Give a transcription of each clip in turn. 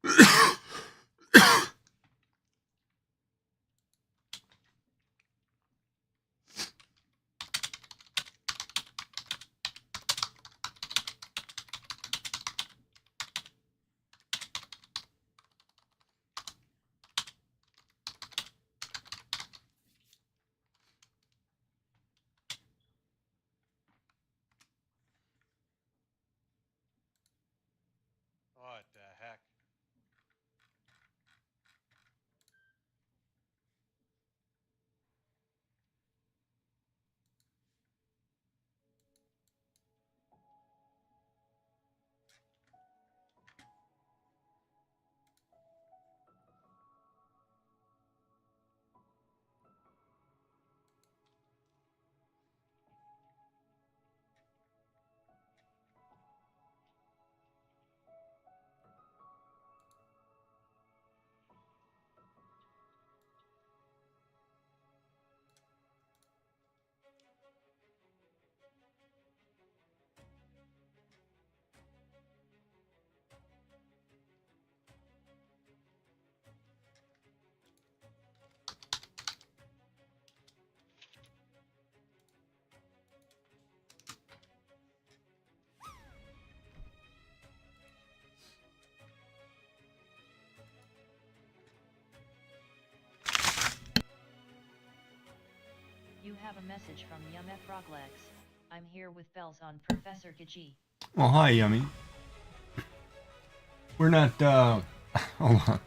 What the heck? You have a message from Yum Froglegs. I'm here with bells on Professor Gaji. Oh, hi, Yummy. We're not, hold on.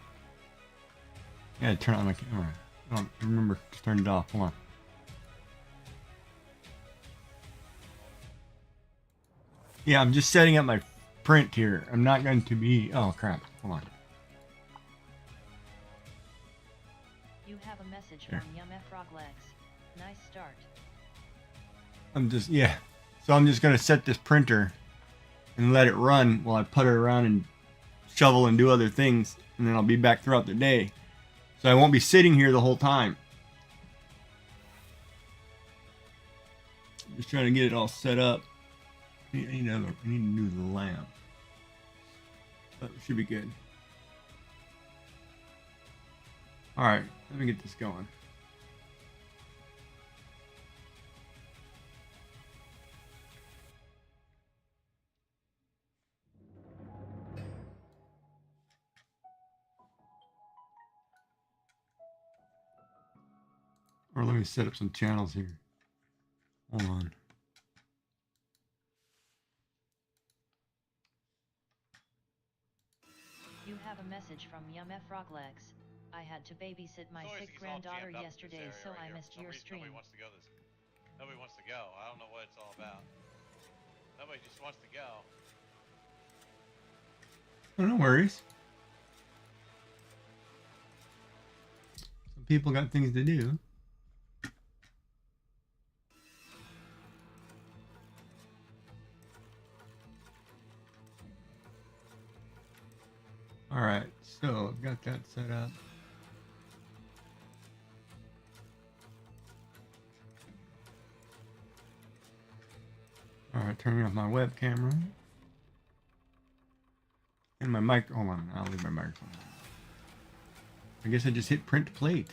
Yeah, turn on my camera. I don't remember to turn it off. Hold on. Yeah, I'm just setting up my print here. I'm not going to be, oh crap. Hold on. You have a message from Yum Froglegs. Nice start. I'm just, yeah. So I'm just going to set this printer and let it run while I putter around and shovel and do other things. And then I'll be back throughout the day. So I won't be sitting here the whole time. Just trying to get it all set up. I need to do the lamp. But it should be good. Alright, let me get this going. Or let me set up some channels here. Hold on. You have a message from Yum Froglegs. I had to babysit my sick granddaughter yesterday, so I missed your stream. Nobody wants to go this. Nobody wants to go. I don't know what it's all about. Nobody just wants to go. Oh, no worries. Some people got things to do. Alright, so I've got that set up. Alright, turning off my web camera. And my mic, hold on, I'll leave my microphone on. I guess I just hit print plate.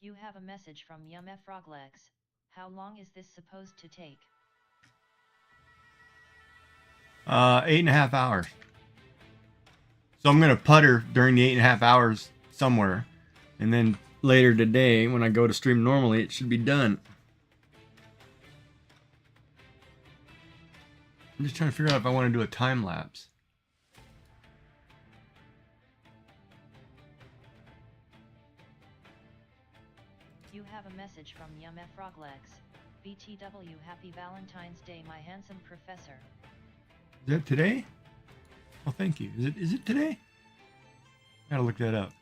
You have a message from Yum Froglegs. How long is this supposed to take? 8.5 hours. So I'm gonna putter during the 8.5 hours somewhere, and then later today when I go to stream normally, it should be done. I'm just trying to figure out if I want to do a time lapse. You have a message from Yum Froglegs. BTW Happy Valentine's Day, my handsome professor. Is that today? Oh, thank you. Is it today? I gotta look that up.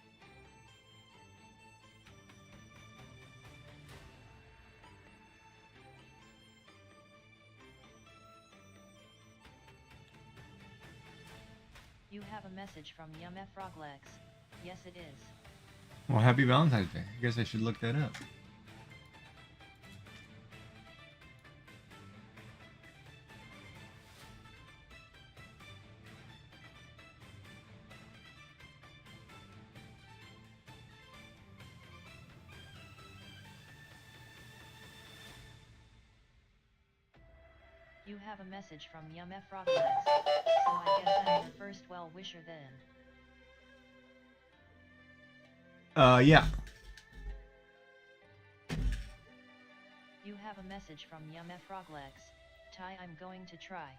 You have a message from Yum Froglegs. Yes, it is. Well, happy Valentine's Day. I guess I should look that up. You have a message from Yum Froglegs. So I guess I'm your first well-wisher then. Yeah. You have a message from Yum Froglegs. Ty, I'm going to try.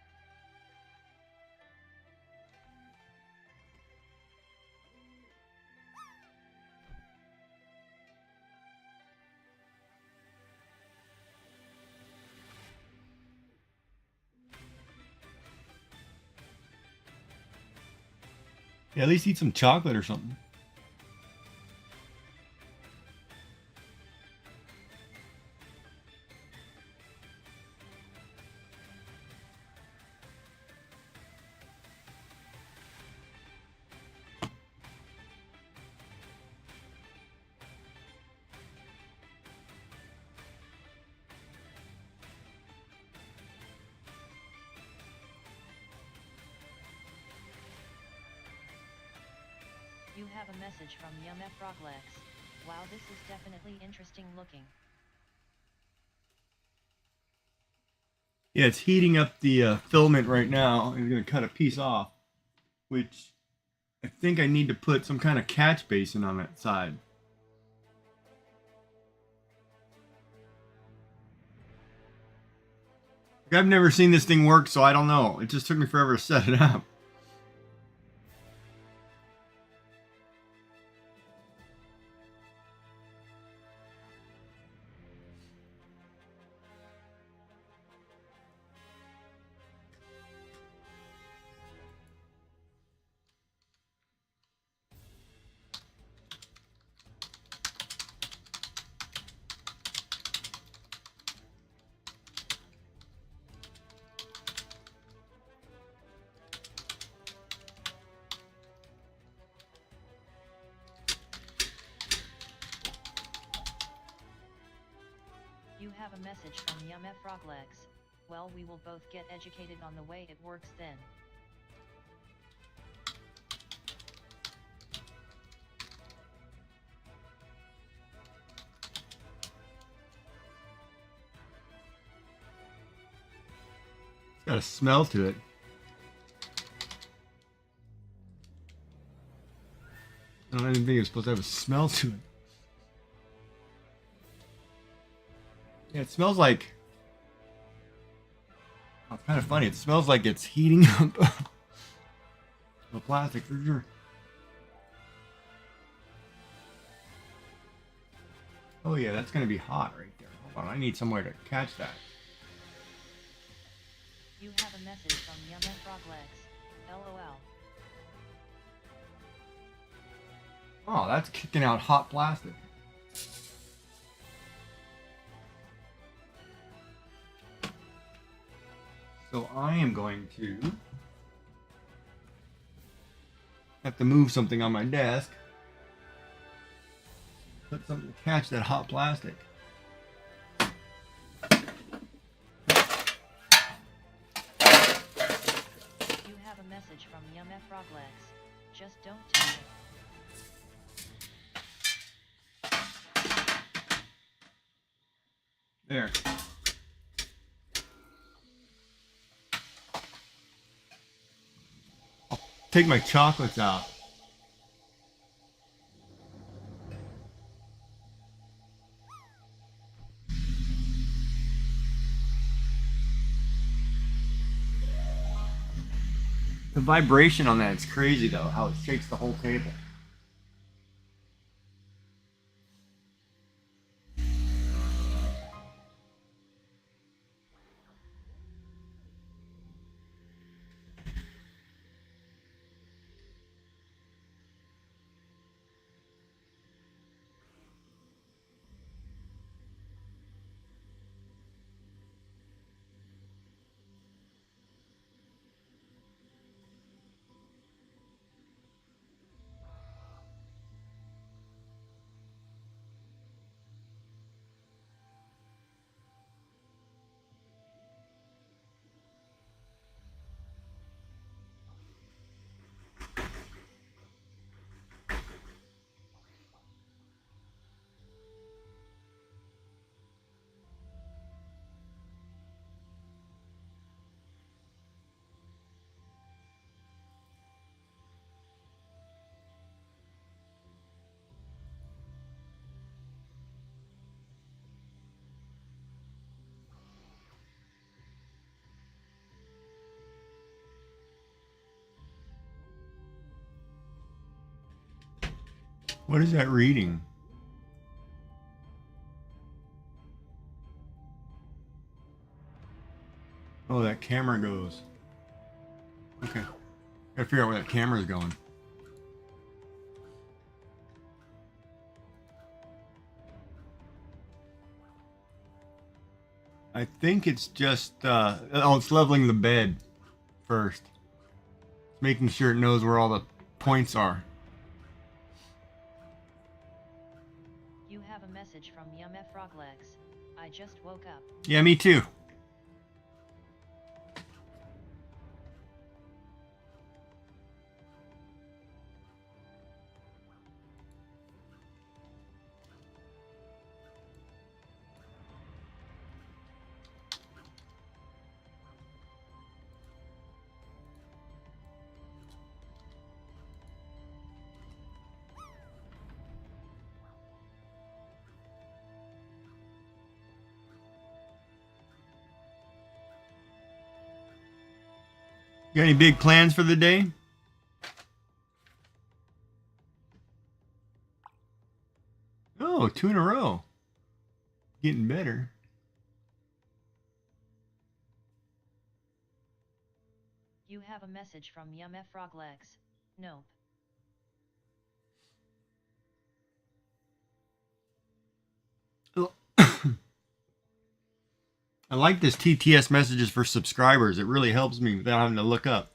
Yeah, at least eat some chocolate or something. You have a message from Yum Froglegs. Wow, this is definitely interesting looking. Yeah, it's heating up the filament right now. I'm going to cut a piece off, which I think I need to put some kind of catch basin on that side. I've never seen this thing work, so I don't know. It just took me forever to set it up. You have a message from Yum Froglegs. Well, we will both get educated on the way it works then. It's got a smell to it. I didn't think it was supposed to have a smell to it. Yeah, it smells like... Oh, it's kind of funny. It smells like it's heating up the plastic for sure. Oh yeah, that's going to be hot right there. Hold on, I need somewhere to catch that. You have a message from Yum Froglegs. LOL. Oh, that's kicking out hot plastic. So I am going to have to move something on my desk. Put something to catch that hot plastic. You have a message from Yum Froglegs. Just don't touch it. There. I'll take my chocolates out. The vibration on that is crazy though, how it shakes the whole table. What is that reading? Oh, that camera goes. Okay. Gotta figure out where that camera is going. I think it's just, oh, it's leveling the bed first. It's making sure it knows where all the points are. You have a message from Yum F Froglegs. I just woke up. Yeah, me too. You got any big plans for the day? Oh, 2 in a row. Getting better. You have a message from Yum F Froglegs. Nope. I like this TTS messages for subscribers. It really helps me without having to look up.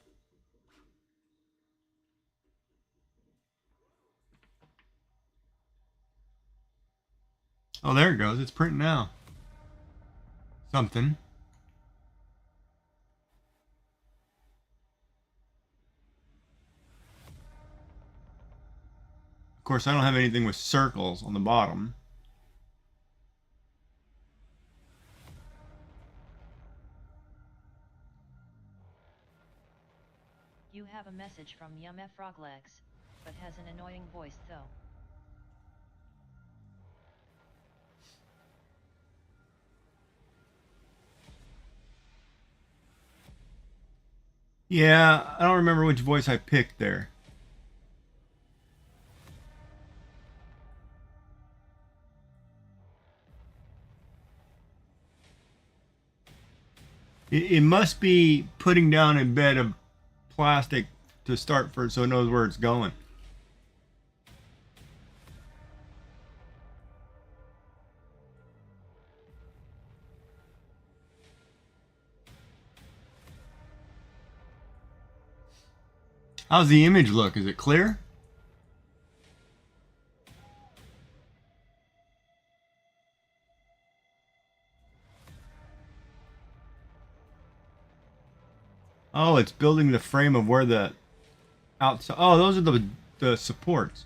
Oh, there it goes. It's printing now. Something. Of course, I don't have anything with circles on the bottom. You have a message from Yum F Froglegs, but has an annoying voice though. Yeah, I don't remember which voice I picked there. It must be putting down a bed of plastic to start first so it knows where it's going. How's the image look? Is it clear? Oh, it's building the frame of where the outside. Oh, those are the supports.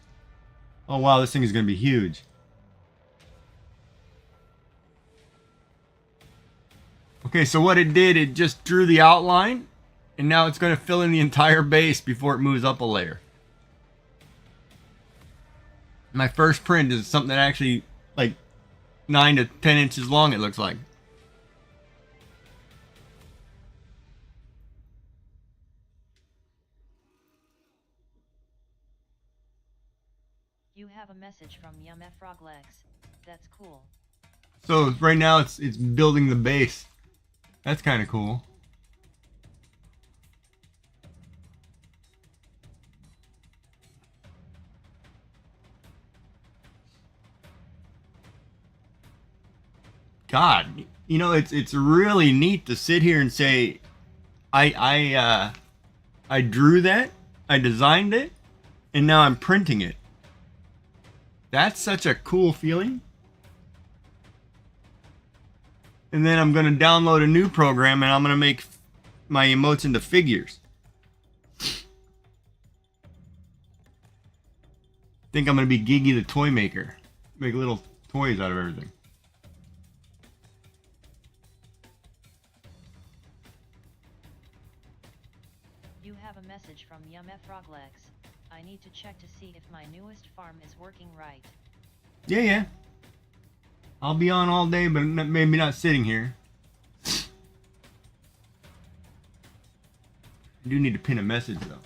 Oh wow, this thing is going to be huge. Okay, so what it did, it just drew the outline, and now it's going to fill in the entire base before it moves up a layer. My first print is something that actually like 9 to 10 inches long, it looks like. You have a message from Yum F Froglegs. That's cool. So right now it's building the base. That's kind of cool. God, you know, it's really neat to sit here and say, I drew that, I designed it, and now I'm printing it. That's such a cool feeling. And then I'm going to download a new program and I'm going to make my emotes into figures. Think I'm going to be Gigi the toy maker. Make little toys out of everything. You have a message from Yum F Froglegs. I need to check to see if my newest farm is working right. Yeah. I'll be on all day, but maybe not sitting here. I do need to pin a message, though.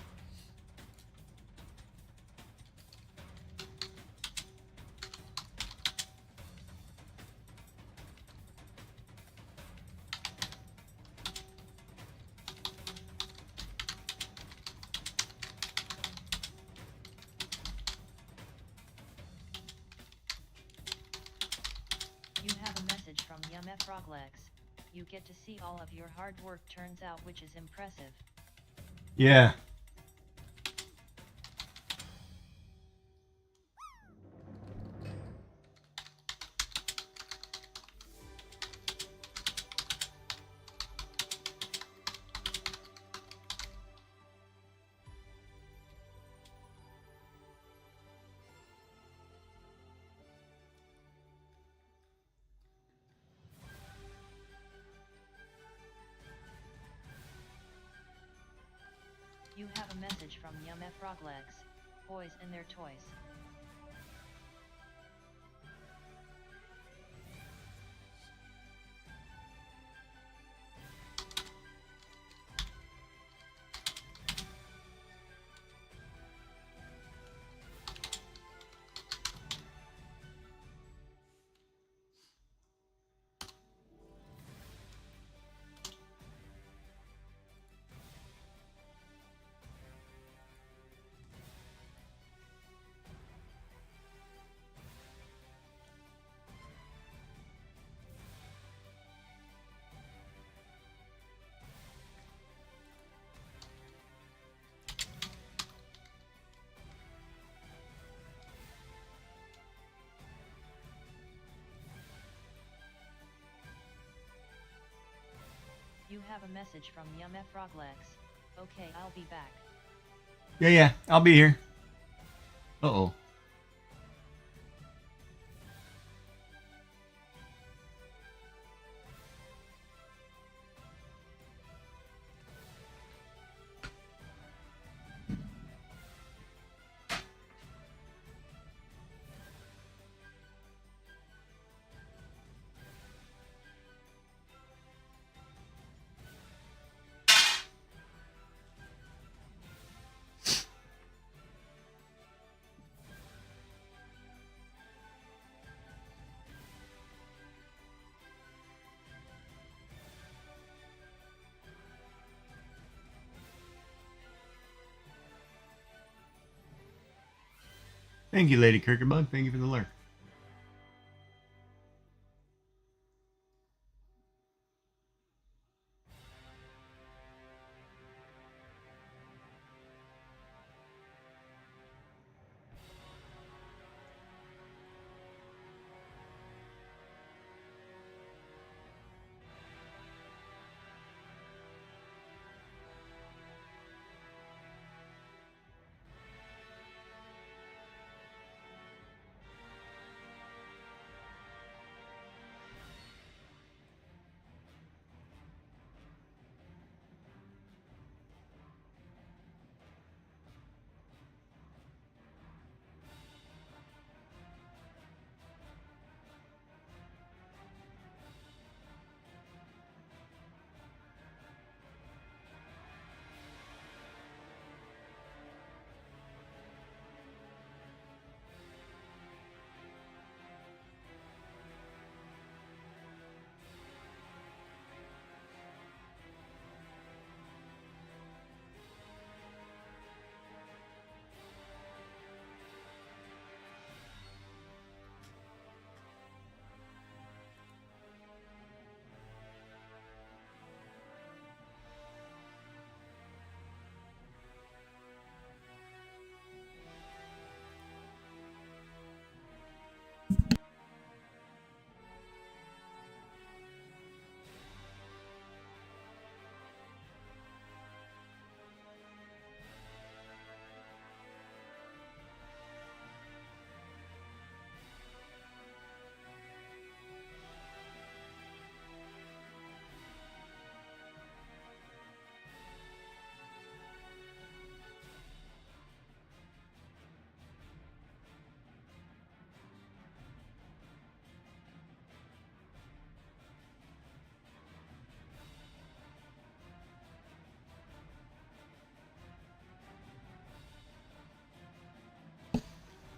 YumF Froglegs. You get to see all of your hard work turns out, which is impressive. Yeah. You have a message from YumF Froglegs. Boys and their toys. You have a message from YumF Froglegs. Okay, I'll be back. Yeah, I'll be here. Uh-oh. Thank you, Lady Kirkerbug. Thank you for the lurk.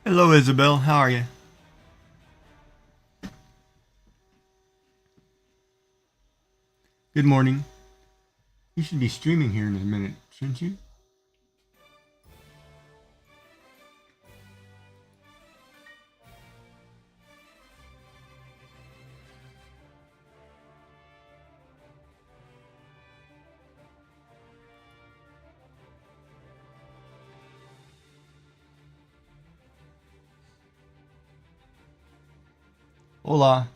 Hello, Isabel. How are you? Good morning. You should be streaming here in a minute, shouldn't you? Hola.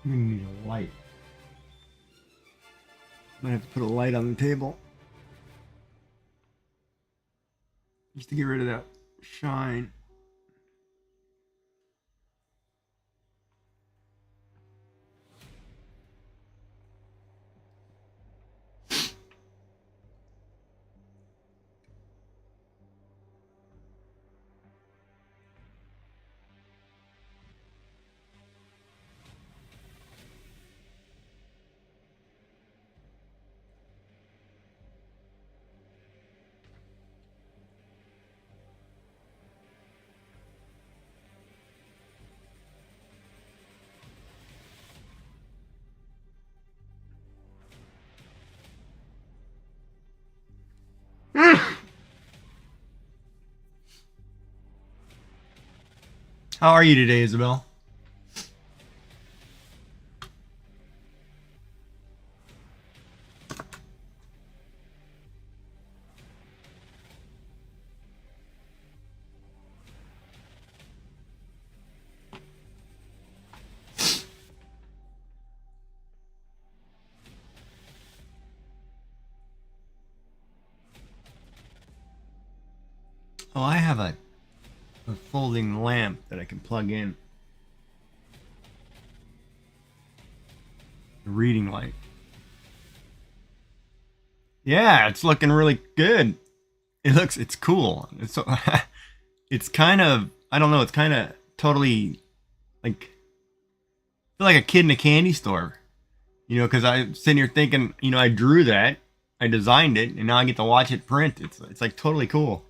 We need a light. Might have to put a light on the table. Just to get rid of that shine. How are you today, Isabel? Oh, I have a folding lamp that I can plug in. A reading light. Yeah, it's looking really good. It's cool. It's so, it's kind of, I don't know, it's kind of totally like, I feel like a kid in a candy store. You know, because I'm sitting here thinking, you know, I drew that, I designed it, and now I get to watch it print. It's like totally cool.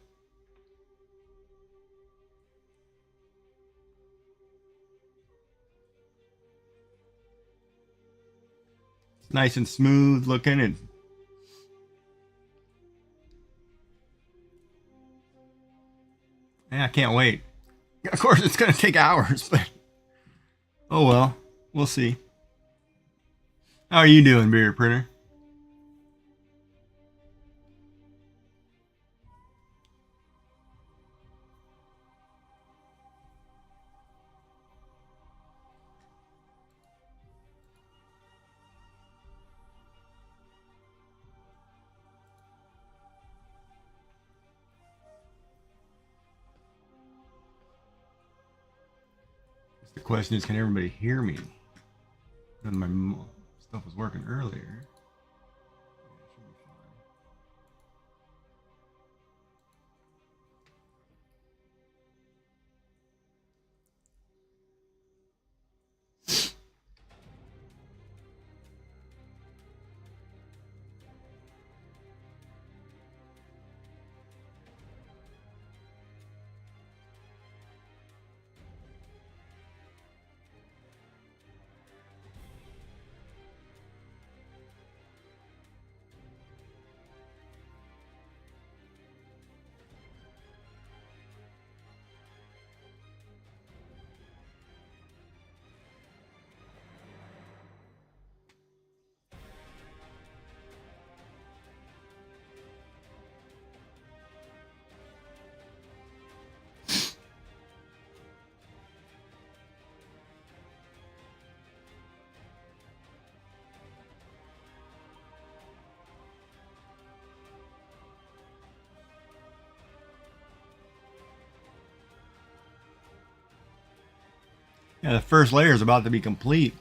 It's nice and smooth looking, and yeah, I can't wait. Of course, it's gonna take hours, but oh well, we'll see. How are you doing, Beer Printer? The question is, can everybody hear me? And my stuff was working earlier. Yeah, the first layer is about to be complete.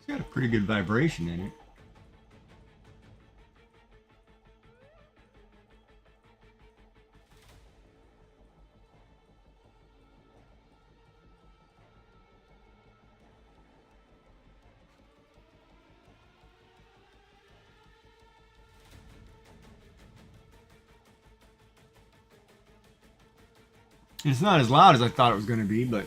It's got a pretty good vibration in it. It's not as loud as I thought it was going to be, but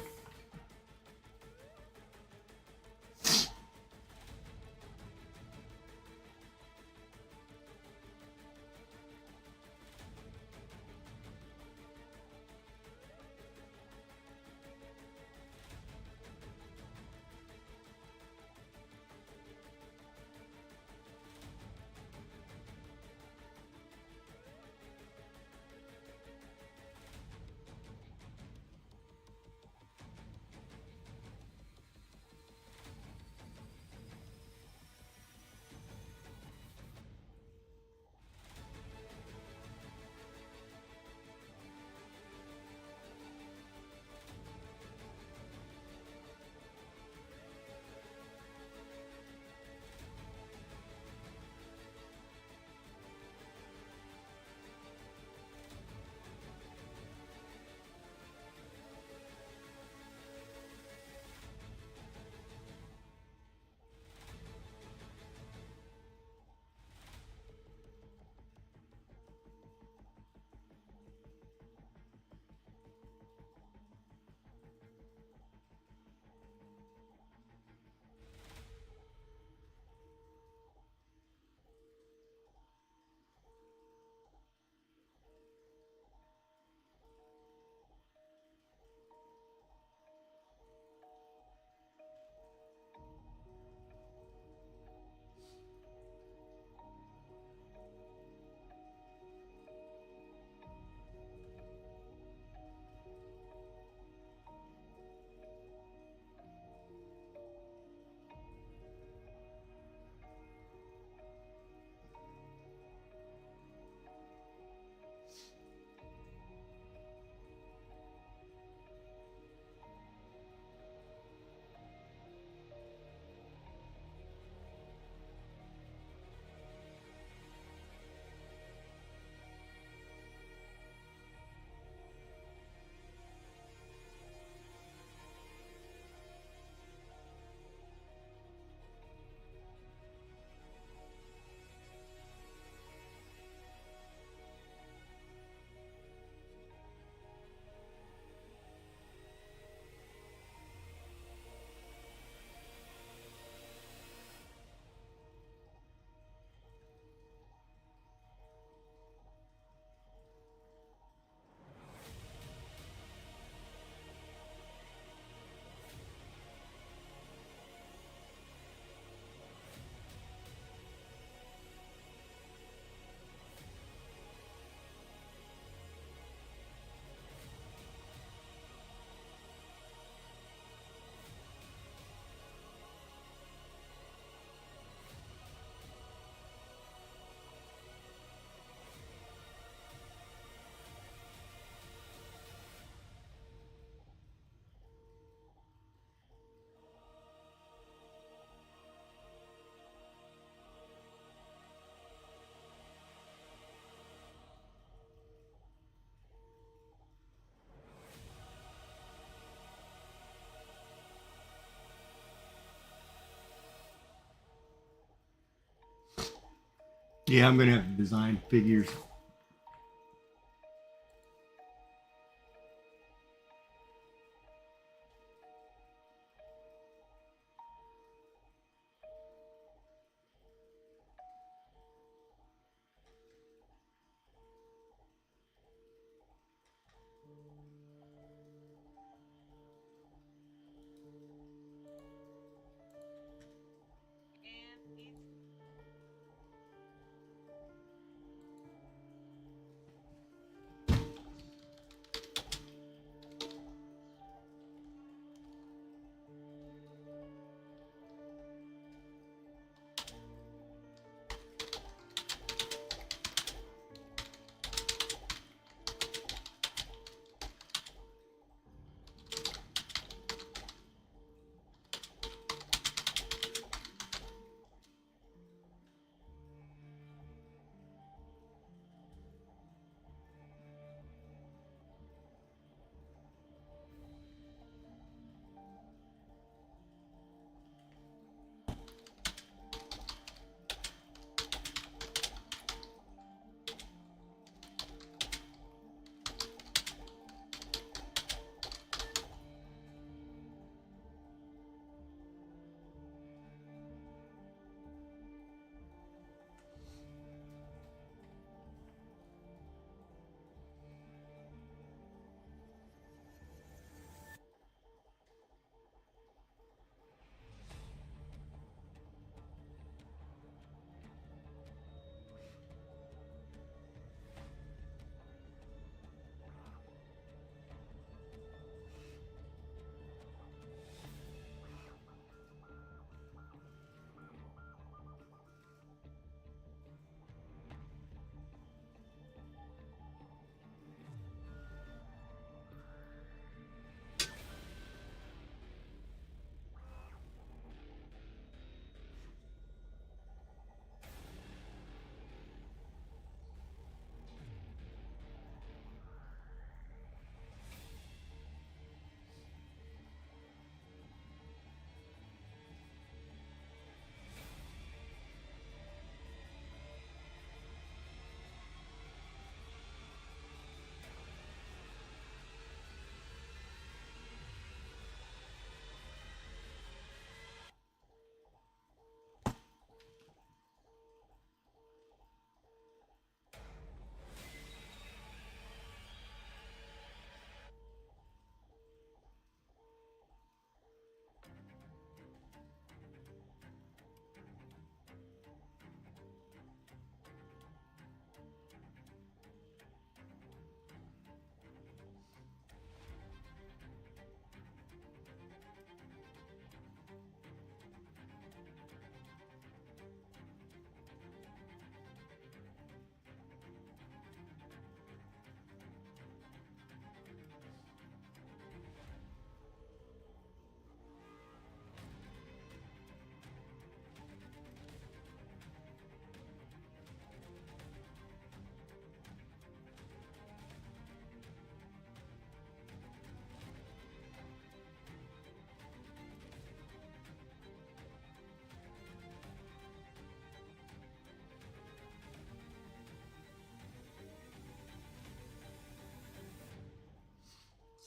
Yeah, I'm gonna have to design figures.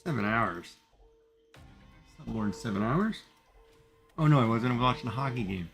$7. It's not more than 7 hours. Oh no, I wasn't. I was watching a hockey game.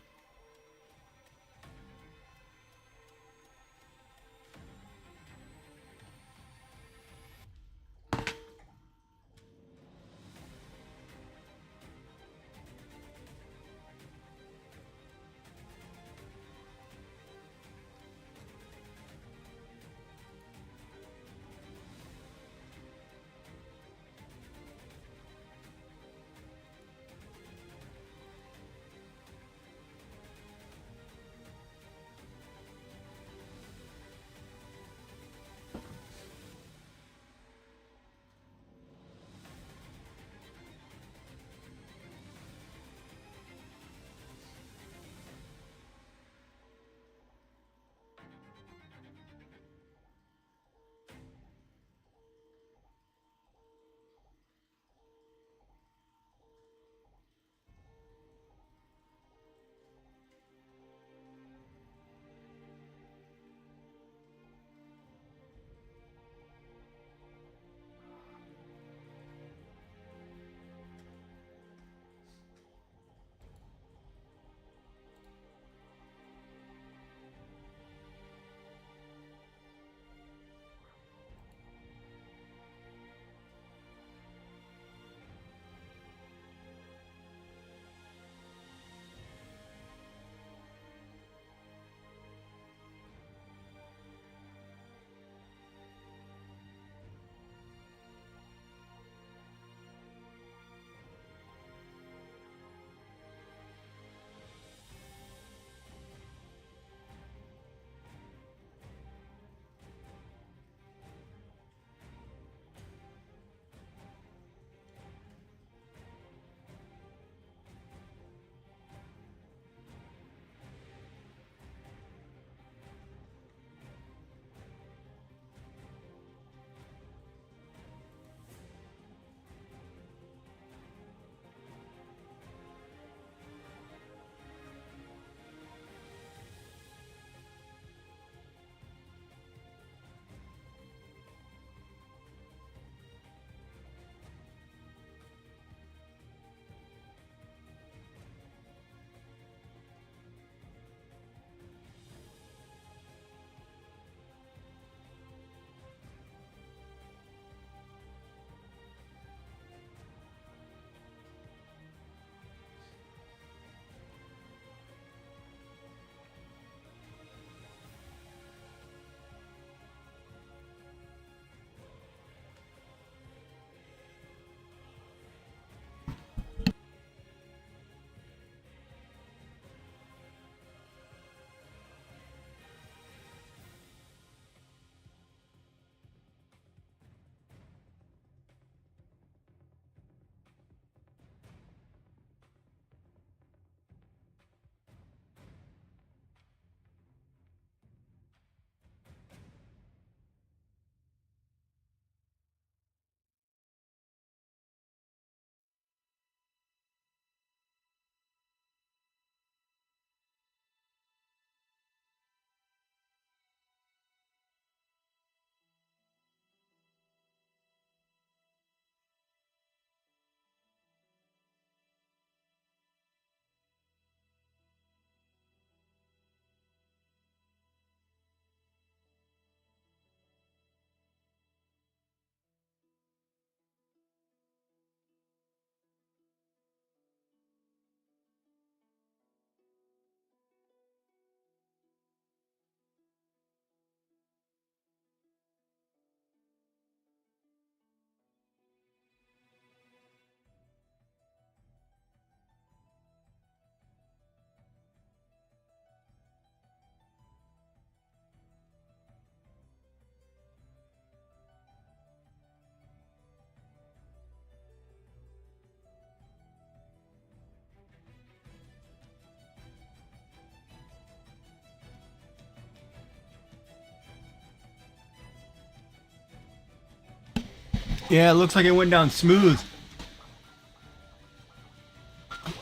Yeah, it looks like it went down smooth.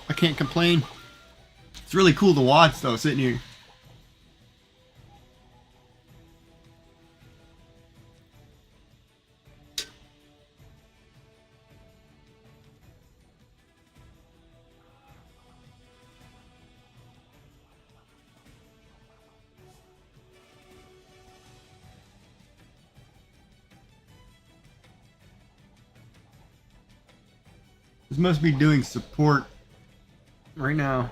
I can't complain. It's really cool to watch though, sitting here. This must be doing support right now.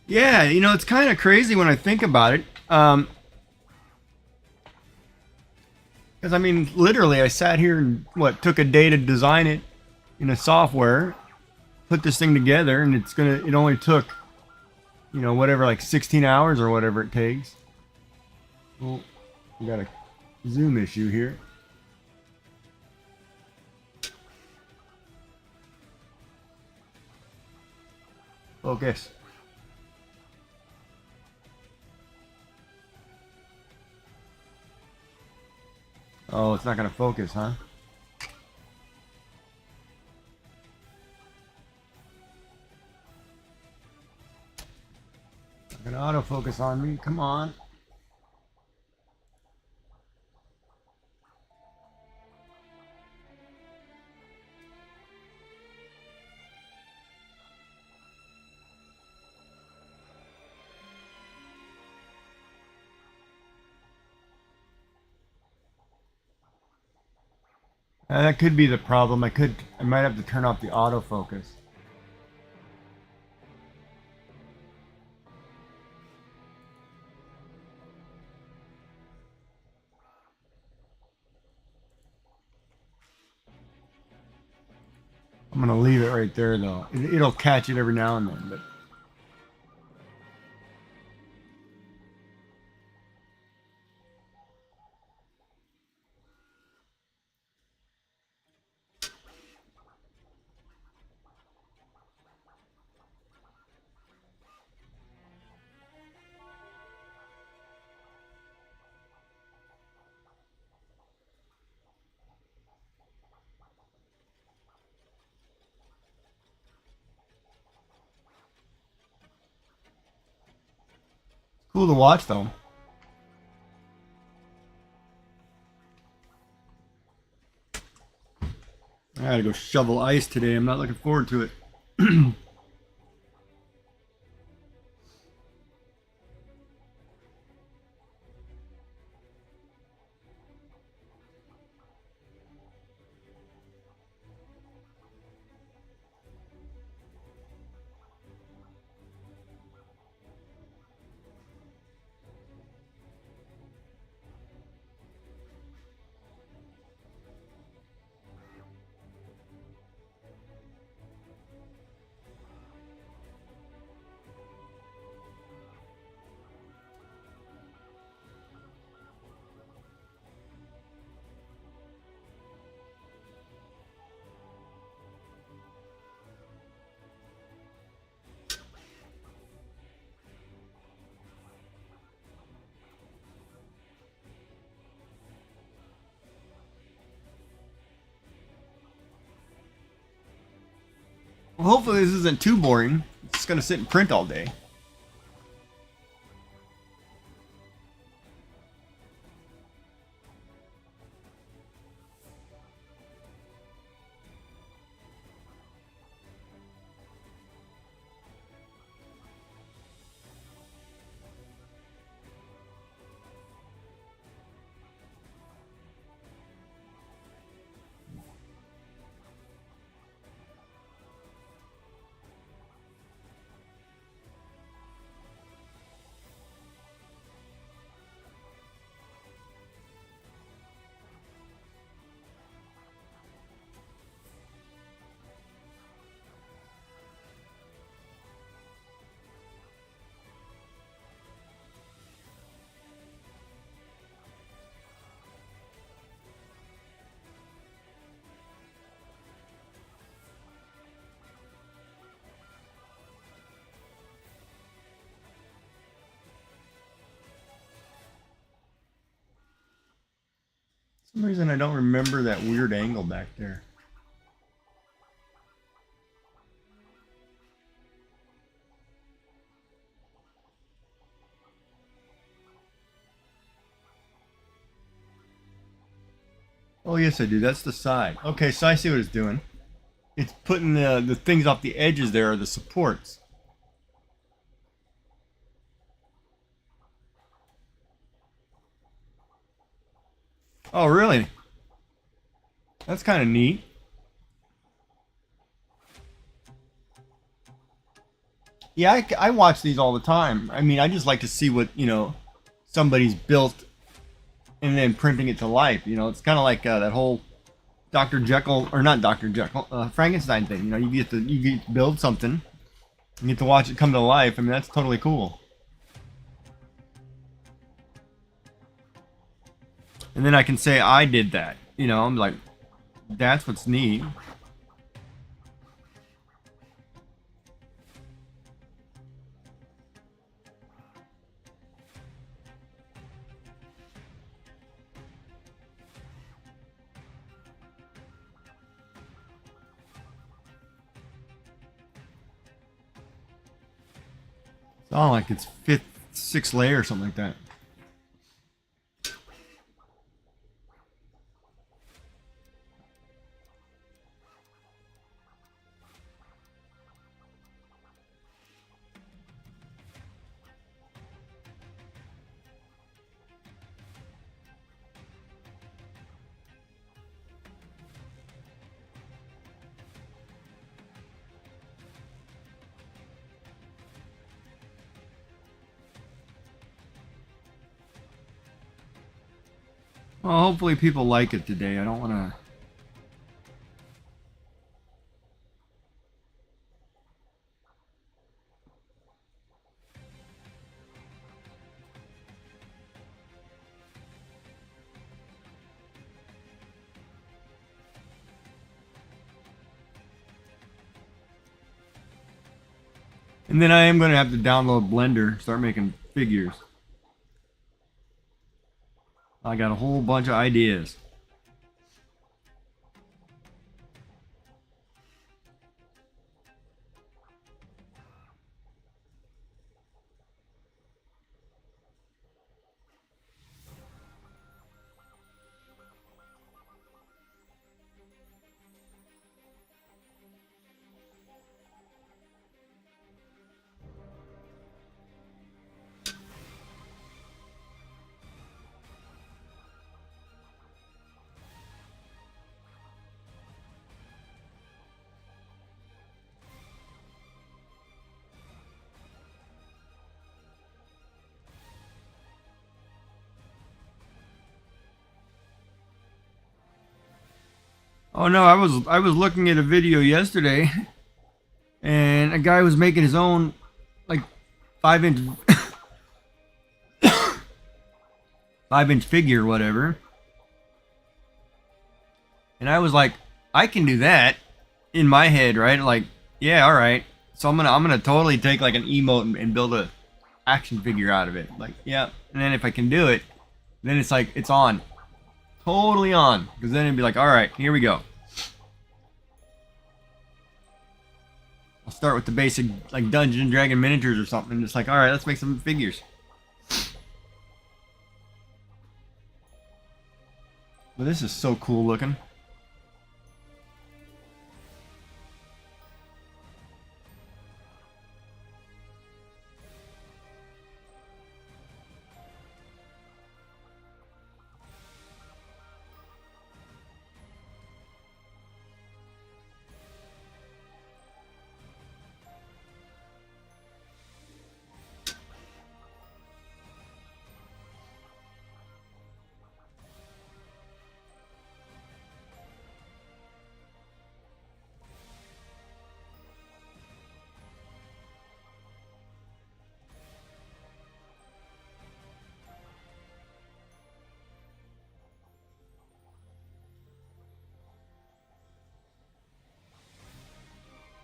Yeah, you know, it's kind of crazy when I think about it. Because, I mean, literally, I sat here and, took a day to design it in a software, put this thing together, and it only took, you know, whatever, like 16 hours or whatever it takes. Well, we got a zoom issue here. Focus. Oh, it's not going to focus, huh? Not going to autofocus on me. Come on. That could be the problem. I might have to turn off the autofocus. I'm gonna leave it right there though. It'll catch it every now and then, but. Cool to watch though. I gotta go shovel ice today. I'm not looking forward to it. Well, hopefully this isn't too boring. It's just gonna sit and print all day. some reason I don't remember that weird angle back there. Oh yes I do, that's the side. Okay, so I see what it's doing. It's putting the things off the edges there, are the supports. Oh really? That's kind of neat. Yeah, I watch these all the time. I mean, I just like to see what, you know, somebody's built and then printing it to life. You know, it's kind of like that whole Dr. Jekyll, or not Dr. Jekyll, Frankenstein thing. You know, you get to build something, you get to watch it come to life. I mean, that's totally cool. And then I can say I did that. You know, I'm like, that's what's neat. Oh, like it's fifth, sixth layer or something like that. Well, hopefully people like it today. I don't want to... And then I am going to have to download Blender, start making figures. I got a whole bunch of ideas. Oh no, I was looking at a video yesterday, and a guy was making his own, like, 5-inch 5-inch figure or whatever. And I was like, I can do that in my head, right? Like, yeah, all right. So I'm gonna totally take like an emote and build a action figure out of it. Like, yeah. And then if I can do it, then it's like it's on, totally on. Because then it'd be like, all right, here we go. I'll start with the basic like Dungeons and Dragon miniatures or something. And just like, all right, let's make some figures. But this is so cool looking.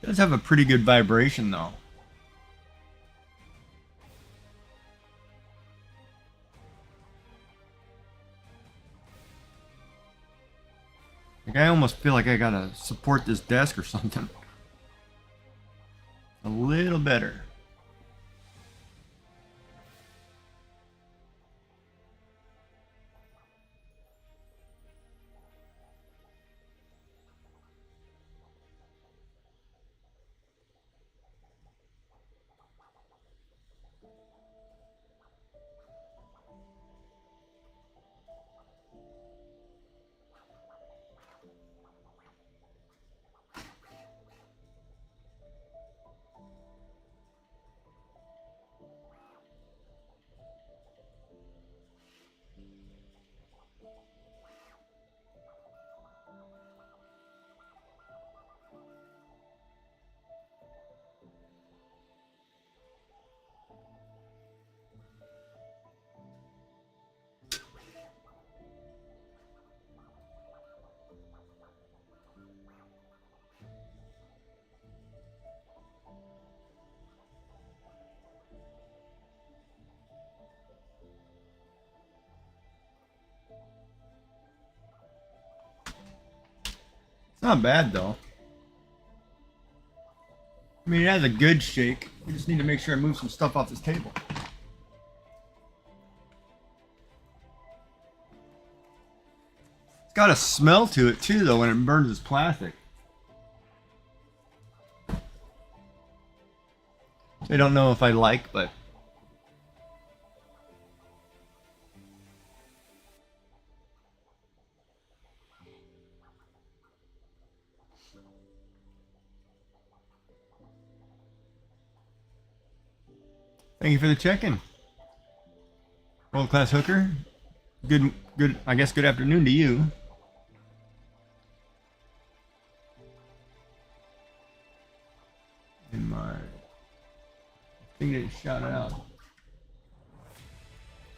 It does have a pretty good vibration though. Like, I almost feel like I gotta support this desk or something. A little better. Not bad though. I mean, it has a good shake. We just need to make sure I move some stuff off this table. It's got a smell to it too, though, when it burns this plastic. I don't know if I like, but thank you for the check-in. World-class hooker. Good, I guess good afternoon to you. In my... I think they shout out.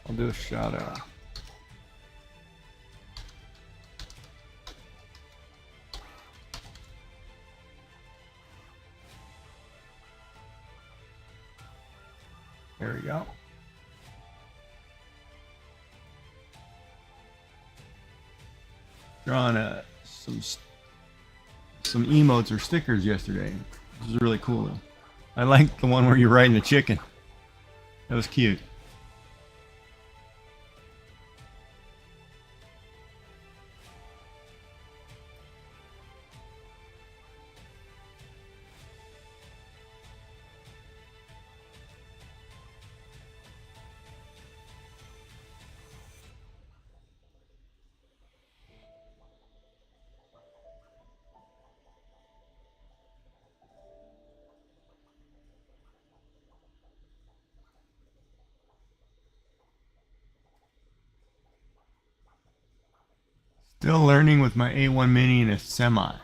I'll do a shout out. There we go. Drawn some emotes or stickers yesterday. This is really cool though. I like the one where you're riding the chicken. That was cute. Still learning with my A1 Mini and a Semi.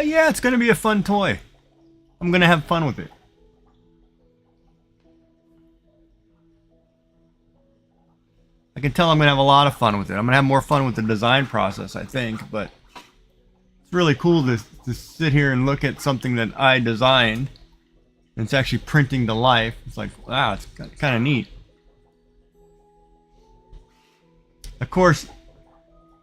Yeah, it's gonna be a fun toy. I'm gonna have fun with it. I can tell I'm gonna have a lot of fun with it. I'm gonna have more fun with the design process, I think, but it's really cool to sit here and look at something that I designed and it's actually printing to life. It's like, wow, it's kind of neat. Of course,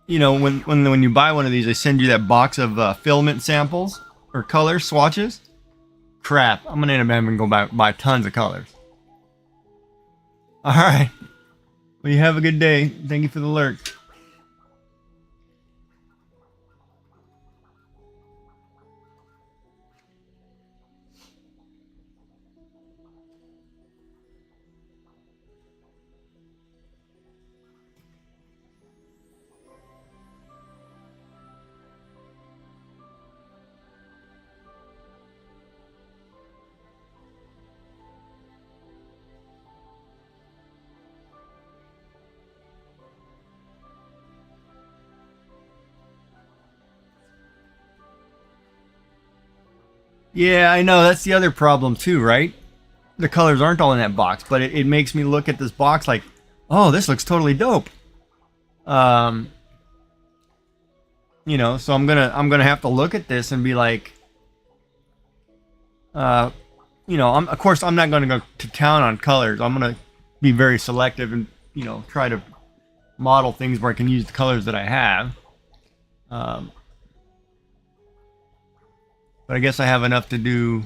you know, when you buy one of these, they send you that box of filament samples or color swatches. Crap, I'm gonna end up having to go buy tons of colors. All right. Well, you have a good day. Thank you for the lurk. Yeah, I know. That's the other problem too, right? The colors aren't all in that box, but it makes me look at this box like, oh, this looks totally dope. You know, so I'm gonna have to look at this and be like, you know, of course I'm not gonna go to town on colors. I'm gonna be very selective and, you know, try to model things where I can use the colors that I have. But I guess I have enough to do.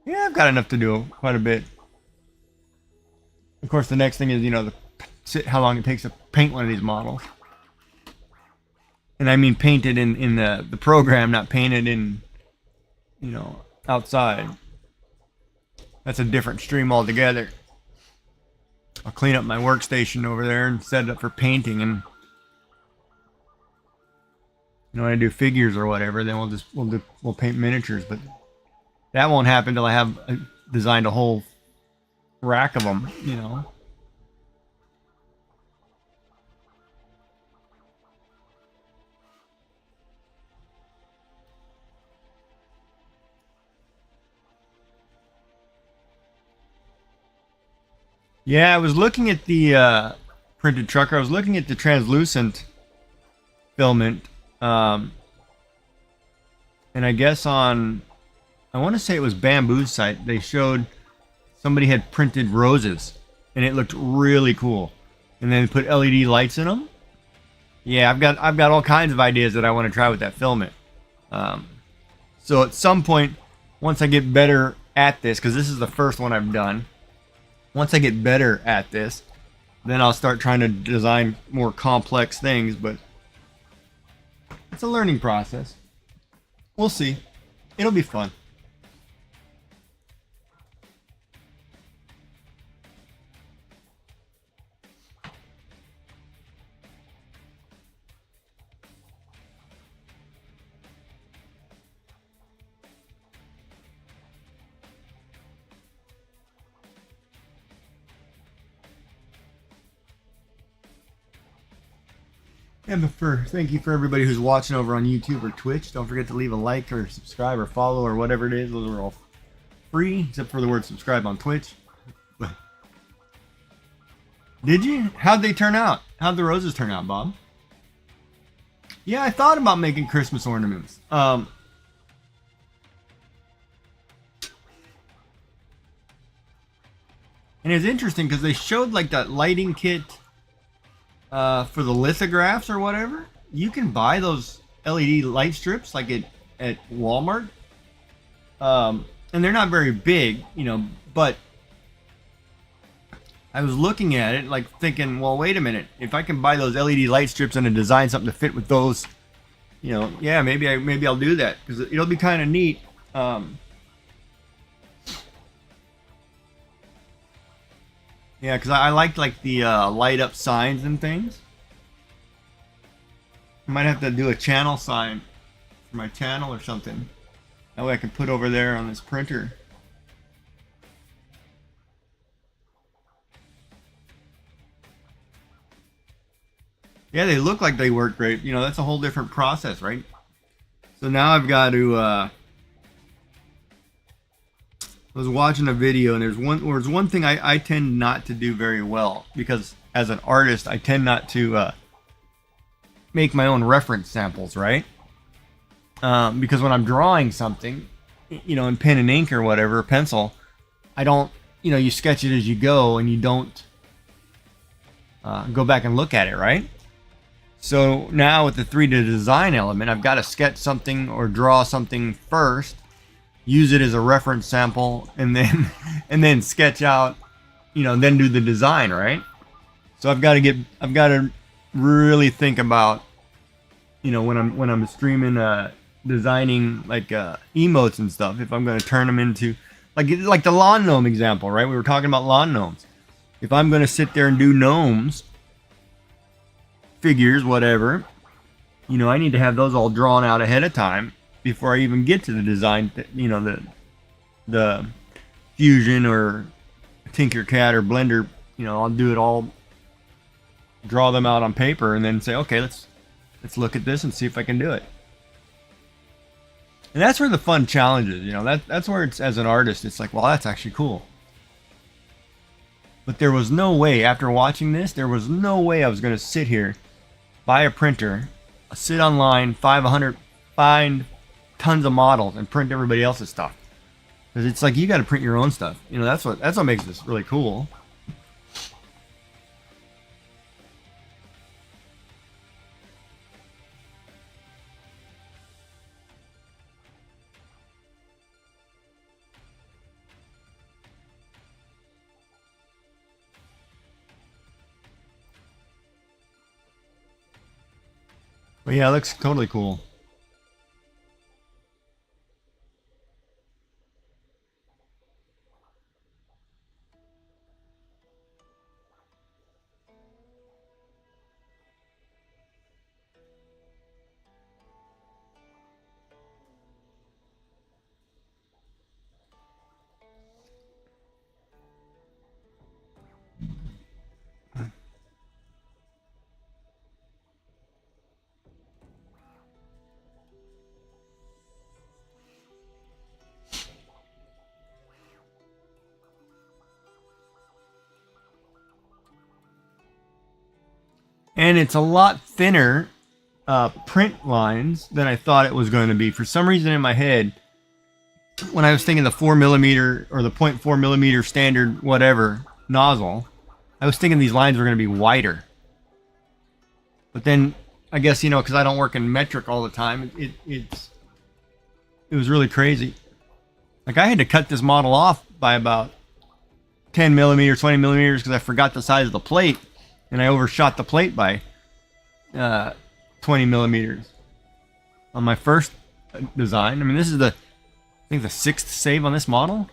Yeah, I've got enough to do quite a bit. Of course, the next thing is, you know, how long it takes to paint one of these models. And I mean painted in the program, not painted in, you know, outside. That's a different stream altogether. I'll clean up my workstation over there and set it up for painting, and you know, when I do figures or whatever, then we'll paint miniatures, but that won't happen until I have designed a whole rack of them, you know. Yeah, I was looking at the printed trucker. I was looking at the translucent filament. And I guess on, I want to say it was Bambu's site, they showed somebody had printed roses. And it looked really cool. And then put LED lights in them. Yeah, I've got all kinds of ideas that I want to try with that filament. So at some point, once I get better at this, because this is the first one I've done. Once I get better at this, then I'll start trying to design more complex things, but it's a learning process. We'll see. It'll be fun. And thank you for everybody who's watching over on YouTube or Twitch. Don't forget to leave a like or subscribe or follow or whatever it is. Those are all free, except for the word subscribe on Twitch. Did you? How'd they turn out? How'd the roses turn out, Bob? Yeah, I thought about making Christmas ornaments. And it's interesting because they showed like that lighting kit for the lithographs or whatever. You can buy those LED light strips like at Walmart. And they're not very big, you know, but I was looking at it like thinking, well, wait a minute. If I can buy those LED light strips and design something to fit with those, you know, yeah, maybe I'll do that because it'll be kind of neat. Yeah, because I like the light up signs and things. I might have to do a channel sign for my channel or something. That way I can put over there on this printer. Yeah, they look like they work great. You know, that's a whole different process, right? So now I've got to I was watching a video, and there's one thing I tend not to do very well, because as an artist I tend not to make my own reference samples, right? Because when I'm drawing something, you know, in pen and ink or whatever, pencil, I don't, you know, you sketch it as you go and you don't go back and look at it, right? So now with the 3D design element, I've got to sketch something or draw something first, use it as a reference sample, and then sketch out, you know, then do the design, right? So I've got to really think about, you know, when I'm streaming designing like emotes and stuff, if I'm going to turn them into like the lawn gnome example, right? We were talking about lawn gnomes. If I'm going to sit there and do gnomes, figures, whatever, you know, I need to have those all drawn out ahead of time before I even get to the design, you know, the Fusion or TinkerCAD or Blender, you know, I'll do it all, draw them out on paper, and then say, okay, let's look at this and see if I can do it. And that's where the fun challenge is, you know, that's where it's, as an artist, it's like, well, that's actually cool. But there was no way, after watching this, there was no way I was going to sit here, buy a printer, sit online, 500, find tons of models and print everybody else's stuff. Because it's like you got to print your own stuff. You know, that's what makes this really cool. But yeah, it looks totally cool. And it's a lot thinner print lines than I thought it was going to be. For some reason in my head, when I was thinking the 4mm or the 0.4mm standard whatever nozzle, I was thinking these lines were going to be wider. But then, I guess, you know, because I don't work in metric all the time, it was really crazy. Like, I had to cut this model off by about 10mm, 20mm because I forgot the size of the plate. And I overshot the plate by 20mm on my first design. I mean, this is I think the 6th save on this model.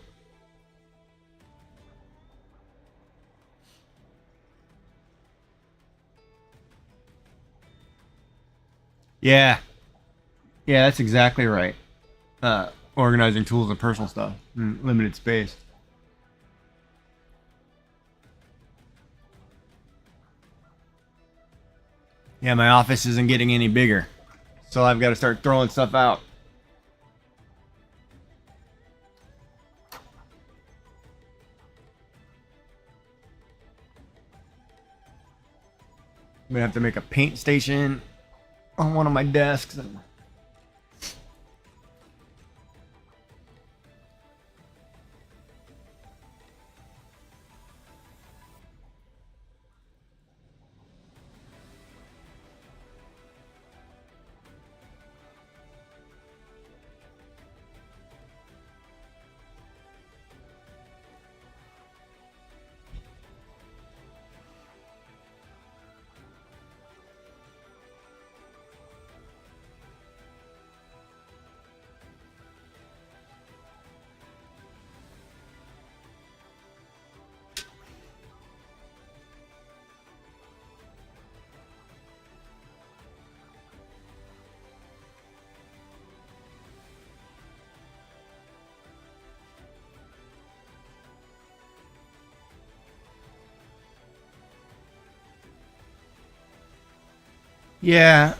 Yeah. Yeah, that's exactly right. Organizing tools and personal stuff in limited space. Yeah, my office isn't getting any bigger, so I've got to start throwing stuff out. I'm gonna have to make a paint station on one of my desks. Yeah,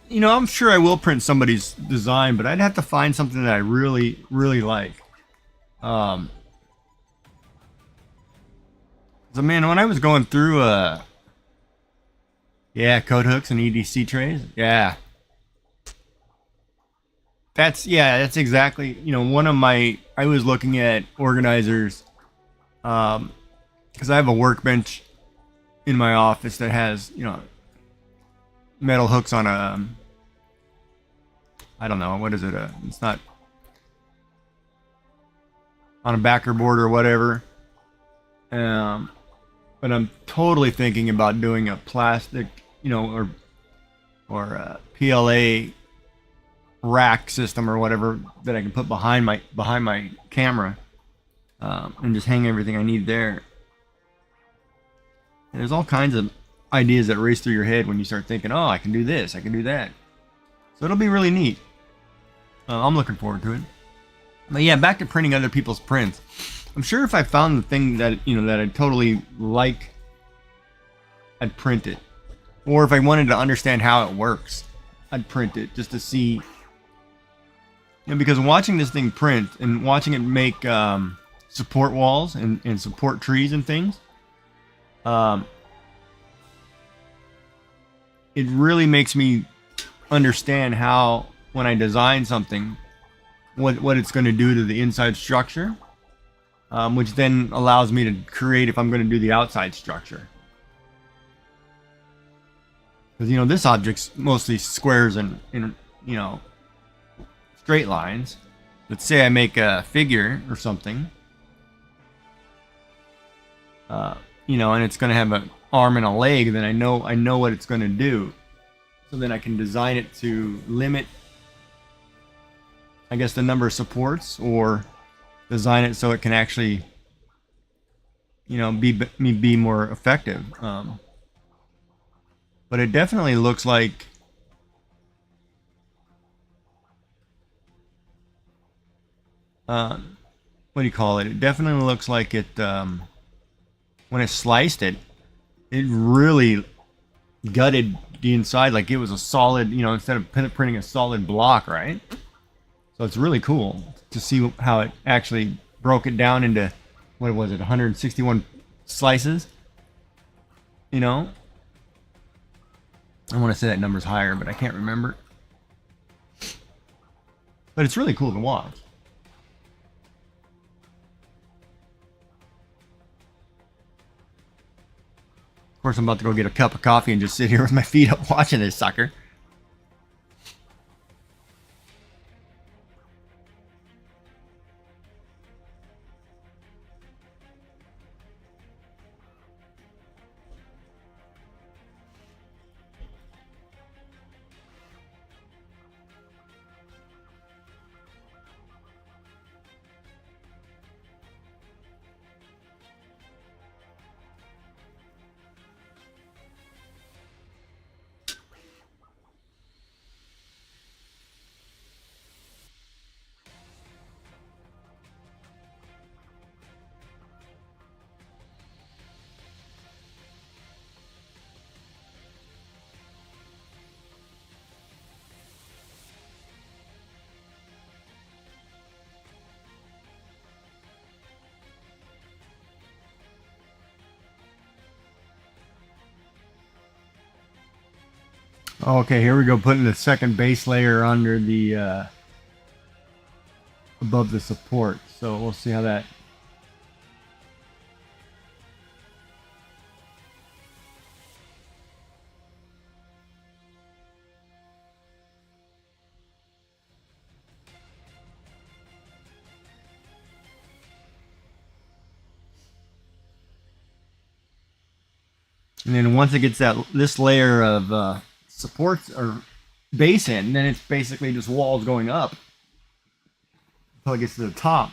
you know, I'm sure I will print somebody's design, but I'd have to find something that I really, really like. So man, when I was going through, yeah, code hooks and EDC trays, yeah. That's exactly, you know, I was looking at organizers, because I have a workbench in my office that has, you know, metal hooks on I don't know, what is it? It's not on a backer board or whatever. But I'm totally thinking about doing a plastic, you know, or a PLA rack system or whatever that I can put behind my camera, and just hang everything I need there. And there's all kinds of ideas that race through your head when you start thinking, oh, I can do this, I can do that. So it'll be really neat. I'm looking forward to it. But yeah, back to printing other people's prints. I'm sure if I found the thing that, you know, that I totally like, I'd print it. Or if I wanted to understand how it works, I'd print it just to see. You know, because watching this thing print and watching it make support walls and support trees and things, it really makes me understand how, when I design something, what it's going to do to the inside structure, which then allows me to create if I'm going to do the outside structure. Because, you know, this object's mostly squares and you know, straight lines. Let's say I make a figure or something, you know, and it's going to have an arm and a leg, then I know what it's going to do. So then I can design it to limit, I guess, the number of supports, or design it so it can actually, you know, be more effective. But it definitely looks like what do you call it? It definitely looks like it, when it sliced it, it really gutted the inside like it was a solid, you know, instead of printing a solid block, right? So it's really cool to see how it actually broke it down into, what was it, 161 slices? You know? I want to say that number's higher, but I can't remember. But it's really cool to watch. Of course, I'm about to go get a cup of coffee and just sit here with my feet up watching this sucker. Okay, here we go, putting the second base layer under the above the support. So we'll see how that. And then once it gets this layer of supports or base in, then it's basically just walls going up until it gets to the top.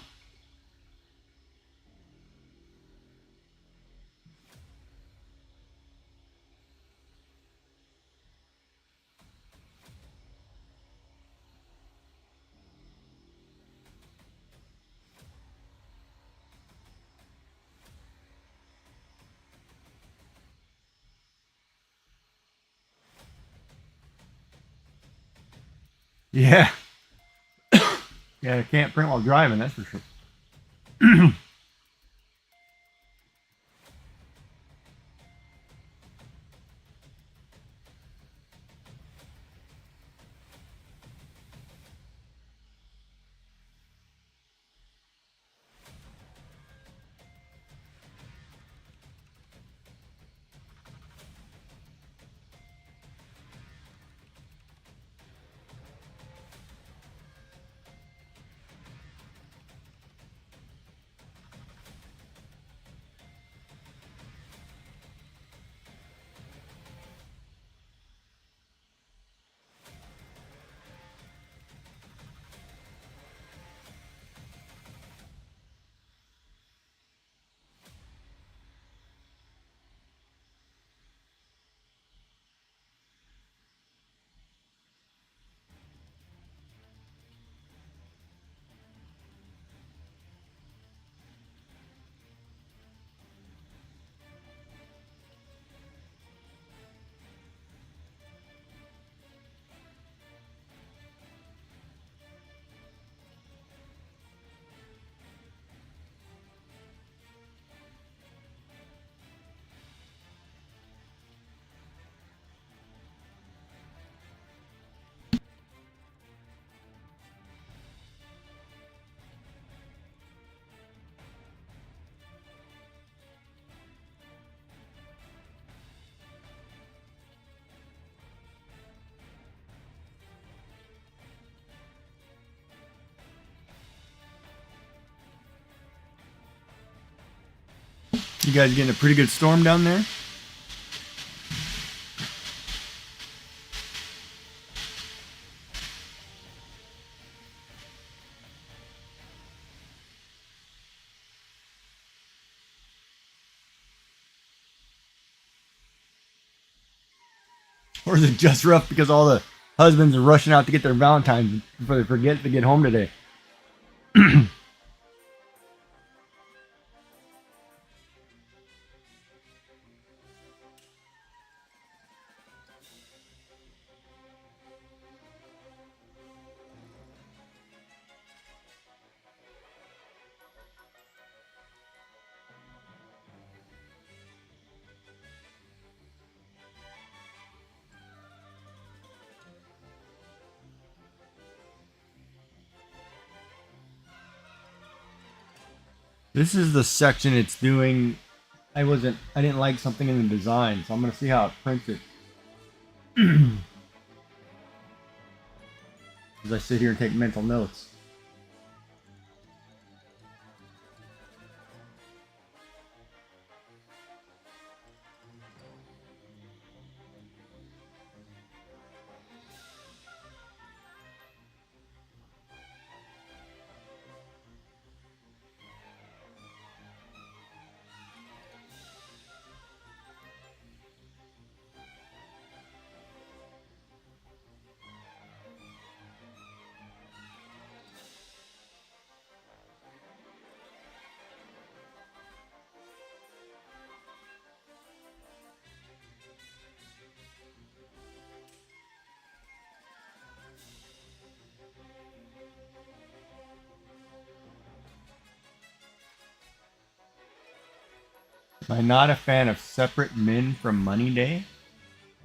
Yeah. Yeah, I can't print while driving, that's for sure. You guys getting a pretty good storm down there? Or is it just rough because all the husbands are rushing out to get their Valentines before they forget to get home today? This is the section it's doing. I didn't like something in the design, so I'm gonna see how it prints it. As I sit here and take mental notes. Am I not a fan of separate men from Money Day?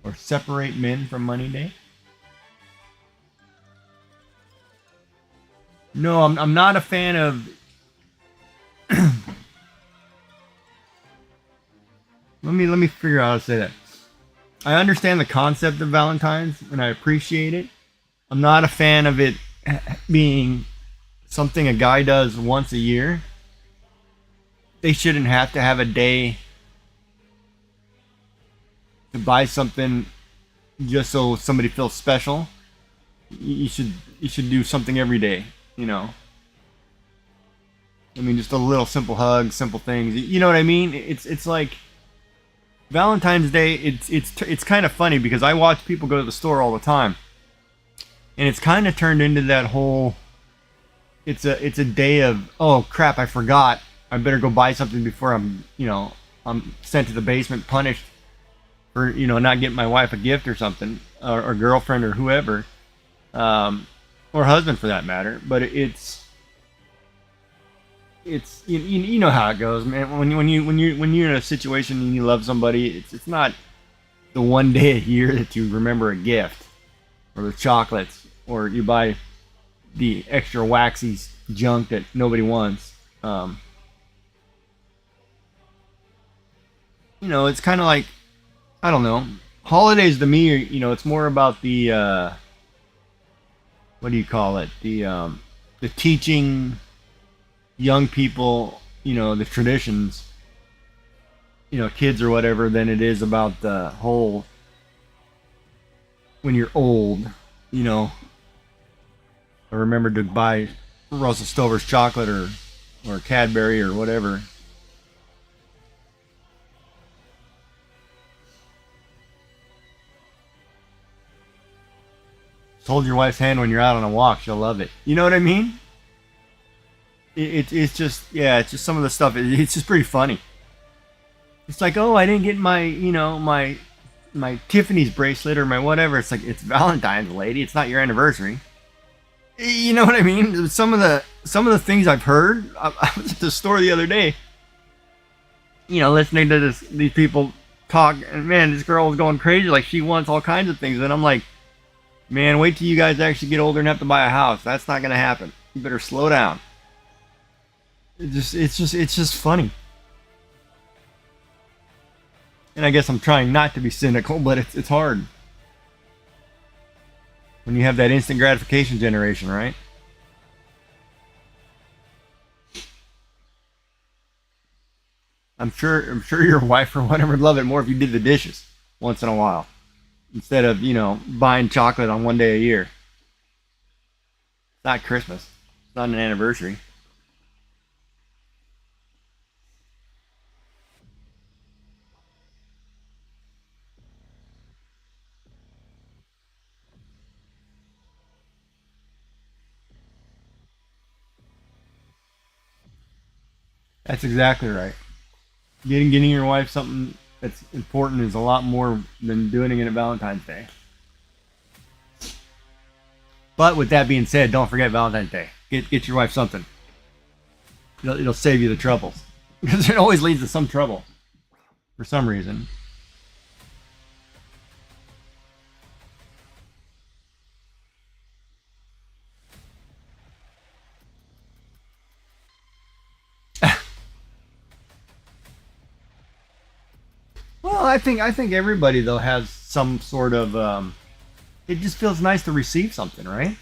Or separate men from Money Day? No, I'm not a fan of... let me figure out how to say that. I understand the concept of Valentine's and I appreciate it. I'm not a fan of it being something a guy does once a year. They shouldn't have to have a day to buy something just so somebody feels special. You should do something every day, you know. I mean, just a little simple hug, simple things. You know what I mean? It's like Valentine's Day. It's kind of funny because I watch people go to the store all the time, and it's kind of turned into that whole. It's a day of, oh crap, I forgot. I better go buy something before I'm sent to the basement, punished for not getting my wife a gift or something, or girlfriend or whoever, or husband for that matter. But it's you know how it goes, man. When you're in a situation and you love somebody, it's not the one day a year that you remember a gift or the chocolates or you buy the extra waxy junk that nobody wants. It's kind of like, I don't know, holidays to me, it's more about the, what do you call it? The teaching young people, the traditions, kids or whatever, than it is about the whole, when you're old, I remember to buy Russell Stover's chocolate or Cadbury or whatever. Hold your wife's hand when you're out on a walk. She'll love it. You know what I mean? It's just some of the stuff. It's just pretty funny. It's like, oh, I didn't get my my Tiffany's bracelet or my whatever. It's like, it's Valentine's, lady. It's not your anniversary. You know what I mean? Some of the things I've heard. I was at the store the other day. Listening to these people talk, and man, this girl was going crazy. Like, she wants all kinds of things, and I'm like, man, wait till you guys actually get older and have to buy a house. That's not gonna happen. You better slow down. It's just funny. And I guess I'm trying not to be cynical, but it's hard when you have that instant gratification generation, right? I'm sure your wife or whatever would love it more if you did the dishes once in a while instead of, buying chocolate on one day a year. It's not Christmas. It's not an anniversary. That's exactly right. Getting your wife something that's important is a lot more than doing it at Valentine's Day. But with that being said, don't forget Valentine's Day. Get your wife something. It'll save you the troubles. Because it always leads to some trouble. For some reason. Well, I think everybody though has some sort of it just feels nice to receive something, right?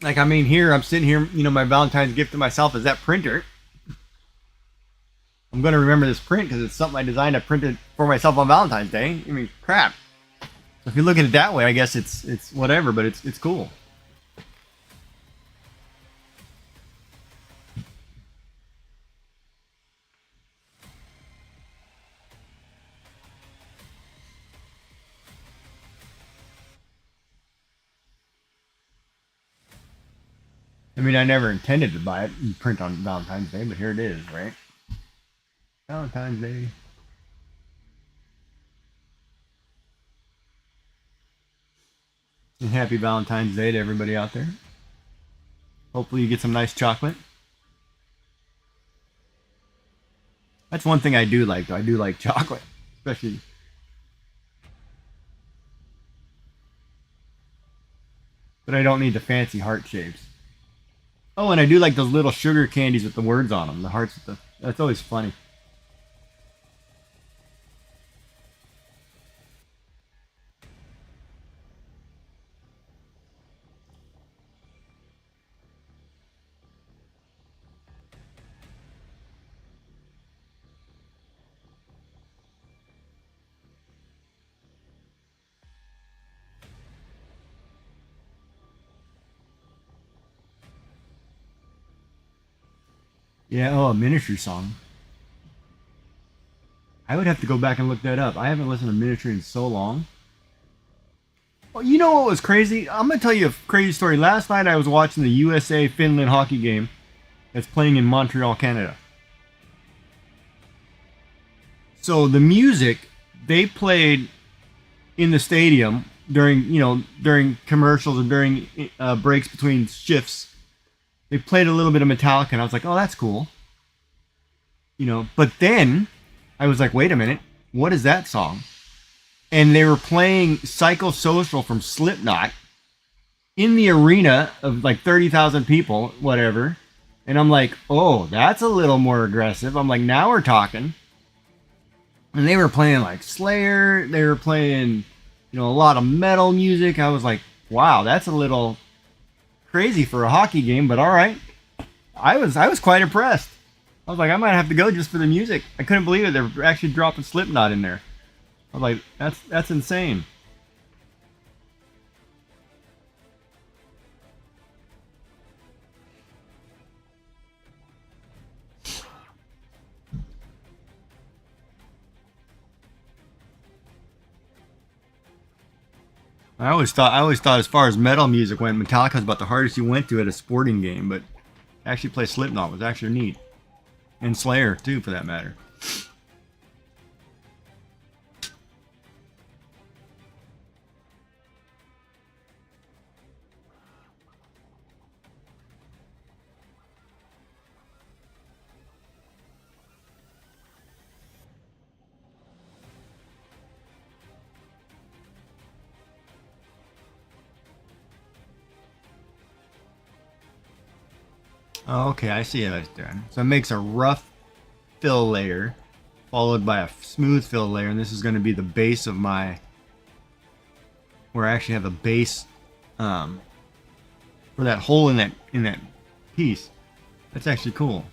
Like, I mean, here I'm sitting here, my Valentine's gift to myself is that printer. I'm gonna remember this print because it's something I designed. I printed for myself on Valentine's Day. I mean, crap. So if you look at it that way, I guess it's whatever, but it's cool. I mean, I never intended to buy it and print on Valentine's Day, but here it is, right? Valentine's Day. And happy Valentine's Day to everybody out there. Hopefully you get some nice chocolate. That's one thing I do like, though. I do like chocolate, especially. But I don't need the fancy heart shapes. Oh, and I do like those little sugar candies with the words on them. The hearts with the... That's always funny. Yeah, oh, a miniature song. I would have to go back and look that up. I haven't listened to miniature in so long. Well, you know what was crazy? I'm going to tell you a crazy story. Last night I was watching the USA-Finland hockey game that's playing in Montreal, Canada. So the music they played in the stadium during commercials and during breaks between shifts, they played a little bit of Metallica, and I was like, oh, that's cool. But then I was like, wait a minute, what is that song? And they were playing Psychosocial from Slipknot in the arena of like 30,000 people, whatever. And I'm like, oh, that's a little more aggressive. I'm like, now we're talking. And they were playing like Slayer. They were playing, a lot of metal music. I was like, wow, that's a little crazy for a hockey game, but all right. I was quite impressed. I was like, I might have to go just for the music. I couldn't believe it. They were actually dropping Slipknot in there. I was like, that's insane. I always thought as far as metal music went, Metallica was about the hardest you went to at a sporting game, but actually play Slipknot was actually neat. And Slayer too, for that matter. Oh, okay, I see how it's done. So it makes a rough fill layer, followed by a smooth fill layer, and this is going to be the base of my... where I actually have a base for or that hole in that piece. That's actually cool.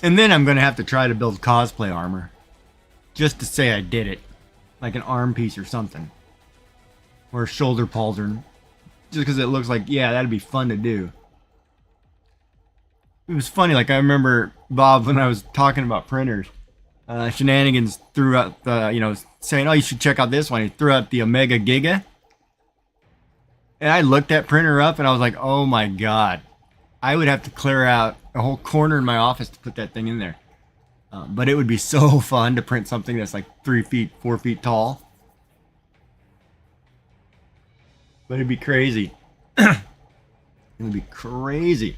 And then I'm going to have to try to build cosplay armor. Just to say I did it. Like an arm piece or something. Or a shoulder pauldron. Just because it looks like, yeah, that'd be fun to do. It was funny, like I remember, Bob, when I was talking about printers. Shenanigans threw out the, saying, oh, you should check out this one. He threw out the Omega Giga. And I looked that printer up and I was like, oh my god. I would have to clear out a whole corner in my office to put that thing in there. But it would be so fun to print something that's like 3 feet, 4 feet tall. But it'd be crazy. It would be crazy.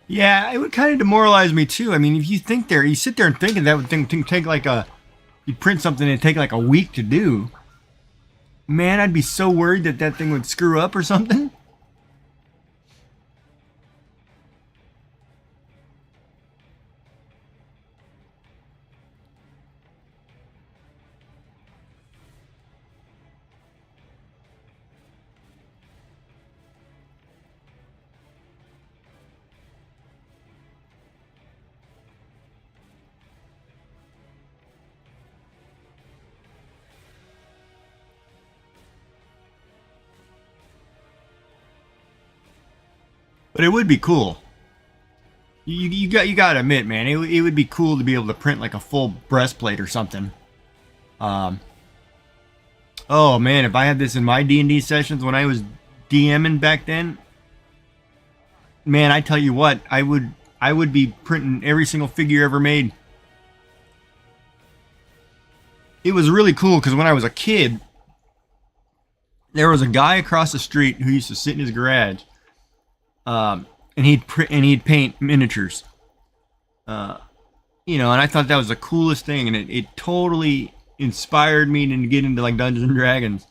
Yeah, it would kind of demoralize me too. I mean, if you sit there and think that would take like you print something and take like a week to do. Man, I'd be so worried that that thing would screw up or something. But it would be cool. You got to admit, man, it would be cool to be able to print like a full breastplate or something. Oh man, if I had this in my D&D sessions when I was DMing back then, man, I tell you what, I would be printing every single figure ever made. It was really cool because when I was a kid, there was a guy across the street who used to sit in his garage. And he'd paint miniatures, and I thought that was the coolest thing, and it totally inspired me to get into like Dungeons and Dragons.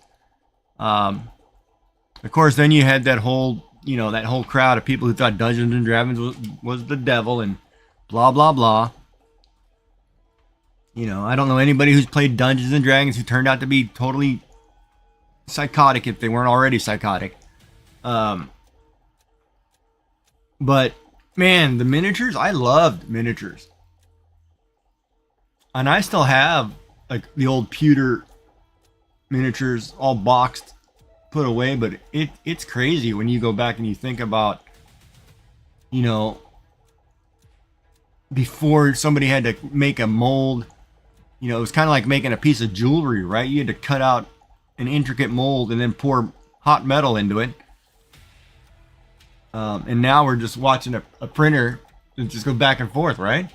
Of course, then you had that whole, that whole crowd of people who thought Dungeons and Dragons was the devil and blah, blah, blah. I don't know anybody who's played Dungeons and Dragons who turned out to be totally psychotic if they weren't already psychotic. But, man, the miniatures, I loved miniatures. And I still have, like, the old pewter miniatures all boxed, put away, but it's crazy when you go back and you think about, before somebody had to make a mold, it was kind of like making a piece of jewelry, right? You had to cut out an intricate mold and then pour hot metal into it. And now we're just watching a printer and just go back and forth, right?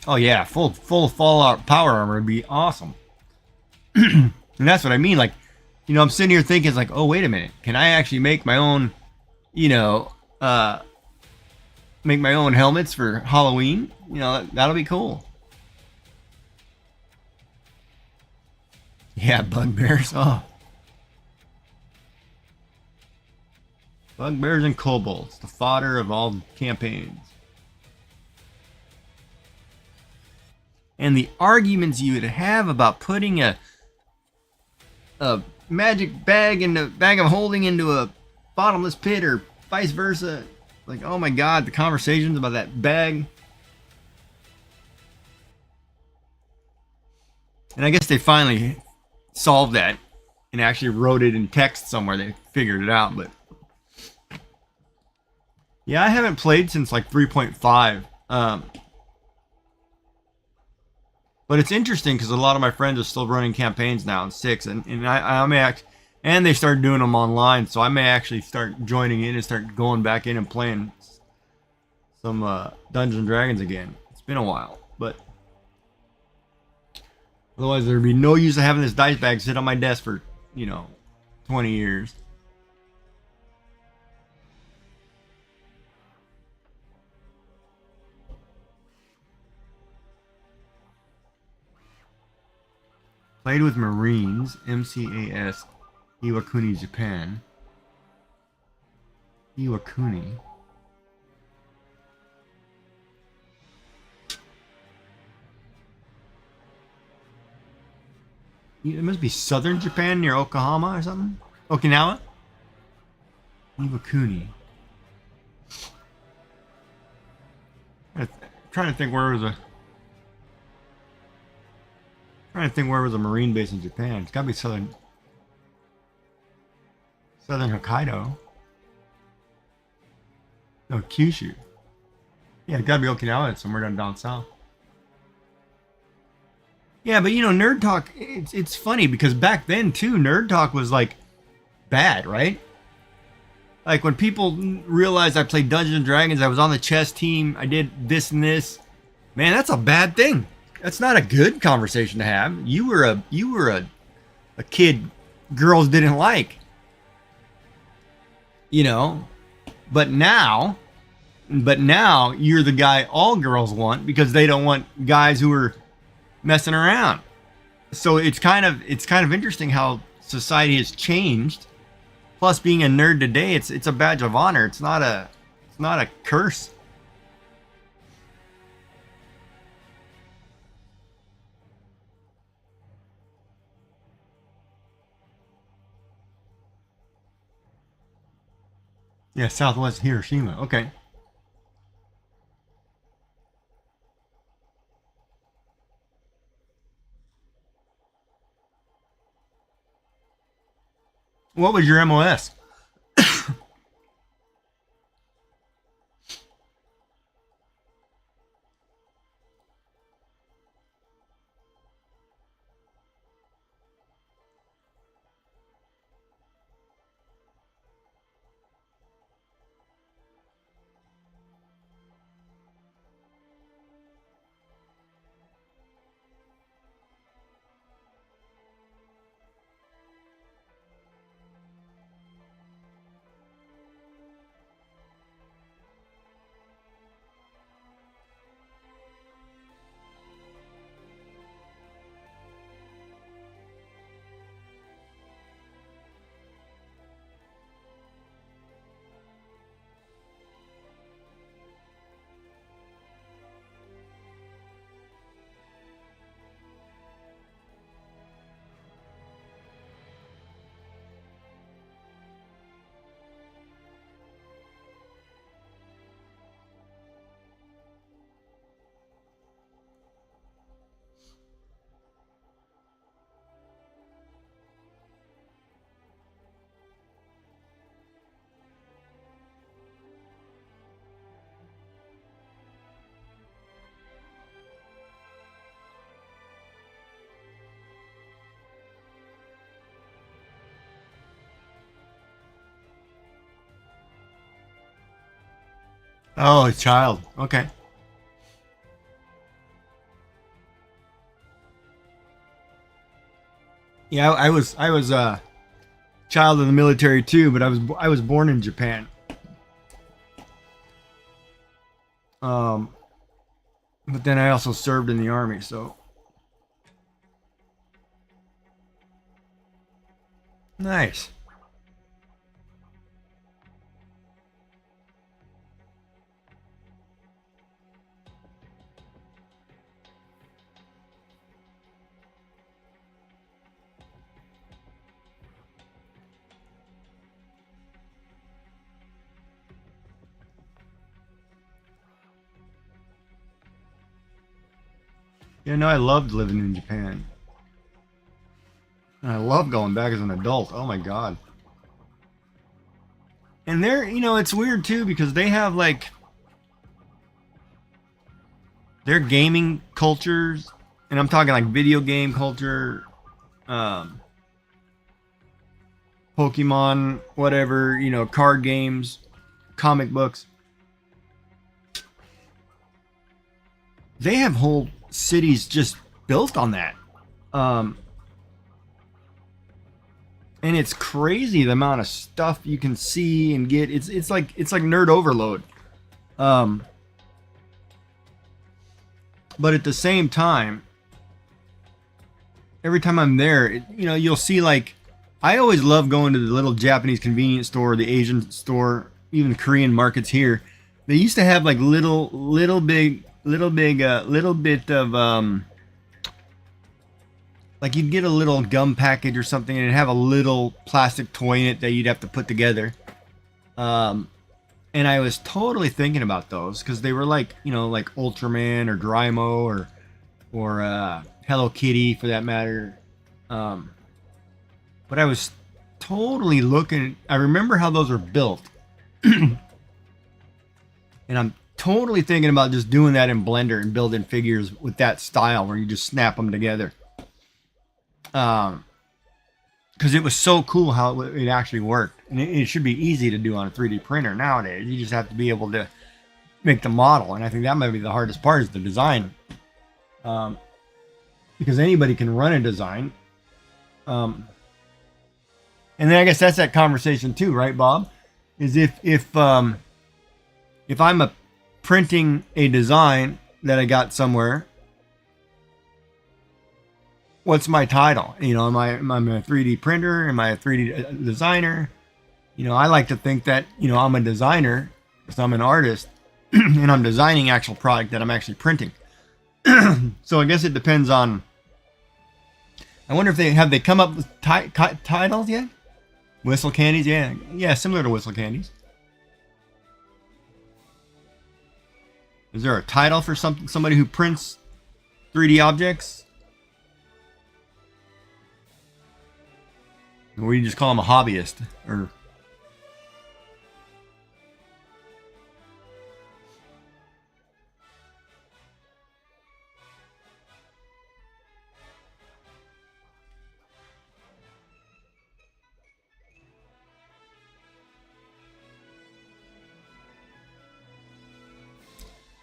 Oh yeah, full Fallout power armor would be awesome. And that's what I mean. Like, I'm sitting here thinking, it's like, oh, wait a minute. Can I actually make my own, make my own helmets for Halloween? That'll be cool. Yeah, bugbears. Oh. Bugbears and kobolds, the fodder of all campaigns. And the arguments you would have about putting a magic bag in the bag of holding into a bottomless pit or vice versa. Like, oh my god, the conversations about that bag. And I guess they finally solved that and actually wrote it in text somewhere. They figured it out, but yeah, I haven't played since like 3.5. But it's interesting because a lot of my friends are still running campaigns now in 6, and I may act, and they started doing them online, so I may actually start joining in and start going back in and playing some Dungeons and Dragons again. It's been a while, but otherwise there'd be no use of having this dice bag sit on my desk for 20 years. Played with Marines, MCAS, Iwakuni, Japan. Iwakuni. It must be southern Japan near Yokohama or something? Okinawa? Iwakuni. I'm trying to think where was a Marine base in Japan. It's gotta be southern Hokkaido. No, Kyushu. Yeah, it's gotta be Okinawa. It's somewhere down south. Yeah, but Nerd Talk, it's funny because back then too, Nerd Talk was like bad, right? Like when people realized I played Dungeons and Dragons, I was on the chess team, I did this and this. Man, that's a bad thing. That's not a good conversation to have. You were a kid girls didn't like. But now you're the guy all girls want because they don't want guys who are messing around. So it's kind of interesting how society has changed. Plus, being a nerd today, it's a badge of honor. It's not a curse. Yeah, Southwest Hiroshima. Okay. What was your MOS? Oh, a child. Okay. Yeah, I was a child in the military too, but I was born in Japan. Um, but then I also served in the army, so nice. Yeah, no, I loved living in Japan. And I love going back as an adult. Oh my god. And they're, it's weird too because they have like their gaming cultures, and I'm talking like video game culture, um, Pokemon, whatever, card games, comic books. They have whole cities just built on that. Um, and it's crazy the amount of stuff you can see and get. It's like nerd overload. Um, but at the same time, every time I'm there, you'll see like I always love going to the little Japanese convenience store, the Asian store, even the Korean markets here. They used to have like little bit of like you'd get a little gum package or something and it'd have a little plastic toy in it that you'd have to put together. And I was totally thinking about those because they were like, like Ultraman or Doraemon or Hello Kitty for that matter. But I was totally looking. I remember how those were built. And I'm totally thinking about just doing that in Blender and building figures with that style where you just snap them together. Because it was so cool how it actually worked. And it should be easy to do on a 3D printer nowadays. You just have to be able to make the model. And I think that might be the hardest part is the design. Because anybody can run a design. And then I guess that's that conversation too, right, Bob? Is if I'm printing a design that I got somewhere, what's my title? Am I a 3D printer? Am I a 3D designer? I like to think that I'm a designer because I'm an artist and I'm designing actual product that I'm actually printing. So I guess it depends on. I wonder if they come up with titles yet? Whistle candies, yeah, similar to whistle candies. Is there a title for somebody who prints 3D objects? Or you just call them a hobbyist, or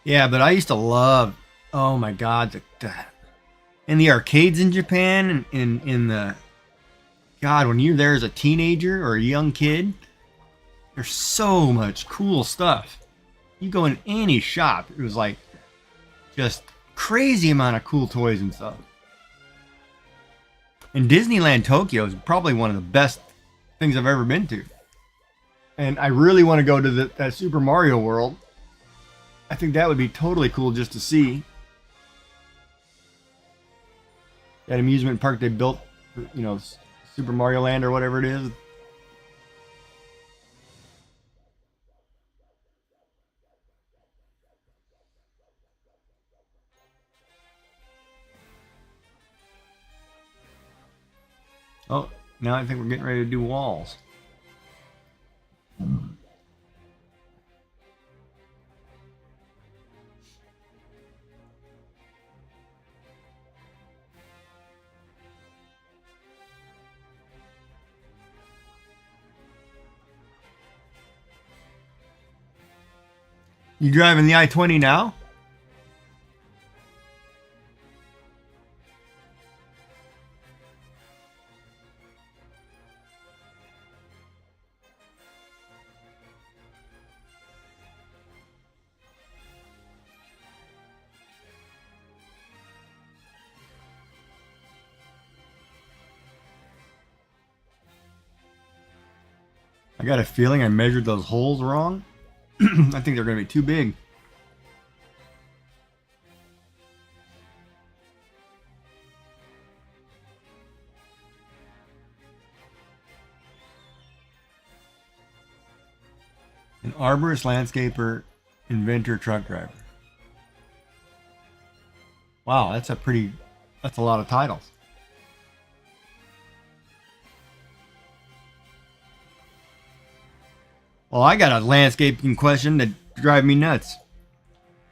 yeah, but I used to love. Oh my God, in the arcades in Japan, and in the God, when you're there as a teenager or a young kid, there's so much cool stuff. You go in any shop, it was like just crazy amount of cool toys and stuff. And Disneyland Tokyo is probably one of the best things I've ever been to. And I really want to go to that Super Mario World. I think that would be totally cool just to see. That amusement park they built, Super Mario Land or whatever it is. Oh, now I think we're getting ready to do walls. You driving the I-20 now? I got a feeling I measured those holes wrong. I think they're going to be too big. An arborist, landscaper, inventor, truck driver. Wow, that's a lot of titles. Well, I got a landscaping question that drives me nuts.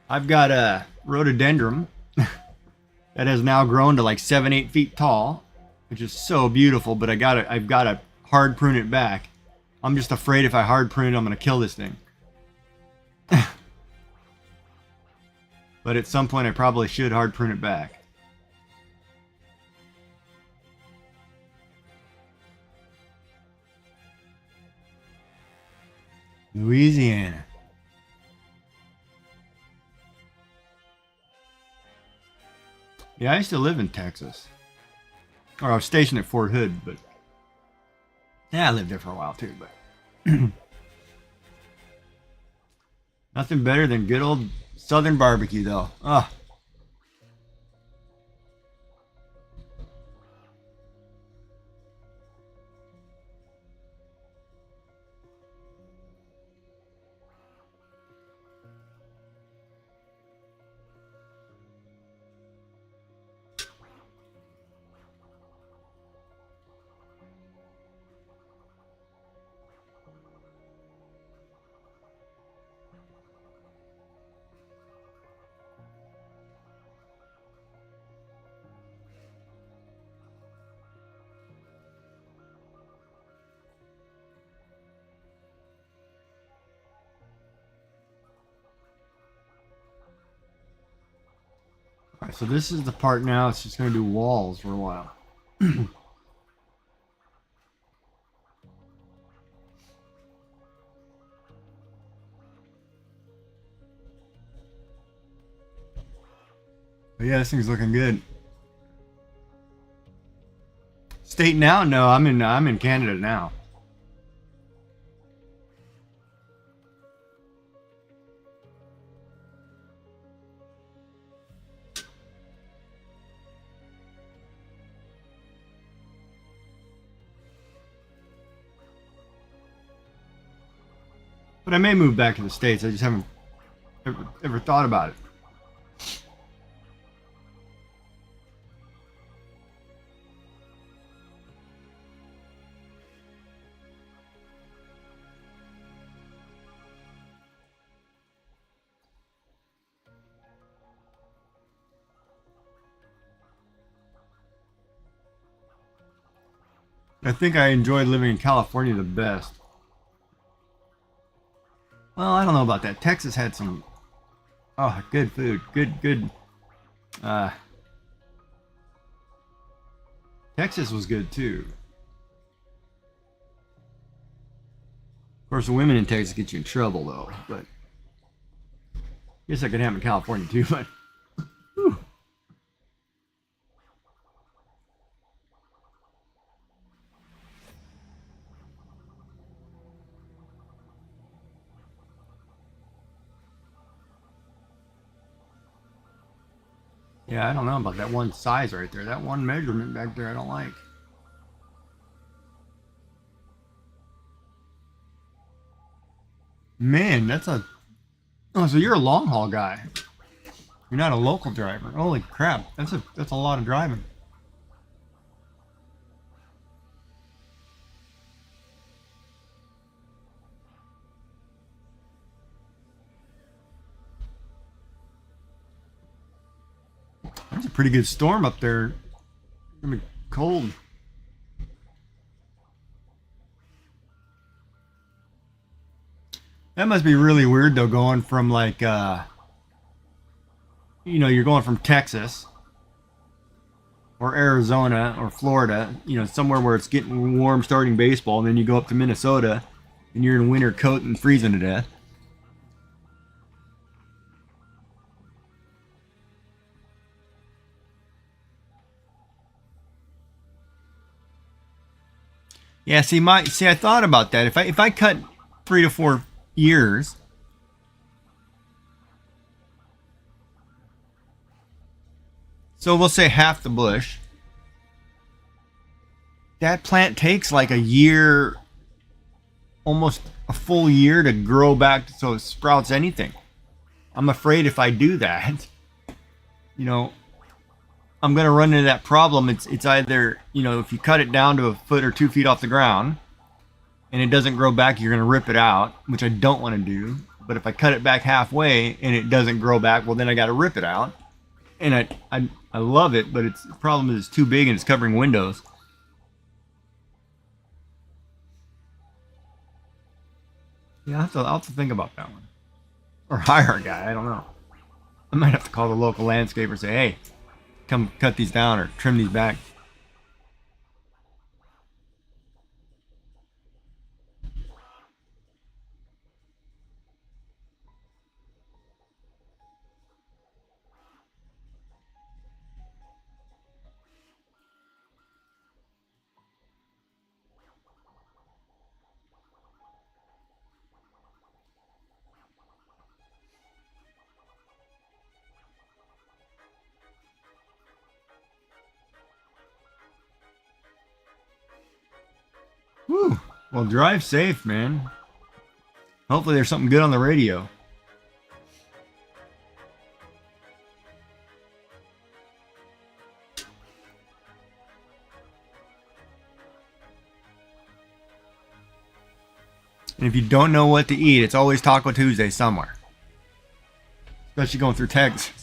I've got a rhododendron that has now grown to like 7-8 feet tall, which is so beautiful, but I've got to hard prune it back. I'm just afraid if I hard prune it, I'm going to kill this thing. But at some point, I probably should hard prune it back. Louisiana. Yeah, I used to live in Texas. Or I was stationed at Fort Hood, but yeah, I lived there for a while too, but nothing better than good old Southern barbecue though. Ah. Alright, so this is the part now, it's just going to do walls for a while. But yeah, this thing's looking good. State now? No, I'm in Canada now. But I may move back to the States. I just haven't ever thought about it. I think I enjoyed living in California the best. Well, I don't know about that. Texas had some, good food. Good. Texas was good too. Of course, the women in Texas get you in trouble though, but I guess I could have them in California too, but whew. Yeah, I don't know about that one size right there. That one measurement back there I don't like. Man, that's a... Oh, so you're a long haul guy. You're not a local driver. Holy crap, that's a lot of driving. There's a pretty good storm up there. It's gonna be cold. That must be really weird though, going from like you know, you're going from Texas or Arizona or Florida, you know, somewhere where it's getting warm starting baseball, and then you go up to Minnesota and you're in a winter coat and freezing to death. Yeah, see, I thought about that. If I cut 3 to 4 years, so we'll say half the bush, that plant takes like a year, almost a full year to grow back so it sprouts anything. I'm afraid if I do that, you know, I'm going to run into that problem. It's either, you know, if you cut it down to a foot or 2 feet off the ground and it doesn't grow back, you're going to rip it out, which I don't want to do. But if I cut it back halfway and it doesn't grow back, well, then I got to rip it out. And I love it, but the problem is it's too big and it's covering windows. Yeah, I'll have to think about that one. Or hire a guy, I don't know. I might have to call the local landscaper and say, hey, come cut these down or trim these back. Whew. Well, drive safe, man. Hopefully there's something good on the radio. And if you don't know what to eat, it's always Taco Tuesday somewhere. Especially going through Texas.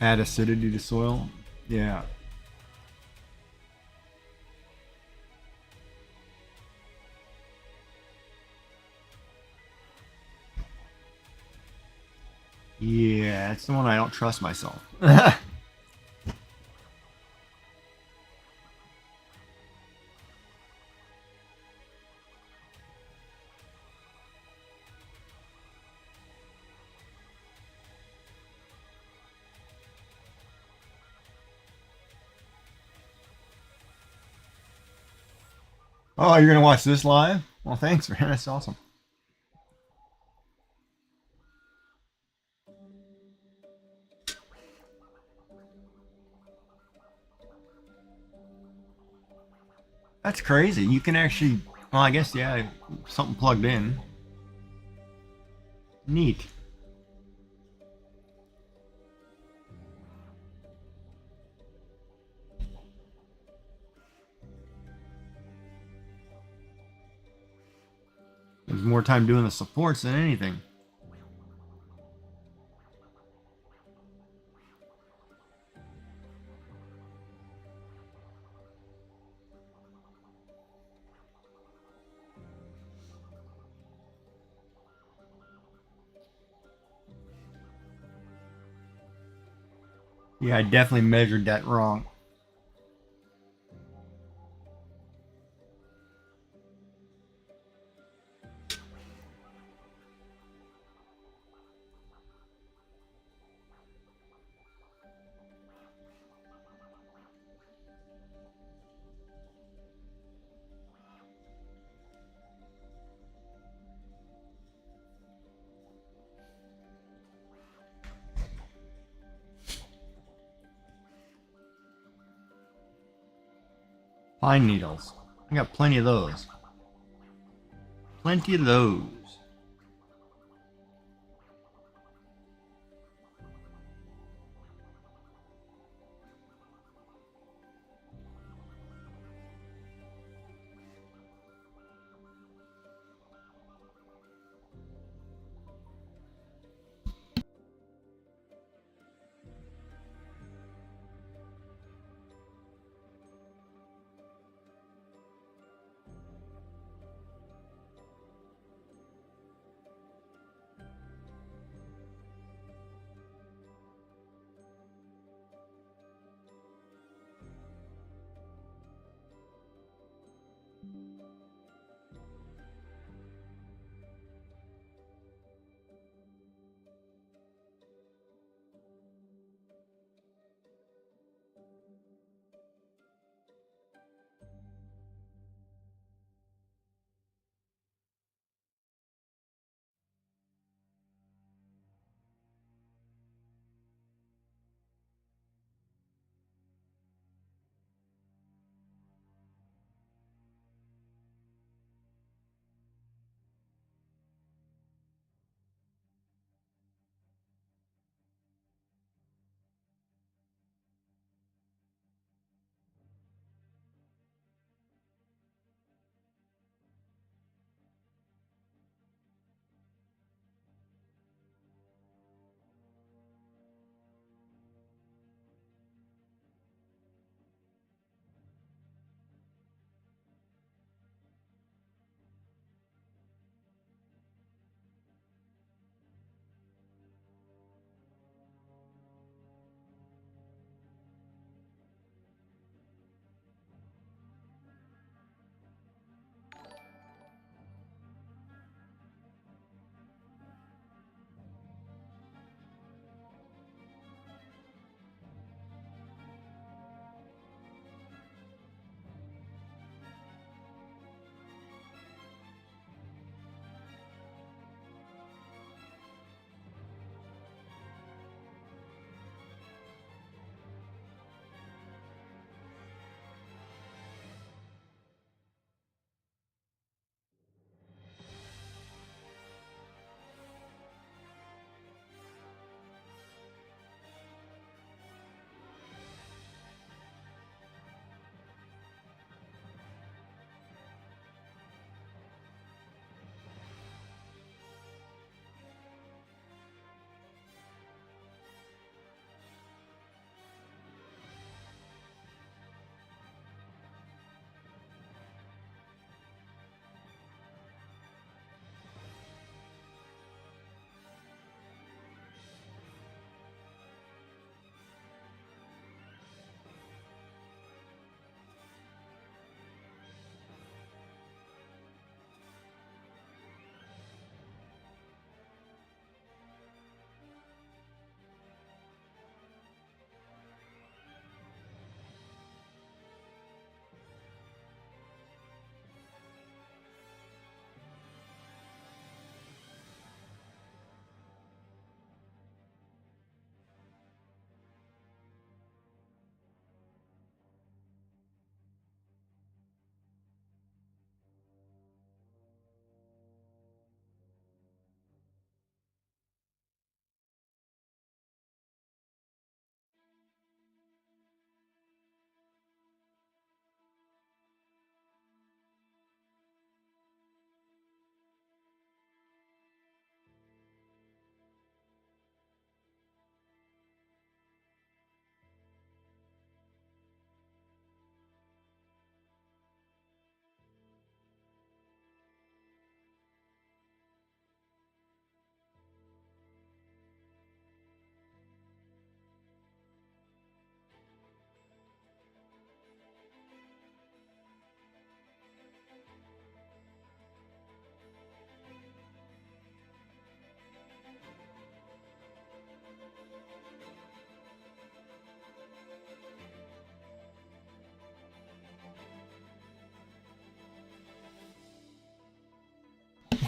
Add acidity to soil. Yeah. Yeah, it's the one I don't trust myself. Oh, you're gonna watch this live? Well, thanks, man. That's awesome. That's crazy. You can actually, well, I guess, yeah, something plugged in. Neat. There's more time doing the supports than anything. Yeah, I definitely measured that wrong. Pine needles. I got plenty of those. Plenty of those.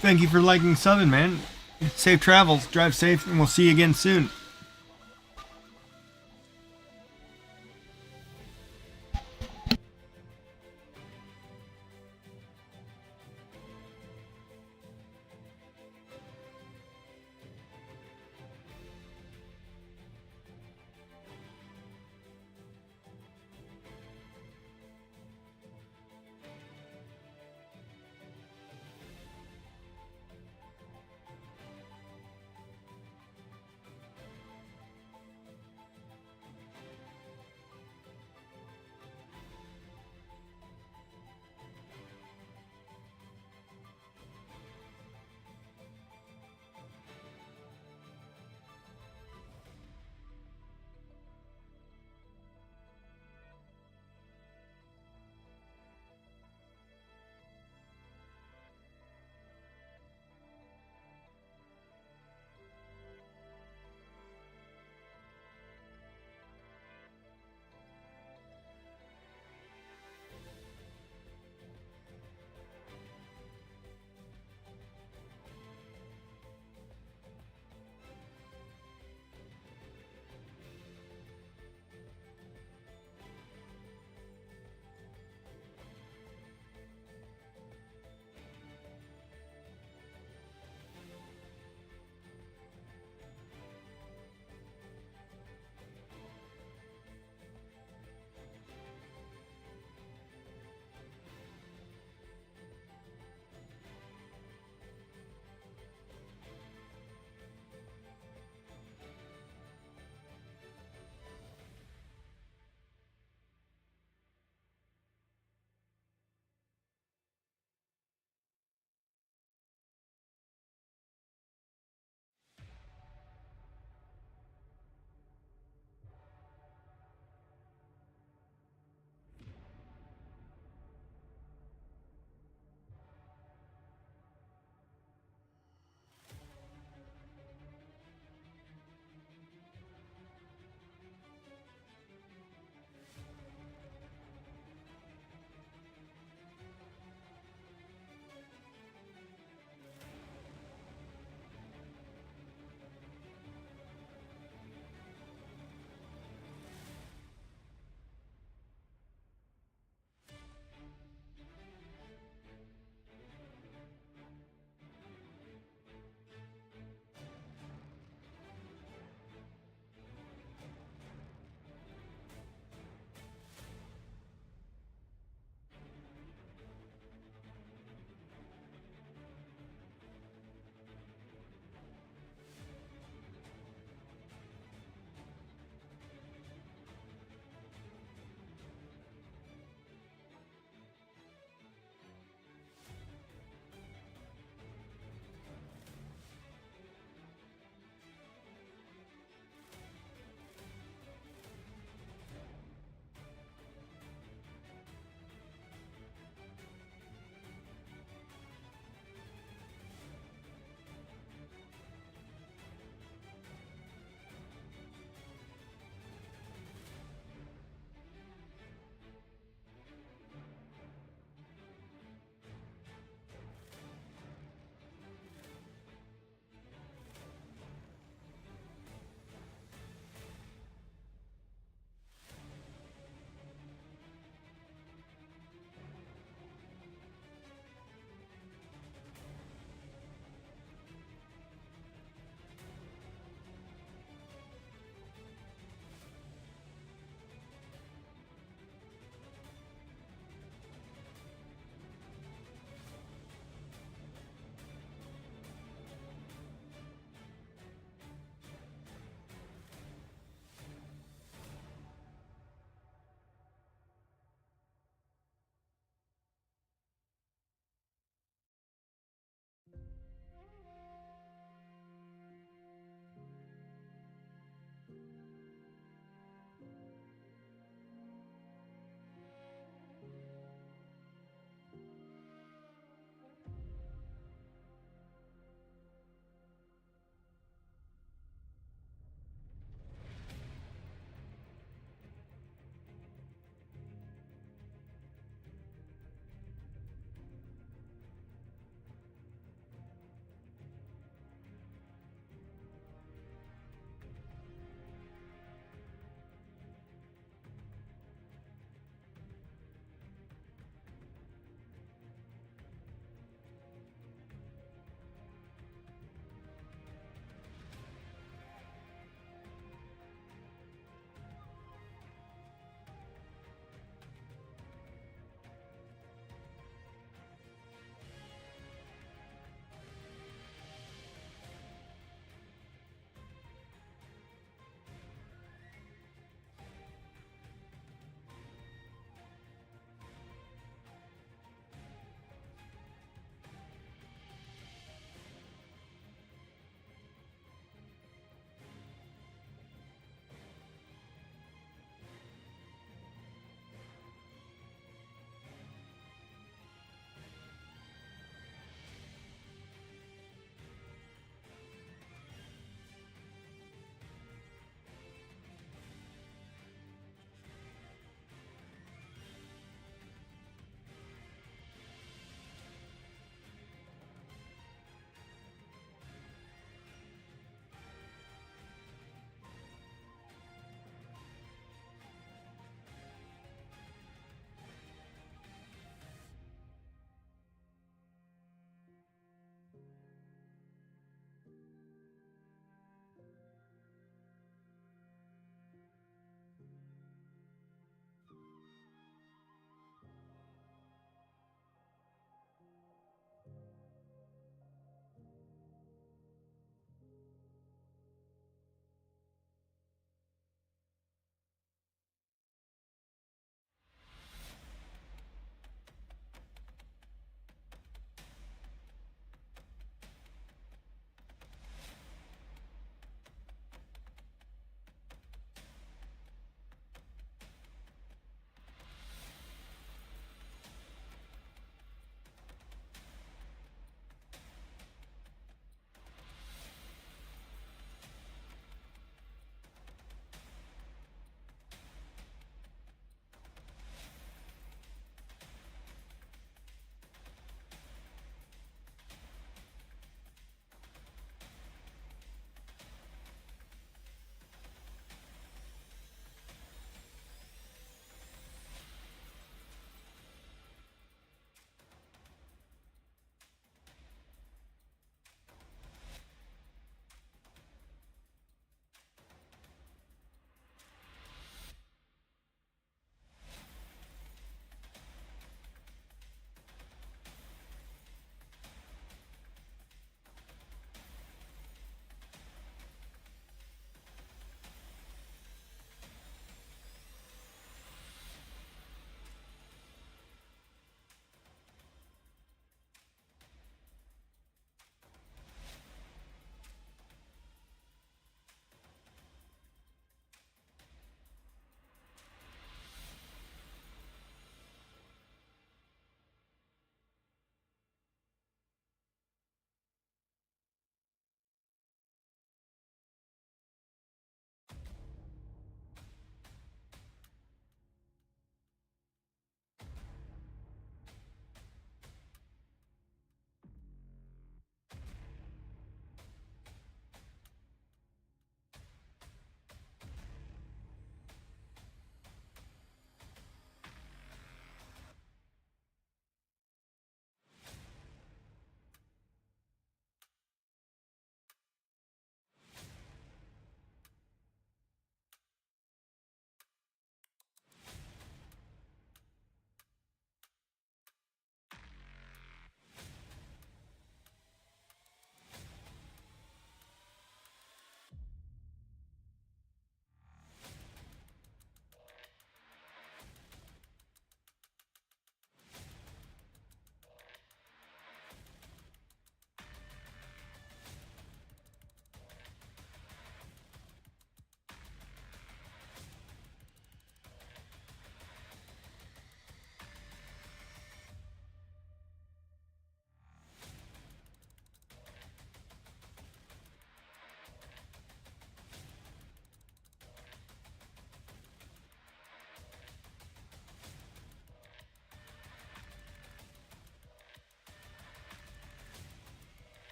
Thank you for liking and subbing, man. Safe travels, drive safe, and we'll see you again soon.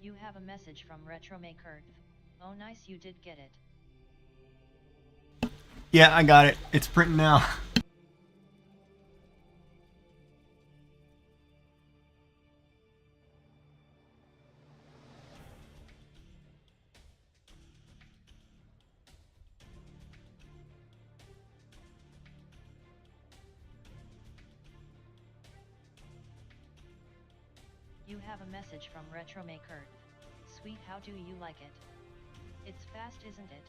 You have a message from RetroMaker. Oh nice, you did get it. Yeah, I got it. It's printing now. You have a message from RetroMaker. Sweet, how do you like it? It's fast, isn't it?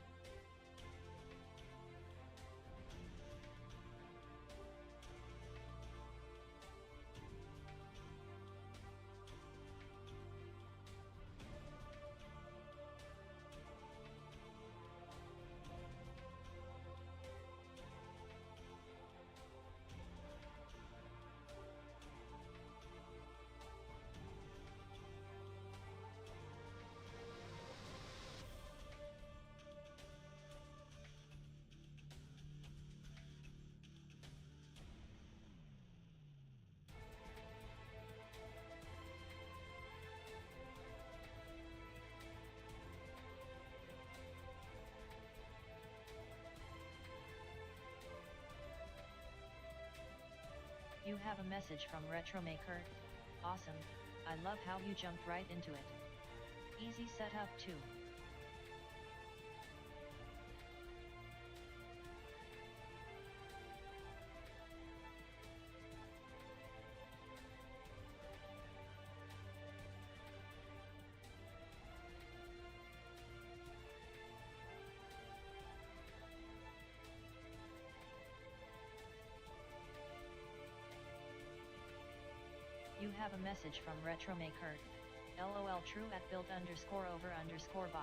You have a message from RetroMaker. Awesome, I love how you jumped right into it. Easy setup too. You have a message from RetroMaker. LOL, true at build_over_bot.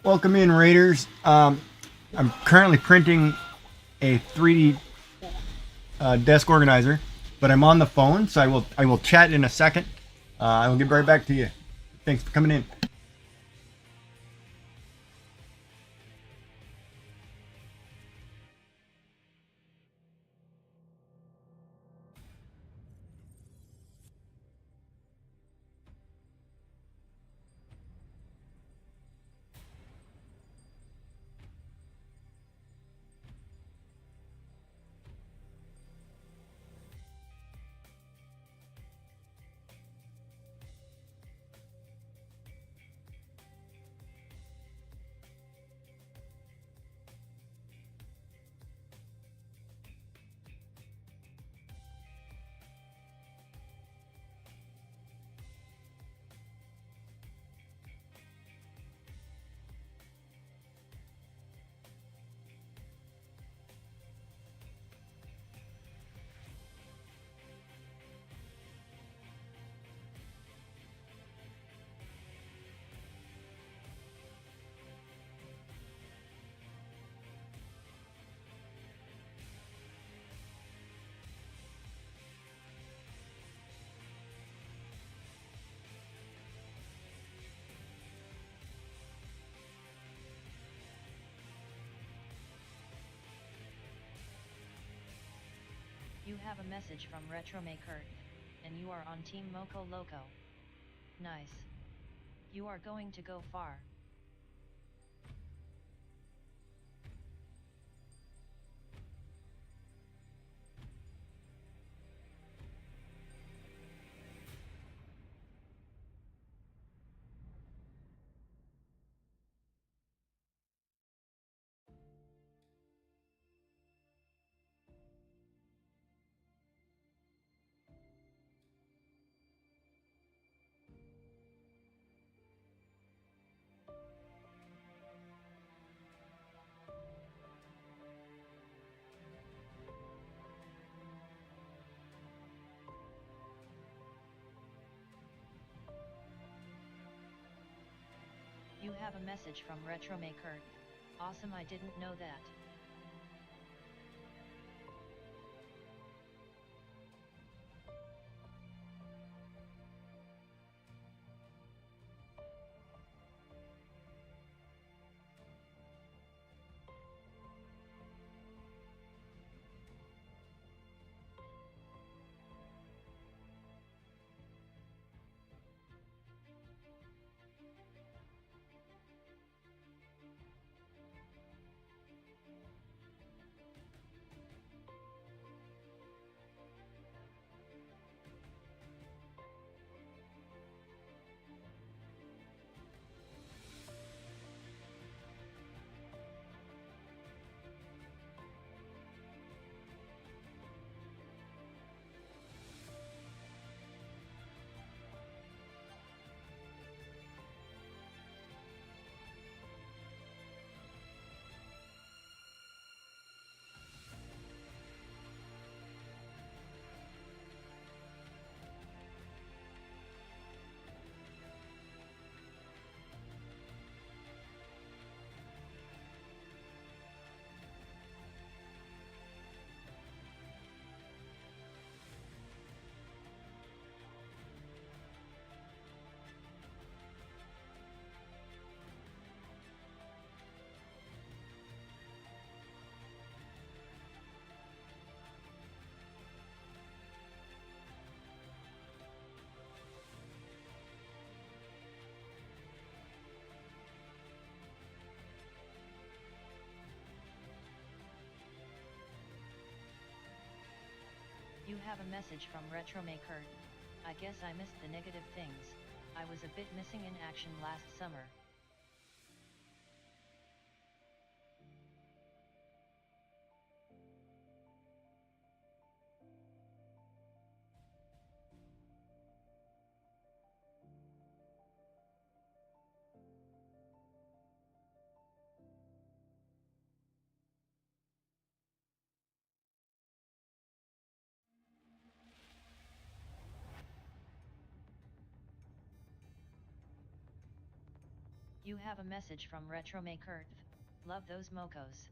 Welcome in, Raiders. I'm currently printing a 3D desk organizer, but I'm on the phone, so I will chat in a second. I will get right back to you. Thanks for coming in. have a message from Retromaker, and you are on Team Moco Loco. Nice. You are going to go far. You have a message from Retromaker. Awesome, I didn't know that. You have a message from Retromaker. I guess I missed the negative things. I was a bit missing in action last summer. You have a message from Retromaker. Love those mocos.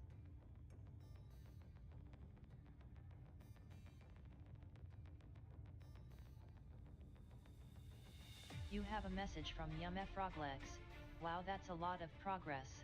You have a message from Froglegs. Wow, that's a lot of progress.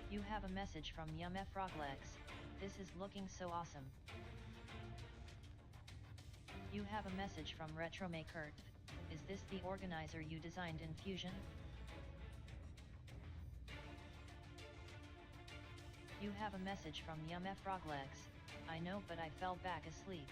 You have a message from Froglegs. This is looking so awesome. You have a message from Retromaker. Is this the organizer you designed in Fusion? You have a message from Froglegs. I know, but I fell back asleep.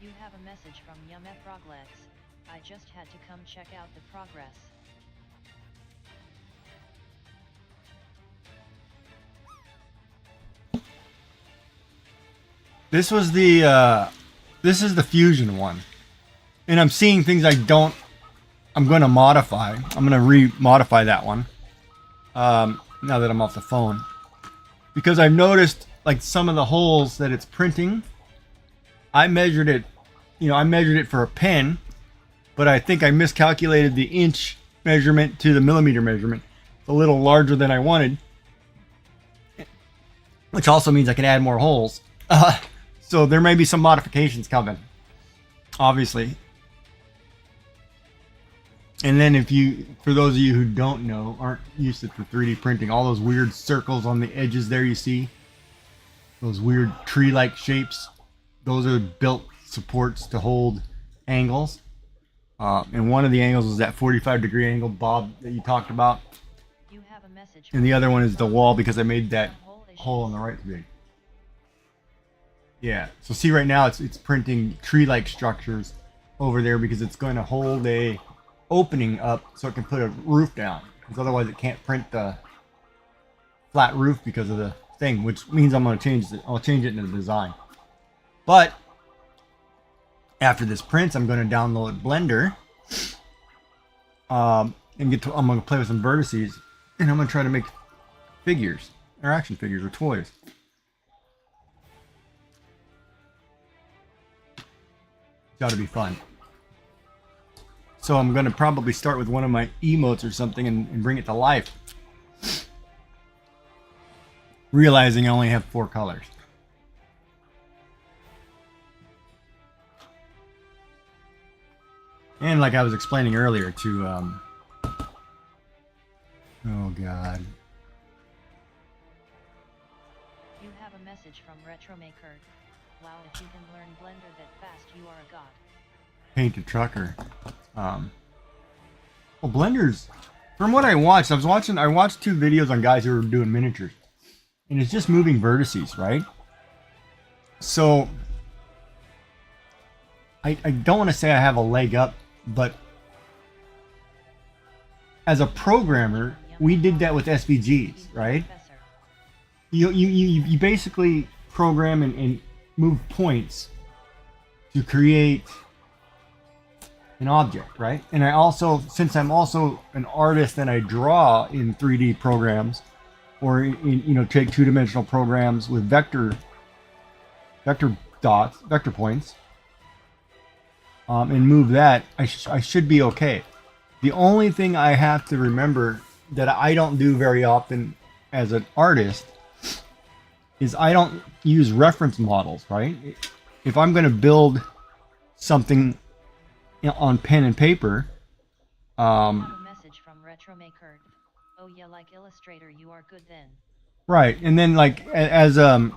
You have a message from Froglegs. I just had to come check out the progress. This was the this is the Fusion one. And I'm seeing things I'm going to modify. I'm going to re-modify that one. Now that I'm off the phone. Because I've noticed like some of the holes that it's printing. I measured it, I measured it for a pen, but I think I miscalculated the inch measurement to the millimeter measurement. It's a little larger than I wanted. Which also means I can add more holes. So there may be some modifications coming. Obviously. And then for those of you who don't know, aren't used to 3D printing, all those weird circles on the edges there you see. Those weird tree-like shapes. Those are built supports to hold angles. And one of the angles is that 45-degree angle, Bob, that you talked about. You have a message And the other one is the wall because I made that hole on the right big. Yeah, so see right now it's printing tree-like structures over there because it's going to hold a opening up so it can put a roof down. Because otherwise it can't print the flat roof because of the thing, which means I'm going to change it. I'll change it in the design. But after this prints, I'm going to download Blender and I'm going to play with some vertices, and I'm going to try to make figures, or action figures, or toys. It's got to be fun. So I'm going to probably start with one of my emotes or something and bring it to life. Realizing I only have 4 colors. And like I was explaining earlier to, oh God. You have a message from Retromaker. Wow, if you can learn Blender that fast, you are a god. Painted Trucker. Well, Blender's, from what I watched, I watched 2 videos on guys who were doing miniatures. And it's just moving vertices, right? So, I don't want to say I have a leg up, but as a programmer, we did that with SVGs, right? You basically program and move points to create an object, right? And I also, since I'm also an artist and I draw in 3D programs, or in take 2-dimensional programs with vector dots, vector points, and move that, I should be okay. The only thing I have to remember that I don't do very often as an artist is I don't use reference models, right? If I'm going to build something on pen and paper, A message from Retromaker. Oh yeah, like Illustrator, you are good then. Right, and then like as an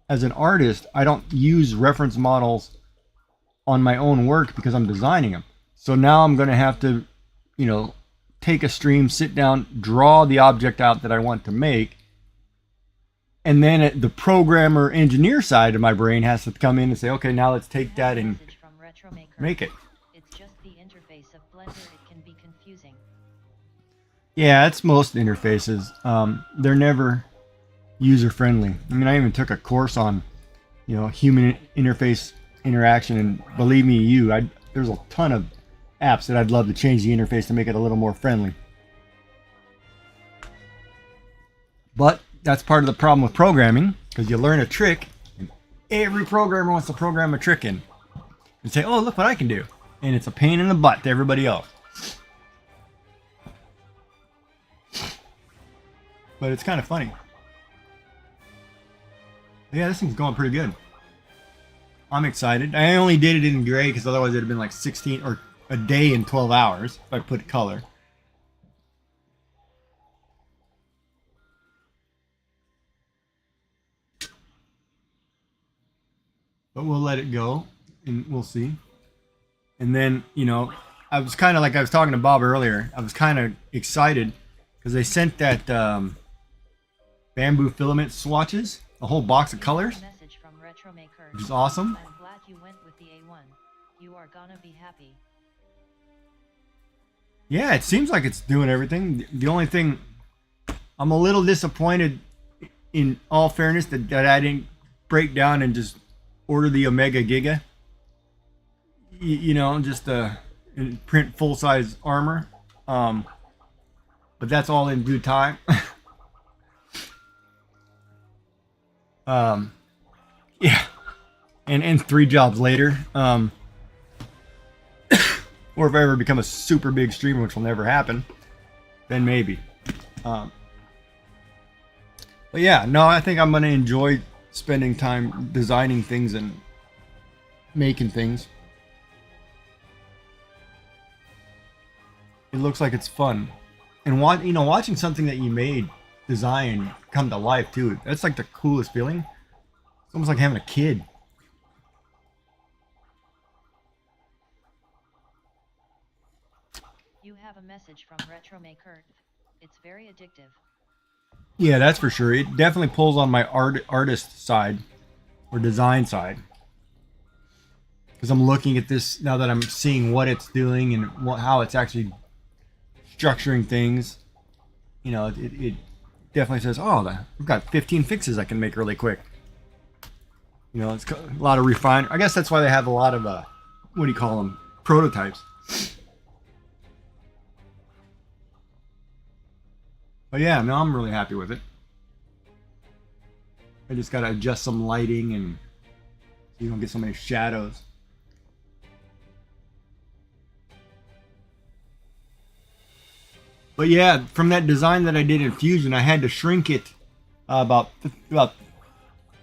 artist, I don't use reference models on my own work because I'm designing them. So now I'm going to have to, take a stream, sit down, draw the object out that I want to make, and then the programmer engineer side of my brain has to come in and say, okay, now let's take that and make it. It's just the interface of Blender, it can be confusing. Yeah, it's most interfaces. They're never user-friendly. I mean, I even took a course on, human interface interaction, and believe me, there's a ton of apps that I'd love to change the interface to make it a little more friendly. But that's part of the problem with programming, because you learn a trick, and every programmer wants to program a trick in and say, oh, look what I can do. And it's a pain in the butt to everybody else. But it's kind of funny. Yeah, this thing's going pretty good. I'm excited. I only did it in gray because otherwise it would have been like 16 or a day and 12 hours if I put color. But we'll let it go and we'll see. And then, I was kind of like I was talking to Bob earlier. I was kind of excited because they sent that bamboo filament swatches, a whole box of colors, which is awesome. I'm glad you went with the A1. You are gonna be happy. Yeah, it seems like it's doing everything. The only thing, I'm a little disappointed, in all fairness, that I didn't break down and just order the Omega Giga. You know, just print full size armor. But that's all in due time. Yeah, and 3 jobs later. Or if I ever become a super big streamer, which will never happen, then maybe. But yeah, no, I think I'm gonna enjoy spending time designing things and making things. It looks like it's fun, and watching something that you made, design, come to life too. That's like the coolest feeling. It's almost like having a kid. You have a message from RetroMaker. It's very addictive. Yeah, that's for sure. It definitely pulls on my artist side or design side, because I'm looking at this now that I'm seeing what it's doing and how it's actually structuring things. You know, it definitely says, oh, I've got 15 fixes I can make really quick. You know, it's a lot of refine. I guess that's why they have a lot of what do you call them, prototypes. But yeah, no, I'm really happy with it. I just gotta adjust some lighting and so you don't get so many shadows. But yeah, from that design that I did in Fusion, I had to shrink it about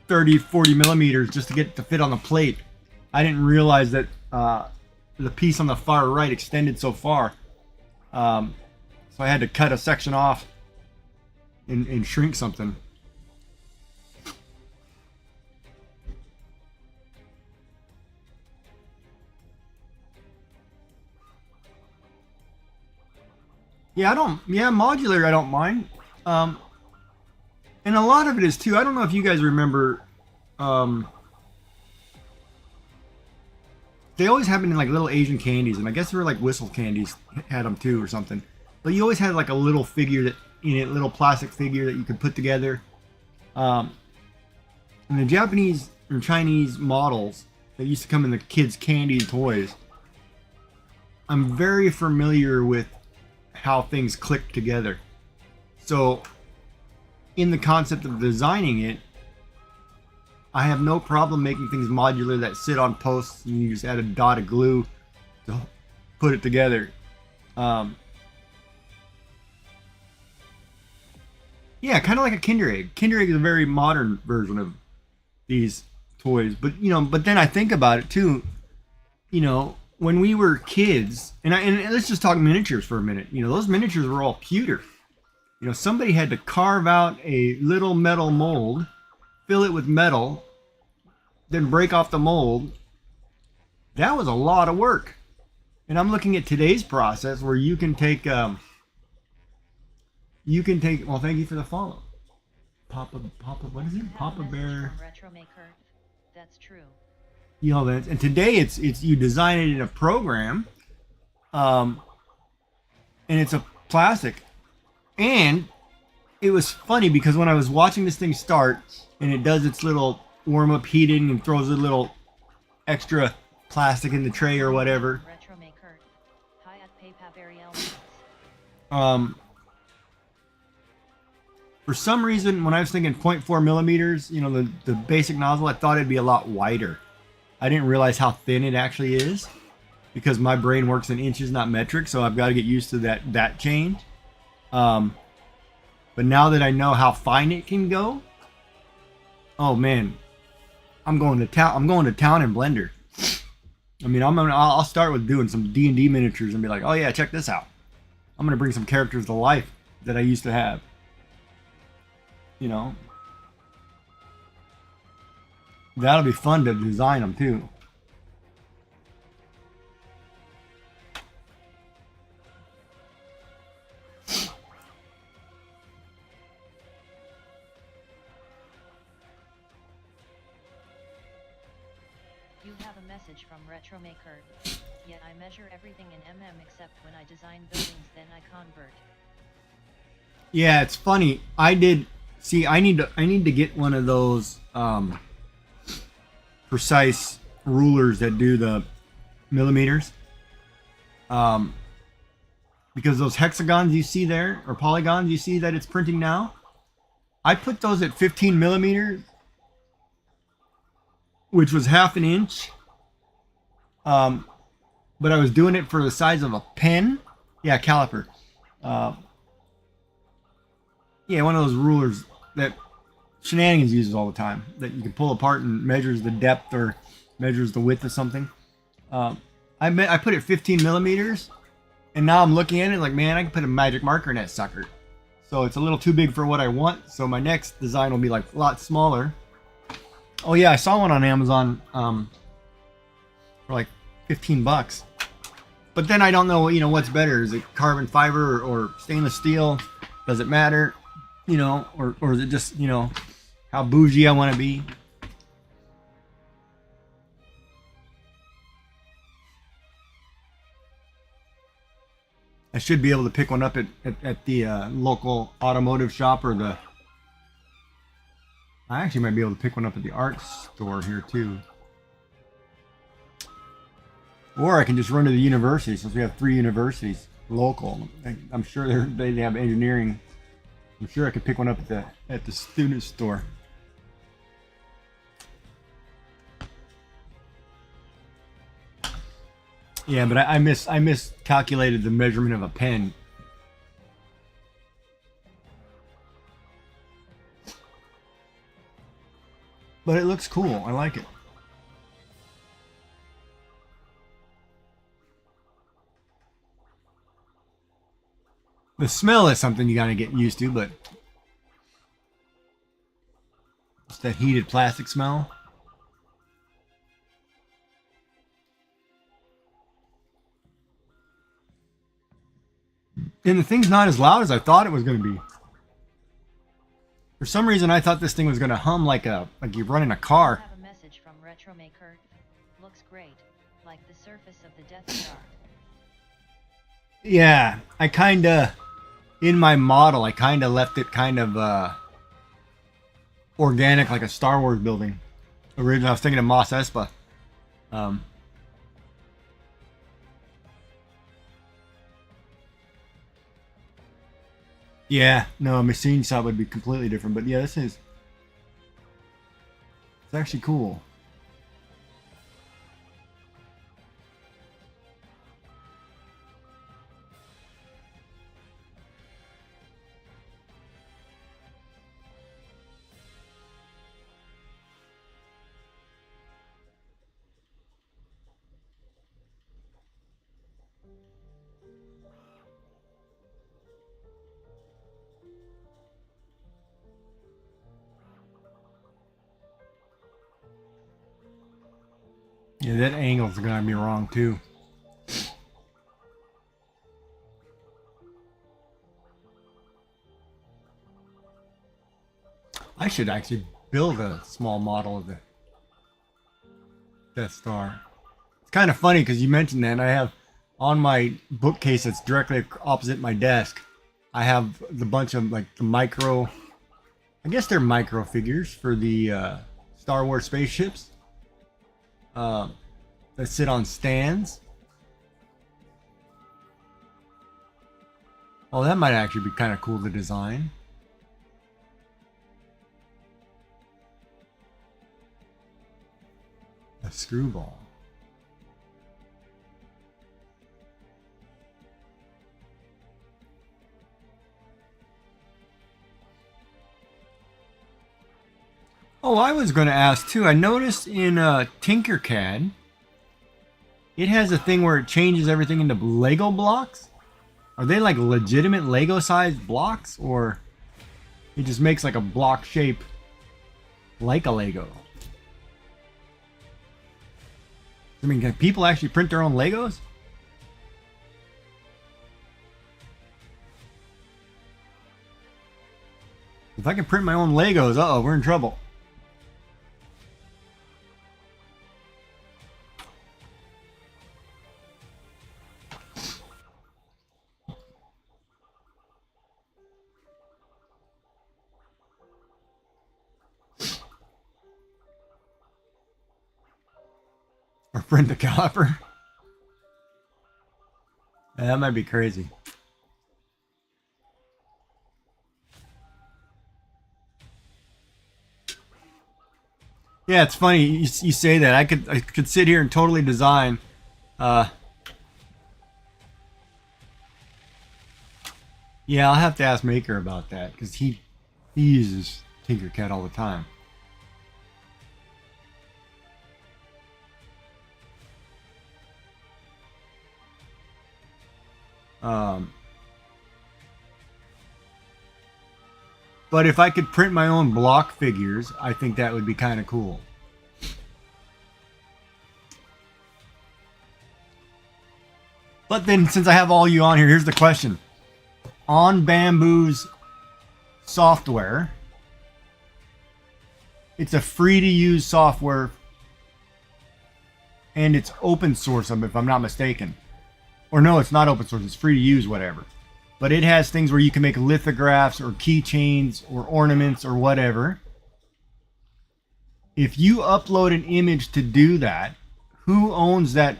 30, 40 millimeters just to get it to fit on the plate. I didn't realize that the piece on the far right extended so far. So I had to cut a section off and shrink something. Yeah, modular I don't mind. And a lot of it is too, I don't know if you guys remember, they always happen in like little Asian candies, and I guess they were like whistle candies had them too or something. But you always had like a little figure that, little plastic figure that you could put together. And the Japanese or Chinese models that used to come in the kids' candy and toys, I'm very familiar with how things click together. So in the concept of designing it, I have no problem making things modular that sit on posts and you just add a dot of glue to put it together. Yeah, kind of like a Kinder Egg. Kinder Egg is a very modern version of these toys. But, but then I think about it too, when we were kids, and let's just talk miniatures for a minute. Those miniatures were all pewter. Somebody had to carve out a little metal mold, fill it with metal, then break off the mold. That was a lot of work. And I'm looking at today's process where you can take, well, thank you for the follow. Papa, what is it? Papa Bear. RetroMaker. That's true. And today it's you design it in a program, and it's a plastic. And it was funny because when I was watching this thing start, and it does its little warm-up heating and throws a little extra plastic in the tray or whatever. For some reason, when I was thinking 0.4 millimeters, the basic nozzle, I thought it'd be a lot wider. I didn't realize how thin it actually is because my brain works in inches, not metric, so I've got to get used to that change. But now that I know how fine it can go, oh man, I'm going to town. I'm going to town in Blender. I mean, I'll start with doing some D&D miniatures and be like, oh yeah, check this out. I'm gonna bring some characters to life that I used to have. That'll be fun to design them too. You have a message from RetroMaker. Yet I measure everything in mm except when I design buildings, then I convert. Yeah, it's funny. I need to get one of those precise rulers that do the millimeters. Because those hexagons you see there, or polygons you see that it's printing now, I put those at 15 millimeters, which was half an inch. But I was doing it for the size of a pen. Yeah, caliper. Yeah, one of those rulers that Shenanigans uses all the time, that you can pull apart and measures the depth or measures the width of something. I put it 15 millimeters, and now I'm looking at it like, man, I can put a magic marker in that sucker. So it's a little too big for what I want. So my next design will be like a lot smaller. Oh yeah, I saw one on Amazon for like 15 bucks. But then I don't know, what's better. Is it carbon fiber or stainless steel? Does it matter? Or is it just, how bougie I want to be? I should be able to pick one up at the local automotive shop or the... I actually might be able to pick one up at the art store here too. Or I can just run to the university, since we have 3 universities local. I'm sure they have engineering. I'm sure I could pick one up at the student store. Yeah, but I miscalculated the measurement of a pen. But it looks cool. I like it. The smell is something you gotta get used to, but it's that heated plastic smell. And the thing's not as loud as I thought it was gonna be. For some reason, I thought this thing was gonna hum like you're running a car. I have a message from Retromaker. Looks great, like the surface of the Death Star. Yeah, I kinda, in my model, I kinda left it kind of organic, like a Star Wars building. Originally, I was thinking of Mos Espa. Yeah, no, a machine shop would be completely different, but yeah, it's actually cool. Yeah, that angle's gonna be wrong too. I should actually build a small model of the Death Star. It's kind of funny because you mentioned that. I have on my bookcase that's directly opposite my desk, I have the bunch of like the micro, I guess they're micro figures for the Star Wars spaceships that sit on stands. Oh, that might actually be kind of cool to design. A screwball. Oh, I was going to ask too. I noticed in TinkerCAD, it has a thing where it changes everything into Lego blocks. Are they like legitimate Lego sized blocks, or it just makes like a block shape like a Lego? I mean, can people actually print their own Legos? If I can print my own Legos, uh-oh, we're in trouble. print the caliper. Yeah, that might be crazy. Yeah, it's funny you say that. I could sit here and totally design. Yeah, I'll have to ask Maker about that because he uses TinkerCAD all the time. But if I could print my own block figures, I think that would be kind of cool. But then, since I have all you on here, here's the question. On Bambu's software, it's a free-to-use software, and it's open source, if I'm not mistaken. Or no, it's not open source. It's free to use, whatever. But it has things where you can make lithographs or keychains or ornaments or whatever. If you upload an image to do that, who owns that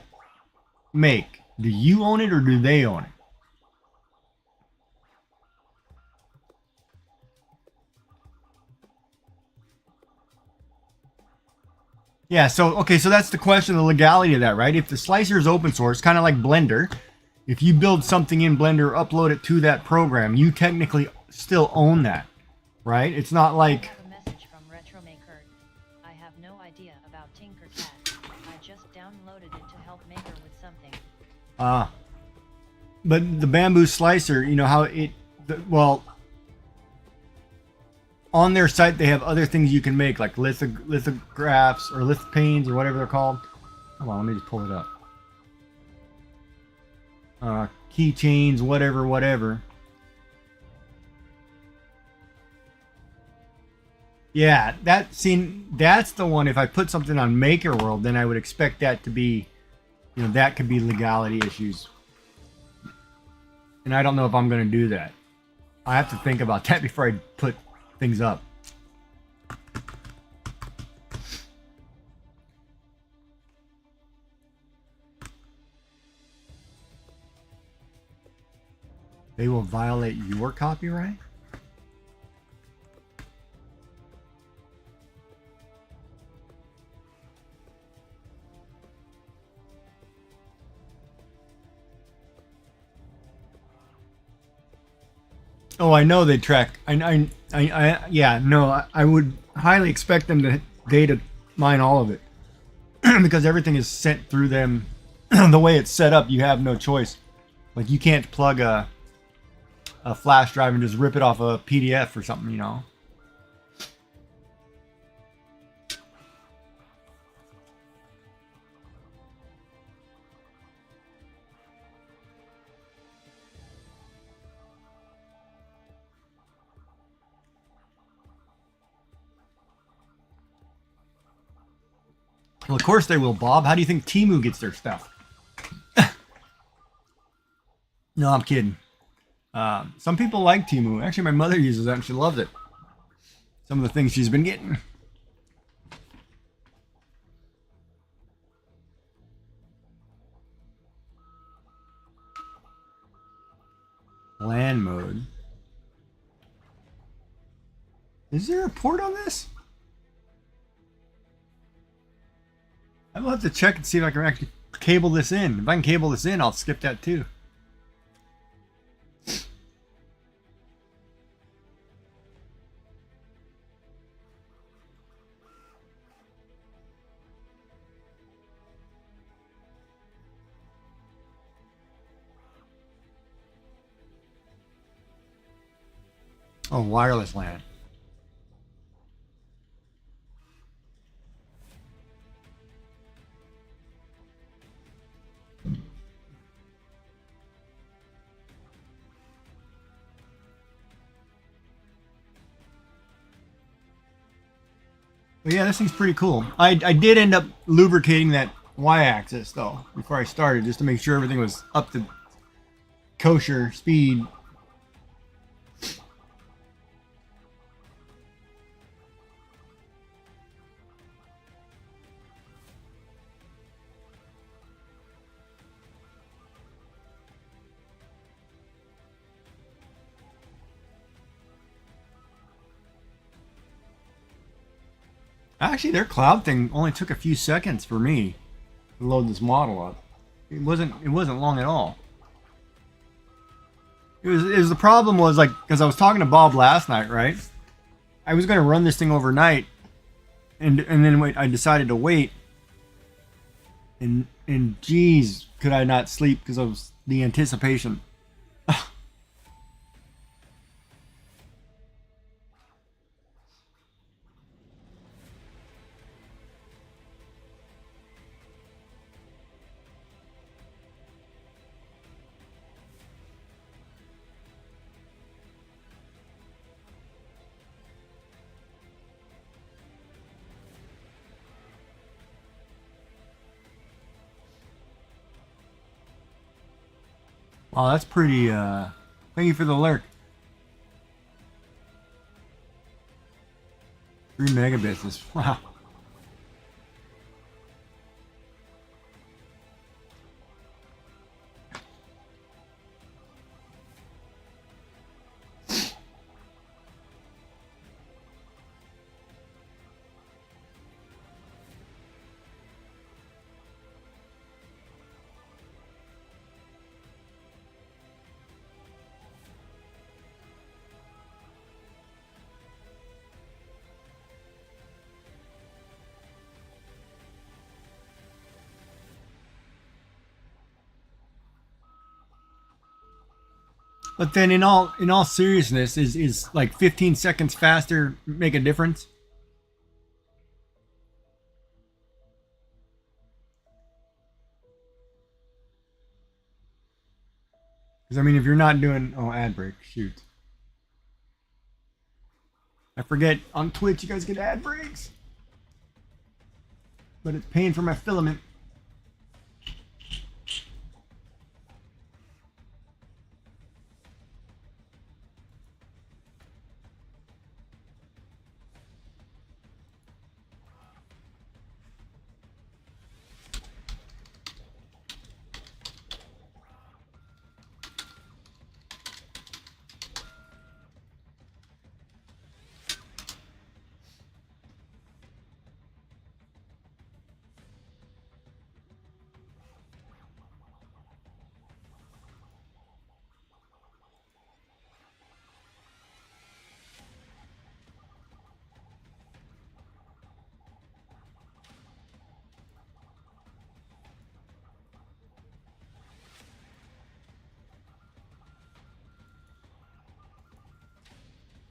make? Do you own it or do they own it? Yeah, so, okay, so that's the question, the legality of that, right? If the slicer is open source, kind of like Blender, if you build something in Blender, upload it to that program, you technically still own that, right? It's not like... I have a message from RetroMaker. I have no idea about TinkerCAD. I just downloaded it to help Maker with something. But the Bambu slicer, you know how it... well... On their site, they have other things you can make, like lithographs or lithopanes or whatever they're called. Hold on, let me just pull it up. Keychains, whatever. Yeah, that's the one. If I put something on Maker World, then I would expect that to be, you know, that could be legality issues. And I don't know if I'm going to do that. I have to think about that before I put things up. They will violate your copyright? Oh, I know they track. Yeah, no, I would highly expect them to data mine all of it because everything is sent through them. The way it's set up, you have no choice. Like you can't plug a flash drive and just rip it off a PDF or something, you know. Well, of course they will, Bob. How do you think Temu gets their stuff? No, I'm kidding. Some people like Temu. Actually, my mother uses that and she loves it. Some of the things she's been getting. LAN mode. Is there a port on this? I will have to check and see if I can actually cable this in. If I can cable this in, I'll skip that too. Oh, wireless LAN. But yeah, this thing's pretty cool. I did end up lubricating that Y-axis though before I started, just to make sure everything was up to kosher speed. Actually, their cloud thing only took a few seconds for me to load this model up. It wasn't long at all. It was the problem was like, because I was talking to Bob last night, right? I was gonna run this thing overnight, and then I decided to wait. And geez, could I not sleep because of the anticipation. Oh, that's pretty, thank you for the lurk. 3 megabits is, wow. But then in all seriousness, is like 15 seconds faster make a difference? Because I mean, if you're not doing ad break, shoot. I forget on Twitch you guys get ad breaks, but it's paying for my filament.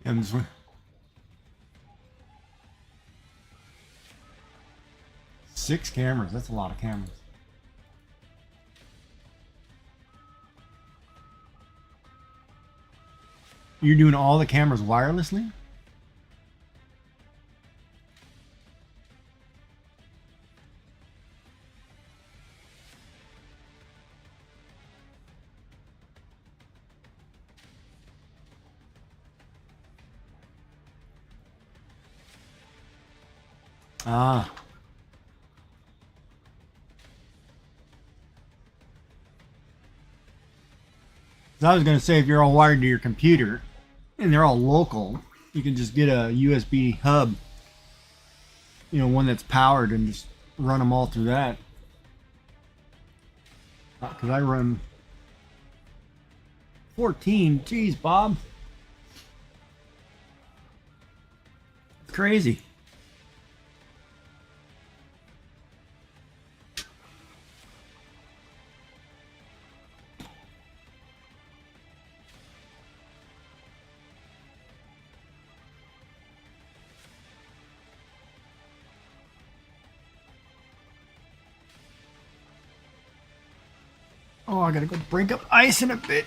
I'm just, 6 cameras. That's a lot of cameras. You're doing all the cameras wirelessly? Ah. So I was going to say, if you're all wired to your computer and they're all local, you can just get a USB hub, you know, one that's powered, and just run them all through that. Because I run 14. Geez, Bob. It's crazy. Oh, I gotta go break up ice in a bit.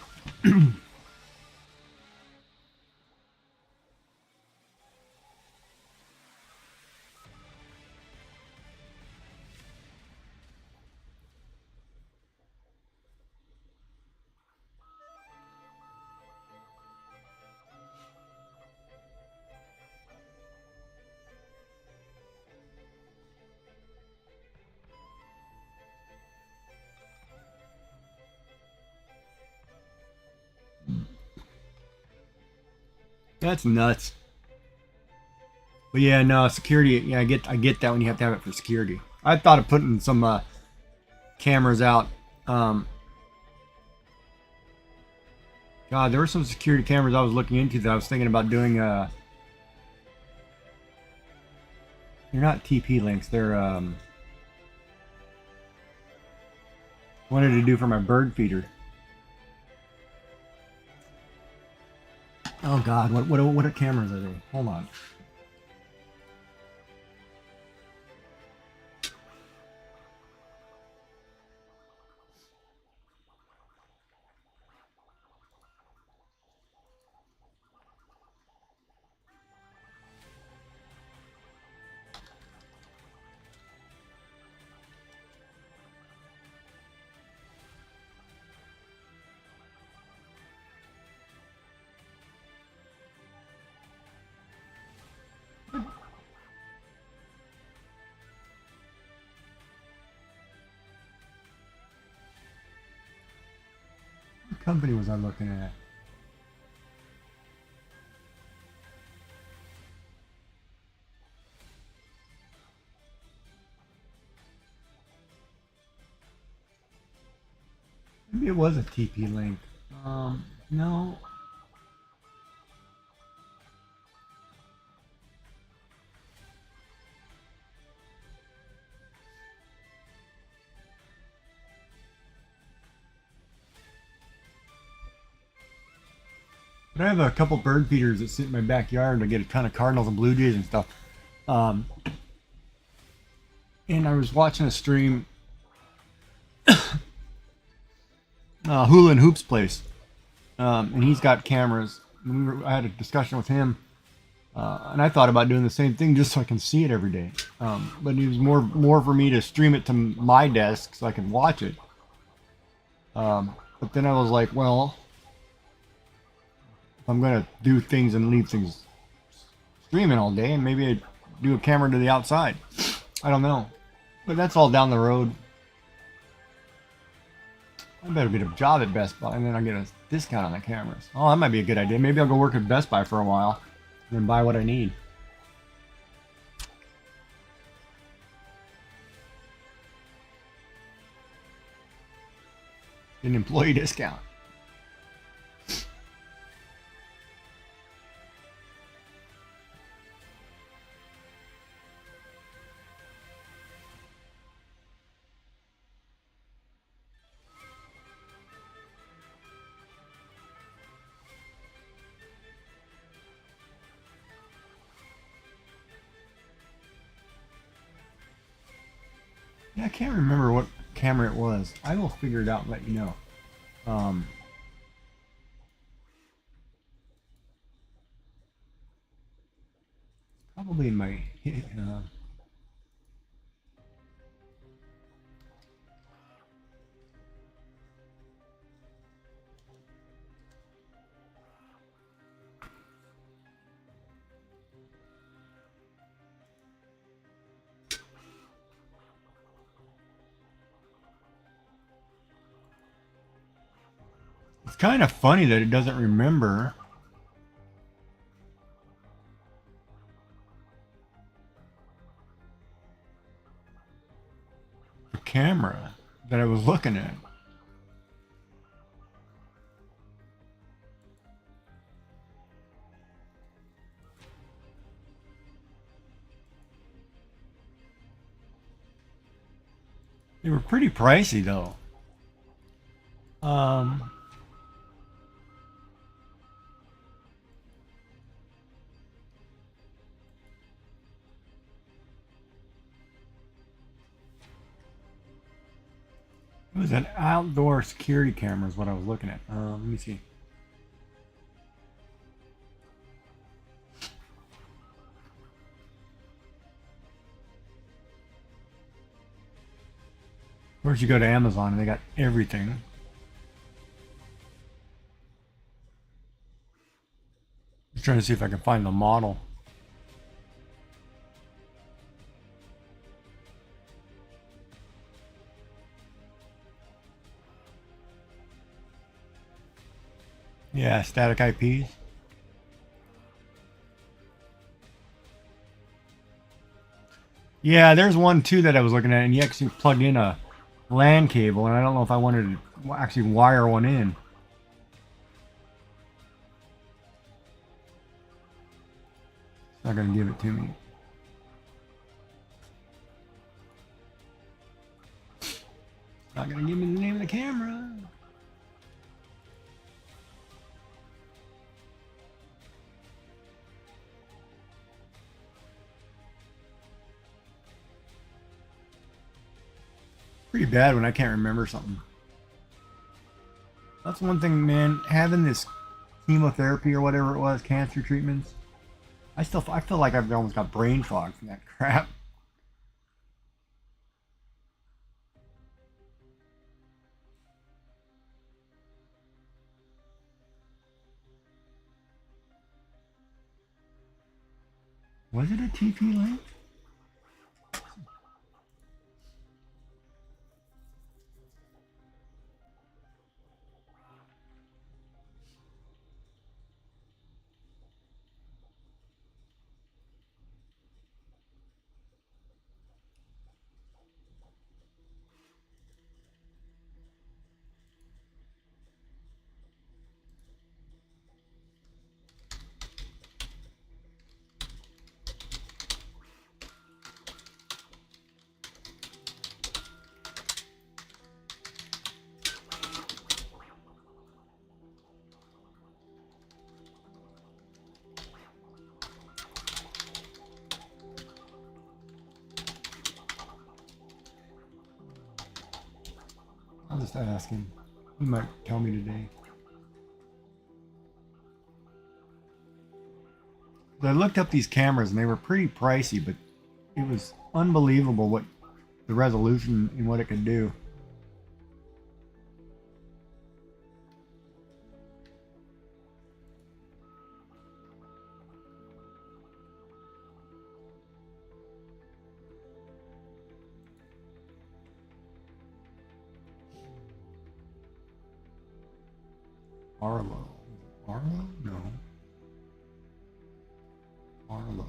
That's nuts. But yeah, no security. Yeah, I get that when you have to have it for security. I thought of putting some cameras out. God, there were some security cameras I was looking into that I was thinking about doing. They're not TP links. They're wanted to do for my bird feeder. Oh God, what cameras are they? Hold on. What company was I looking at? Maybe it was a TP link. No. But I have a couple bird feeders that sit in my backyard. I get a ton of cardinals and blue jays and stuff. And I was watching a stream, Hula and Hoops place, and he's got cameras. And I had a discussion with him, and I thought about doing the same thing just so I can see it every day. But it was more for me to stream it to my desk so I can watch it. But then I was like, well, if I'm gonna do things and leave things streaming all day, and maybe I'd do a camera to the outside. I don't know, but that's all down the road. I better get a job at Best Buy, and then I'll get a discount on the cameras. Oh, that might be a good idea. Maybe I'll go work at Best Buy for a while, and then buy what I need. An employee discount. Yeah, I can't remember what camera it was. I will figure it out and let you know. Probably in my It's kind of funny that it doesn't remember the camera that I was looking at. They were pretty pricey though. It was an outdoor security camera is what I was looking at. Let me see. Of course, you go to Amazon and they got everything. Just trying to see if I can find the model. Yeah, static IPs. Yeah, there's one too that I was looking at, and you actually plug in a LAN cable, and I don't know if I wanted to actually wire one in. It's not gonna give it to me. Not gonna give me the name of the camera. Pretty bad when I can't remember something. That's one thing, man. Having this chemotherapy or whatever it was, cancer treatments. I feel like I've almost got brain fog from that crap. Was it a TP link? I'll just ask him. He might tell me today. I looked up these cameras and they were pretty pricey, but it was unbelievable what the resolution and what it could do. Arlo. Arlo? No. Arlo.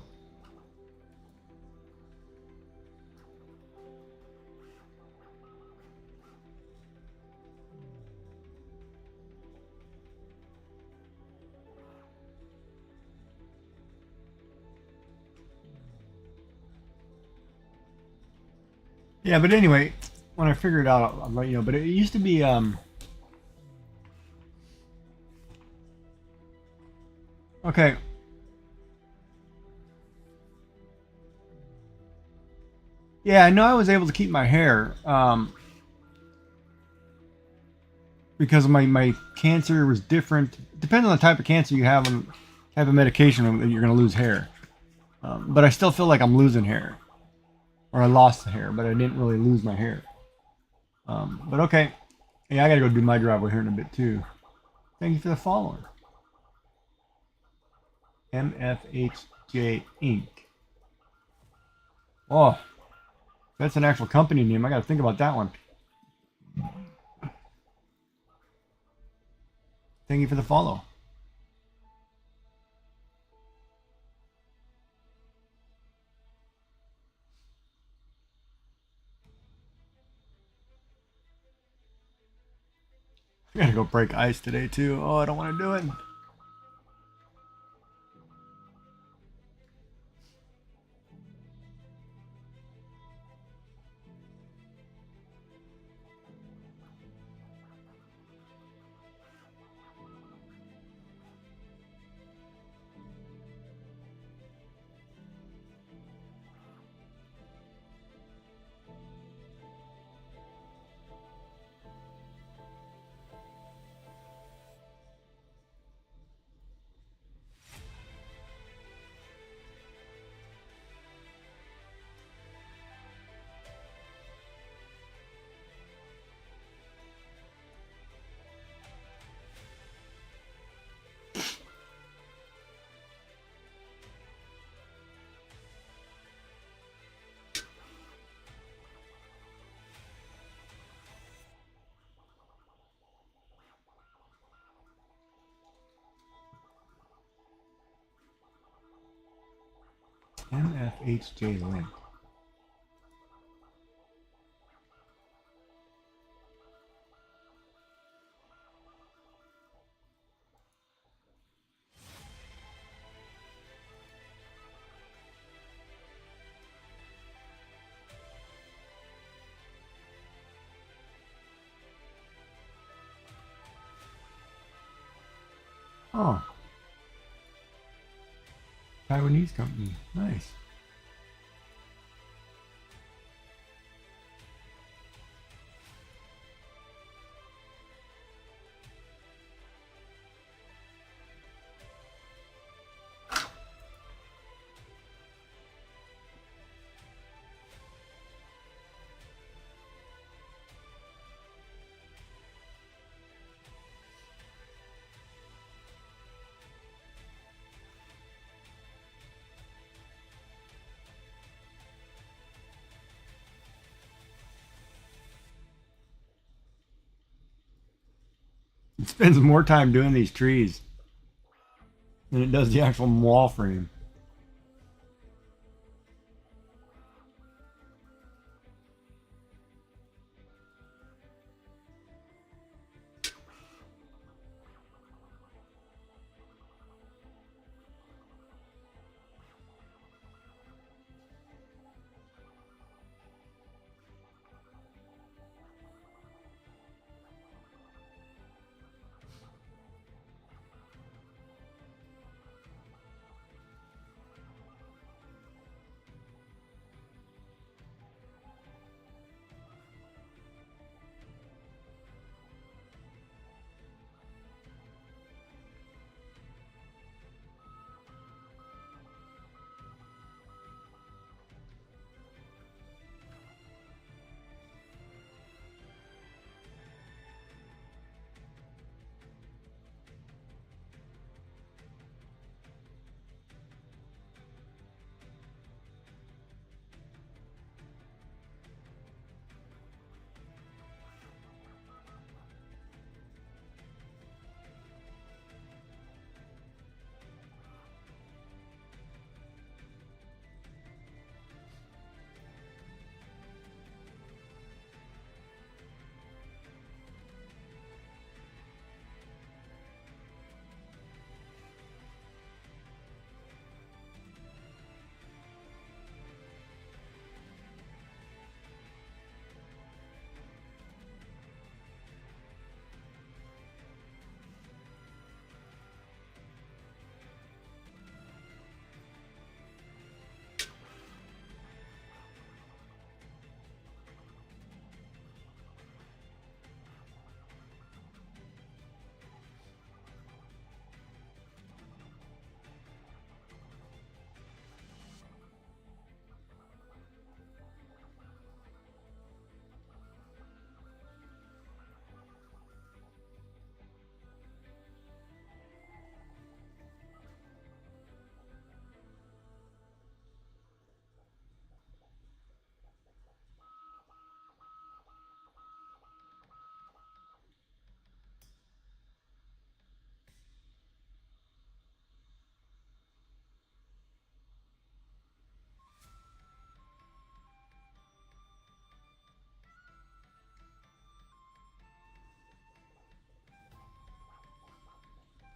Yeah, but anyway, when I figure it out, I'll let you know. But it used to be, okay. Yeah, I know I was able to keep my hair, because my cancer was different. Depending on the type of cancer you have and type of medication, you're going to lose hair. But I still feel like I'm losing hair. Or I lost the hair, but I didn't really lose my hair. But okay. Yeah, I gotta go do my driveway here in a bit too. Thank you for the follower. MFHJ Inc. Oh, that's an actual company name. I gotta think about that one. Thank you for the follow. I gotta go break ice today too. Oh, I don't want to do it. MFHJ link. Oh, Taiwanese company. Nice. It spends more time doing these trees than it does the actual wall frame.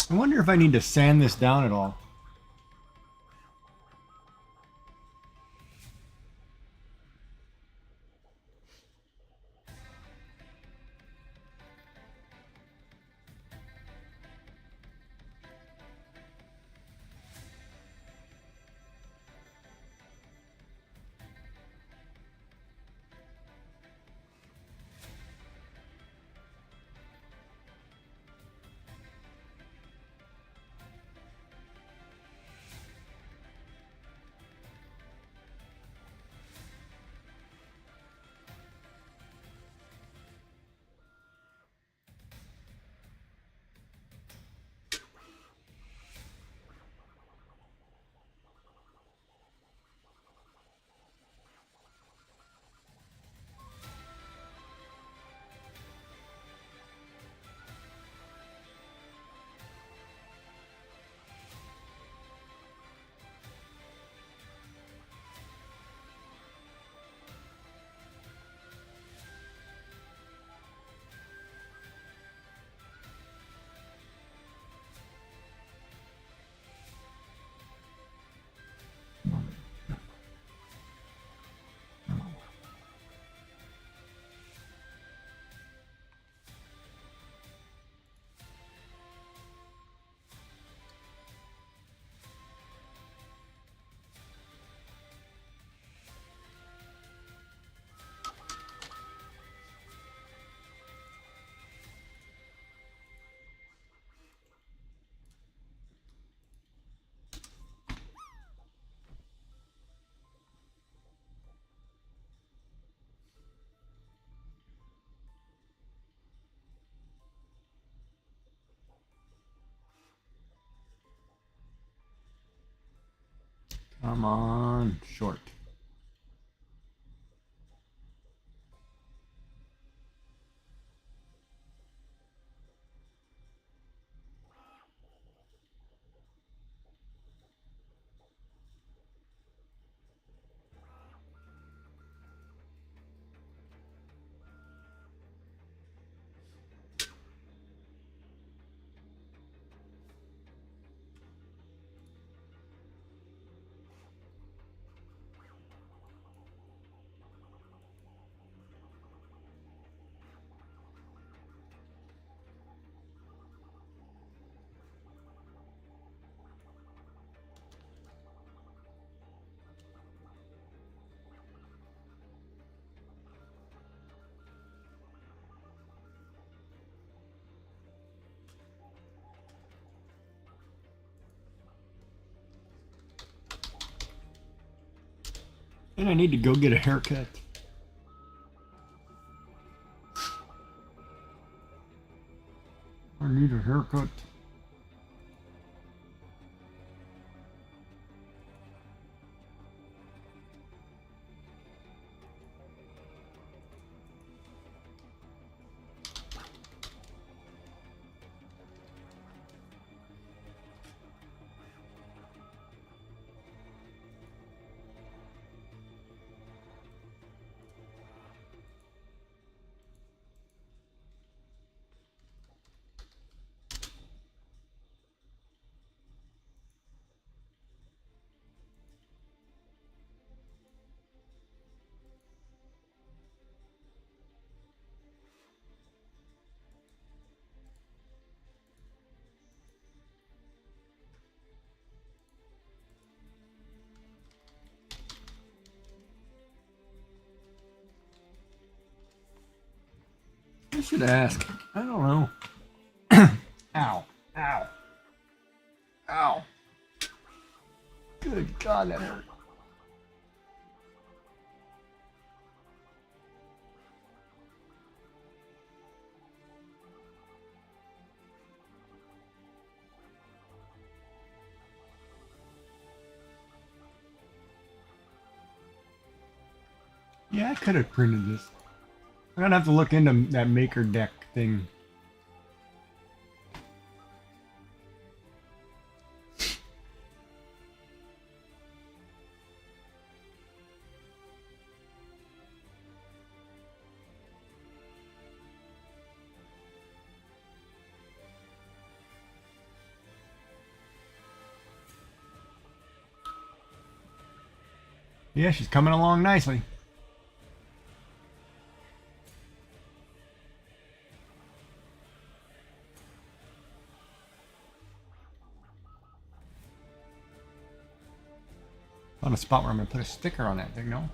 I wonder if I need to sand this down at all. Come on, short. And I need to go get a haircut. I need a haircut. I should ask. I don't know. Ow. Ow. Ow. Good God, that hurt. Yeah, I could have printed this. I'm gonna have to look into that maker deck thing. Yeah, she's coming along nicely. On a spot where I'm gonna put a sticker on that thing, no?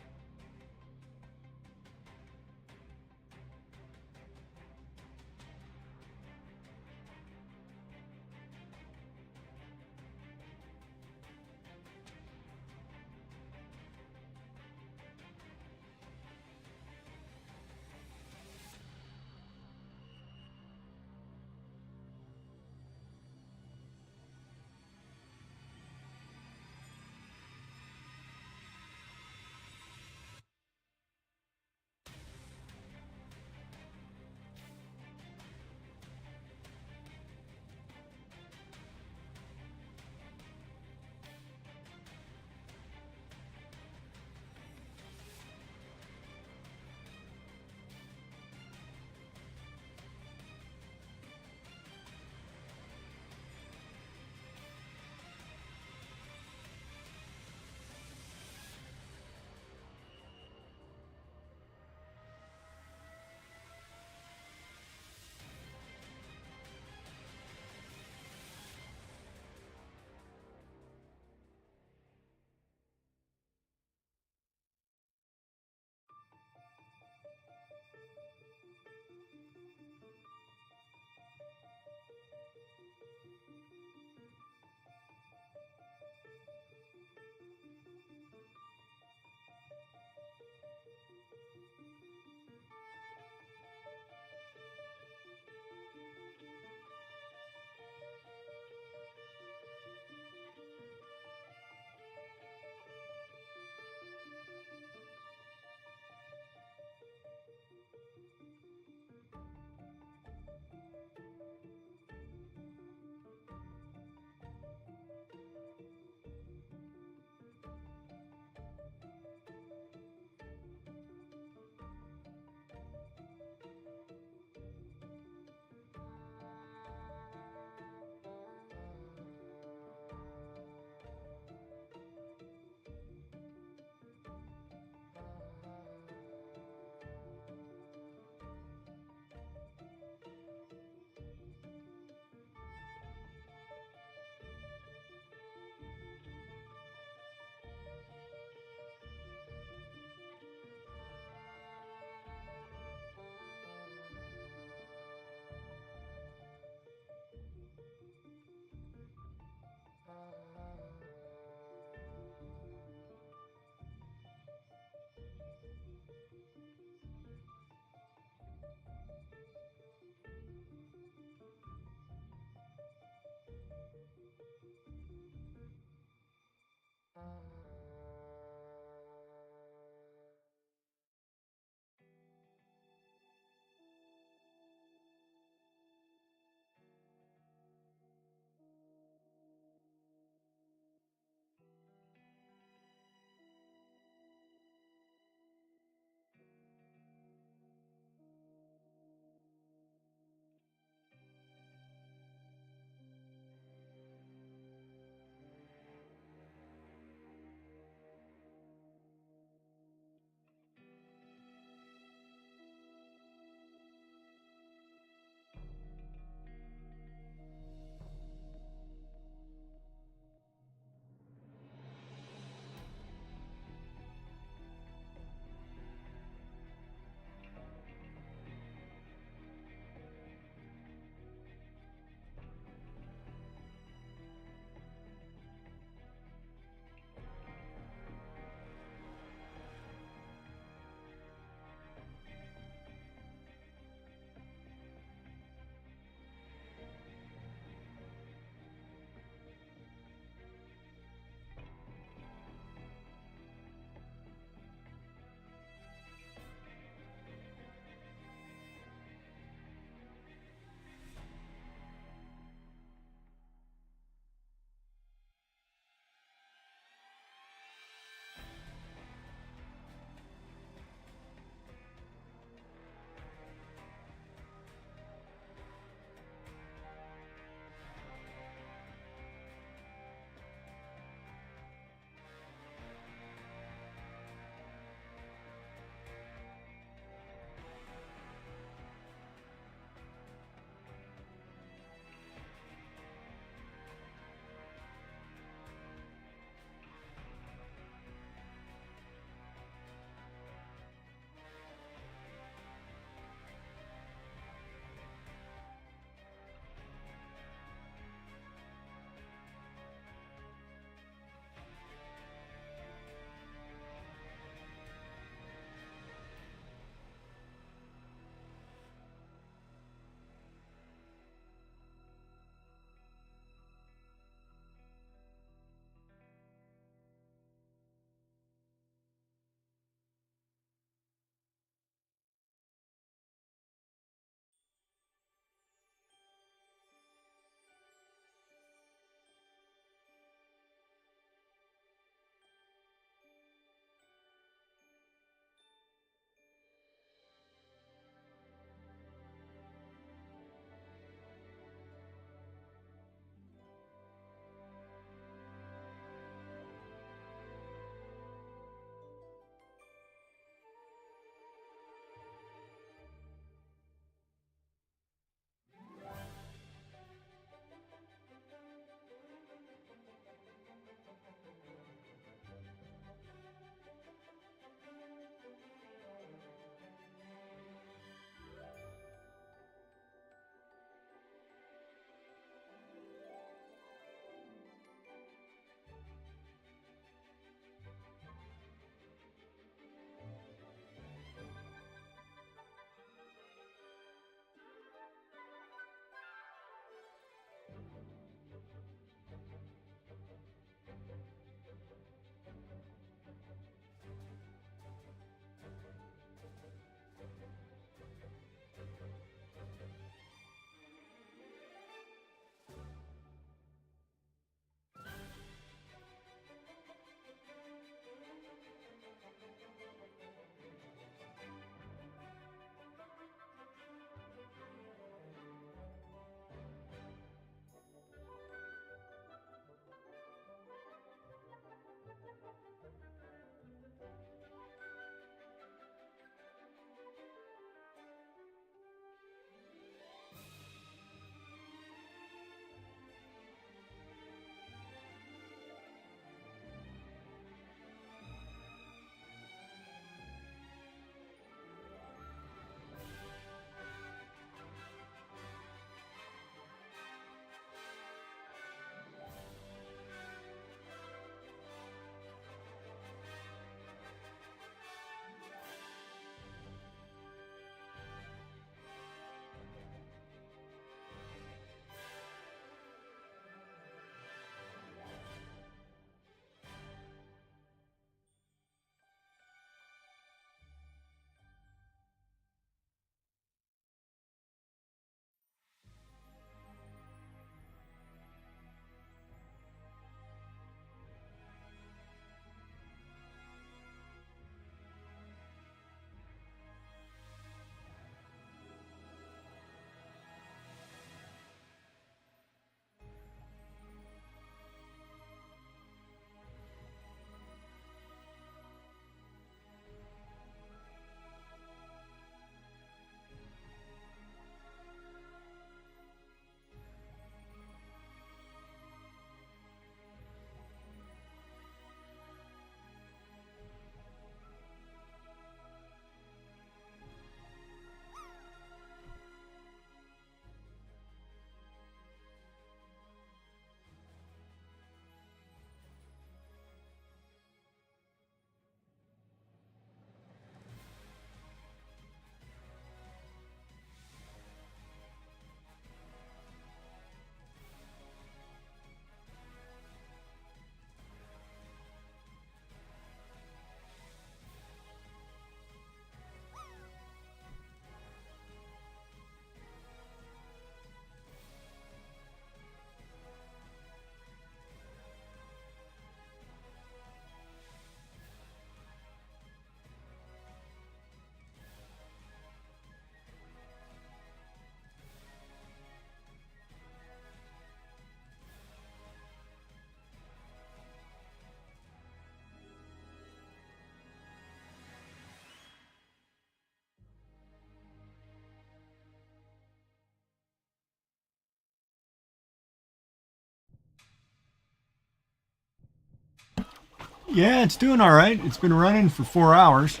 Yeah, it's doing all right. It's been running for 4 hours.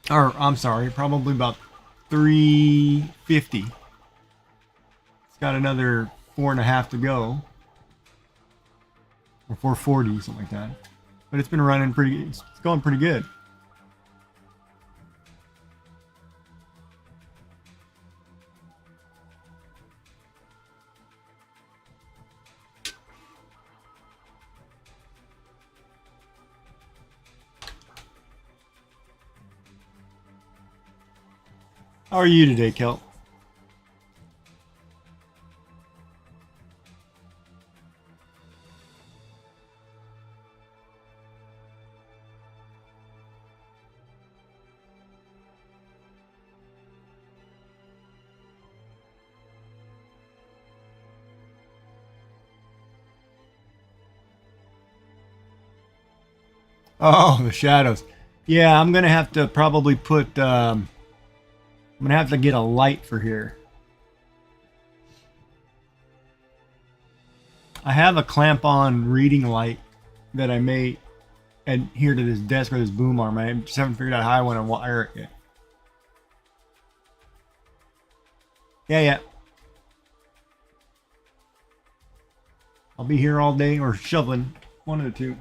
Or, I'm sorry, probably about 350. It's got another 4.5 to go. Or 440, something like that. But it's been running pretty, it's going pretty good. How are you today, Kel? Oh, the shadows. Yeah, I'm gonna have to probably put. I'm gonna have to get a light for here. I have a clamp-on reading light that I made adhere to this desk with this boom arm. I just haven't figured out how I want to wire it yet. Yeah. I'll be here all day or shoveling. One of the two.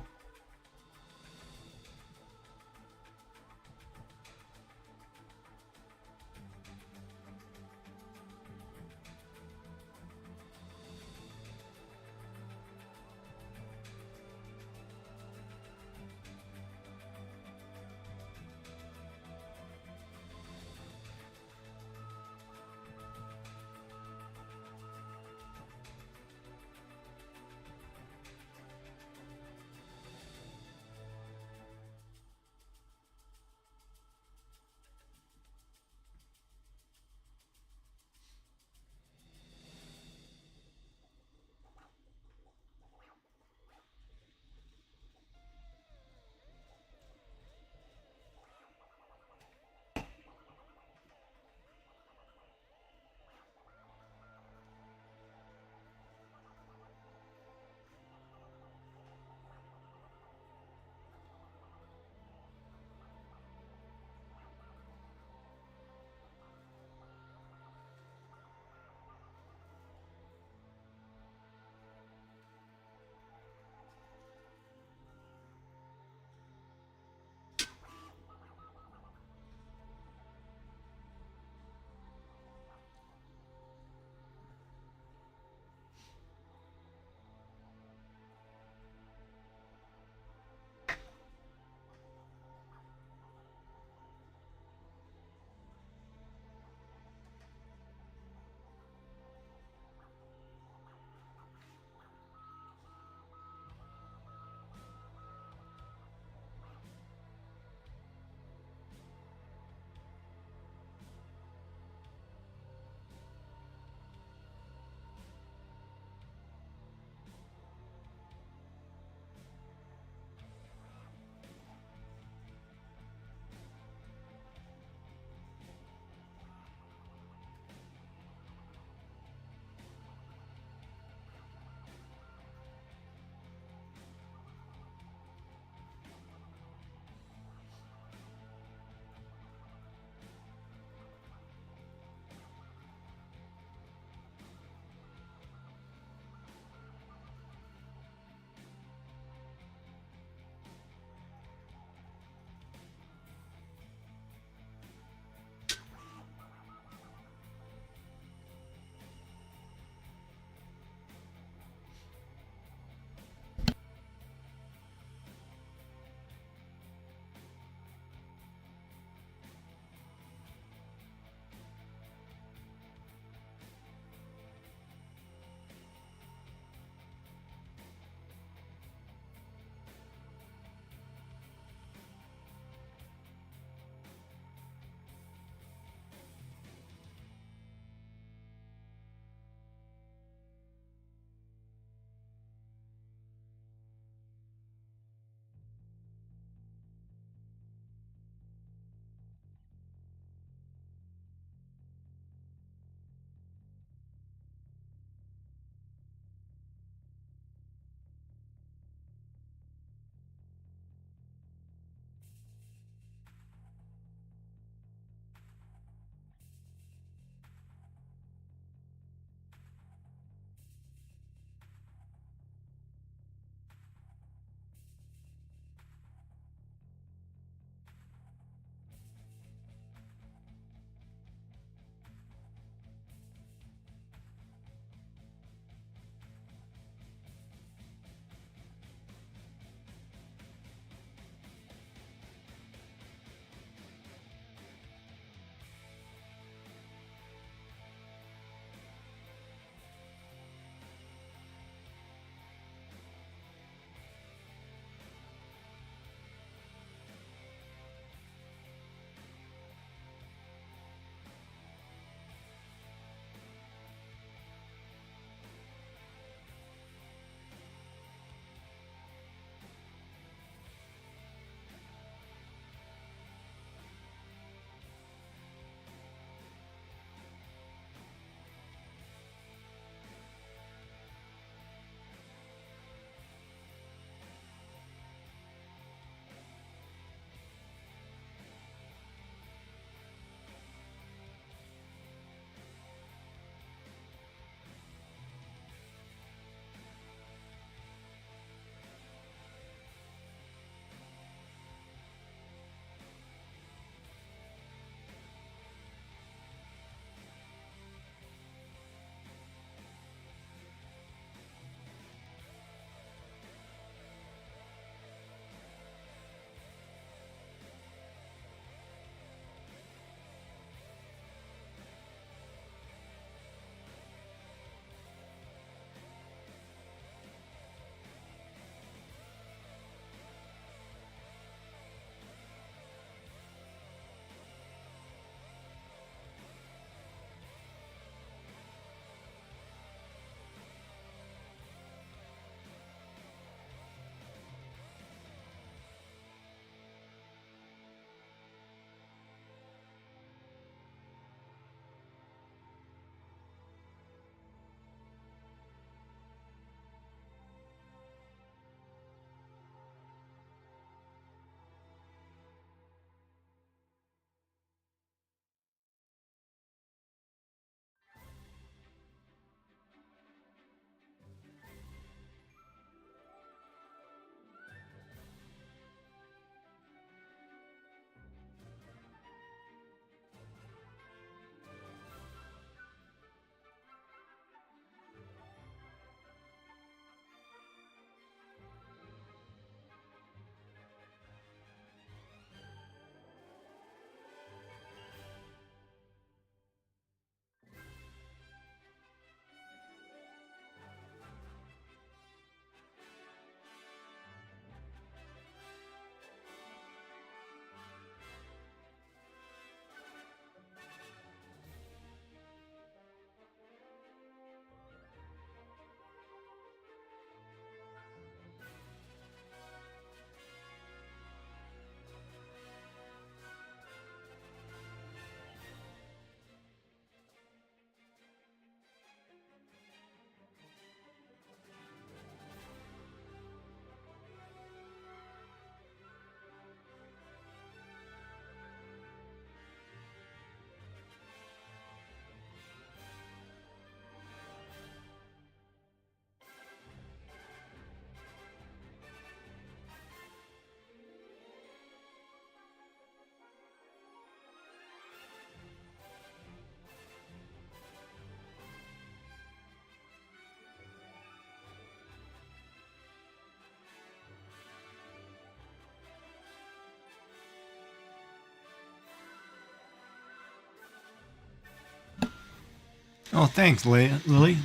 Oh, thanks, Lily.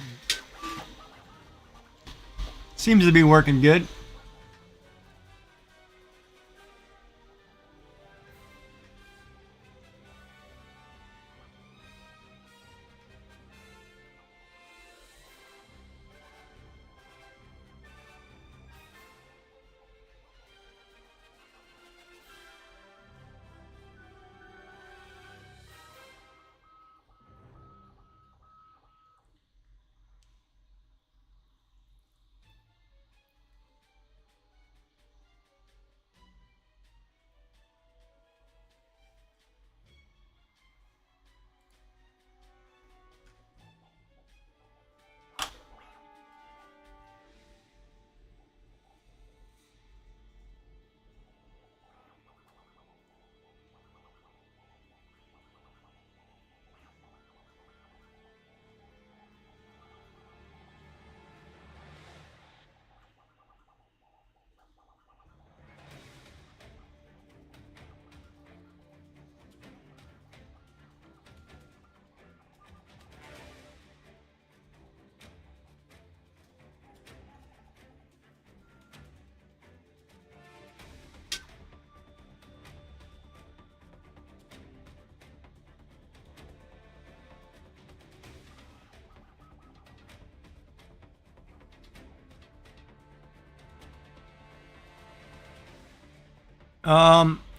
Seems to be working good.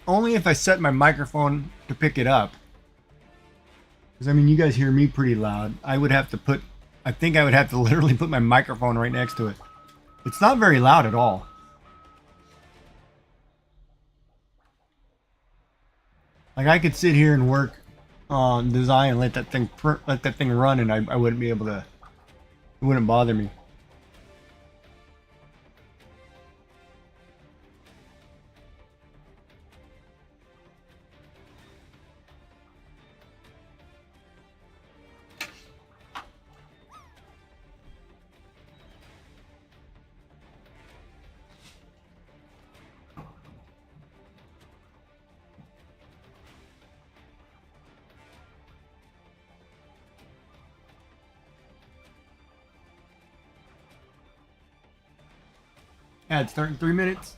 Only if I set my microphone to pick it up. Because, I mean, you guys hear me pretty loud. I think I would have to literally put my microphone right next to it. It's not very loud at all. Like, I could sit here and work on design and let that thing run, and I wouldn't be able to. It wouldn't bother me. Yeah, it's starting 3 minutes.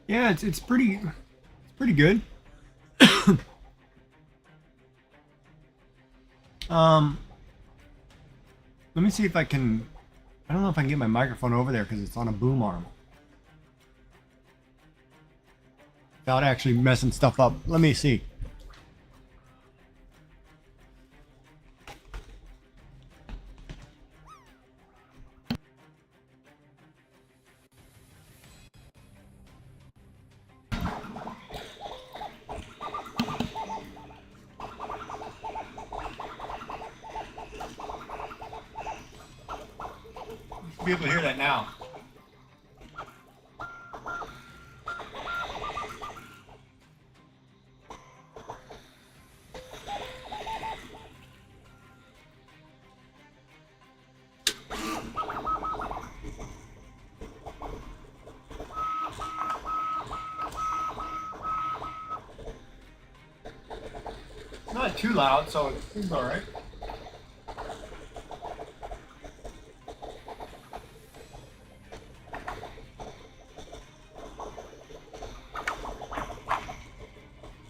Yeah, it's pretty good. um, Let me see if I can. I don't know if I can get my microphone over there because it's on a boom arm. Without actually messing stuff up. Let me see. Be able to hear that now. It's not too loud, so it's all right.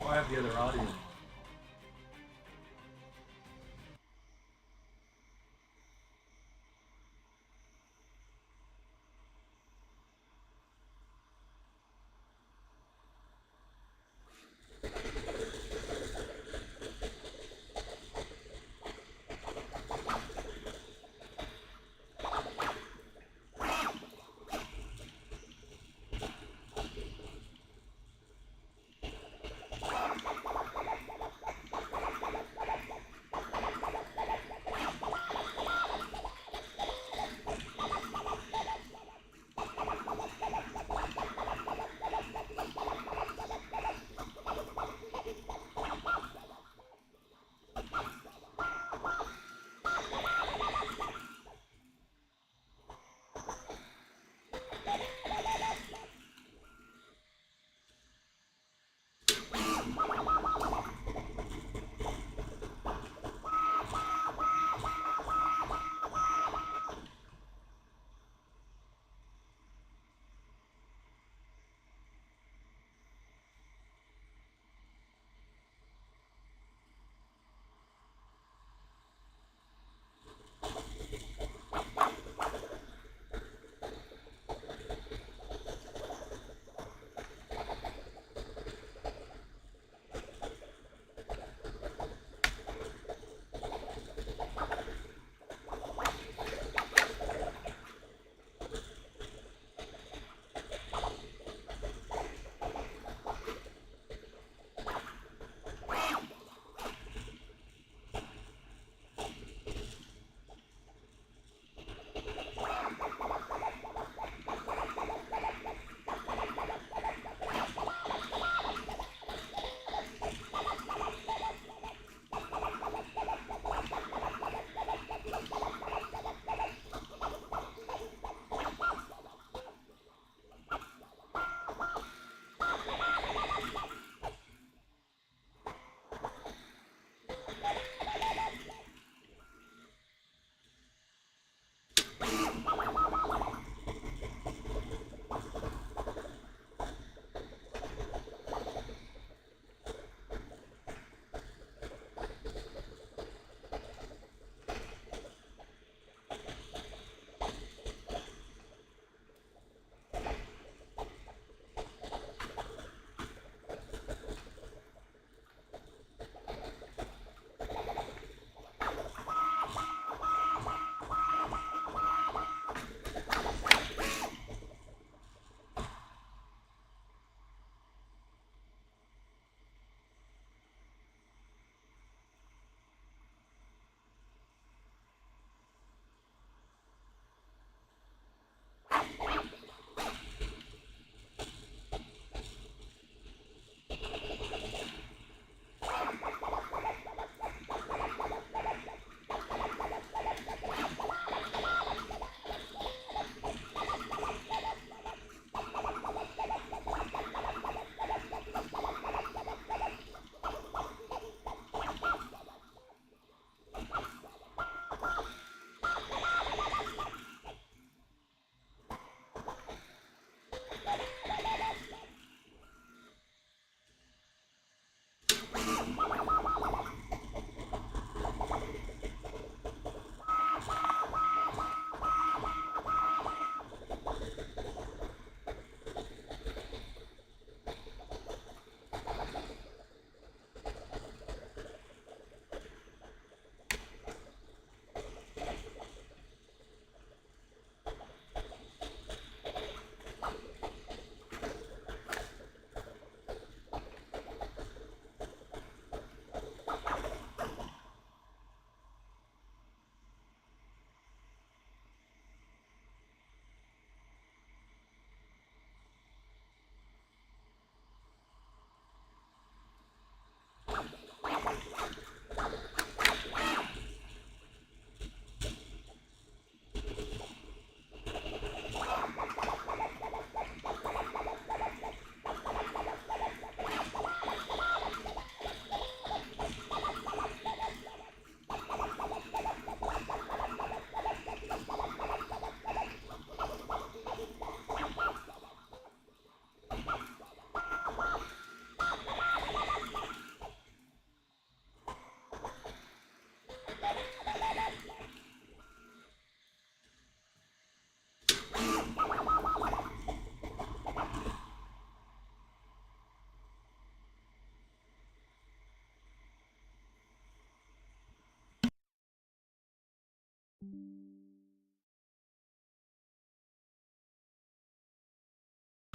I have the other audio.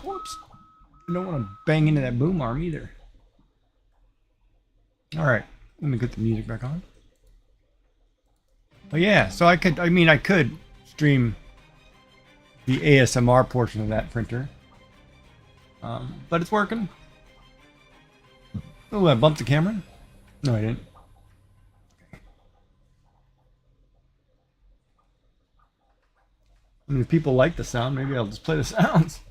Whoops. I don't want to bang into that boom arm either. Alright, let me get the music back on. Oh yeah, so I could stream the ASMR portion of that printer. But it's working. Oh, I bumped the camera? No, I didn't. I mean, if people like the sound, maybe I'll just play the sounds.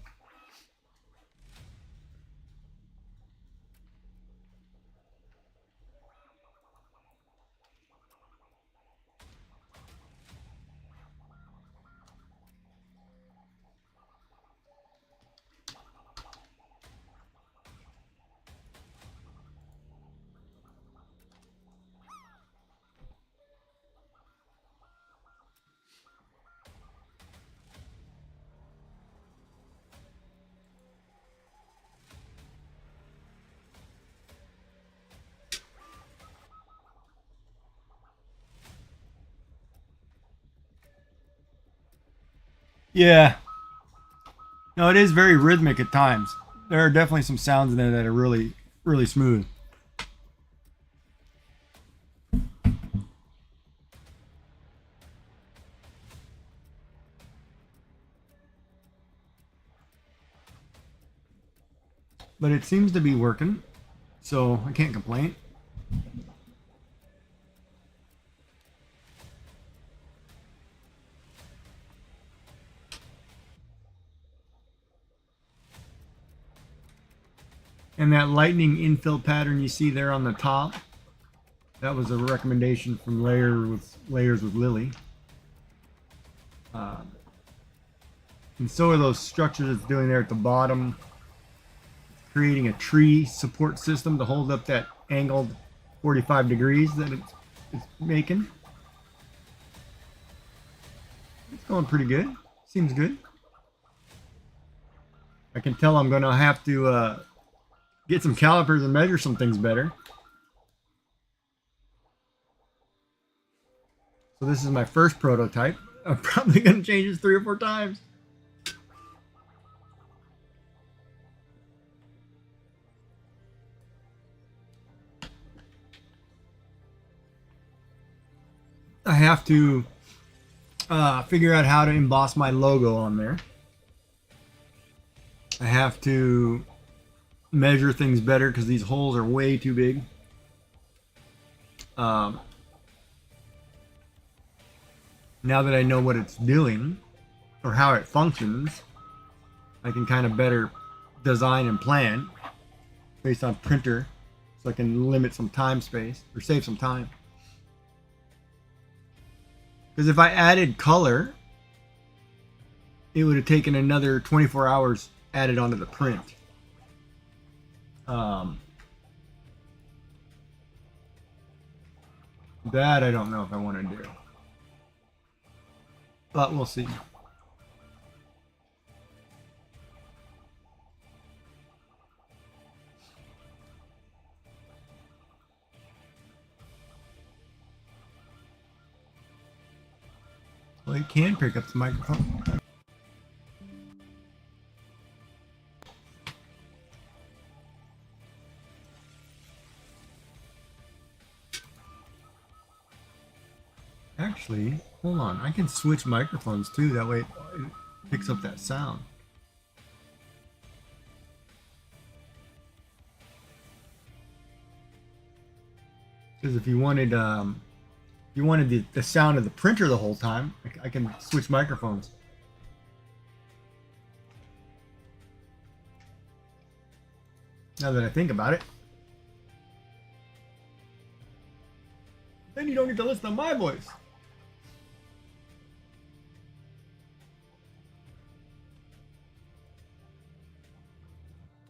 Yeah. No, it is very rhythmic at times. There are definitely some sounds in there that are really, really smooth. But it seems to be working, so I can't complain. And that lightning infill pattern you see there on the top, that was a recommendation from Layers with Lily. And so are those structures it's doing there at the bottom, creating a tree support system to hold up that angled 45 degrees that it's making. It's going pretty good. Seems good. I can tell I'm going to have to get some calipers and measure some things better. So this is my first prototype. I'm probably going to change this 3 or 4 times. I have to figure out how to emboss my logo on there. I have to measure things better because these holes are way too big. Now that I know what it's doing or how it functions, I can kind of better design and plan based on printer, so I can limit some time space or save some time. Because if I added color, it would have taken another 24 hours added onto the print. That I don't know if I want to do. But we'll see. Well, you can pick up the microphone. Actually, hold on. I can switch microphones too. That way it picks up that sound. Because if you wanted the sound of the printer the whole time, I can switch microphones. Now that I think about it. Then you don't get to listen to my voice.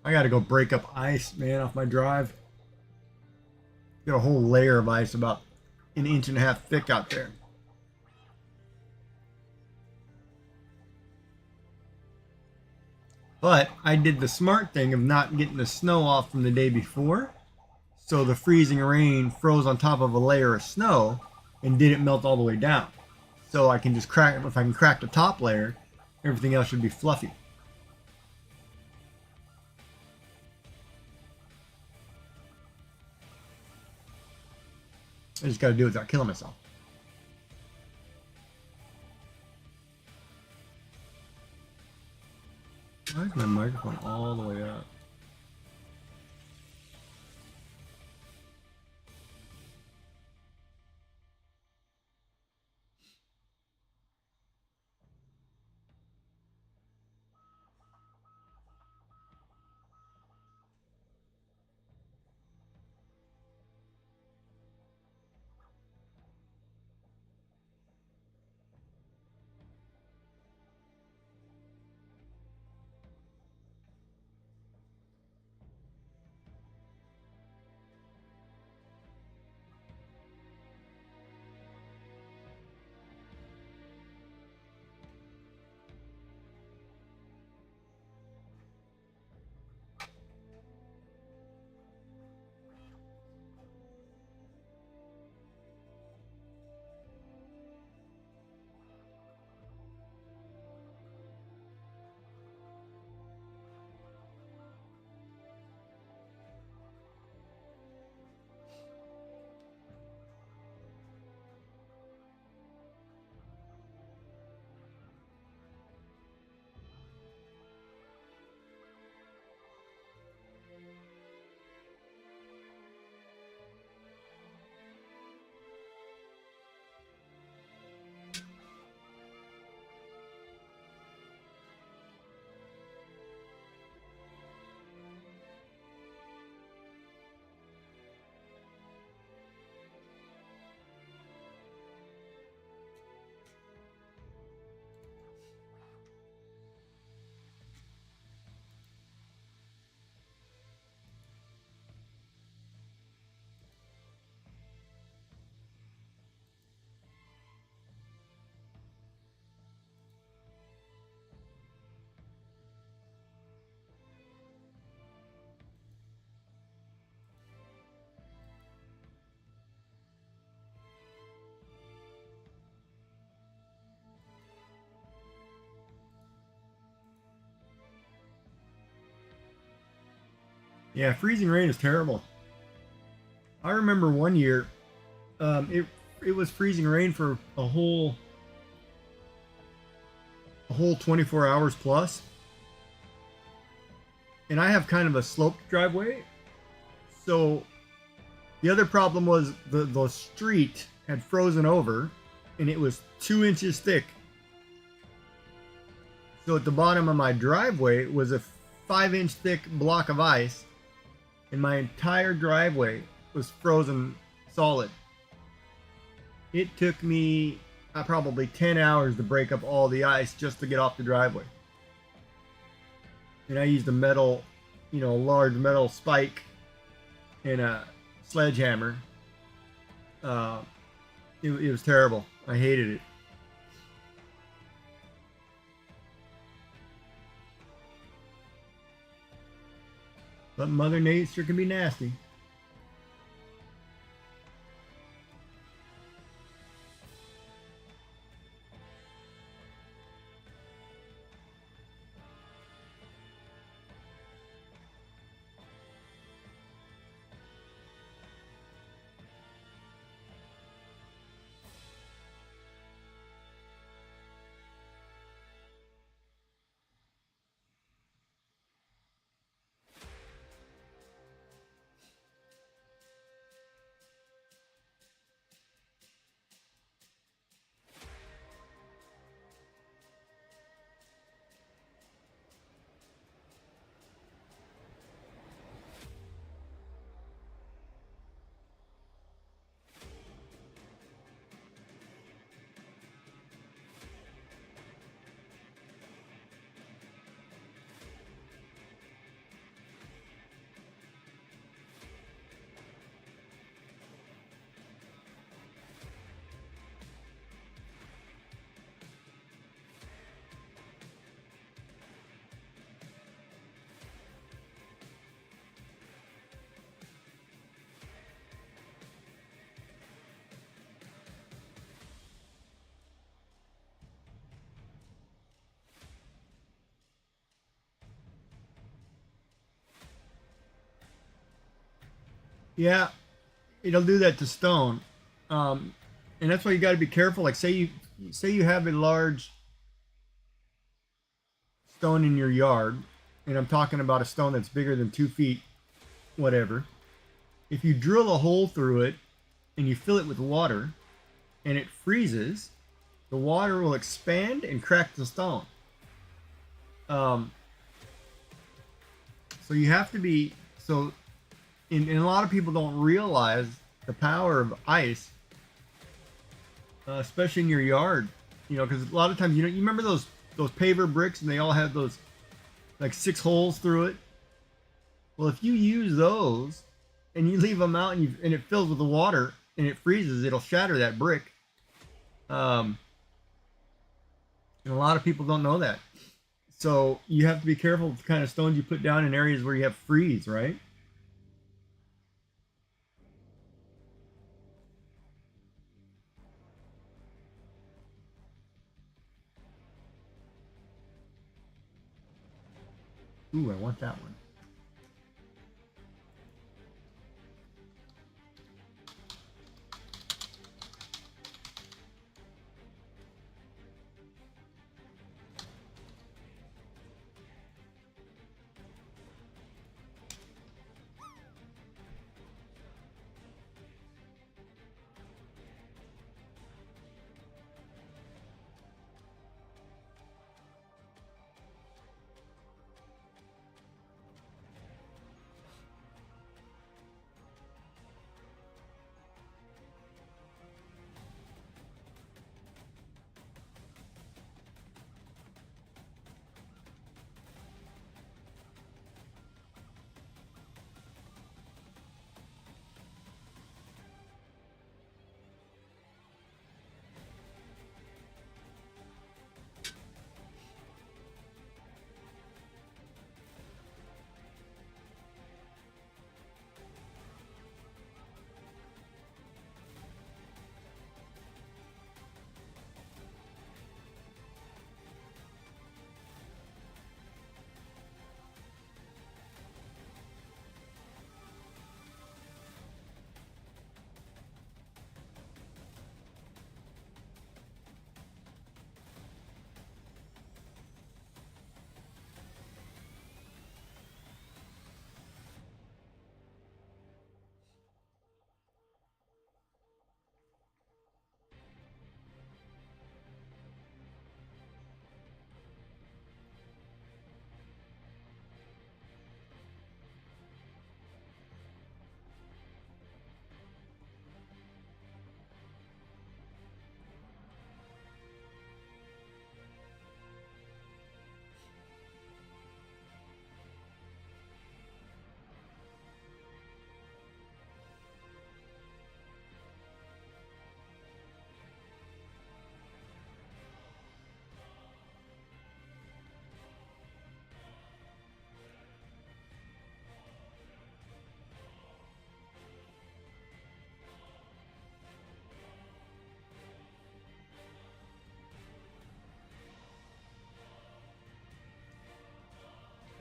I gotta go break up ice, man, off my drive. Got a whole layer of ice about 1.5 inches thick out there. But I did the smart thing of not getting the snow off from the day before. So the freezing rain froze on top of a layer of snow and didn't melt all the way down. So I can just crack, if I can crack the top layer, everything else should be fluffy. I just got to do it without killing myself. Why is my microphone all the way up? Yeah, freezing rain is terrible. I remember one year, it was freezing rain for a whole 24 hours plus, and I have kind of a sloped driveway, so the other problem was the street had frozen over, and it was 2 inches thick. So at the bottom of my driveway was a 5-inch thick block of ice, and my entire driveway was frozen solid. It took me probably 10 hours to break up all the ice just to get off the driveway. And I used a metal, large metal spike and a sledgehammer. It was terrible. I hated it. But Mother Nature can be nasty. Yeah, it'll do that to stone. And that's why you got to be careful. Like say you have a large stone in your yard, and I'm talking about a stone that's bigger than 2 feet, whatever. If you drill a hole through it and you fill it with water and it freezes, the water will expand and crack the stone. So you have to be and a lot of people don't realize the power of ice, especially in your yard. You know, because a lot of times, you remember those paver bricks, and they all have those like 6 holes through it. Well, if you use those and you leave them out and it fills with the water and it freezes, it'll shatter that brick. And a lot of people don't know that. So you have to be careful with the kind of stones you put down in areas where you have freeze, right? Ooh, I want that one.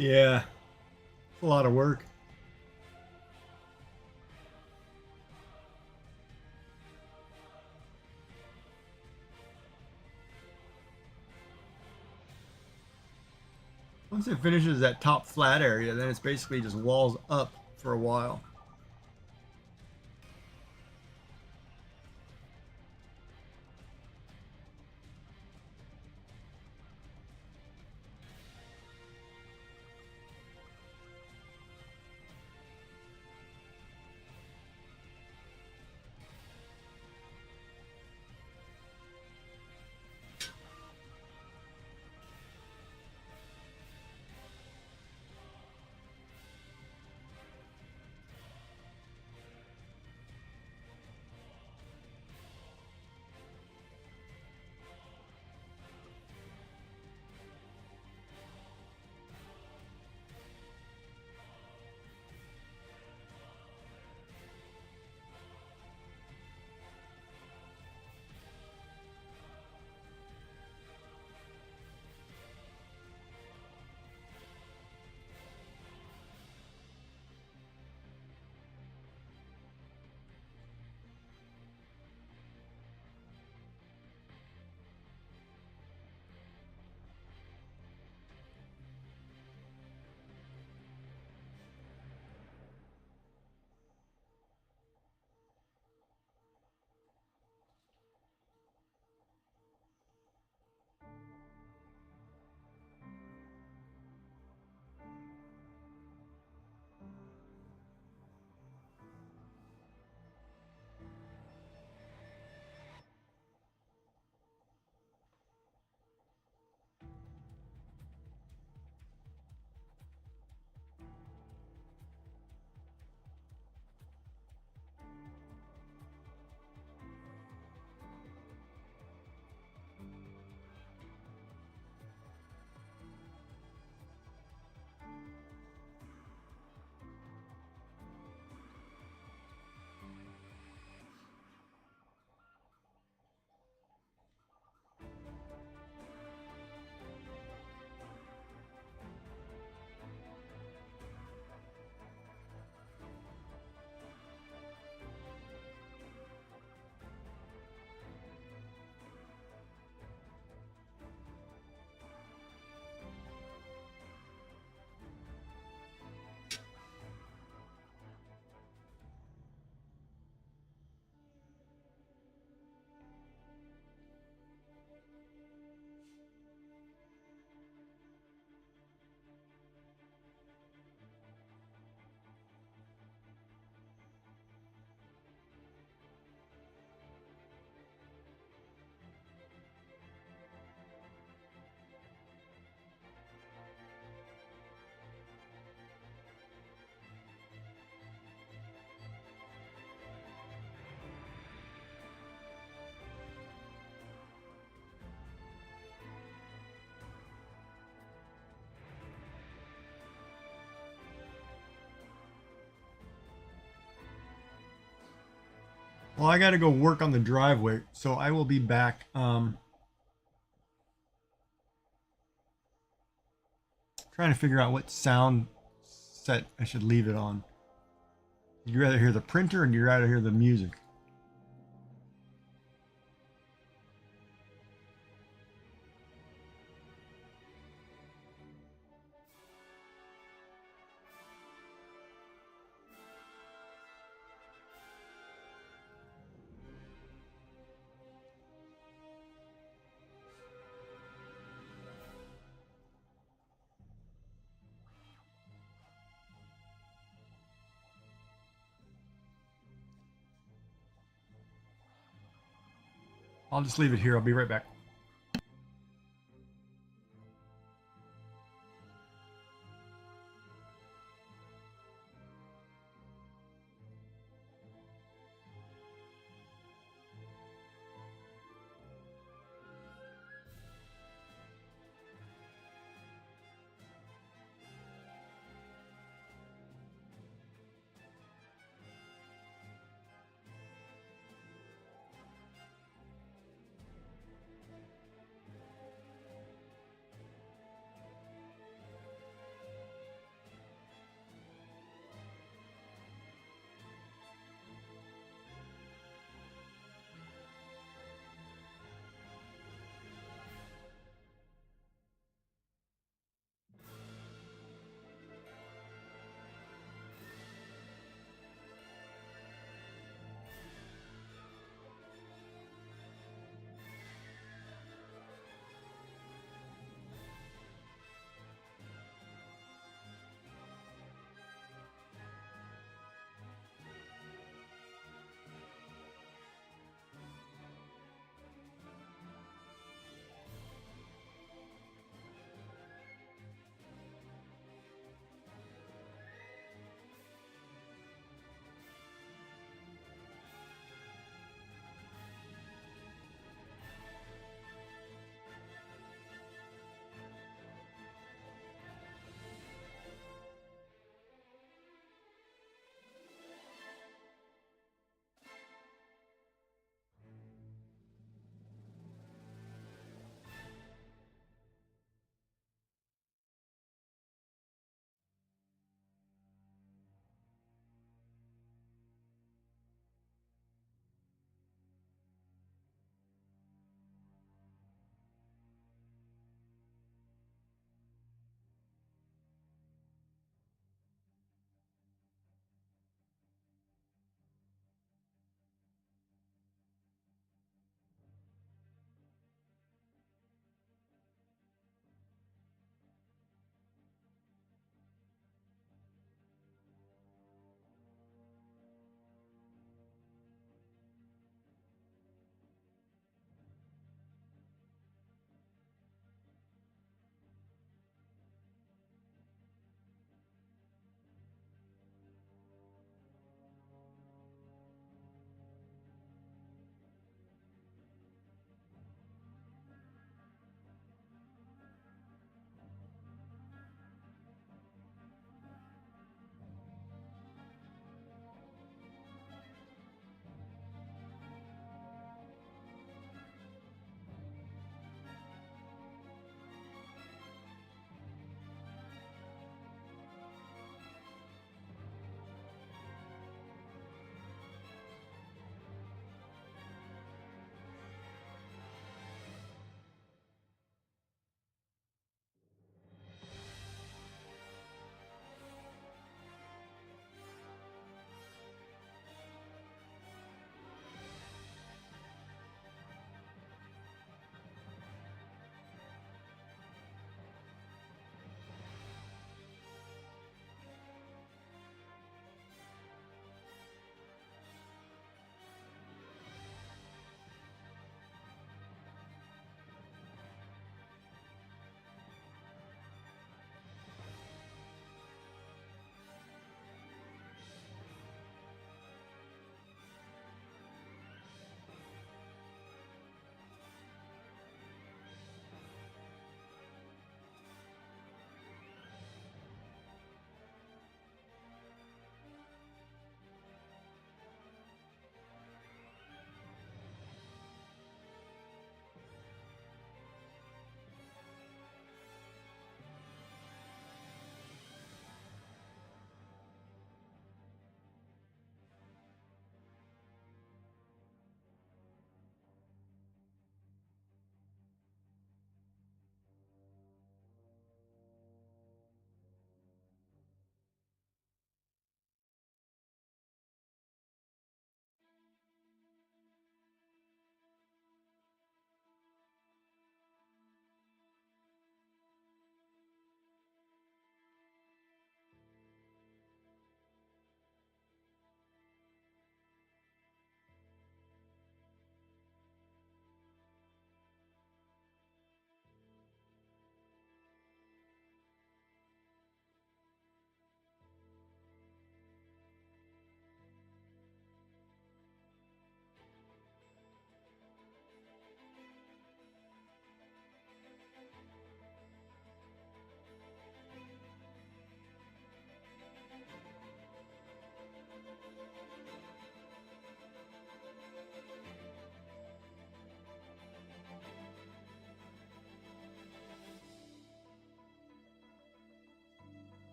Yeah, it's a lot of work. Once it finishes that top flat area, then it's basically just walls up for a while. Well, I got to go work on the driveway, so I will be back. Trying to figure out what sound set I should leave it on. Would you rather hear the printer or do you rather hear the music? I'll just leave it here. I'll be right back.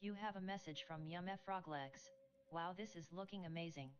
You have a message from Yum F Froglegs. Wow, this is looking amazing.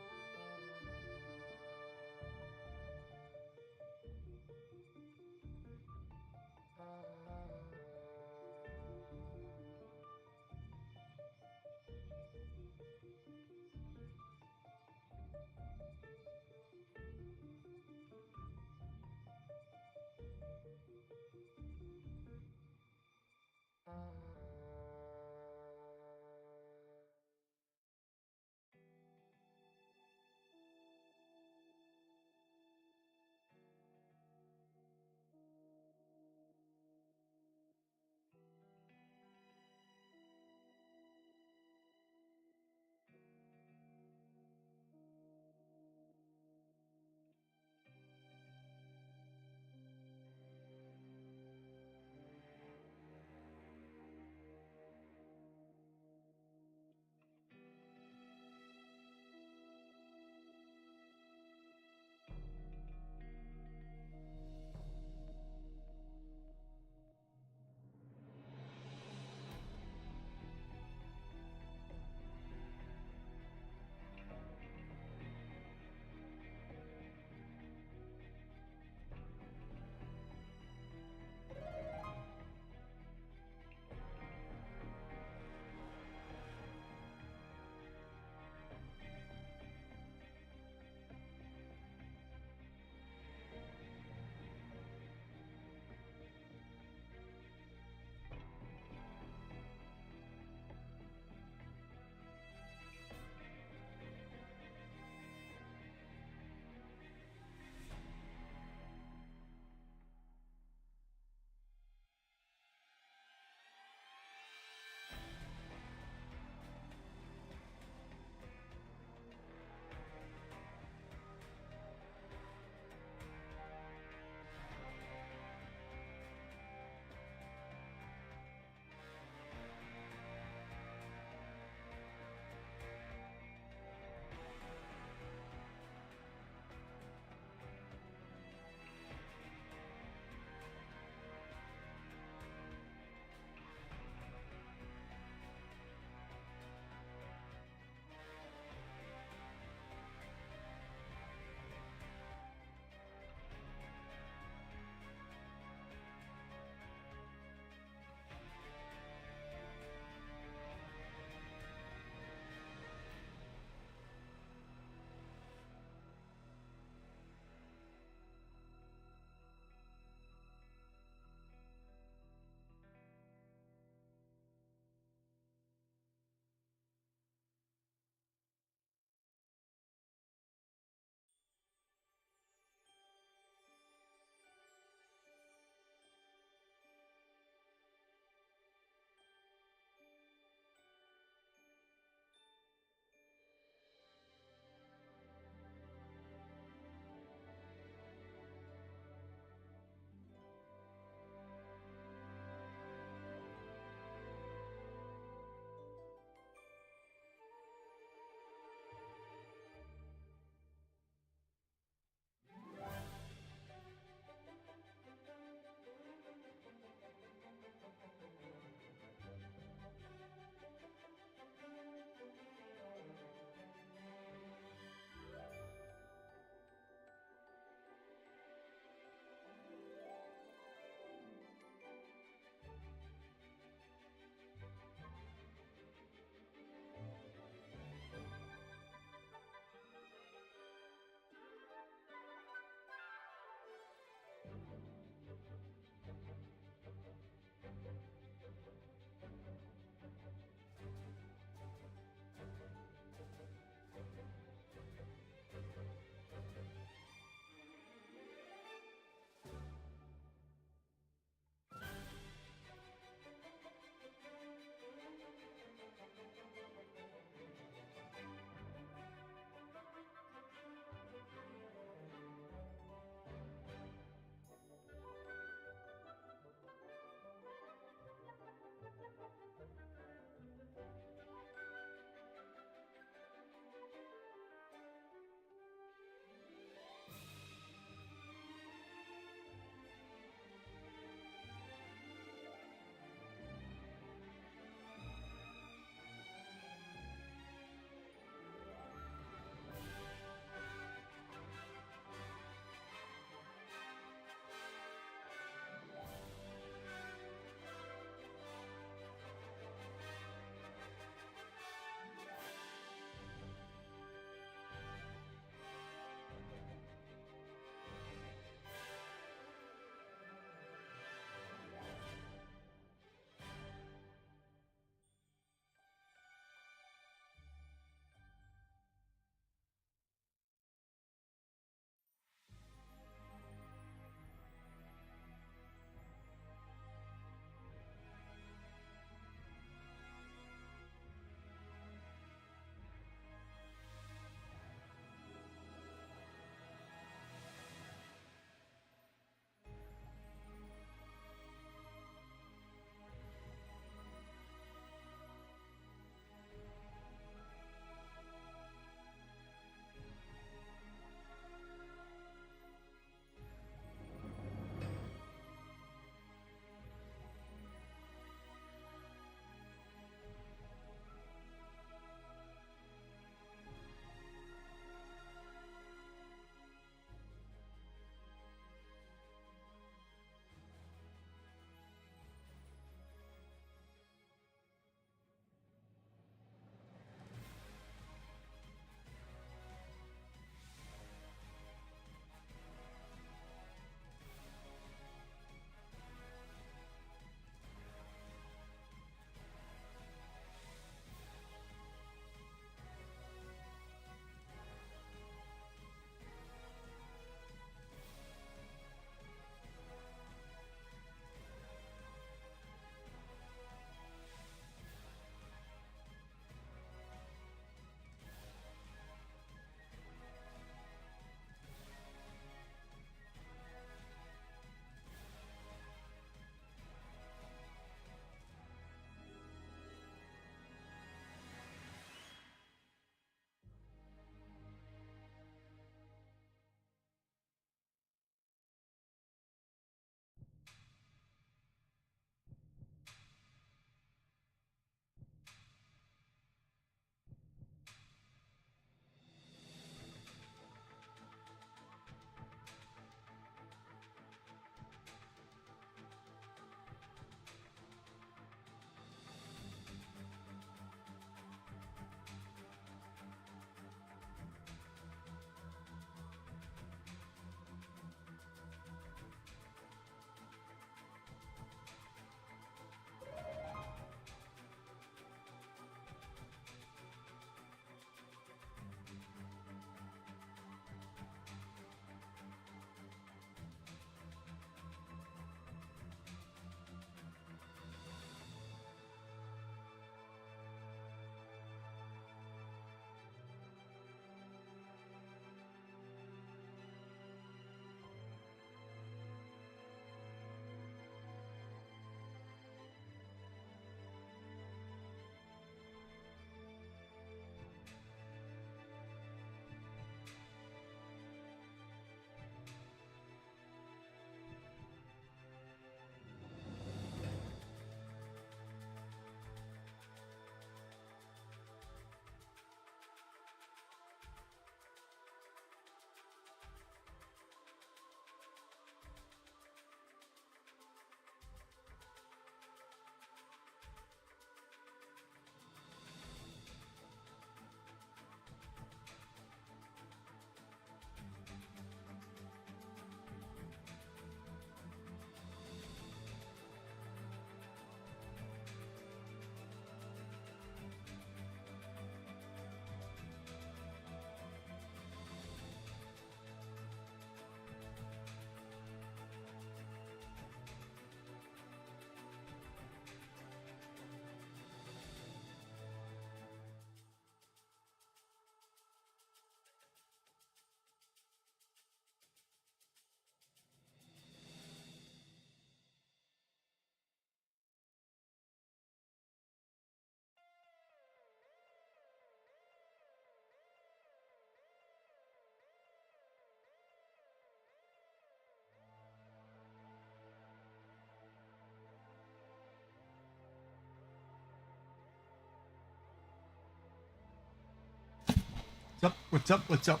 What's up? What's up? What's up?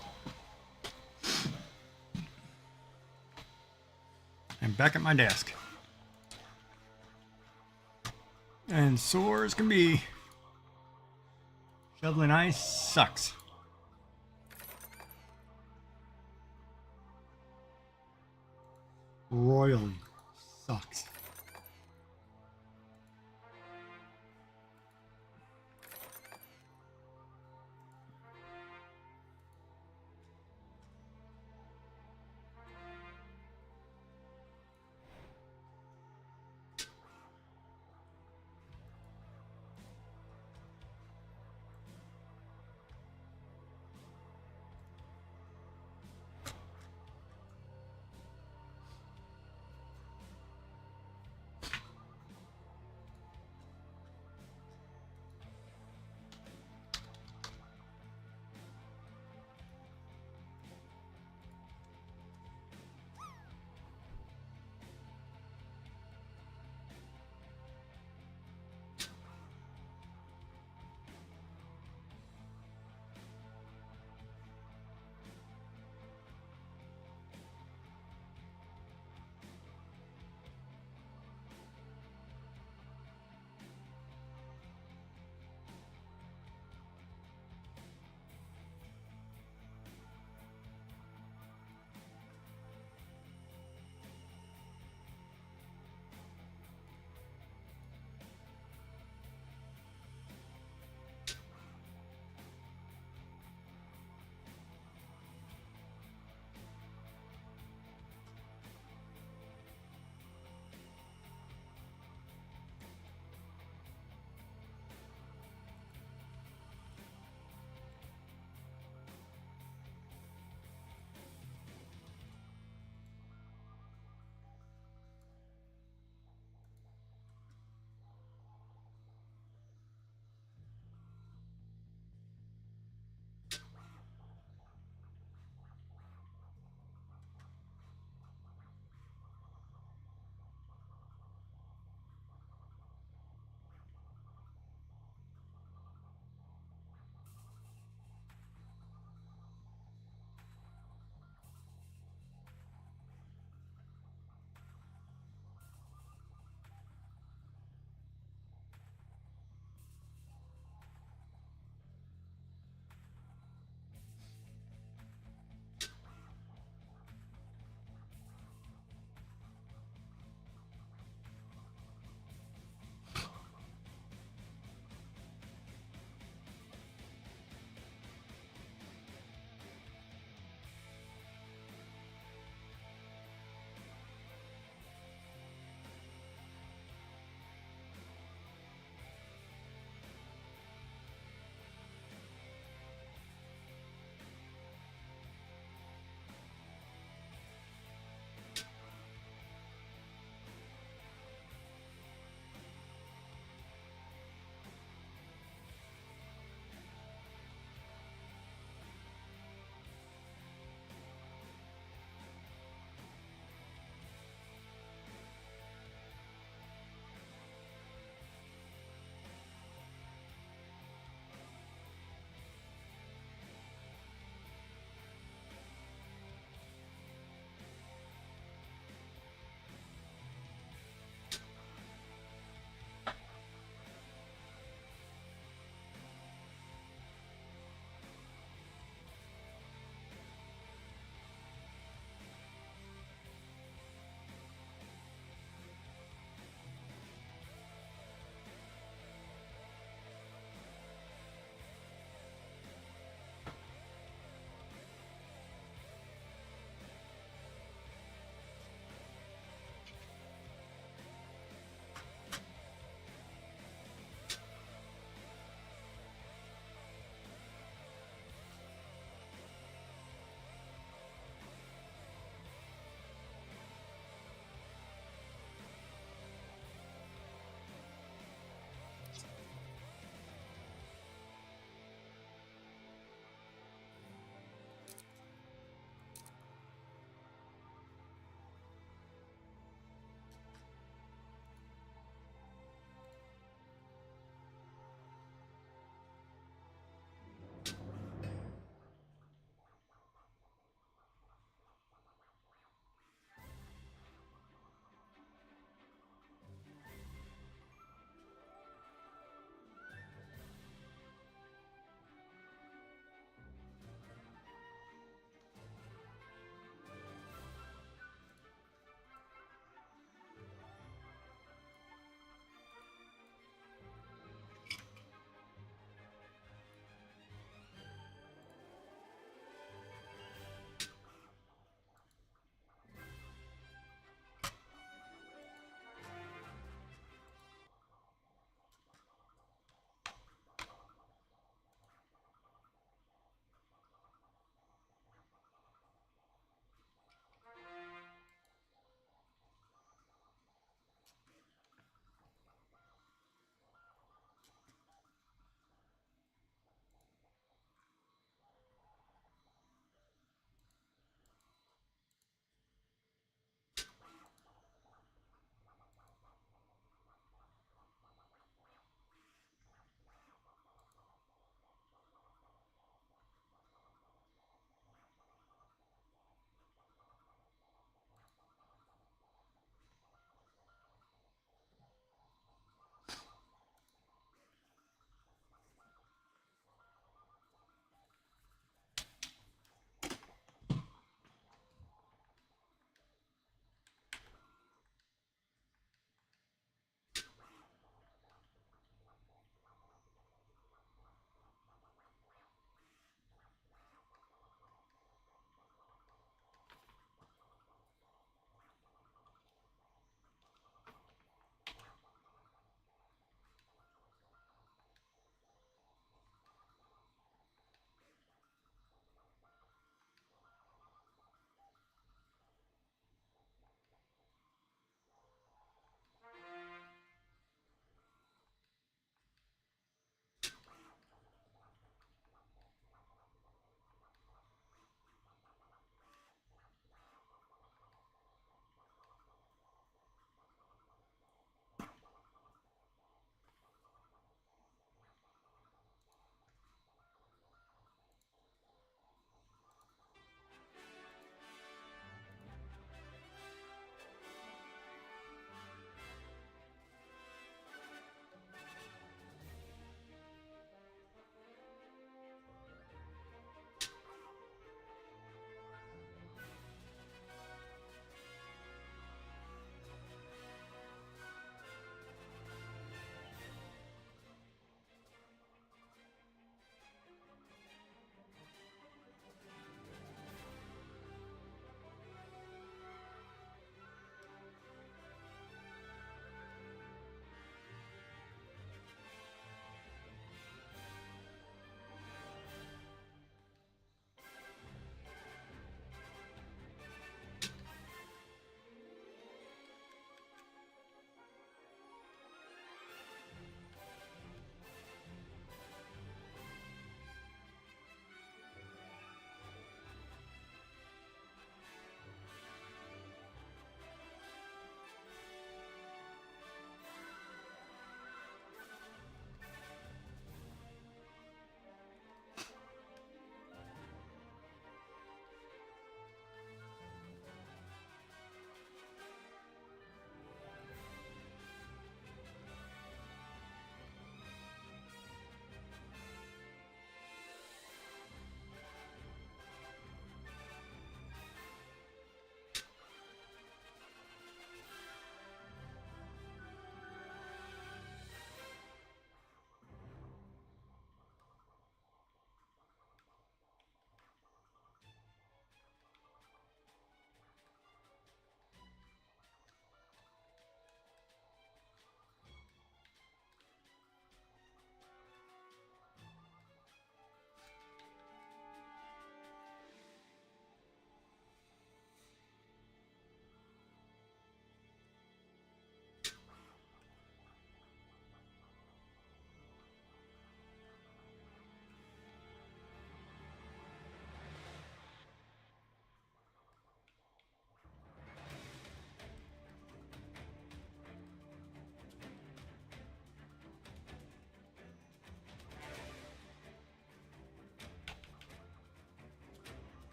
I'm back at my desk. And sore as can be. Shoveling ice sucks. Royally sucks.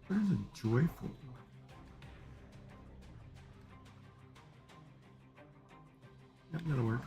What is a joyful? Yep, that'll work.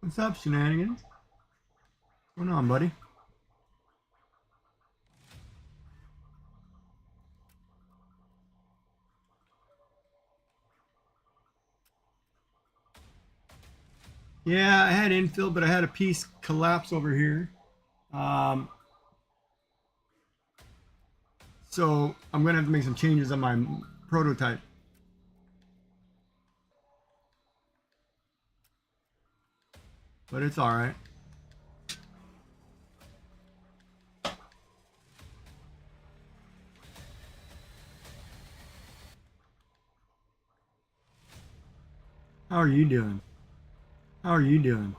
What's up, Shenanigans? What's going on, buddy? Yeah, I had infill, but I had a piece collapse over here. So I'm going to have to make some changes on my prototype. But it's all right. How are you doing? How are you doing?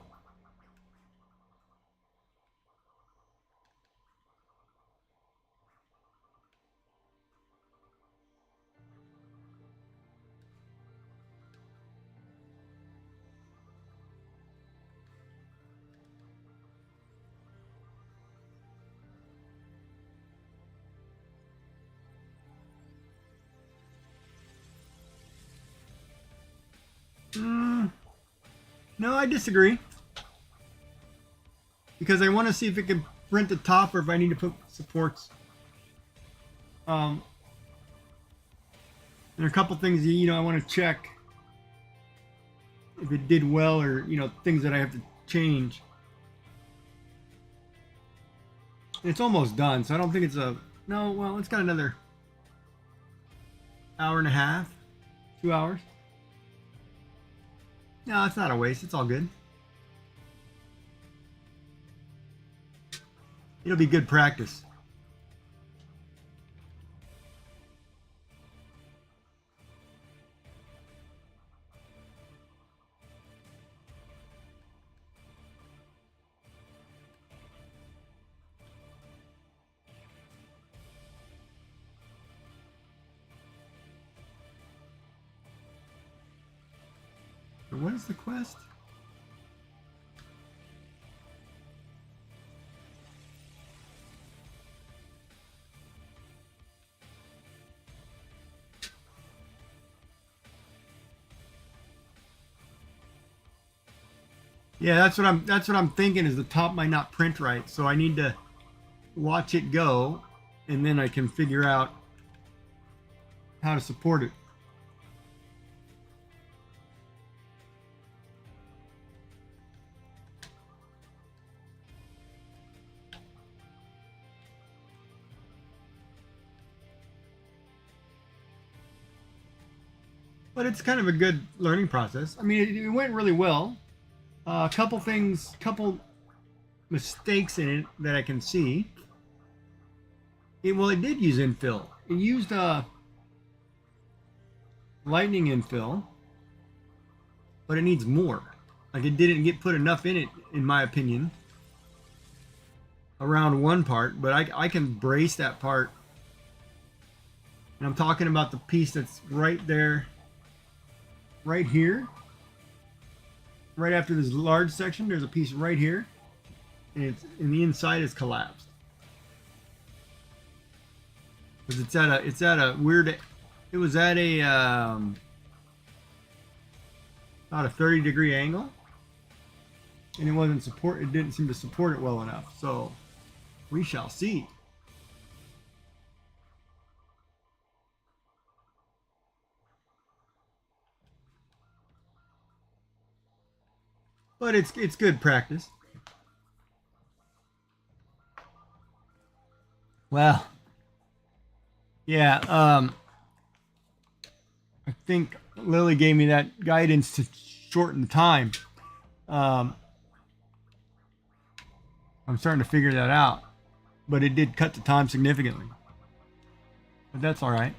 No, I disagree. Because I want to see if it can print the top or if I need to put supports. There are a couple things I want to check if it did well, or things that I have to change. It's almost done, so I don't think it's well, it's got another hour and a half, 2 hours. No, it's not a waste. It's all good. It'll be good practice. What is the quest? Yeah, that's what I'm thinking, is the top might not print right, so I need to watch it go, and then I can figure out how to support it. But it's kind of a good learning process. I mean, it went really well. A couple mistakes in it that I can see. It did use infill. It used lightning infill, but it needs more. Like, it didn't put enough in it, in my opinion, around one part. But I can brace that part, and I'm talking about the piece that's right there, right here. Right after this large section, there's a piece right here, and the inside is collapsed. Because it's at a weird. It was at about a 30-degree angle, and it didn't seem to support it well enough. So we shall see. But it's good practice. Well, yeah, I think Lily gave me that guidance to shorten the time. I'm starting to figure that out, but it did cut the time significantly. But that's all right.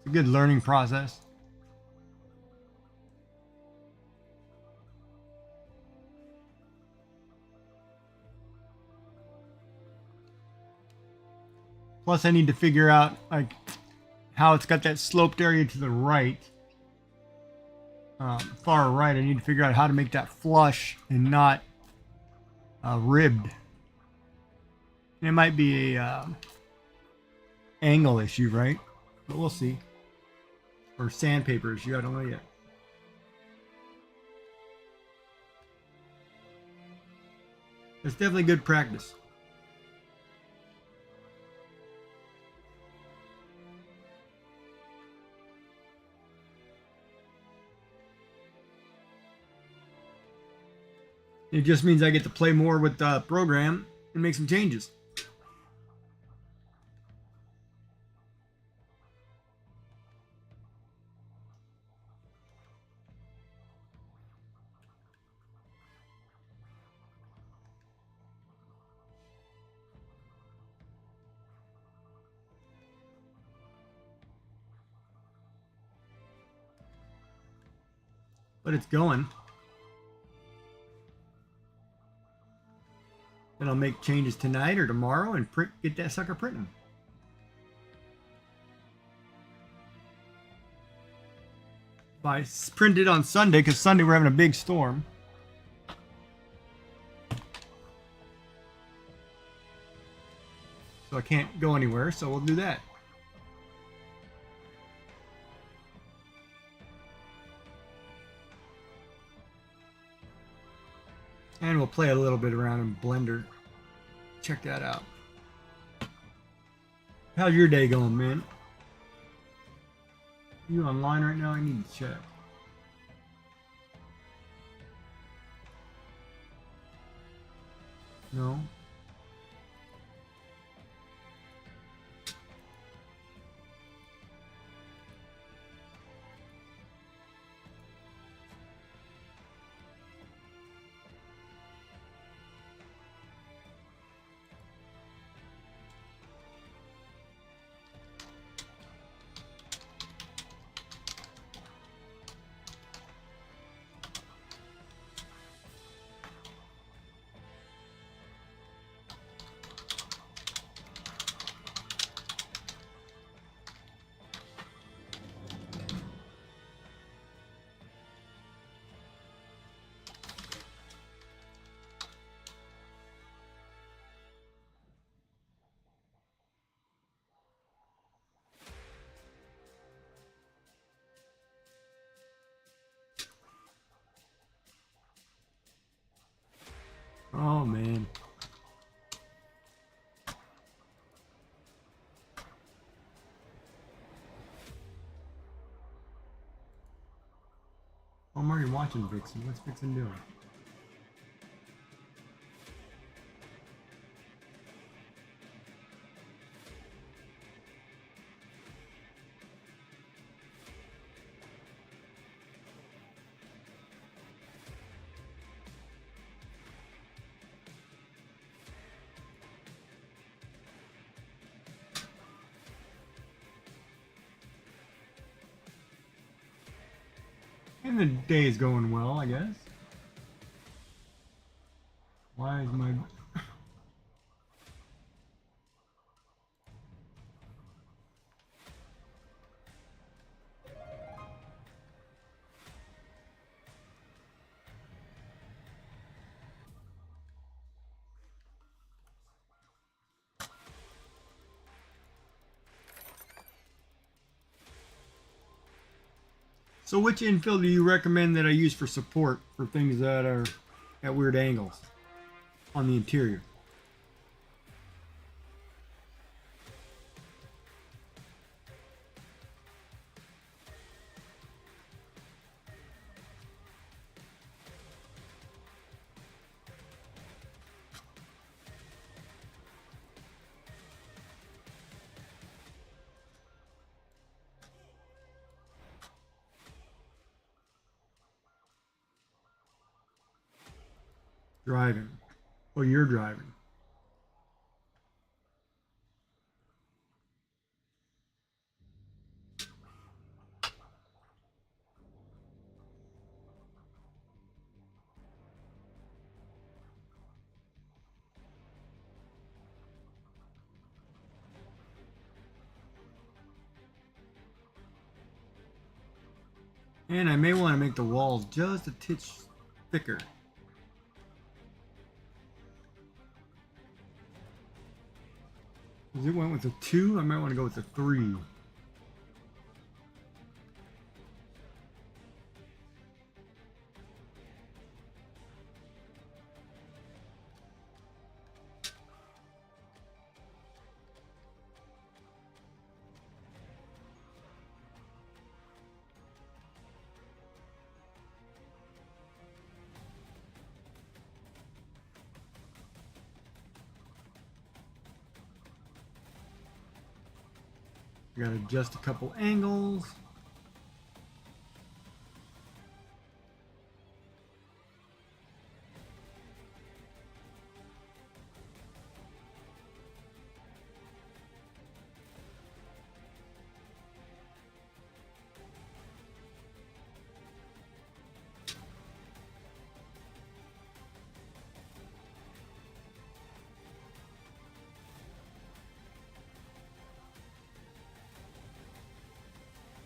It's a good learning process. Plus, I need to figure out like how it's got that sloped area to the right, far right. I need to figure out how to make that flush and not ribbed. It might be a angle issue, right? But we'll see. Or sandpaper issue. I don't know yet. It's definitely good practice. It just means I get to play more with the program and make some changes. But it's going. Then I'll make changes tonight or tomorrow and get that sucker printing. I print it on Sunday because Sunday we're having a big storm. So I can't go anywhere, so we'll do that. And we'll play a little bit around in Blender. Check that out. How's your day going, man? You online right now? I need to check. No? Oh, man. I'm already watching Vixen. What's Vixen doing? And the day is going well, I guess. Why is my... So which infill do you recommend that I use for support for things that are at weird angles on the interior? Driving. Well, you're driving. And I may want to make the walls just a titch thicker. Because it went with a 2, I might want to go with a 3. Got to adjust a couple angles.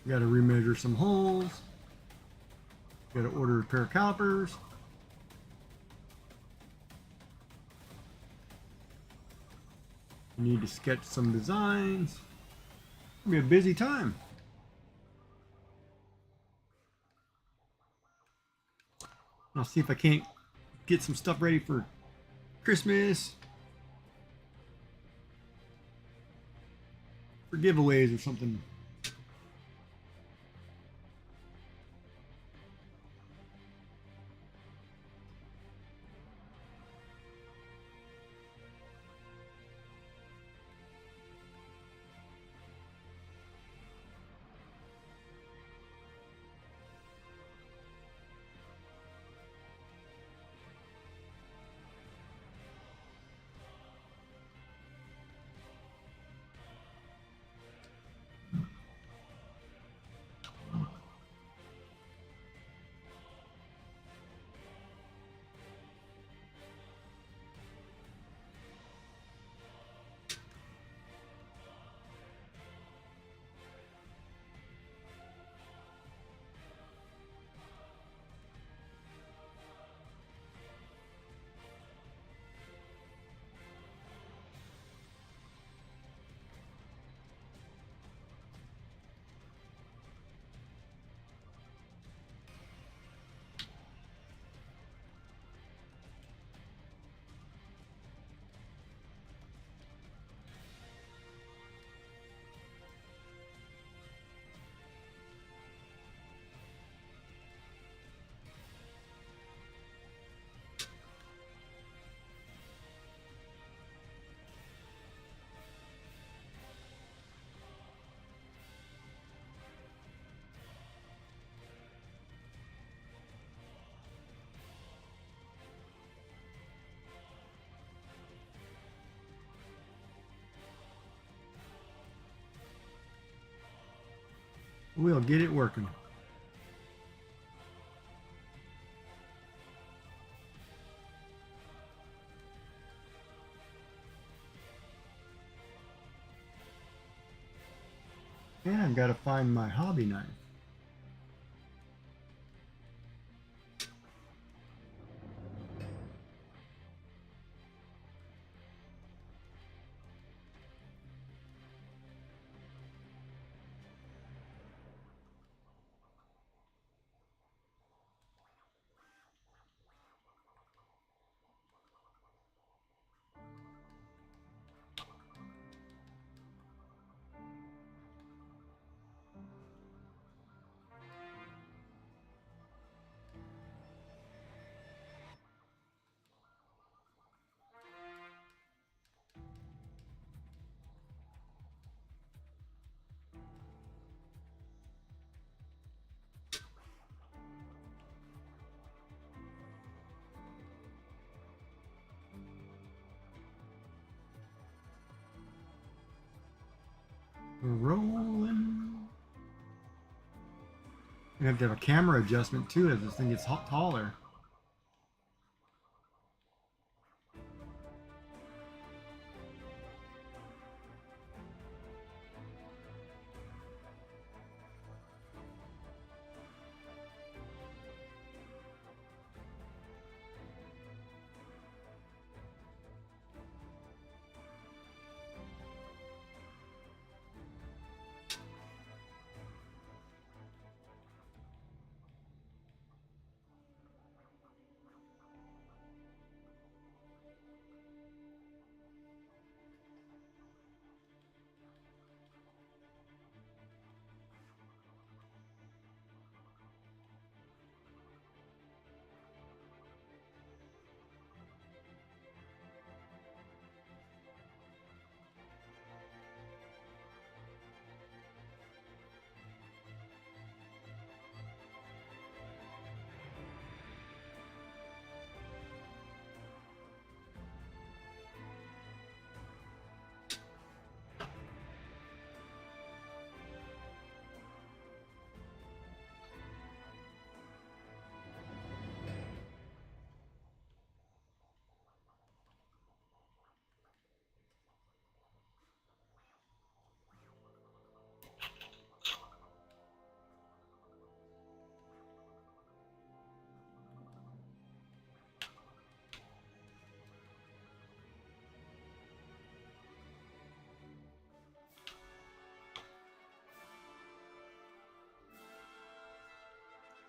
Got to remeasure some holes. Got to order a pair of calipers. You need to sketch some designs. It'll be a busy time. I'll see if I can't get some stuff ready for Christmas, for giveaways or something. We'll get it working. And I've got to find my hobby knife. We're rolling. We have to have a camera adjustment too as this thing gets taller.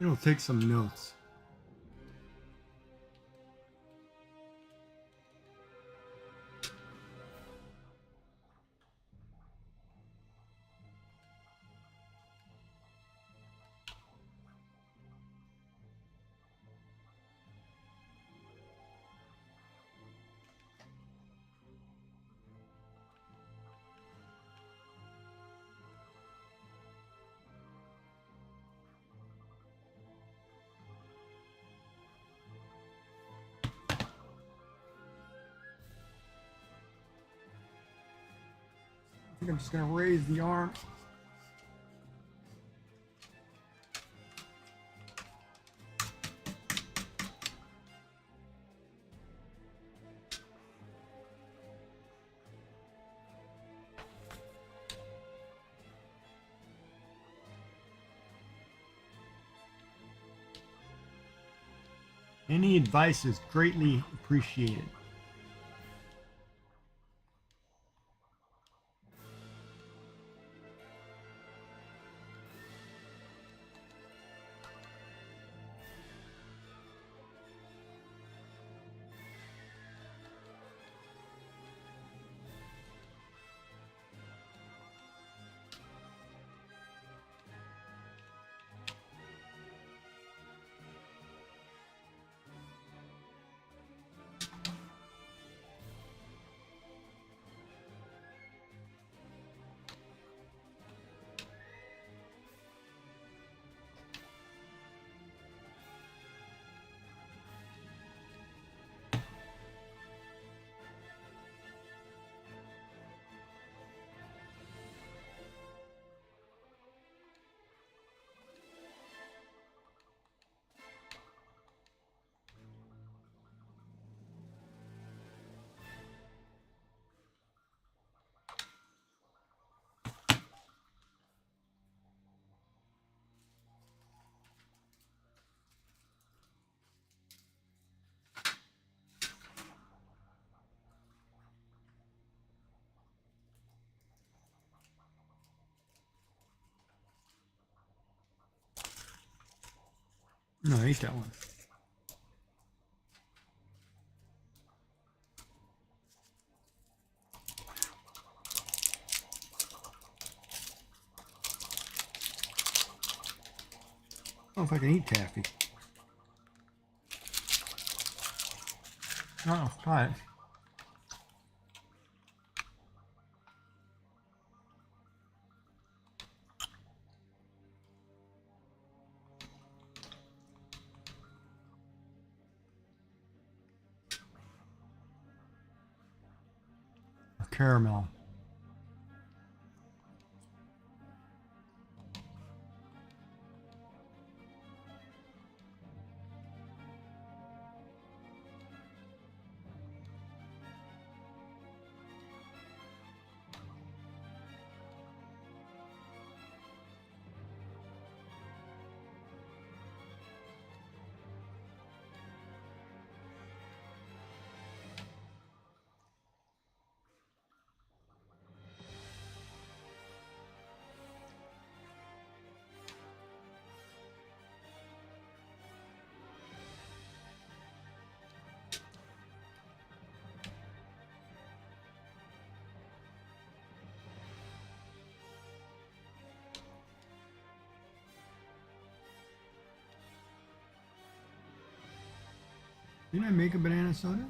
It'll take some notes. I think I'm just going to raise the arm. Any advice is greatly appreciated. No, I ate that one. I don't know if I can eat taffy. Oh, try it. Caramel. Didn't I make a banana soda?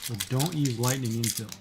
So don't use lightning infill.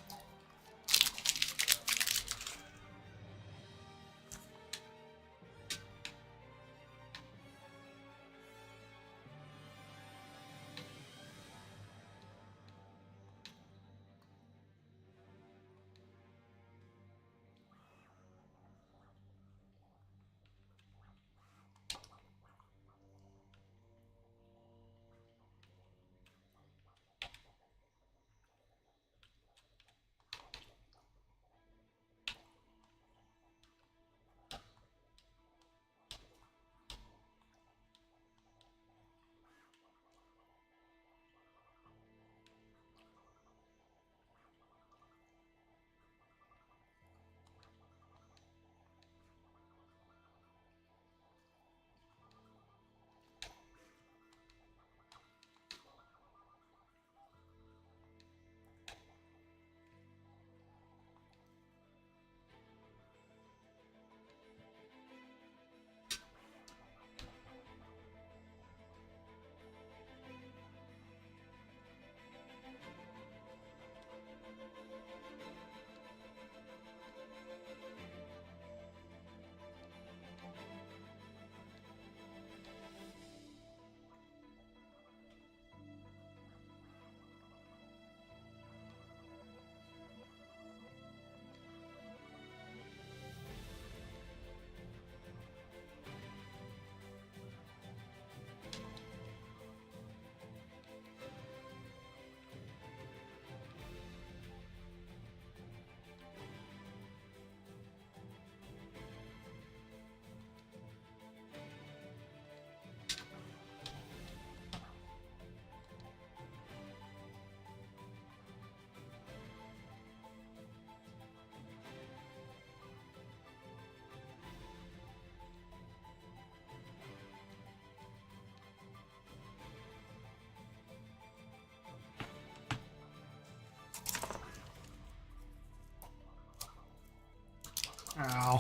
Ow.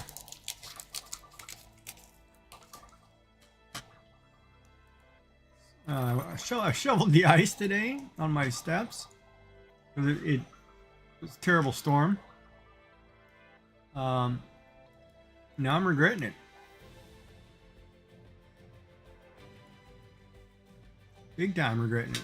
I shoveled the ice today on my steps because it was a terrible storm. Now I'm regretting it. Big time regretting it.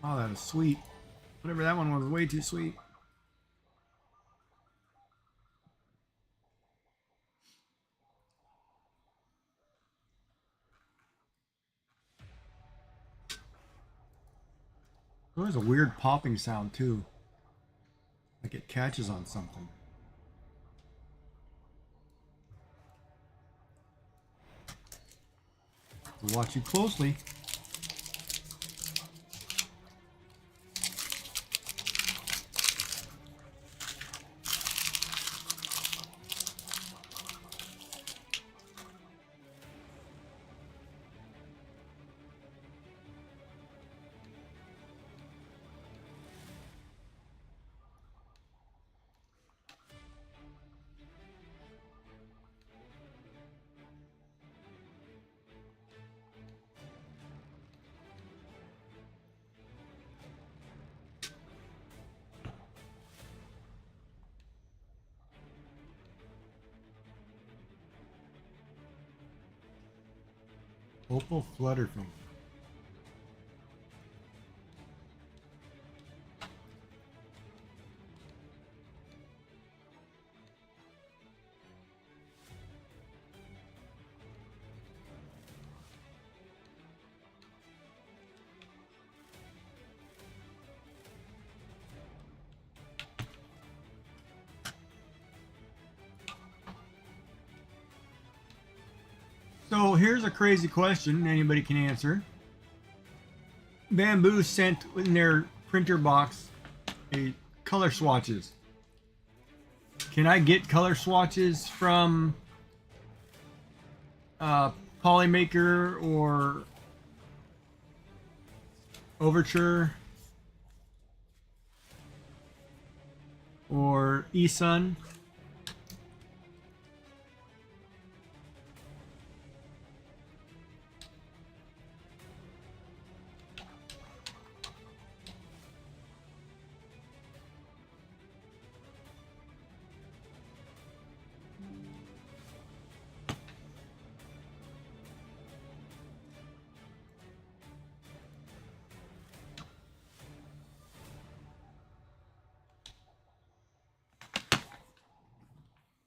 Oh, that was sweet. Whatever that one was, way too sweet. There's a weird popping sound too. Like it catches on something. Watch it closely. Opal Flutterfin. So here's a crazy question anybody can answer. Bambu sent in their printer box a color swatches. Can I get color swatches from Polymaker or Overture or eSun?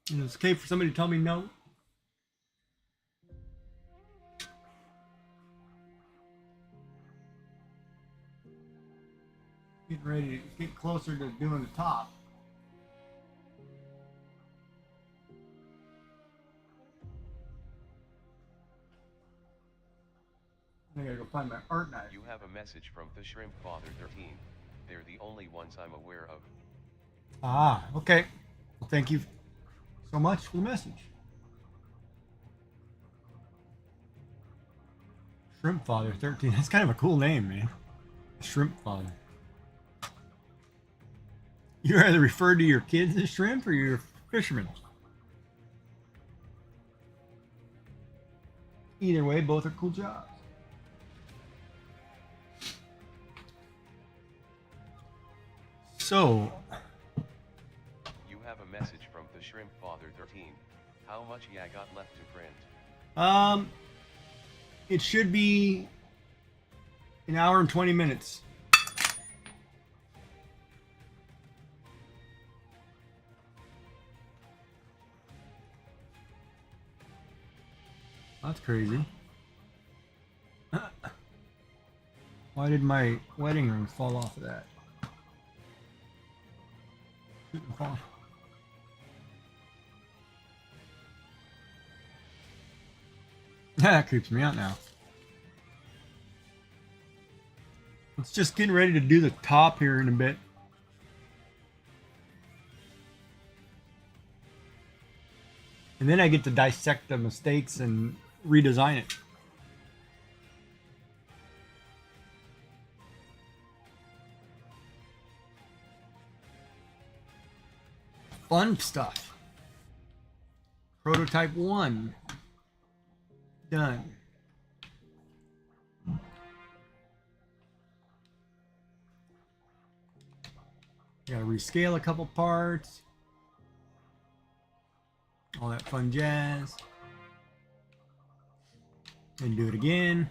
And it's okay for somebody to tell me no. Getting ready to get closer to doing the top. I gotta go find my art knife. You have a message from the Shrimp Father 13. They're the only ones I'm aware of. Ah, okay. Well, thank you so much for the message. Shrimp Father 13. That's kind of a cool name, man. Shrimp Father. You rather refer to your kids as shrimp or your fishermen? Either way, both are cool jobs. So, You have a message from the Shrimp Father 13. How much ya got left to print? it should be an hour and 20 minutes. That's crazy. Why did my wedding ring fall off of that? Shouldn't fall. That creeps me out now. It's just getting ready to do the top here in a bit. And then I get to dissect the mistakes and redesign it. Fun stuff. Prototype 1. Done. Gotta rescale a couple parts. All that fun jazz. And do it again.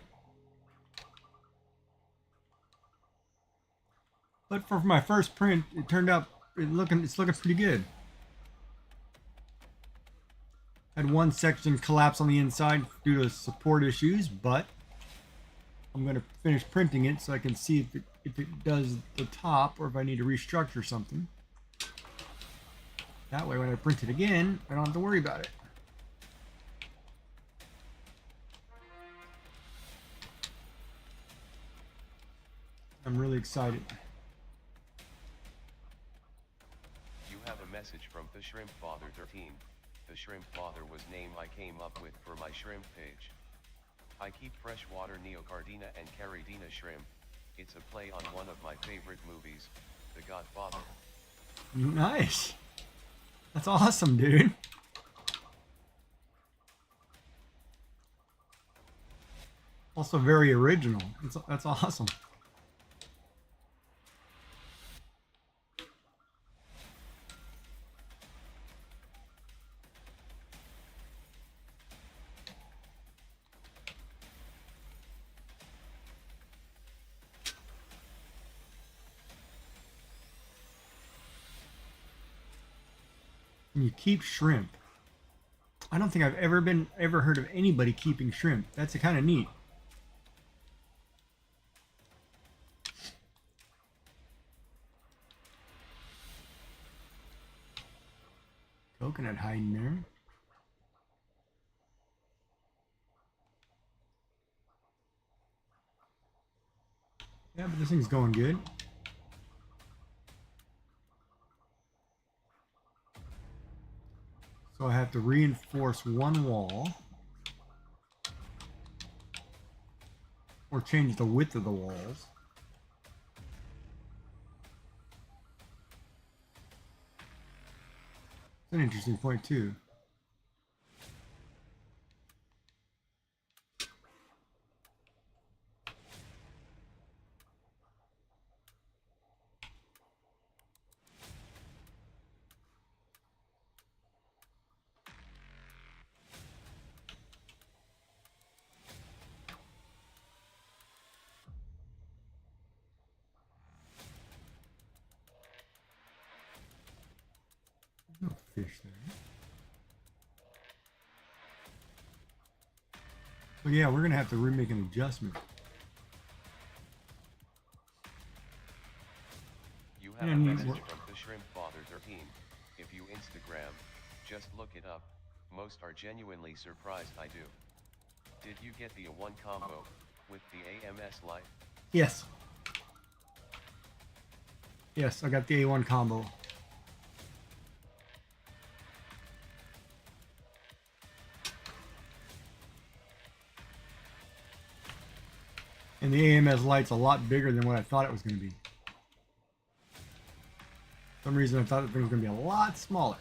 But for my first print, it turned out it's looking pretty good. Had one section collapse on the inside due to support issues, but I'm going to finish printing it so I can see if it does the top or if I need to restructure something. That way when I print it again, I don't have to worry about it. I'm really excited. You have a message from the Shrimp Father 13. The Shrimp Father was name I came up with for my shrimp page. I keep freshwater Neocardina and Caridina shrimp. It's a play on one of my favorite movies, The Godfather. Nice. That's awesome, dude. Also very original. That's awesome. And you keep shrimp. I don't think I've ever heard of anybody keeping shrimp. That's kind of neat. Coconut hiding there. Yeah, but this thing's going good. So I have to reinforce one wall. Or change the width of the walls. It's an interesting point too. No fish there. So yeah, we're gonna have to remake an adjustment. You have a message from the Shrimp Father 13. If you Instagram, just look it up. Most are genuinely surprised I do. Did you get the A1 combo with the AMS light? Yes. Yes, I got the A1 combo. And the AMS light's a lot bigger than what I thought it was going to be. For some reason I thought the thing was going to be a lot smaller.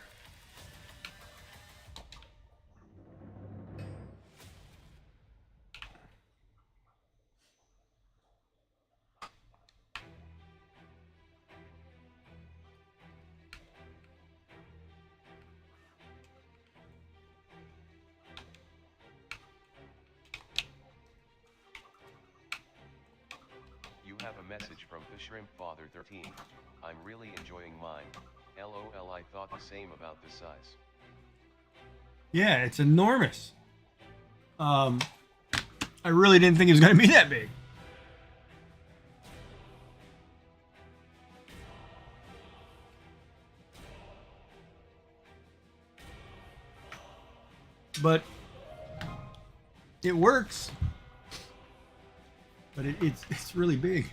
You have a message from the Shrimp Father 13. I'm really enjoying mine. LOL, I thought the same about the size. Yeah, it's enormous. I really didn't think it was going to be that big. But it works. But it's really big.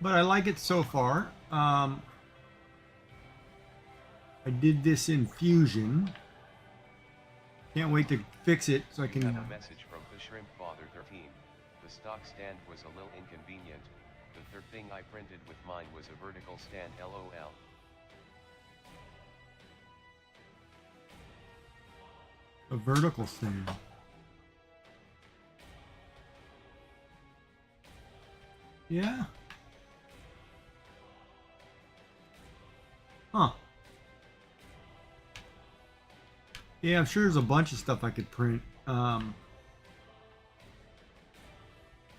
But I like it so far. I did this in Fusion. Can't wait to fix it so I can. You have a message from the Shrimp Father 13. The stock stand was a little inconvenient. The third thing I printed with mine was a vertical stand. LOL. A vertical stand. Yeah. Huh. Yeah, I'm sure there's a bunch of stuff I could print.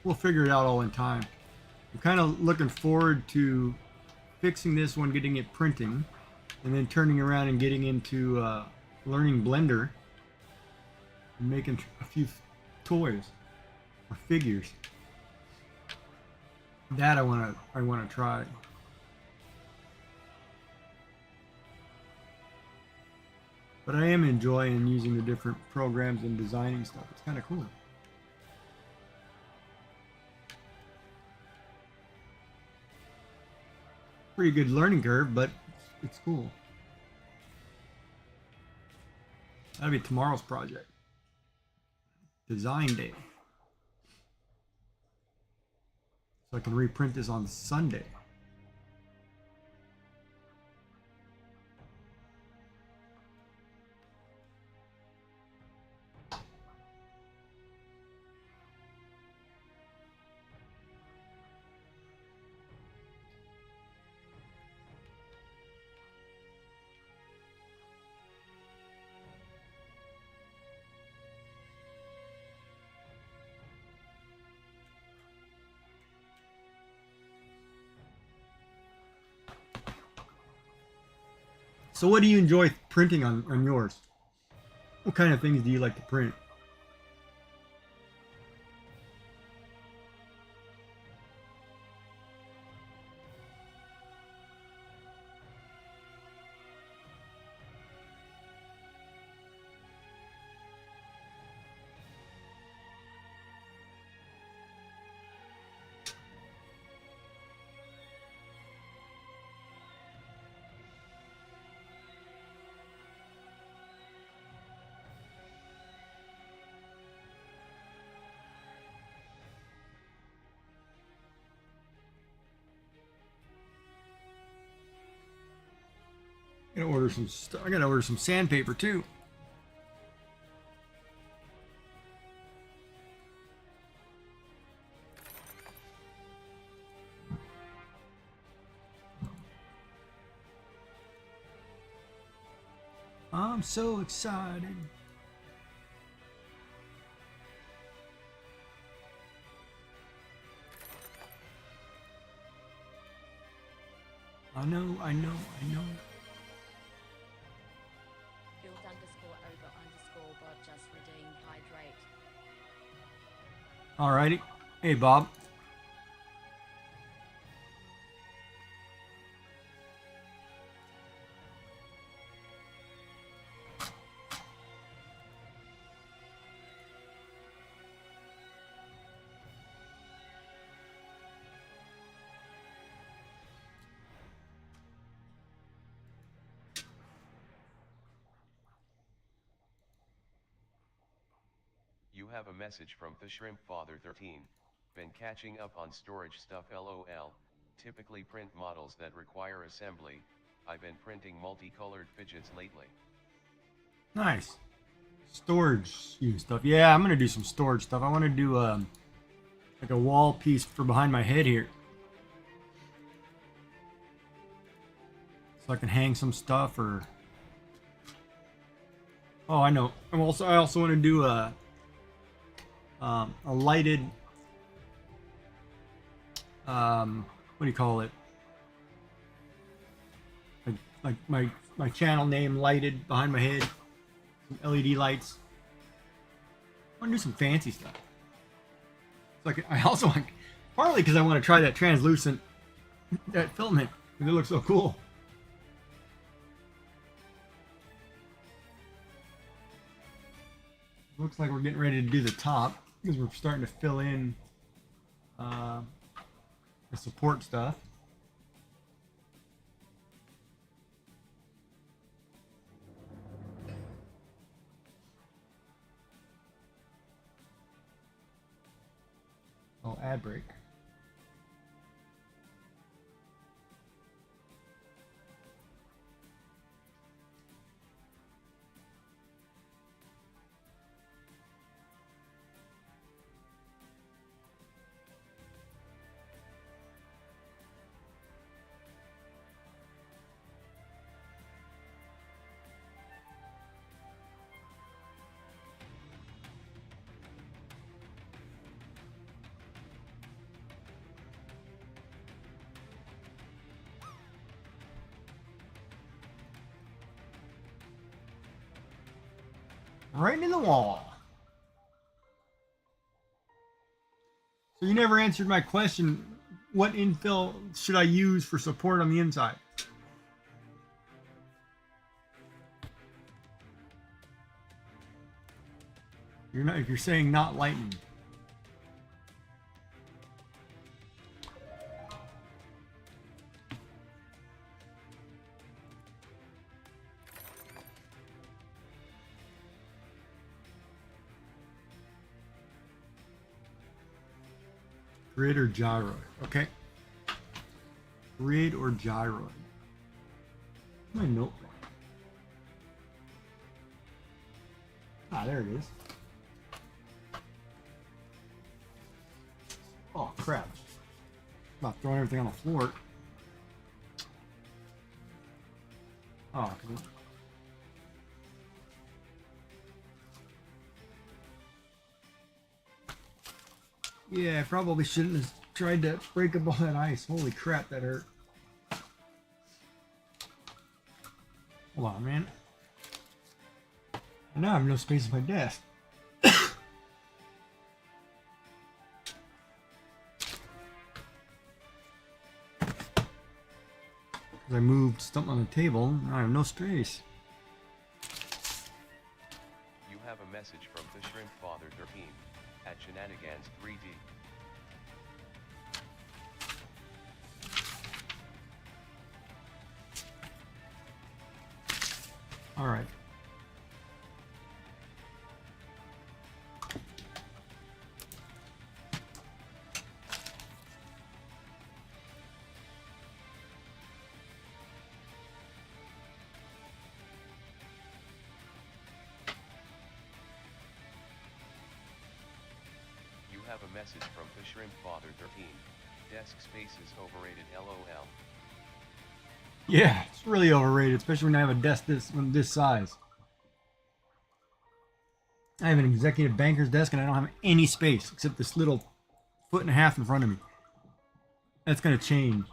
We'll figure it out all in time. I'm kind of looking forward to fixing this one, getting it printing, and then turning around and getting into learning Blender and making a few toys or figures. That I wanna try. But I am enjoying using the different programs and designing stuff. It's kind of cool. Pretty good learning curve, but it's cool. That'll be tomorrow's project. Design day. So I can reprint this on Sunday. So what do you enjoy printing on yours? What kind of things do you like to print? I gotta order some sandpaper too. I'm so excited. I know. Build_over_Bob just redeemed hydrate. Alrighty. Hey, Bob. You have a message from the Shrimp Father 13. Been catching up on storage stuff LOL. Typically print models that require assembly. I've been printing multicolored fidgets lately. Nice. Storage stuff. Yeah, I'm gonna do some storage stuff. I want to do like a wall piece for behind my head here, so I can hang some stuff. Or oh, I know. I also want to do a lighted what do you call it? Like my channel name lighted behind my head. Some LED lights. I want to do some fancy stuff. It's like I also want, partly because I want to try that translucent, that filament, because it looks so cool. Looks like we're getting ready to do the top because we're starting to fill in the support stuff. Oh, ad break. Right in the wall. So you never answered my question. What infill should I use for support on the inside? You're saying not lightning. Grid or gyroid? Okay. Grid or gyroid? My notebook. Ah, there it is. Oh crap! Not throwing everything on the floor. Oh, yeah, I probably shouldn't have tried to break up all that ice. Holy crap, that hurt. Hold on, man. Now I have no space at my desk. I moved something on the table. Now I have no space. You have a message from the Shrimp Father 13 at Shenanigans 3D. All right. You have a message from the Shrimp Father 13. Desk space is overrated, LOL. Yeah, it's really overrated, especially when I have a desk this size. I have an executive banker's desk and I don't have any space except this little 1.5 feet in front of me. That's going to change.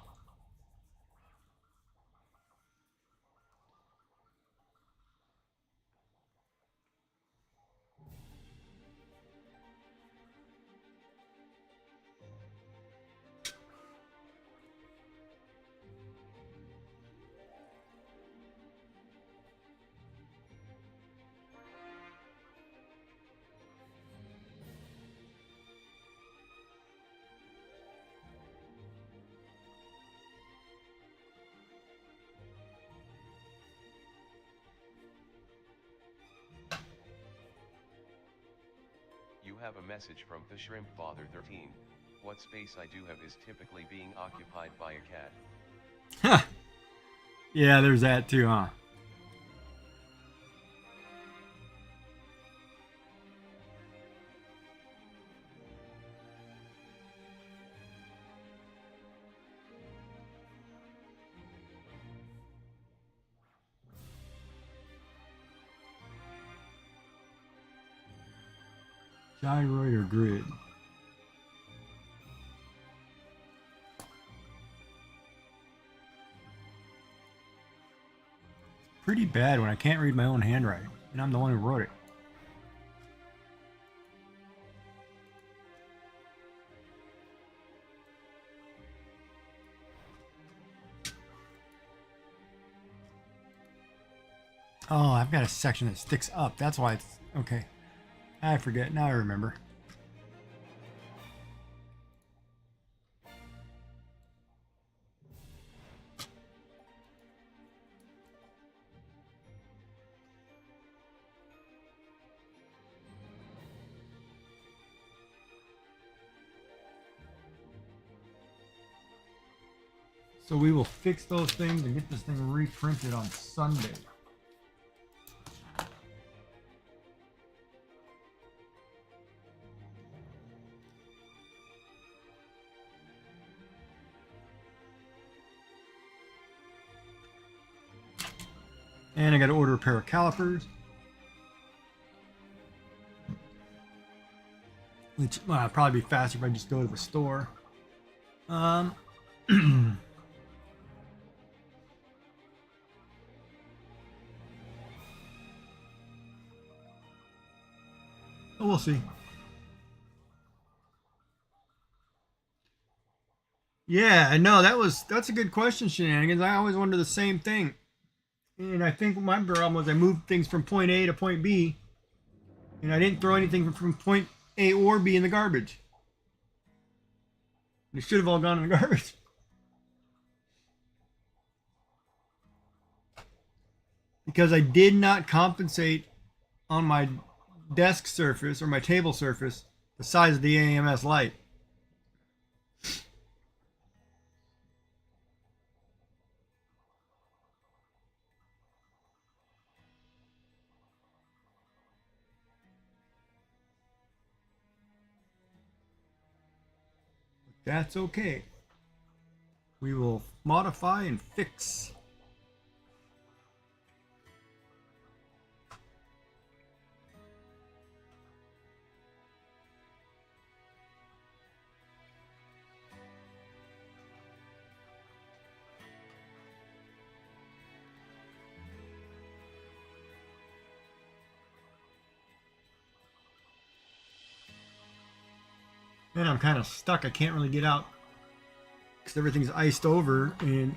You have a message from the Shrimp Father 13. What space I do have is typically being occupied by a cat. Huh. Yeah, there's that too, huh? Gyroid or grid? Pretty bad when I can't read my own handwriting, and I'm the one who wrote it. Oh, I've got a section that sticks up. That's why it's okay. I forget. Now I remember. So we will fix those things and get this thing reprinted on Sunday. And I got to order a pair of calipers. Which probably be faster if I just go to the store. We'll see. Yeah, I know that's a good question, Shenanigans. I always wonder the same thing. And I think my problem was I moved things from point A to point B, and I didn't throw anything from point A or B in the garbage. It should have all gone in the garbage. Because I did not compensate on my desk surface or my table surface the size of the AMS light. That's okay. We will modify and fix. And I'm kind of stuck. I can't really get out because everything's iced over and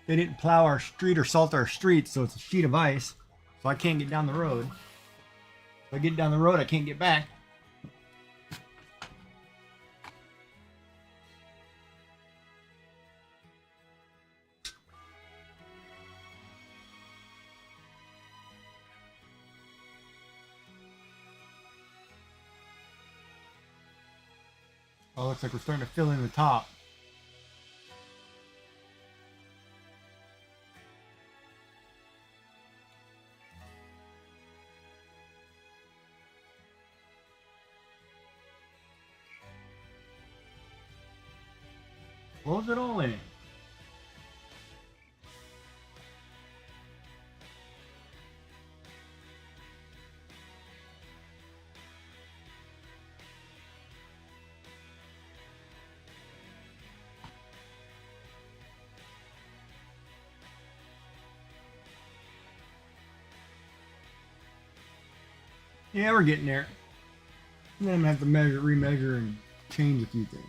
they didn't plow our street or salt our streets, so it's a sheet of ice. So I can't get down the road. If I get down the road, I can't get back. Oh, looks like we're starting to fill in the top. Close it all in. Yeah, we're getting there. And then I'm gonna have to measure, remeasure, and change a few things.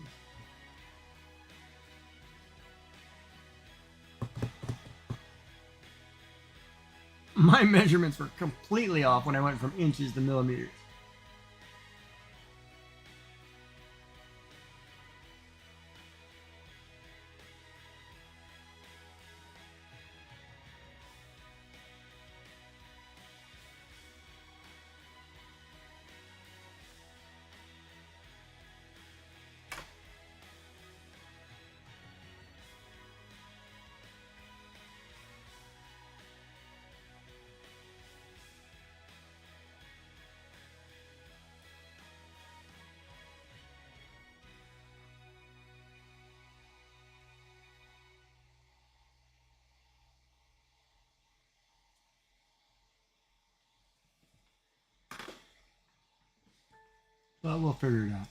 My measurements were completely off when I went from inches to millimeters. But we'll figure it out.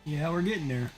Yeah, we're getting there.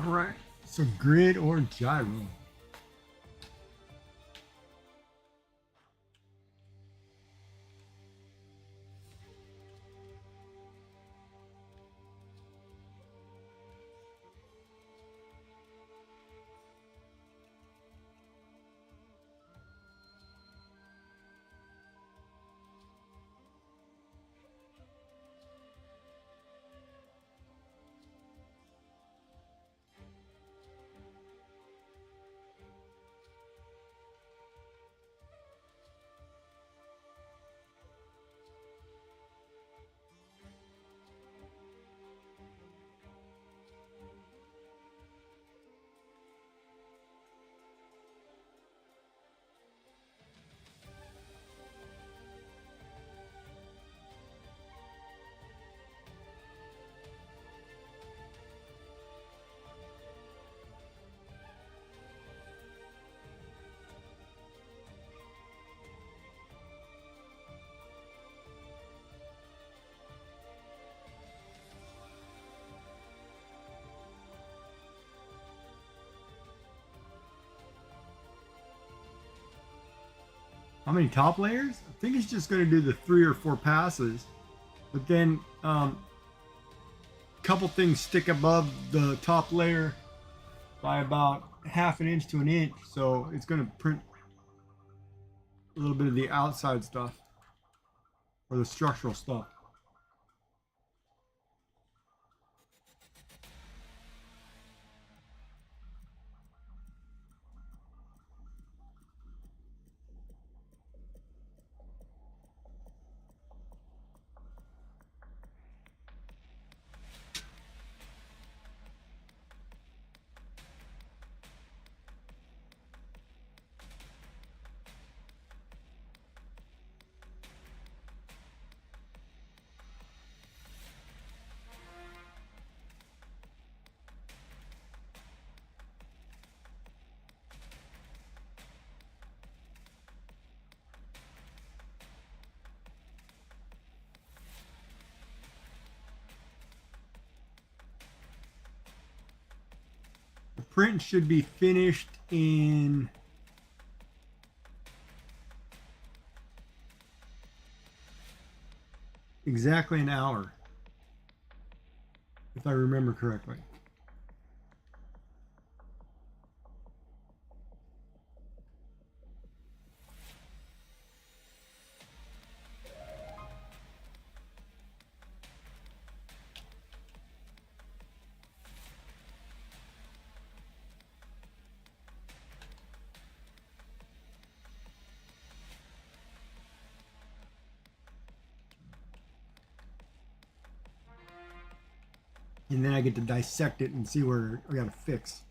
right. So grid or gyro? How many top layers? I think it's just going to do the 3 or 4 passes, but then couple things stick above the top layer by about half an inch to an inch, so it's going to print a little bit of the outside stuff or the structural stuff. The print should be finished in exactly an hour, if I remember correctly. And then I get to dissect it and see where I got to fix.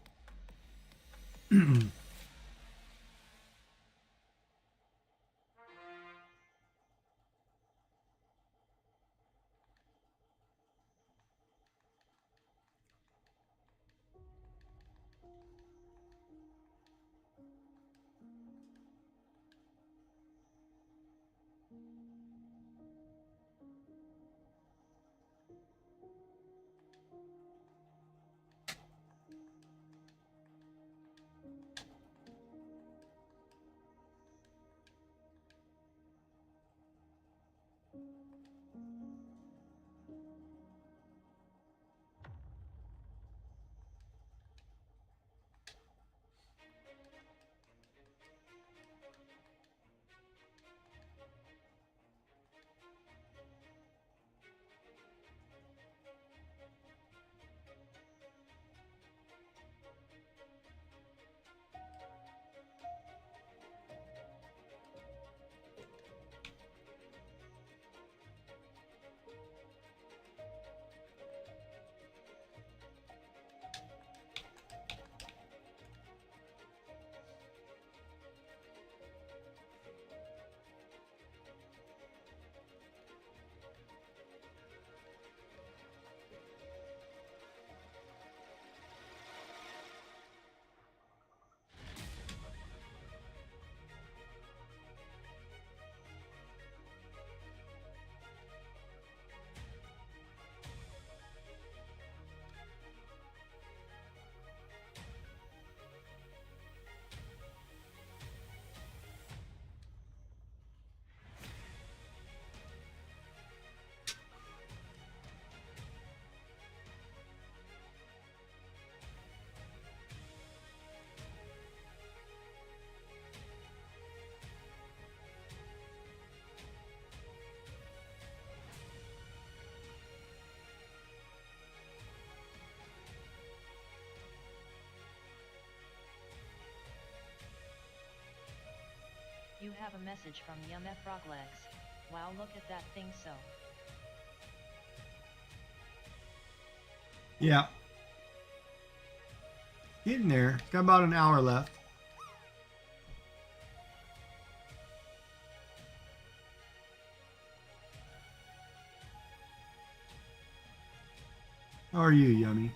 have a message from YumF Froglegs. Wow, look at that thing so. Yeah. Getting there. Got about an hour left. How are you, Yummy?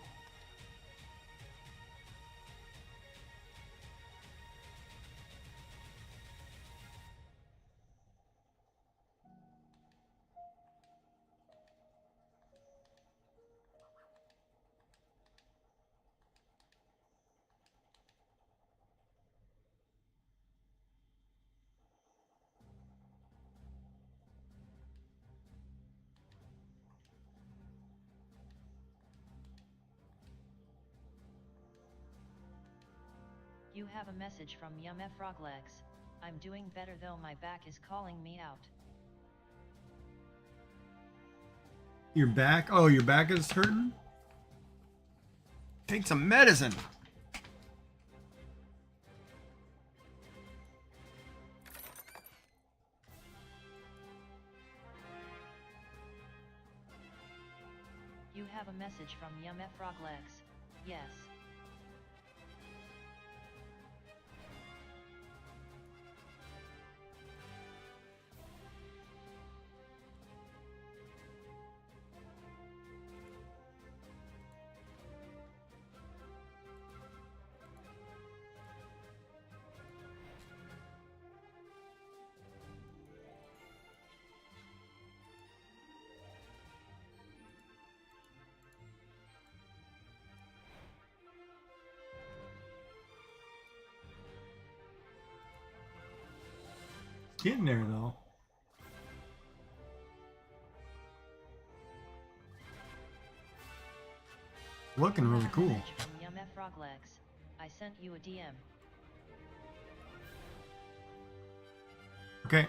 You have a message from YumF Froglegs. I'm doing better though my back is calling me out. Your back? Oh, your back is hurting? Take some medicine. You have a message from YumF Froglegs. Yes. Getting there though. Looking You really have a cool. message from YumF Froglegs. I sent you a DM. Okay.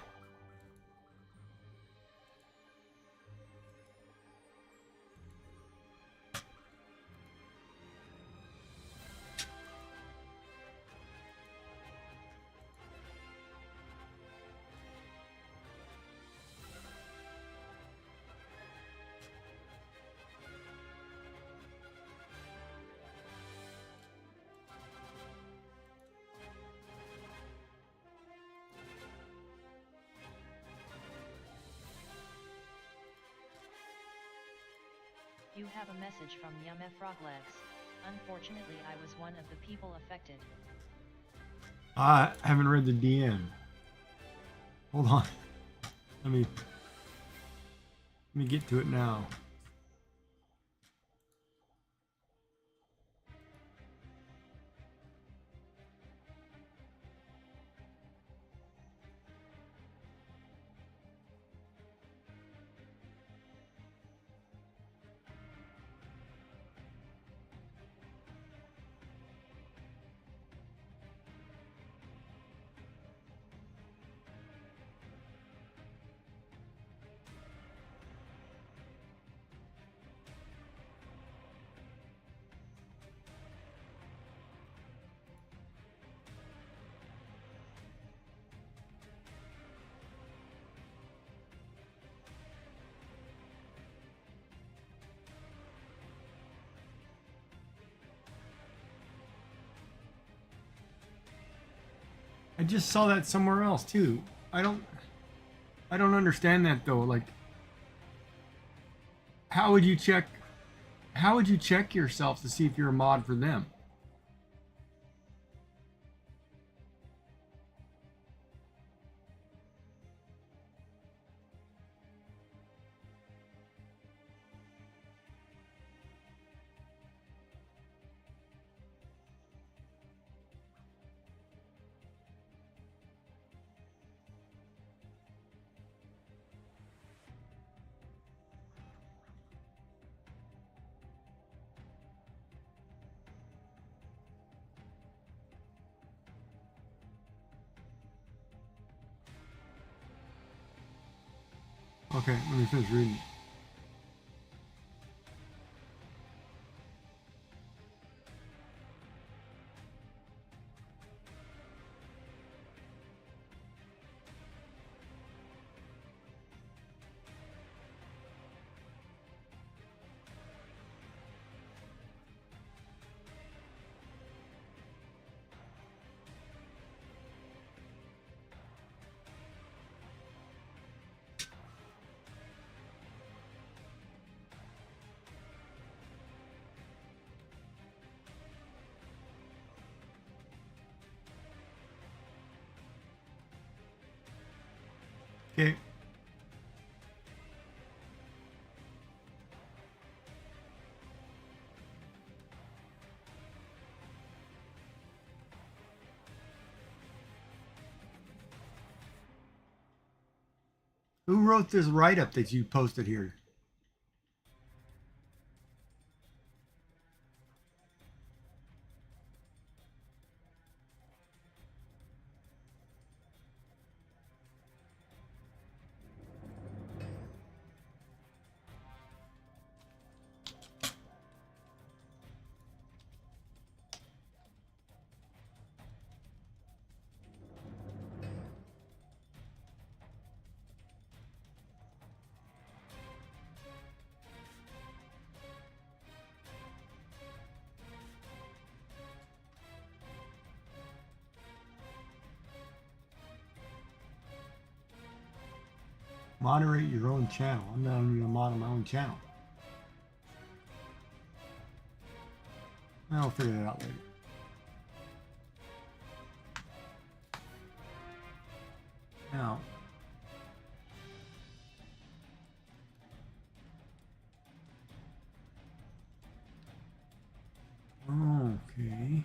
You have a message from YumF Froglegs. Unfortunately, I was one of the people affected. I haven't read the DM. Hold on. Let me get to it now. I just saw that somewhere else too. I don't understand that though. Like, how would you check yourself to see if you're a mod for them? Okay, let me finish reading. Okay. Who wrote this write-up that you posted here? Moderate your own channel. I'm not even gonna moderate my own channel. I'll figure that out later. Now, okay.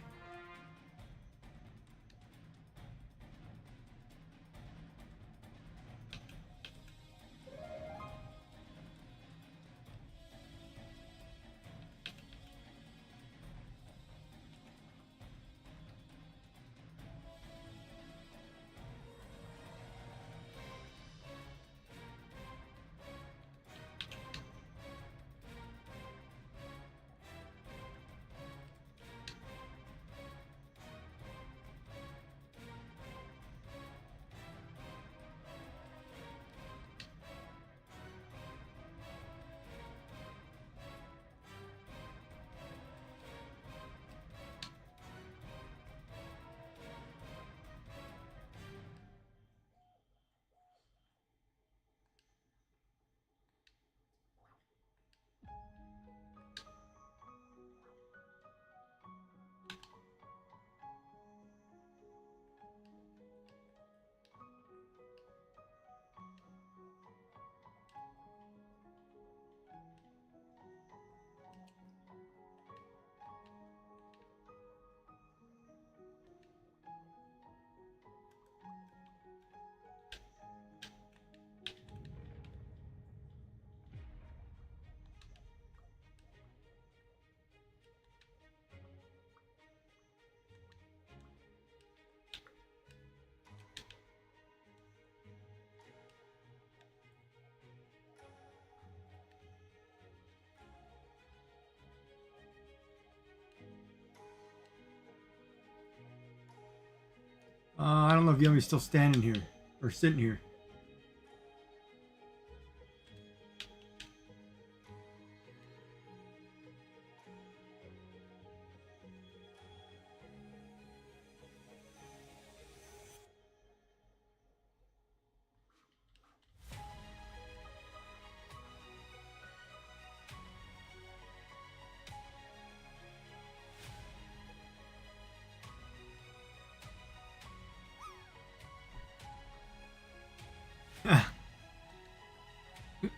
I don't know if Yummy's still standing here or sitting here.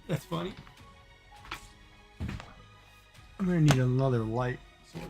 That's funny. I'm gonna need another light source.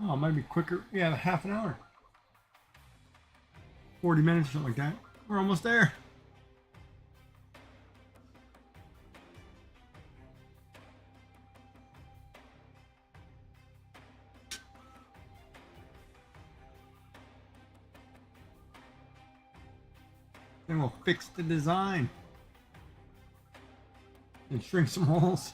Oh, it might be quicker. Yeah, half an hour. 40 minutes or something like that. We're almost there. Then we'll fix the design. And shrink some holes.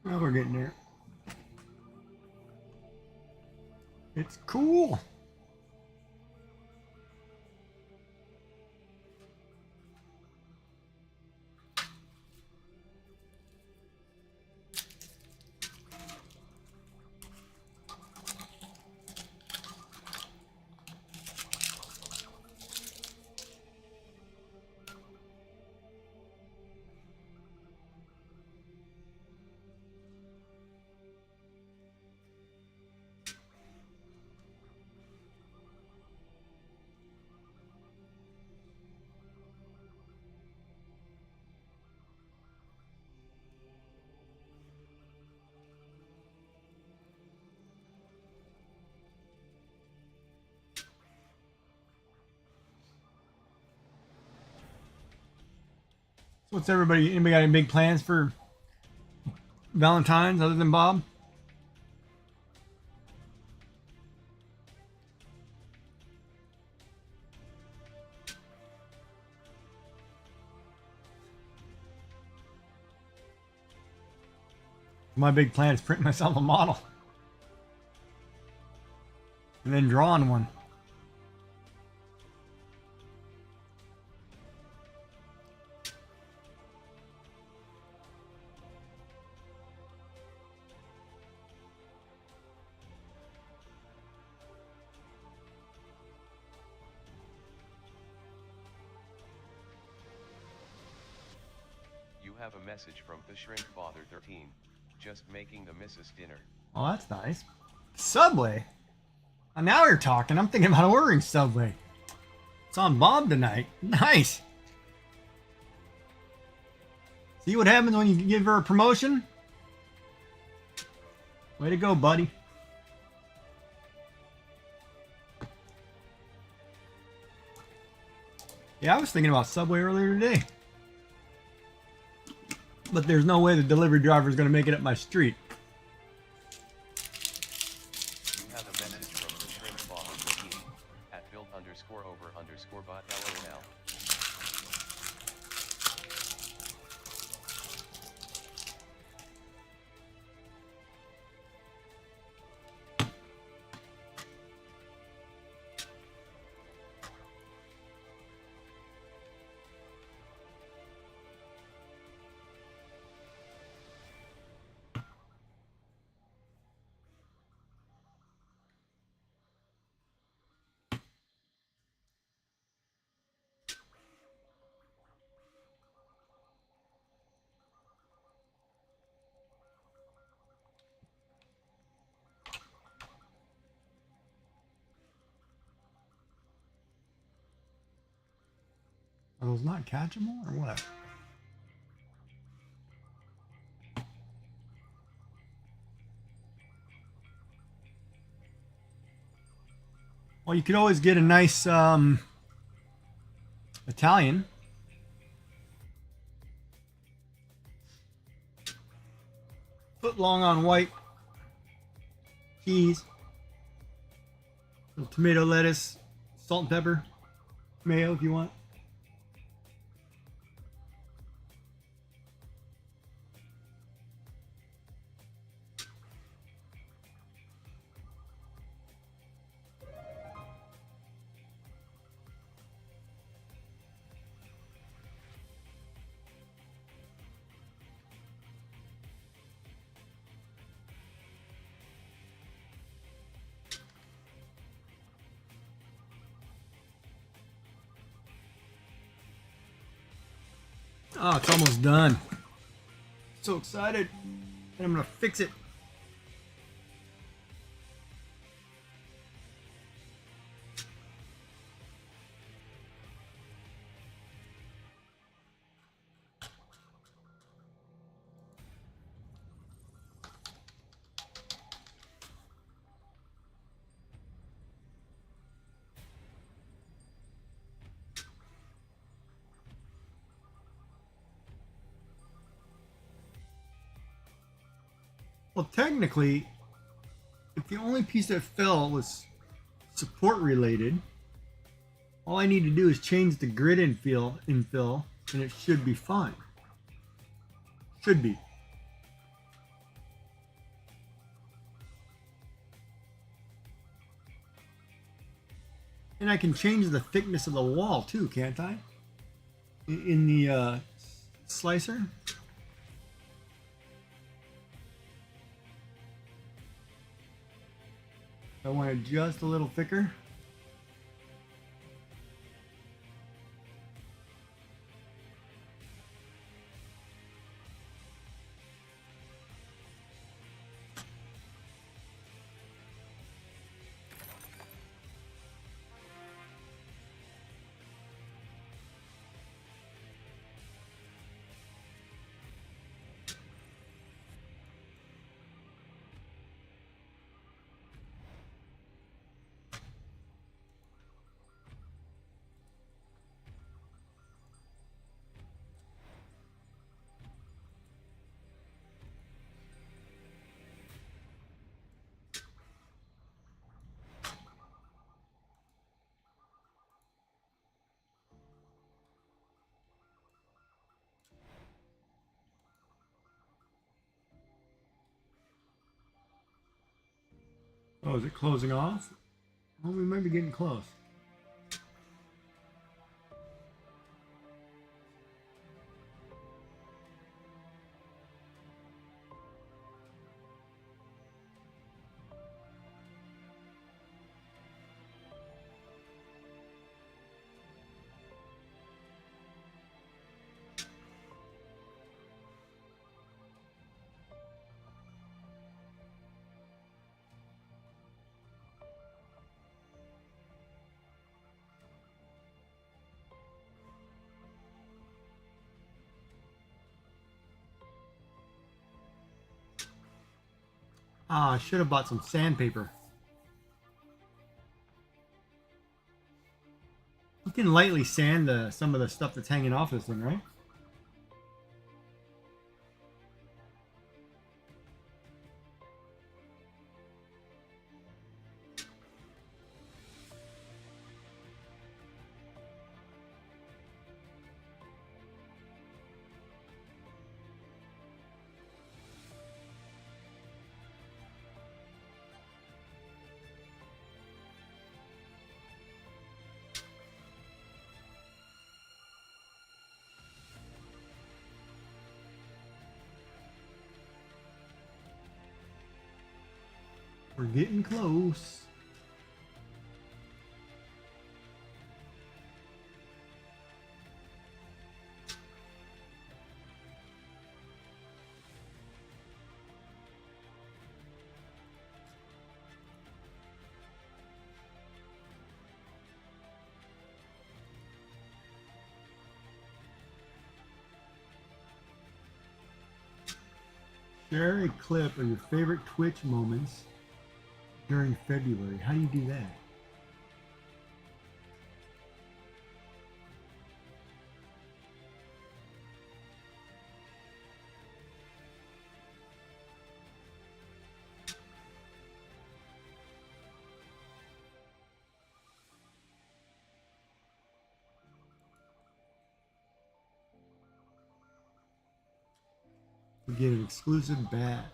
Well, we're getting there. It's cool. So what's everybody? Anybody got any big plans for Valentine's other than Bob? My big plan is print myself a model and then draw on one. You have a message from the Shrimp Father 13. Just making the Mrs. dinner. Oh, that's nice. Subway. Oh, now you're talking. I'm thinking about ordering Subway. It's on Bob tonight. Nice. See what happens when you give her a promotion? Way to go, buddy. Yeah, I was thinking about Subway earlier today. But there's no way the delivery driver is going to make it up my street. You have a message from the shrimp bot team at build_over_bot LOL. Are those not catchable or what? Well, you could always get a nice Italian. Foot long on white. Cheese. Little tomato, lettuce, salt and pepper. Mayo if you want. Oh, it's almost done. So excited. And I'm going to fix it. Well, technically, if the only piece that fell was support related, all I need to do is change the grid infill, and it should be fine. Should be. And I can change the thickness of the wall too, can't I? In the slicer. I want it just a little thicker. Oh, is it closing off? Well, we might be getting close. Ah, I should have bought some sandpaper. You can lightly sand some of the stuff that's hanging off this thing, right? We're getting close. Share a clip of your favorite Twitch moments during February. How do you do that? You get an exclusive badge.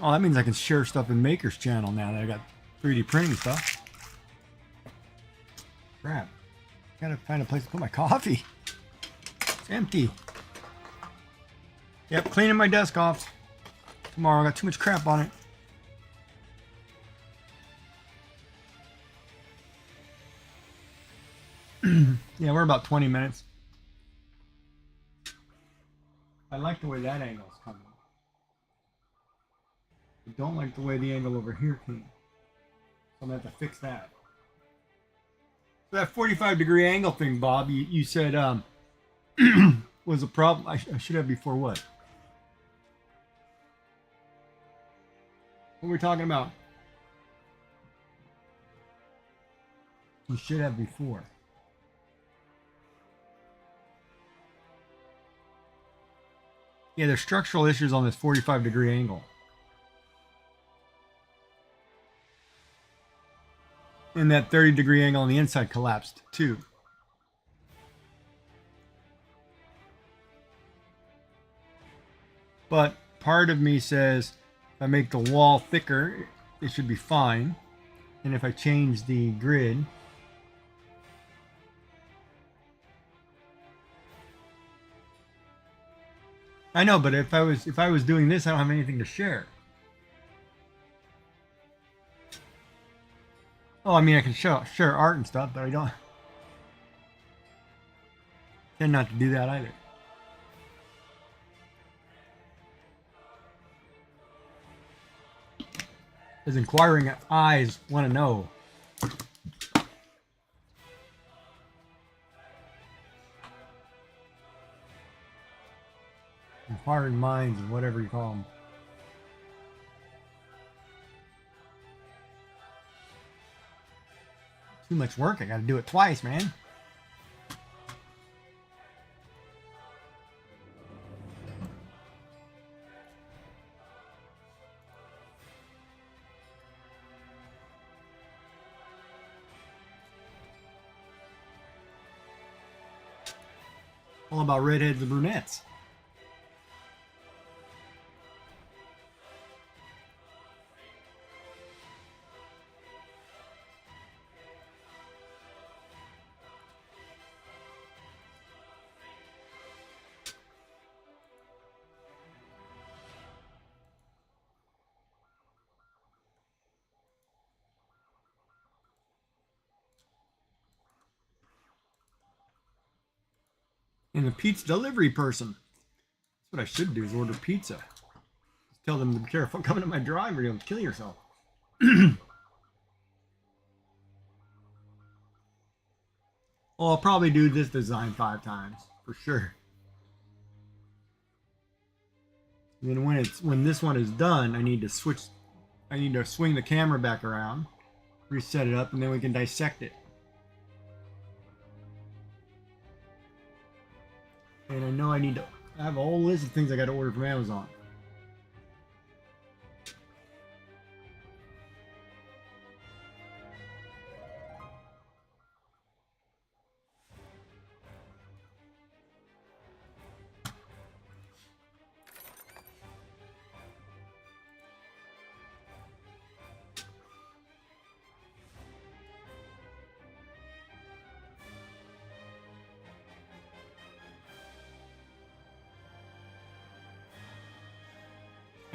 Oh, that means I can share stuff in Maker's channel now that I got 3D printing stuff. Crap. Gotta find a place to put my coffee. It's empty. Yep, cleaning my desk off. Tomorrow, I got too much crap on it. Yeah, we're about 20 minutes. I like the way that angle's coming. I don't like the way the angle over here came. So I'm gonna have to fix that. So that 45-degree angle thing, Bob, you said was a problem. I should have before what? What were we talking about? You should have before. Yeah, there's structural issues on this 45-degree angle. And that 30-degree angle on the inside collapsed too. But part of me says if I make the wall thicker, it should be fine. And if I change the grid, I know, but if I was doing this, I don't have anything to share. Oh, I mean, I can share art and stuff, but I don't tend not to do that either. As inquiring eyes want to know. Inquiring minds, or whatever you call them. Too much work. I got to do it twice, man. All about redheads and brunettes. And the pizza delivery person. That's what I should do, is order pizza. Just tell them to be careful coming to my drive or you'll kill yourself. Well, I'll probably do this design 5 times, for sure. And then when this one is done, I need to swing the camera back around, reset it up, and then we can dissect it. And I know I have a whole list of things I got to order from Amazon.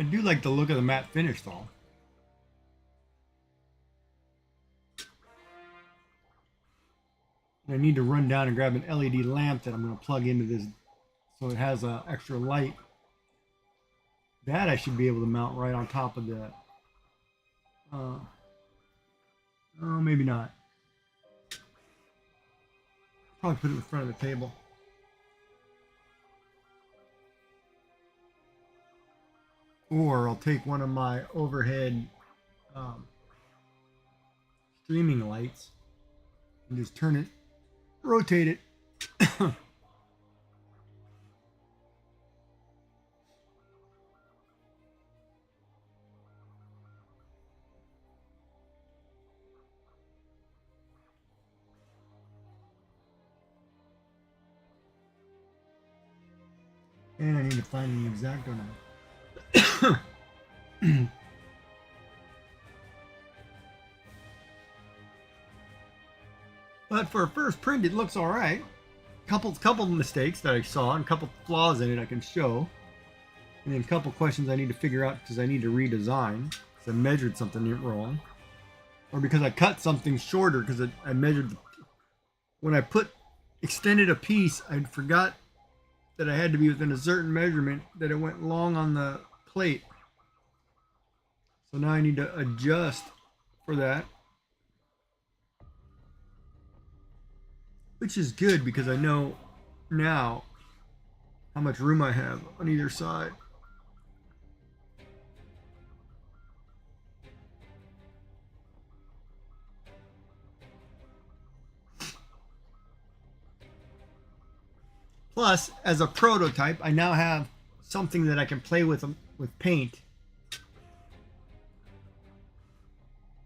I do like the look of the matte finish though. I need to run down and grab an LED lamp that I'm going to plug into this so it has an extra light. That I should be able to mount right on top of the... oh, maybe not. Probably put it in front of the table. Or I'll take one of my overhead streaming lights and just turn it, rotate it. And I need to find an X-Acto now. But for a first print, it looks all right. Couple mistakes that I saw and a couple flaws in it I can show. And then a couple questions I need to figure out because I need to redesign. Because I measured something wrong. Or because I cut something shorter because I measured... when I extended a piece, I forgot that I had to be within a certain measurement, that it went long on the plate. So now I need to adjust for that. Which is good because I know now how much room I have on either side. Plus, as a prototype, I now have something that I can play with paint.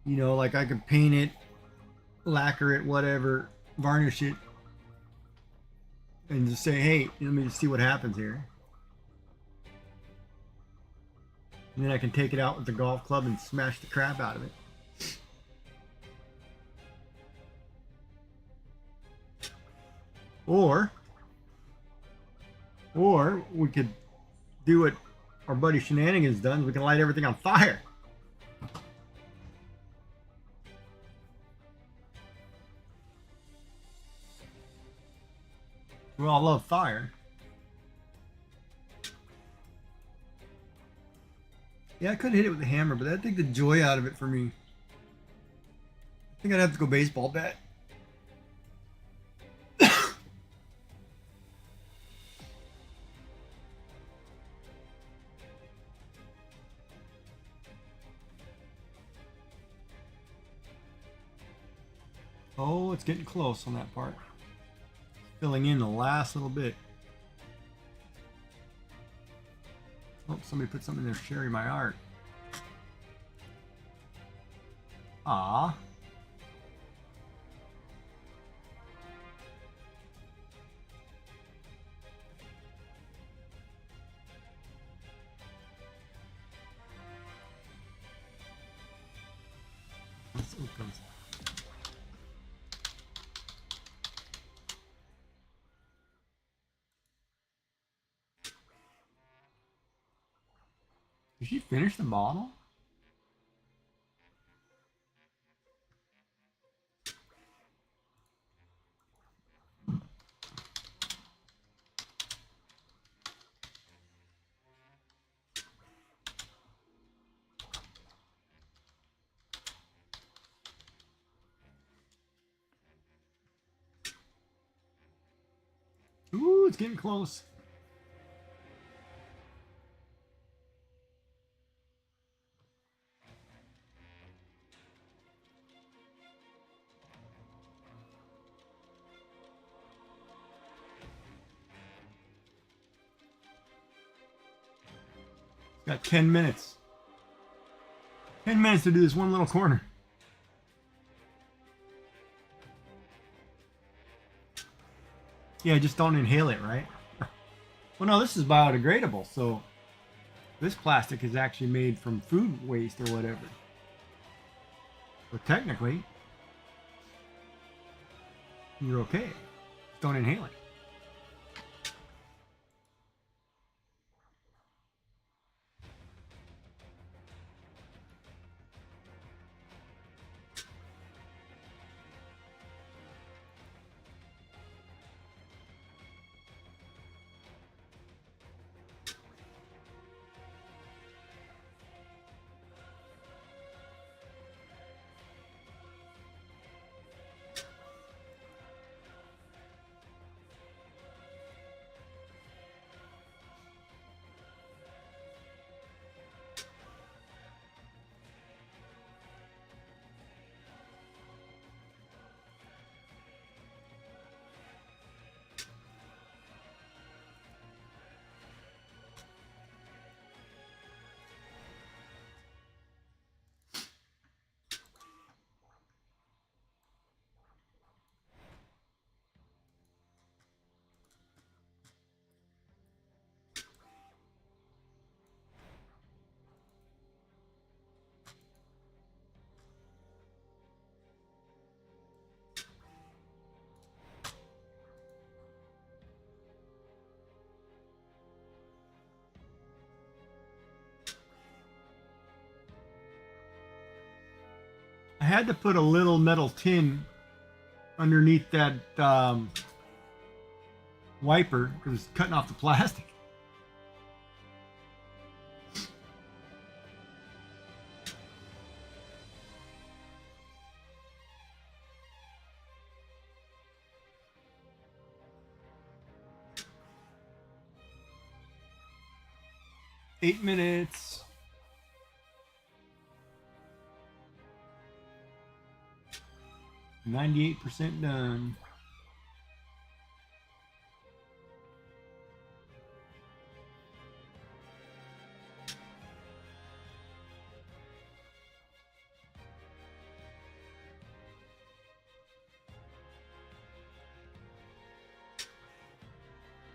You know, like I could paint it, lacquer it, whatever, varnish it, and just say, hey, let me just see what happens here. And then I can take it out with the golf club and smash the crap out of it. Or we could do what our buddy Shenanigans done. We can light everything on fire. We all love fire. Yeah, I could hit it with a hammer, but that'd take the joy out of it for me. I think I'd have to go baseball bat. Oh, it's getting close on that part. Filling in the last little bit. Oh, somebody put something in there sharing my art. Ah. Let's see what comes out. Did she finish the bottle? Ooh, it's getting close. Got 10 minutes. 10 minutes to do this one little corner. Yeah, just don't inhale it, right? Well, no, this is biodegradable, so this plastic is actually made from food waste or whatever. So technically, you're okay. Just don't inhale it. I had to put a little metal tin underneath that wiper because it's cutting off the plastic. Eight minutes. 98% done.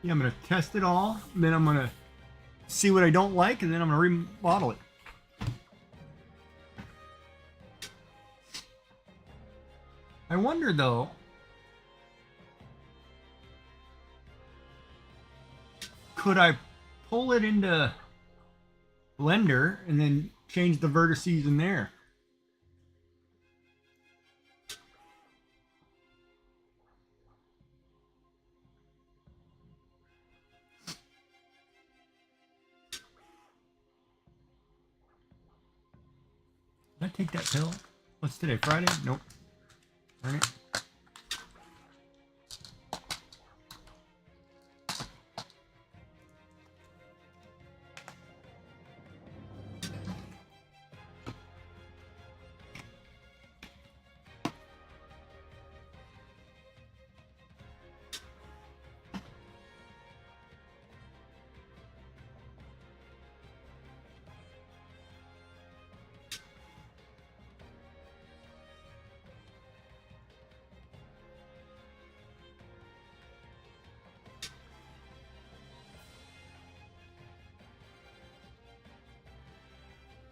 Yeah, I'm gonna test it all, and then I'm gonna see what I don't like, and then I'm gonna remodel it. I wonder though, could I pull it into Blender and then change the vertices in there? Did I take that pill? What's today? Friday? Nope. Darn it.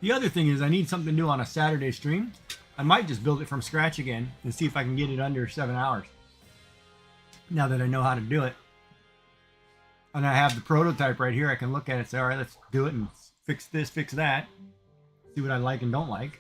The other thing is I need something new on a Saturday stream. I might just build it from scratch again and see if I can get it under 7 hours. Now that I know how to do it. And I have the prototype right here. I can look at it and say, all right, let's do it and fix this, fix that. See what I like and don't like.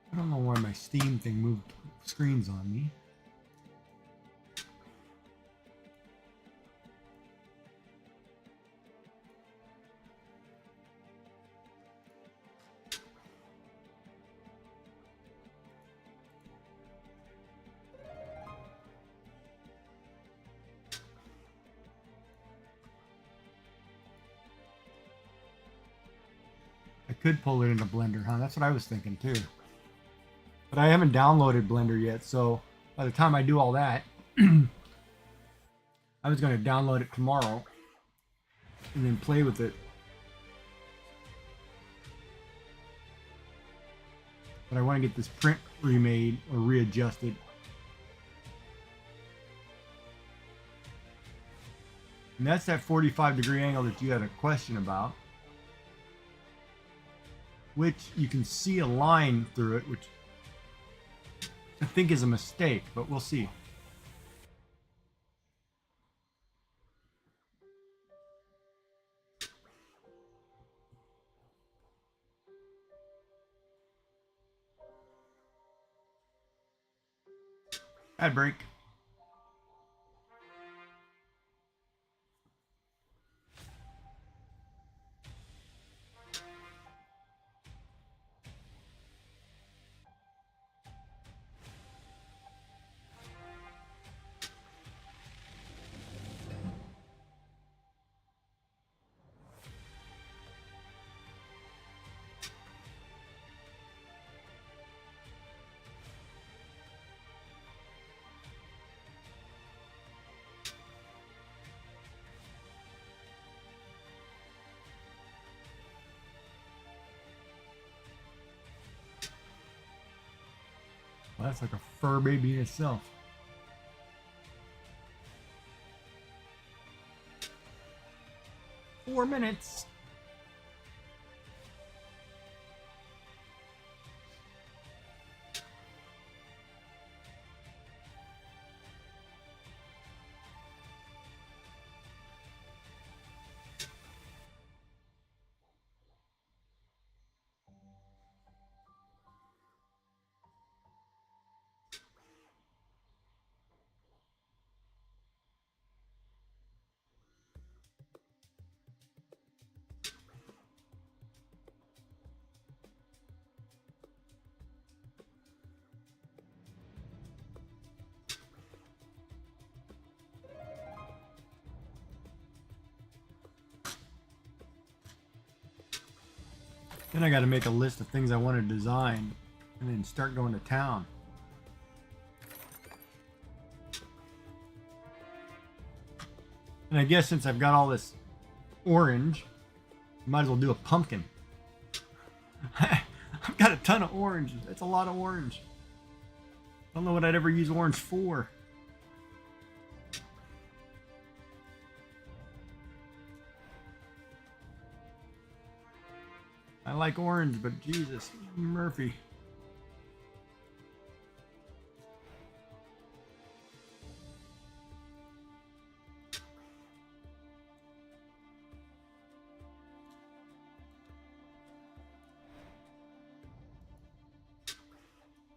I don't know why my Steam thing moved screens on me. I could pull it into Blender, huh? That's what I was thinking too. But I haven't downloaded Blender yet, so by the time I do all that, I was going to download it tomorrow and then play with it. But I want to get this print remade or readjusted. And that's that 45-degree angle that you had a question about, which you can see a line through it, which I think is a mistake, but we'll see. Ad break. Well, that's like a fur baby in itself. Four minutes. Then I got to make a list of things I want to design and then start going to town. And I guess since I've got all this orange, might as well do a pumpkin. I've got a ton of orange. That's a lot of orange. I don't know what I'd ever use orange for. I like orange, but Jesus, Murphy.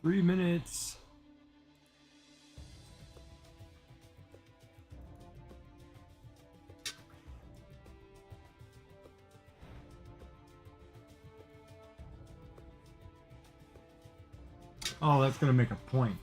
Three minutes. Oh, that's gonna make a point.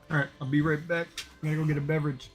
All right, I'll be right back. I'm gonna go get a beverage.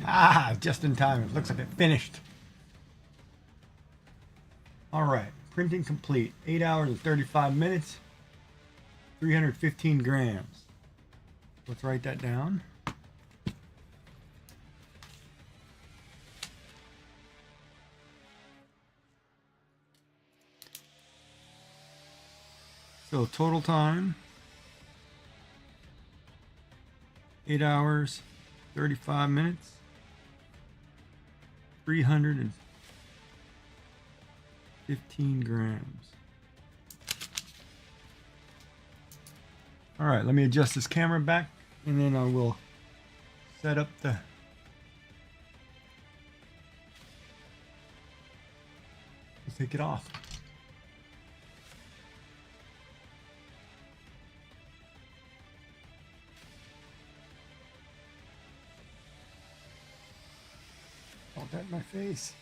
Ah, just in time. It looks like it finished. All right, printing complete. 8 hours and 35 minutes. 315 grams. Let's write that down. So total time, 8 hours, 35 minutes, 315 grams. All right, let me adjust this camera back and then I will set up the let's take it off. Don't that in my face.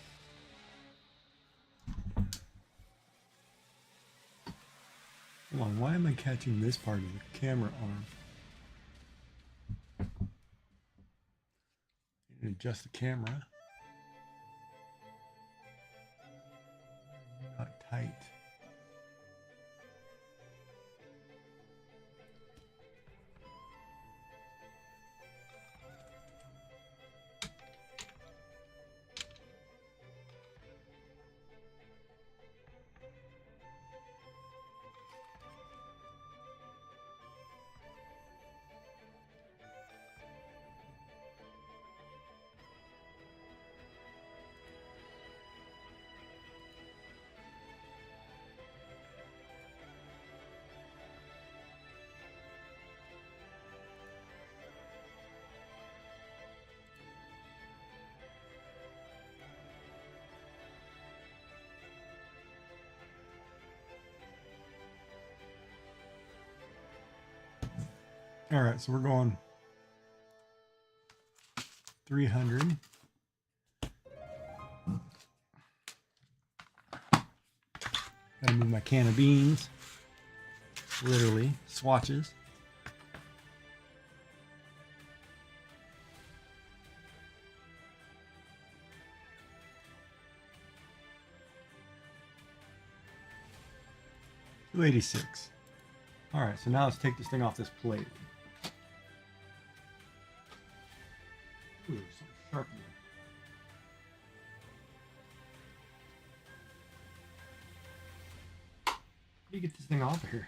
Hold on, why am I catching this part of the camera arm? Adjust the camera. Not tight. All right, so we're going 300. Gotta move my can of beans. Literally, swatches. $286. All right, so now let's take this thing off this plate. Ooh, something sharp in there. How do you get this thing off of here?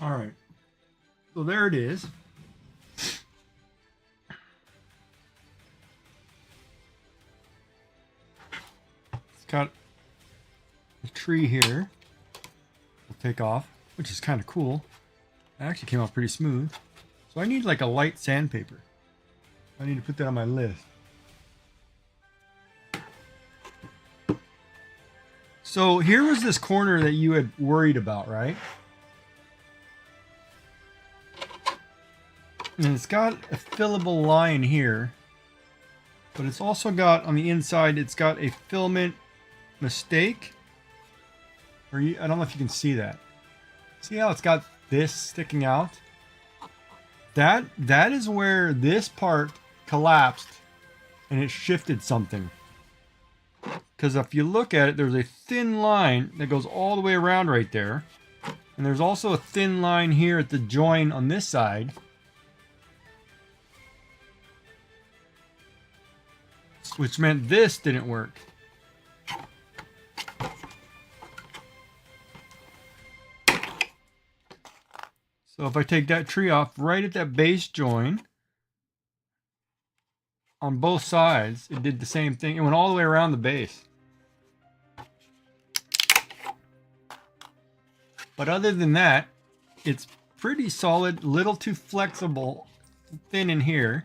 All right, so there it is. It's got a tree here. We'll take off, which is kind of cool. It actually came off pretty smooth. So I need like a light sandpaper. I need to put that on my list. So here was this corner that you had worried about, right? And it's got a fillable line here, but it's also got on the inside, it's got a filament mistake. I don't know if you can see that. See how it's got this sticking out? That is where this part collapsed and it shifted something. Because if you look at it, there's a thin line that goes all the way around right there. And there's also a thin line here at the join on this side. Which meant this didn't work. So if I take that tree off right at that base join, on both sides, it did the same thing. It went all the way around the base. But other than that, it's pretty solid, little too flexible, thin in here.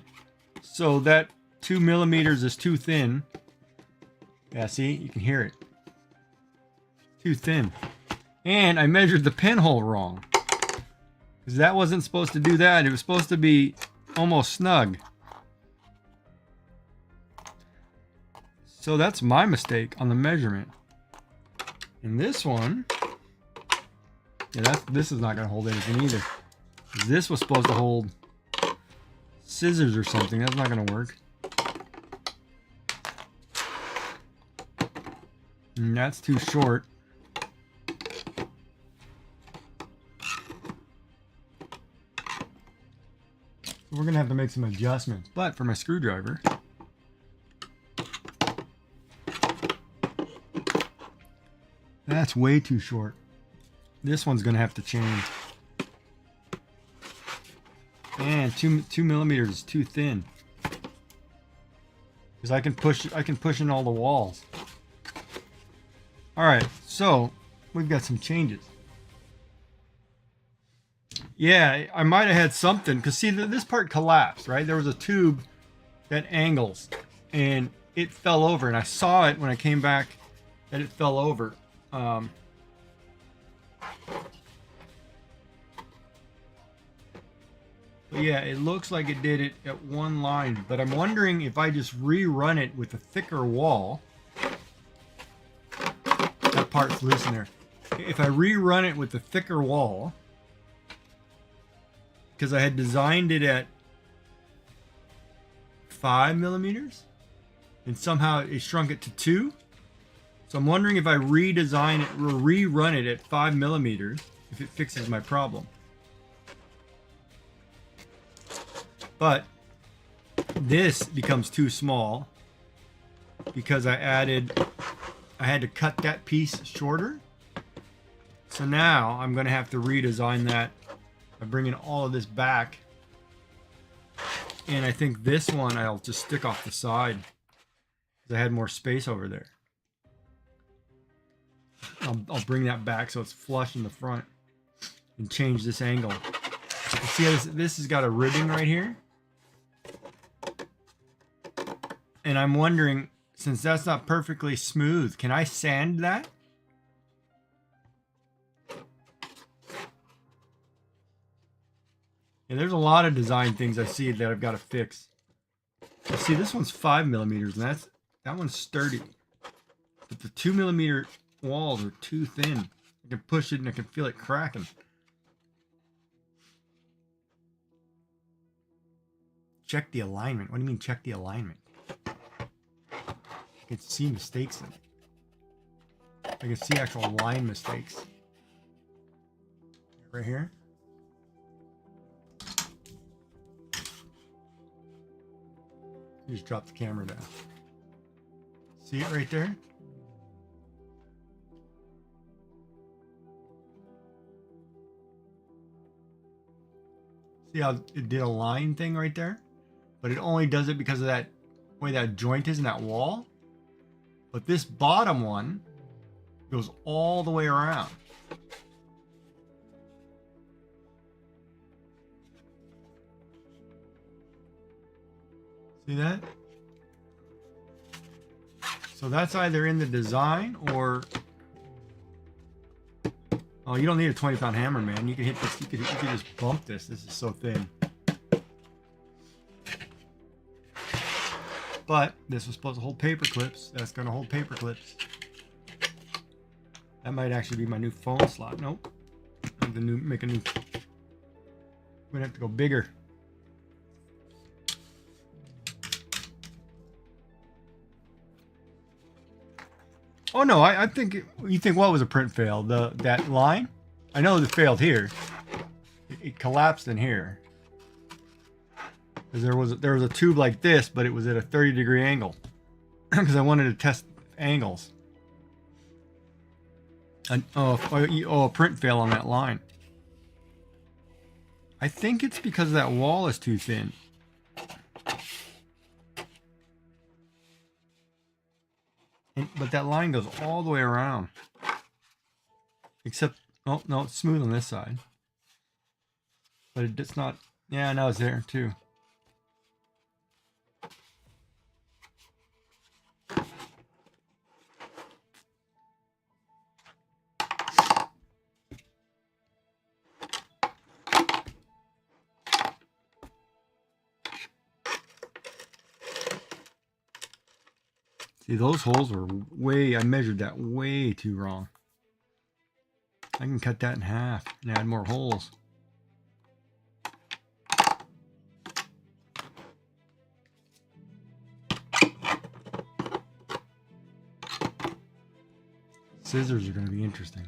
So that 2 millimeters is too thin. Yeah, see, you can hear it. Too thin. And I measured the pinhole wrong. Because that wasn't supposed to do that. It was supposed to be almost snug. So that's my mistake on the measurement. And this one, yeah, this is not going to hold anything either. This was supposed to hold scissors or something. That's not going to work. And that's too short. We're going to have to make some adjustments. But for my screwdriver, that's way too short. This one's going to have to change. And 2 millimeters is too thin. Because I can push in all the walls. All right, so we've got some changes. Yeah, I might have had something, because see, this part collapsed, right? There was a tube that angles, and it fell over, and I saw it when I came back that it fell over. But yeah, it looks like it did it at one line, but I'm wondering if I just rerun it with a thicker wall. That part's loose in there. If I rerun it with a thicker wall, because I had designed it at 5 millimeters, and somehow it shrunk it to 2. So I'm wondering if I redesign it or rerun it at 5 millimeters, if it fixes my problem. But this becomes too small because I had to cut that piece shorter. So now I'm going to have to redesign that by bringing all of this back. And I think this one I'll just stick off the side because I had more space over there. I'll bring that back so it's flush in the front and change this angle. You see how this has got a ribbing right here? And I'm wondering, since that's not perfectly smooth, can I sand that? Yeah, there's a lot of design things I see that I've got to fix. You see, this one's 5 millimeters, and that one's sturdy. But the 2 millimeter walls are too thin. I can push it and I can feel it cracking. Check the alignment. What do you mean check the alignment? I can see mistakes in it. I can see actual line mistakes. Right here. You just drop the camera down. See it right there? See how it did a line thing right there? But it only does it because of that way that joint is in that wall. But this bottom one goes all the way around. See that? So that's either in the design or... Oh, you don't need a 20-pound hammer, man. You can hit this. You can just bump this. This is so thin. But this was supposed to hold paper clips. That's going to hold paper clips. That might actually be my new phone slot. Nope. I'm going to make a new... I'm going to have to go bigger. Oh no, I think you think what was a print fail? That line? I know it failed here. It collapsed in here. Because there was a tube like this, but it was at a 30-degree angle. Because I wanted to test angles. And, a print fail on that line. I think it's because that wall is too thin. But that line goes all the way around. Except, Oh, no, it's smooth on this side. But it's not. Yeah, now it's there too. See, those holes were I measured that way too wrong. I can cut that in half and add more holes. Scissors are going to be interesting.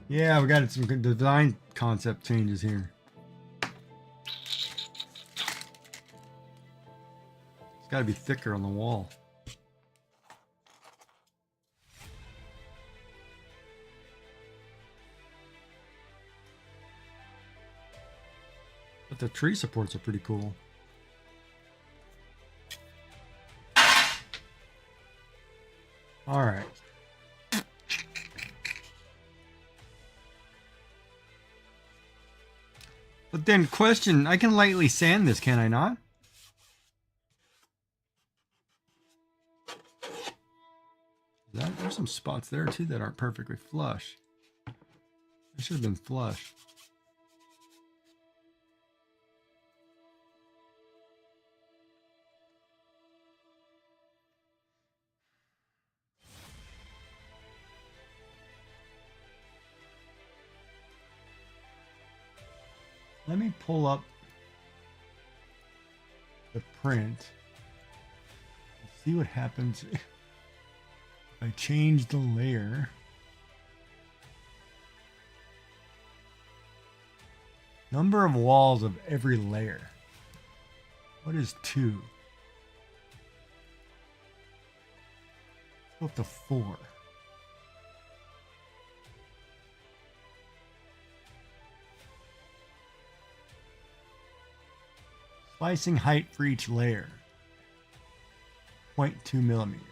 Yeah, we got some good design concept changes here. It's got to be thicker on the wall. But the tree supports are pretty cool. All right. But then question, I can lightly sand this, can I not? There's some spots there too that aren't perfectly flush. It should have been flush. Let me pull up the print and see what happens if I change the layer. Number of walls of every layer. What is 2? Let's go up to 4. Slicing height for each layer, 0.2 millimeters.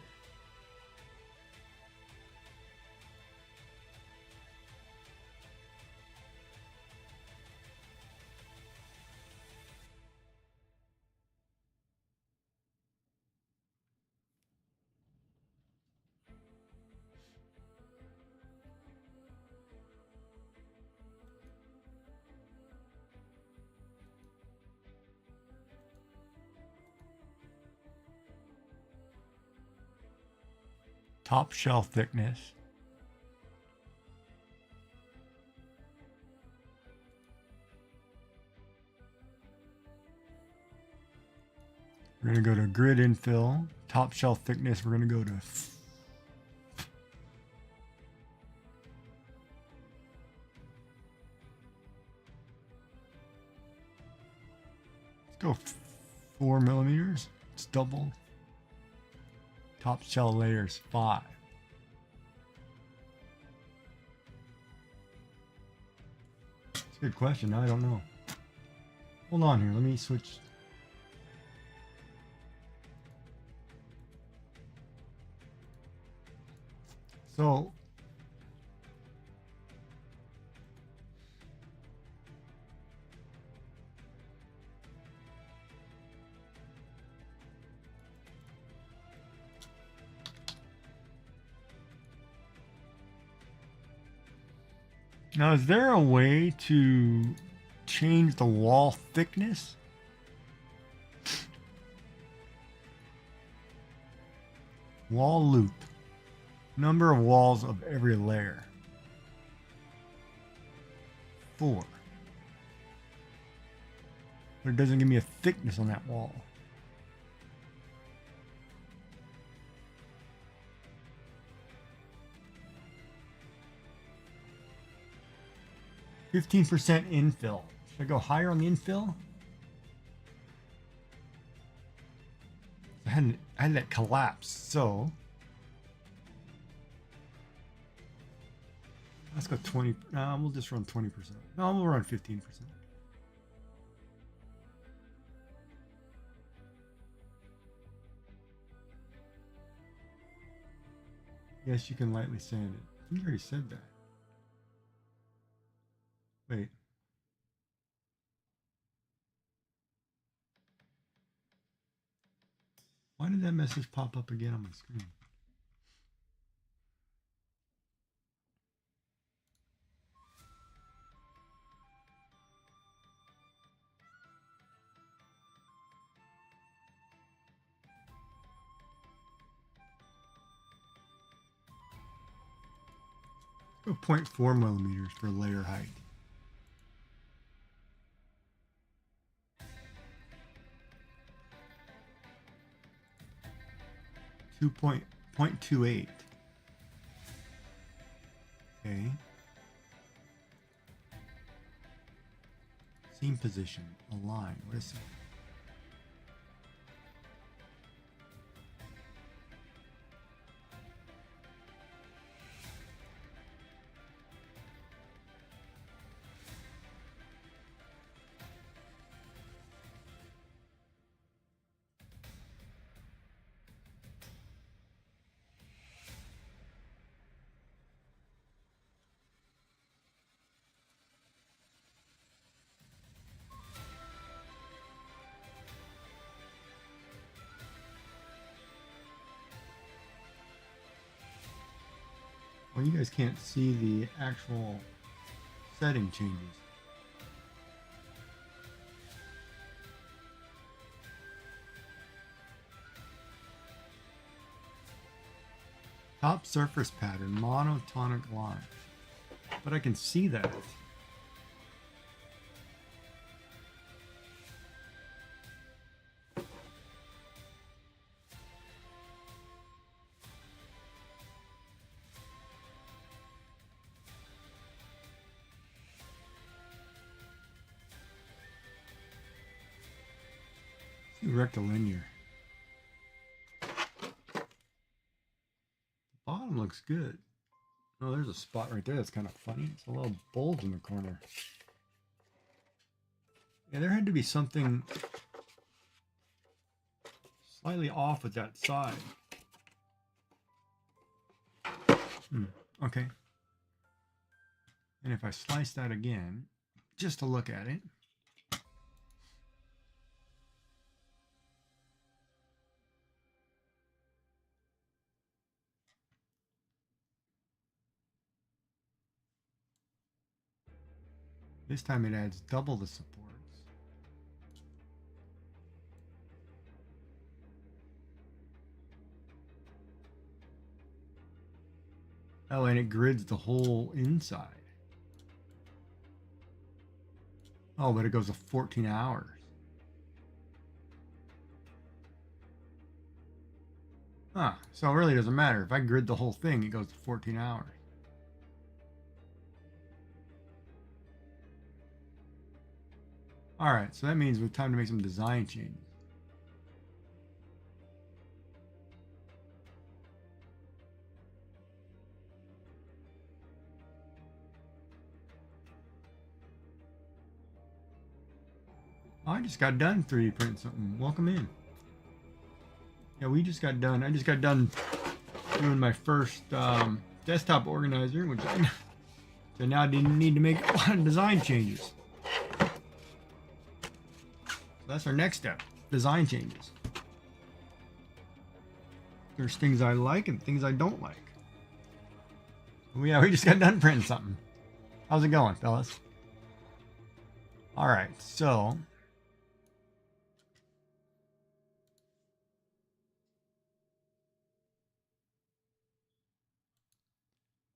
Top shell thickness. We're going to go to grid infill. Top shell thickness, we're going to go to 4 millimeters. It's double. Top shell layers 5. It's a good question. I don't know. Hold on here. Let me switch. So now, is there a way to change the wall thickness? Wall loop. Number of walls of every layer. 4. But it doesn't give me a thickness on that wall. %, infill. Should I go higher on the infill? I had that collapse, so let's go 20. No, we'll just run 20%. No, we'll run 15%. Yes, you can lightly sand it. I think you already said that. Wait. Why did that message pop up again on my screen? Go 0.4 millimeters for layer height. 2.28. Okay. Seam position, align. What is it? Well, you guys can't see the actual setting changes. Top surface pattern, monotonic line. But I can see that. Rectilinear. Bottom looks good. Oh, there's a spot right there that's kind of funny. It's a little bulge in the corner. Yeah, there had to be something slightly off with that side. Okay. And if I slice that again, just to look at it, this time it adds double the supports. Oh, and it grids the whole inside. Oh, but it goes to 14 hours. Huh, so it really doesn't matter. If I grid the whole thing, it goes to 14 hours. All right, so that means it's time to make some design changes. Oh, I just got done 3D printing something. Welcome in. Yeah, we just got done. I just got done doing my first desktop organizer, which I now need to make a lot of design changes. That's our next step, design changes. There's things I like and things I don't like. Yeah, we just got done printing something. How's it going, fellas? All right, so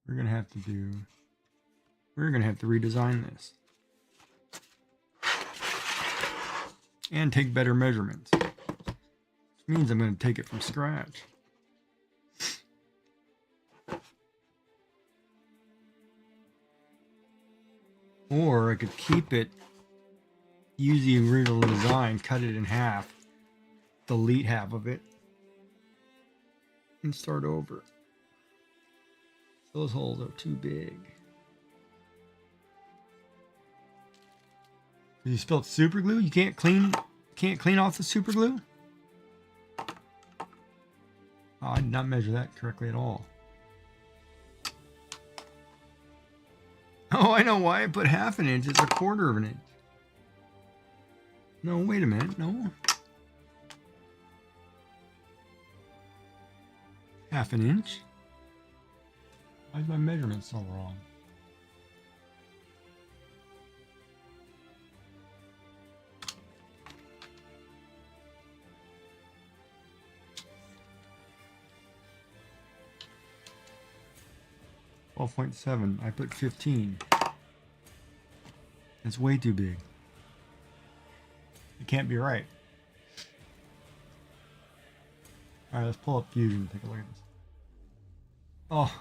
we're gonna have to redesign this. And take better measurements. Which means I'm going to take it from scratch. Or I could keep it, use the original design, cut it in half, delete half of it, and start over. Those holes are too big. You spilled super glue? You can't clean off the super glue? Oh, I did not measure that correctly at all. Oh, I know why I put half an inch. It's a quarter of an inch. No, wait a minute. No. Half an inch? Why is my measurement so wrong? .7. I put 15. That's way too big. It can't be right. Alright, let's pull up Fusion and take a look at this. Oh.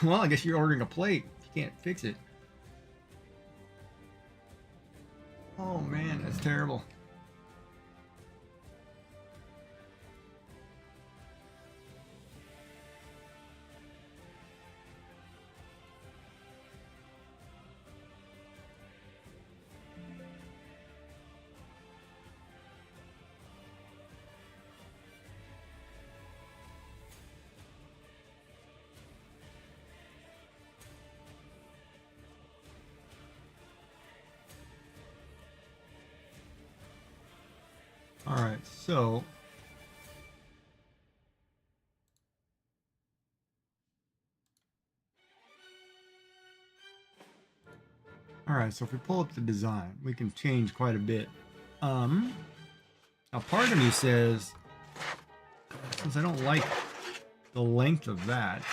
Well, I guess you're ordering a plate. You can't fix it. Oh man, that's terrible. All right, so if we pull up the design, we can change quite a bit. Now part of me says, since I don't like the length of that,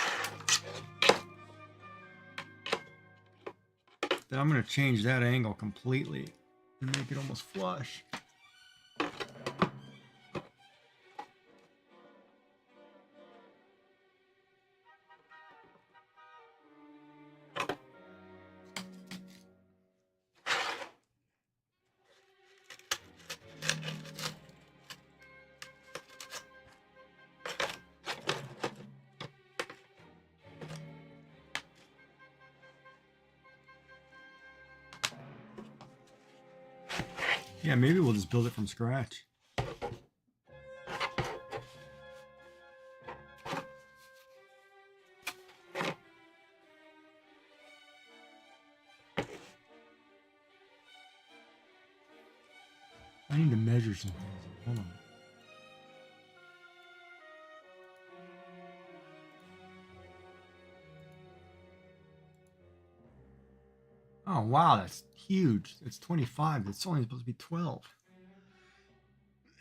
then I'm going to change that angle completely and make it almost flush. Yeah, maybe we'll just build it from scratch. I need to measure something. Hold on. Oh, wow, that's huge. It's 25. It's only supposed to be 12.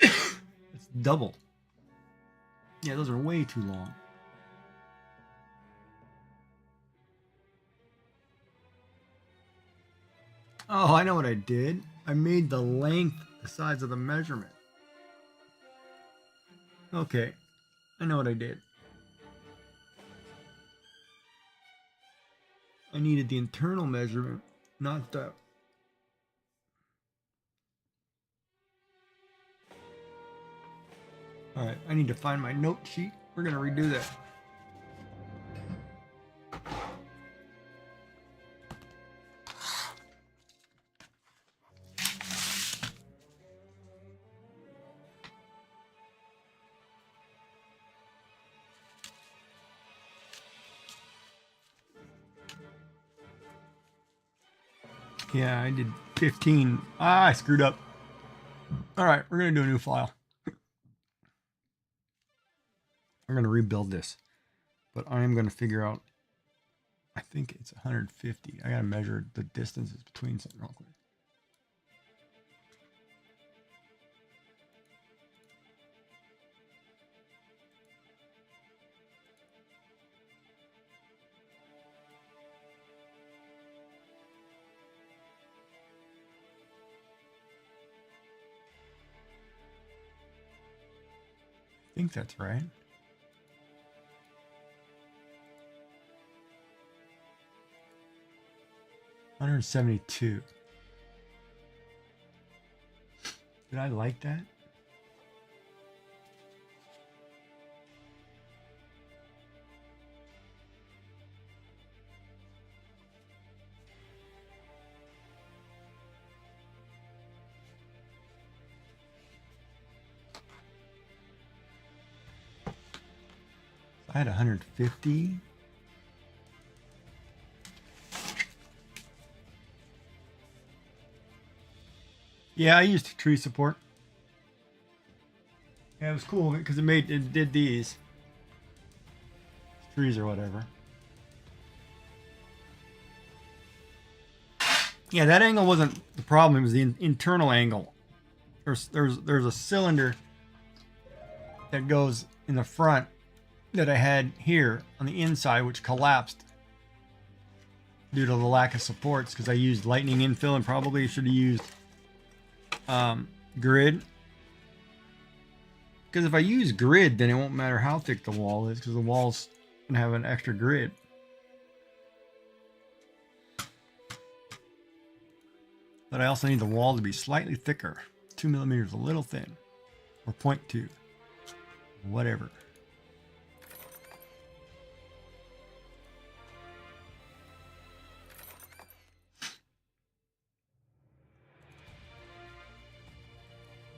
It's double. Yeah, those are way too long. Oh, I know what I did. I made the length the size of the measurement. Okay, I know what I did. I needed the internal measurement, not the... Alright, I need to find my note sheet. We're going to redo that. Yeah, I did 15. Ah, I screwed up. Alright, we're going to do a new file. I'm going to rebuild this. But I am going to figure out, I think it's 150. I got to measure the distances between something real quick. I think that's right. $172. Did I like that? I had 150. Yeah, I used tree support. Yeah, it was cool because it did these trees or whatever. Yeah, that angle wasn't the problem. It was the internal angle. There's a cylinder that goes in the front that I had here on the inside, which collapsed due to the lack of supports because I used lightning infill and probably should have used grid. Because if I use grid, then it won't matter how thick the wall is because the wall's gonna have an extra grid. But I also need the wall to be slightly thicker. 2 millimeters, a little thin. Or 0.2. Whatever.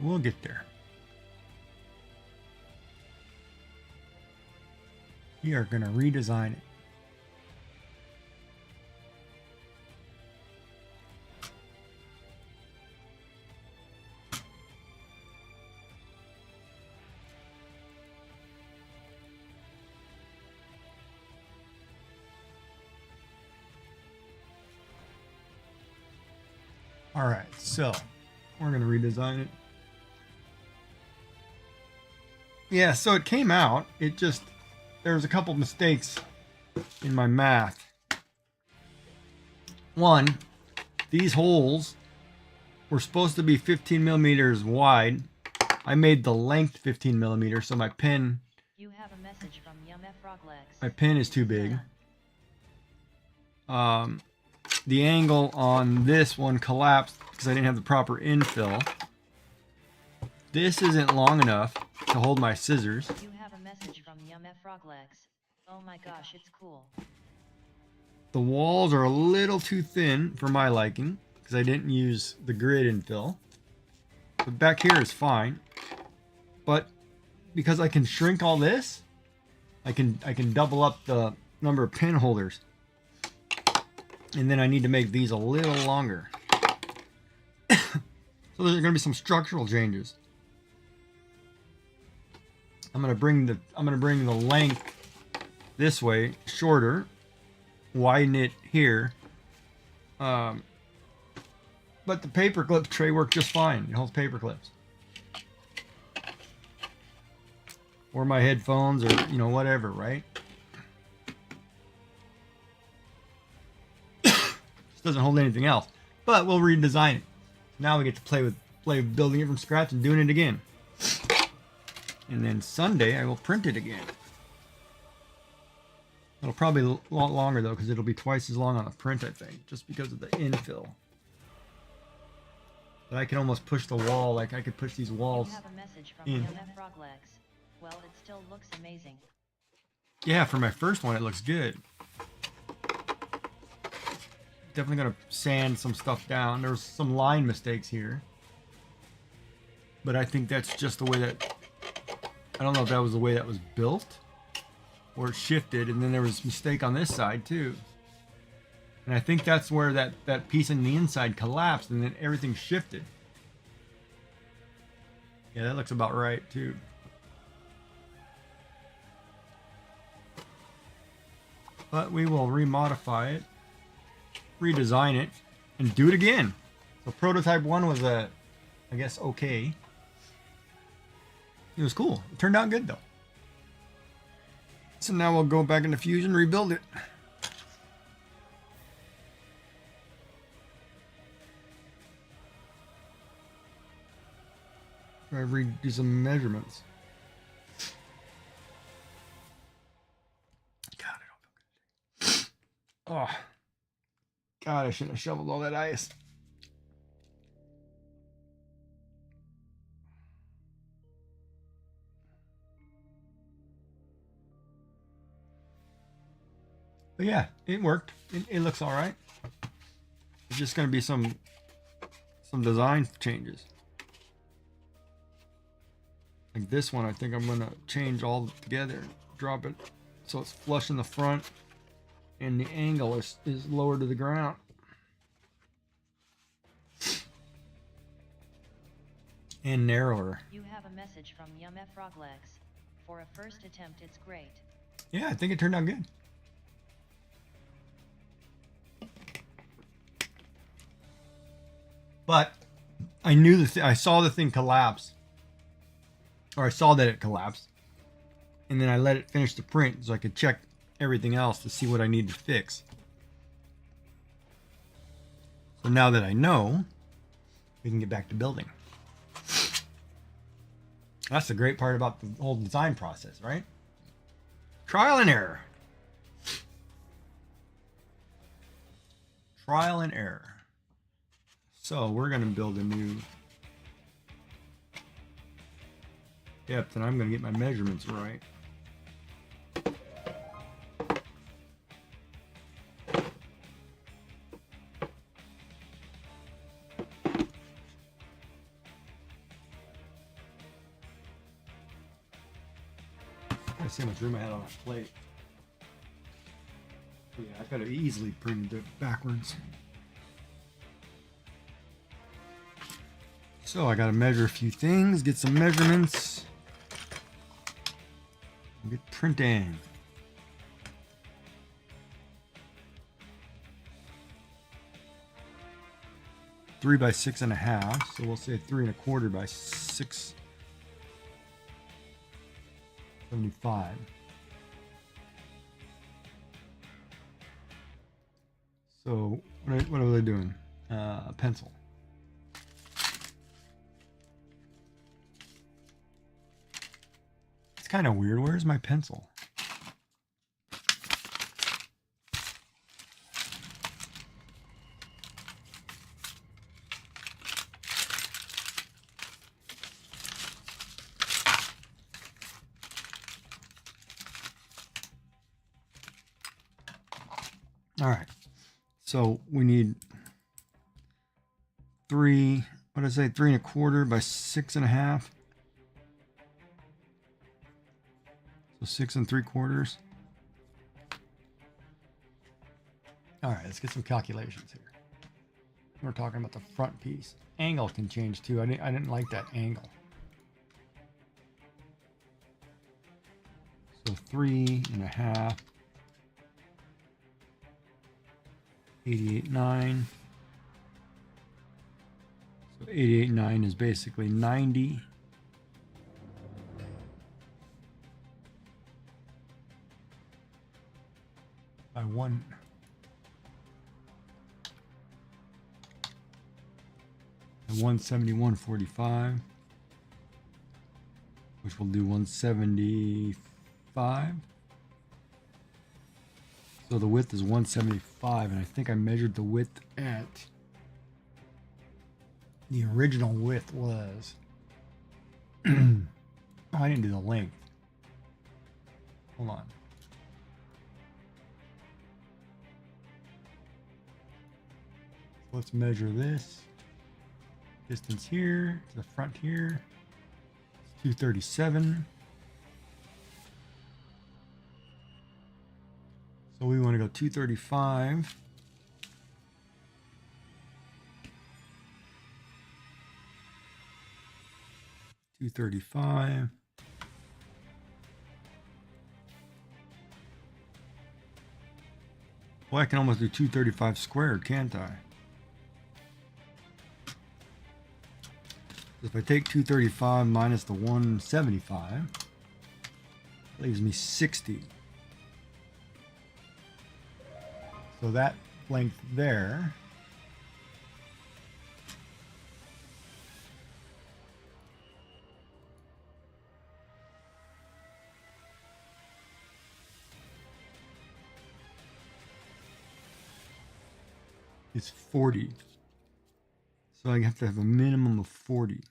We'll get there. We are going to redesign it. All right, so we're going to redesign it. Yeah, so it came out. It just, there was a couple mistakes in my math. One, these holes were supposed to be 15 millimeters wide. I made the length 15 millimeters, so my pin. You have a message from Yum F Rocklegs. My pin is too big. The angle on this one collapsed because I didn't have the proper infill. This isn't long enough to hold my scissors. You have a message from Yum F Rocklegs. Oh my gosh, it's cool. The walls are a little too thin for my liking because I didn't use the grid infill. But back here is fine. But because I can shrink all this, I can double up the number of pin holders. And then I need to make these a little longer. So there's going to be some structural changes. I'm going to bring the length this way shorter, widen it here. But the paperclip tray worked just fine. It holds paper clips. Or my headphones or, you know, whatever, right? Doesn't hold anything else, but we'll redesign it. Now we get to play with building it from scratch and doing it again. And then Sunday I will print it again. It'll probably be a lot longer though, because it'll be twice as long on the print, I think, just because of the infill. But I can almost push the wall, like I could push these walls You have a message from in. Yum F Rocklegs. Well, it still looks amazing. Yeah, for my first one it looks good. Definitely gonna sand some stuff down. There's some line mistakes here, but I think that's just the way that, I don't know if that was the way that was built or it shifted, and then there was a mistake on this side too, and I think that's where that piece on the inside collapsed and then everything shifted. Yeah, that looks about right too. But we will remodify it, redesign it, and do it again. So prototype 1 was I guess okay. It was cool. It turned out good though. So now we'll go back into Fusion, rebuild it. Try to redo some measurements. God, I don't feel good. Oh. God, I shouldn't have shoveled all that ice. But yeah, it worked. It looks all right. It's just going to be some design changes. Like this one, I think I'm going to change all together, drop it so it's flush in the front. And the angle is lower to the ground. and narrower. You have a message from Yum F Froglegs. For a first attempt, it's great. Yeah, I think it turned out good. But I knew I saw the thing collapse, or I saw that it collapsed, and then I let it finish the print so I could check everything else to see what I needed to fix. So now that I know, we can get back to building. That's the great part about the whole design process, right? Trial and error. Trial and error. So we're going to build a new depth, and I'm going to get my measurements right. I see how much room I had on that plate. Yeah, I could have easily printed it backwards. So I got to measure a few things, get some measurements, and get printing. Three by 6.5, so we'll say 3.25 by 6.75. So what are they doing? A pencil. It's kind of weird. Where's my pencil? All right. So we need 3.25 by 6.5. So 6 3/4. All right, let's get some calculations here. We're talking about the front piece. Angle can change too. I didn't like that angle. So 3.5. 88.9. So 88.9 is basically 90. By 1. And 171.45, which will do 175. So the width is 175, and I think I measured the width at, the original width was, oh, I didn't do the length. Hold on. Let's measure this. Distance here to the front here. It's 237. So we want to go 235. Well, I can almost do 235 squared, can't I? If I take 235 minus the 175, it leaves me 60. So that length there is 40. So I have to have a minimum of 40.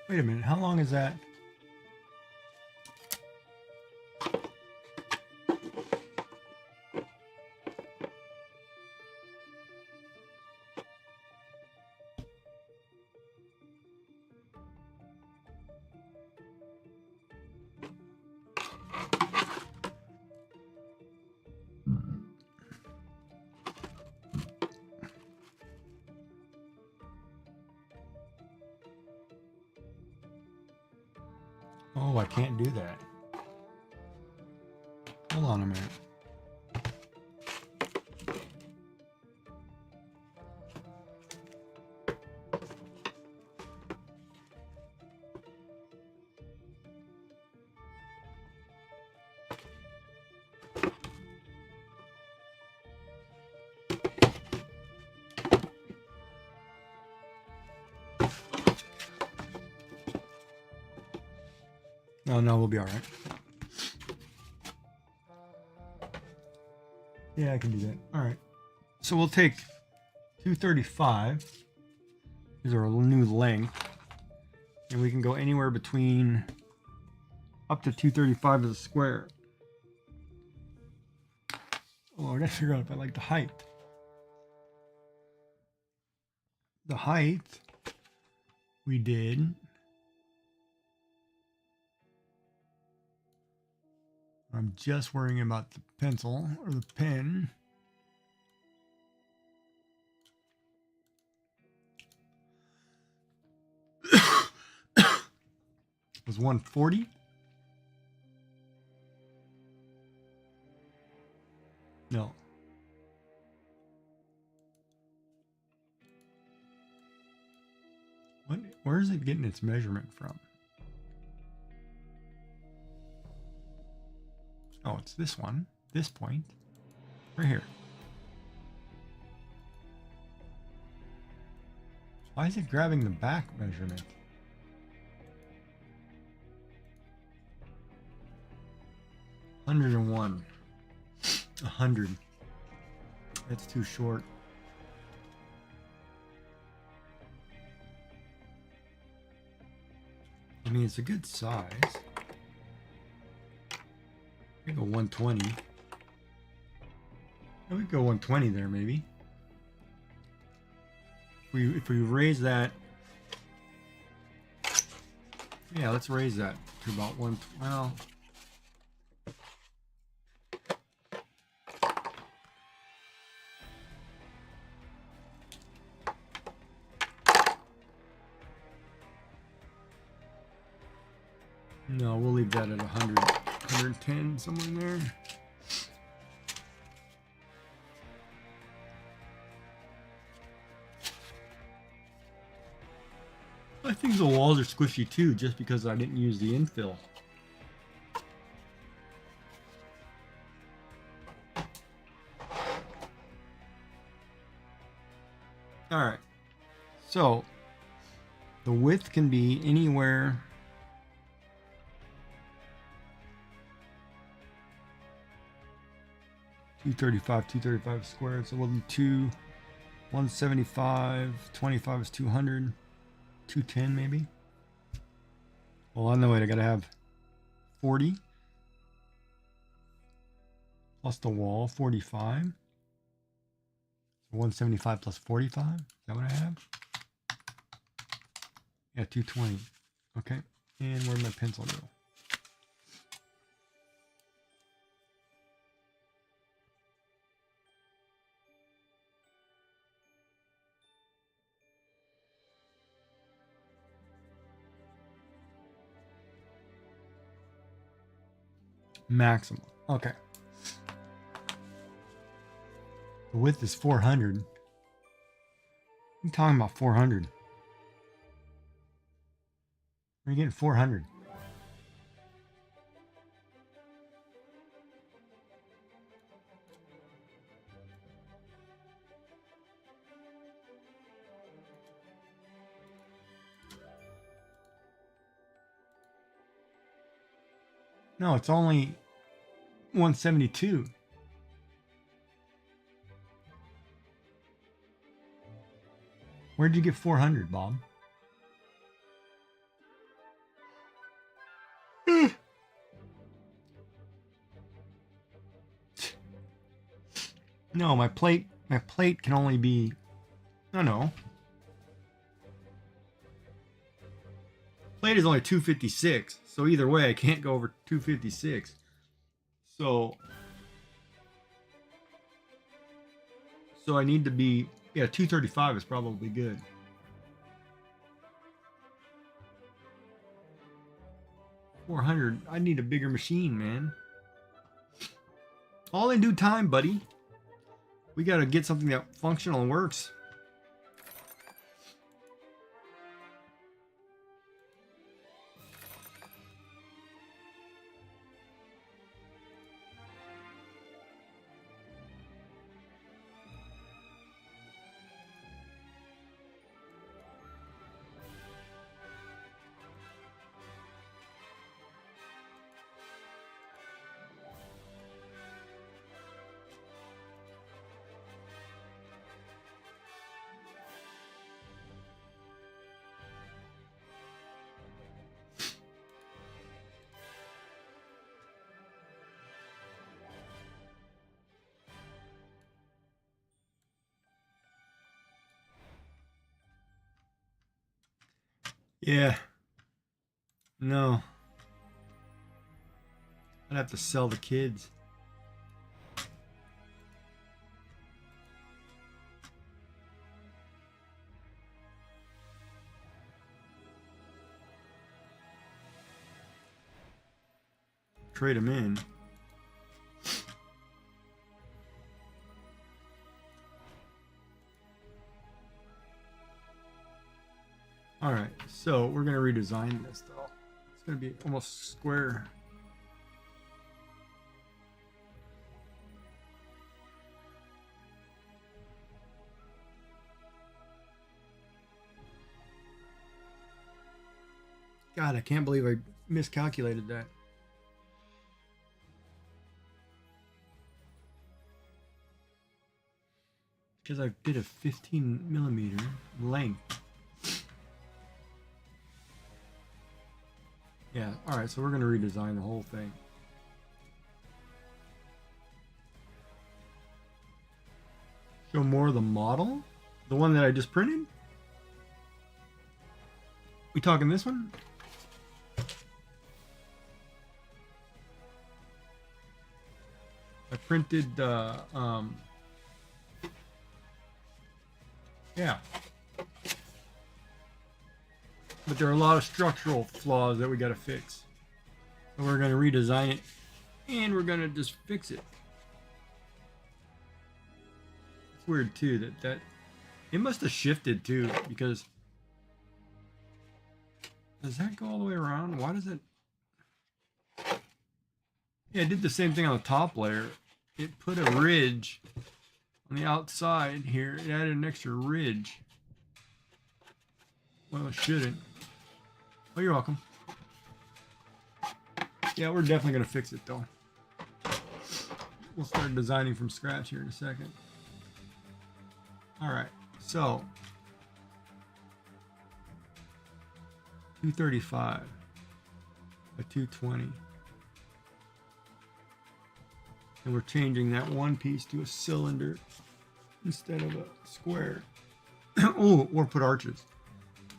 Wait a minute, how long is that? Oh, I can't do that. Hold on a minute. No, we'll be all right. Yeah, I can do that. All right. So we'll take 235. These are a new length. And we can go anywhere between up to 235 as a square. Oh, I gotta figure out if I like the height. The height we did. I'm just worrying about the pencil or the pen. Was 140? No. Where is it getting its measurement from? Oh, it's this one, this point, right here. Why is it grabbing the back measurement? Hundred and one. 100. That's too short. I mean, it's a good size. I go 120. I would go 120 there, maybe. If we raise that, yeah, let's raise that to about one. Well, no, we'll leave that at 100, 110, somewhere in there. I think the walls are squishy too, just because I didn't use the infill. All right, so the width can be anywhere. $235 squared, so we'll do 175, 25 is 200. 210 maybe. Well, on the way I gotta have 40 plus the wall, 45. 175 plus 45. Is that what I have? Yeah, 220. Okay. And where'd my pencil go? Maximum. Okay. The width is 400. I'm talking about 400. Where are you getting 400? No, it's only 172. Where'd you get 400, Bob? No, my plate can only be, no. Plate is only 256, so either way I can't go over 256. So I need to be, yeah, 235 is probably good. 400. I need a bigger machine, man. All in due time, buddy. We gotta get something that functional and works. Yeah. No. I'd have to sell the kids. Trade them in. All right, so we're gonna redesign this though. It's gonna be almost square. God, I can't believe I miscalculated that. Because I did a 15mm length. Yeah, alright, so we're going to redesign the whole thing. Show more of the model? The one that I just printed? We talking this one? I printed, yeah. But there are a lot of structural flaws that we got to fix. So we're going to redesign it and we're going to just fix it. It's weird too that it must have shifted too, because does that go all the way around? Why does it? Yeah, it did the same thing on the top layer. It put a ridge on the outside here. It added an extra ridge. Well, it shouldn't. Oh, you're welcome. Yeah, we're definitely going to fix it, though. We'll start designing from scratch here in a second. All right, so 235 by 220. And we're changing that one piece to a cylinder instead of a square. Oh, or put arches.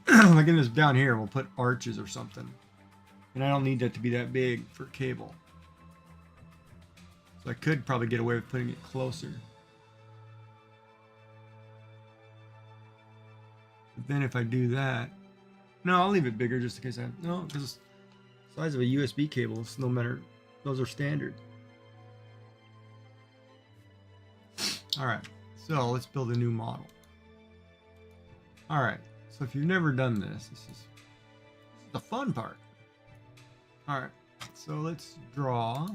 Like in this down here, we'll put arches or something. And I don't need that to be that big for cable. So I could probably get away with putting it closer. But then if I do that, no, I'll leave it bigger just in case no, because the size of a USB cable is no matter, those are standard. All right, so let's build a new model. All right, so if you've never done this is the fun part. All right, so let's draw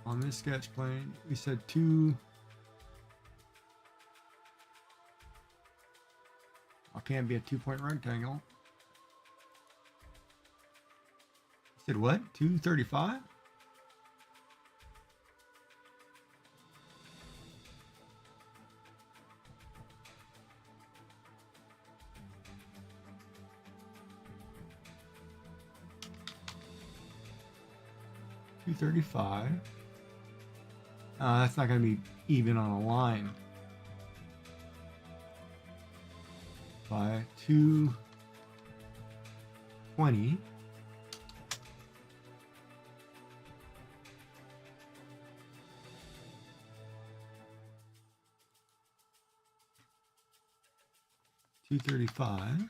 on this sketch plane. We said 2. It can't be a 2-point rectangle. You said what? 235? $235. That's not going to be even on a line. By 220. $235.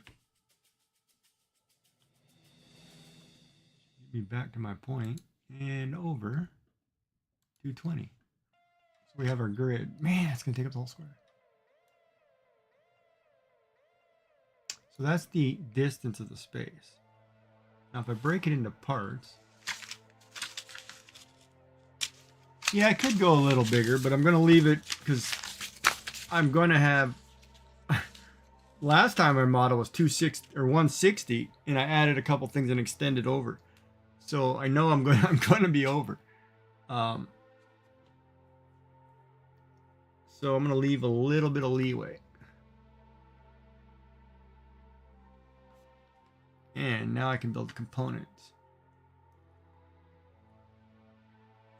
me back to my point and over 220. So we have our grid. Man, it's gonna take up the whole square. So that's the distance of the space. Now if I break it into parts, yeah, I could go a little bigger, but I'm gonna leave it because I'm gonna have. Last time our model was 260 or 160, and I added a couple things and extended over. So I know I'm gonna be over. So I'm gonna leave a little bit of leeway. And now I can build components.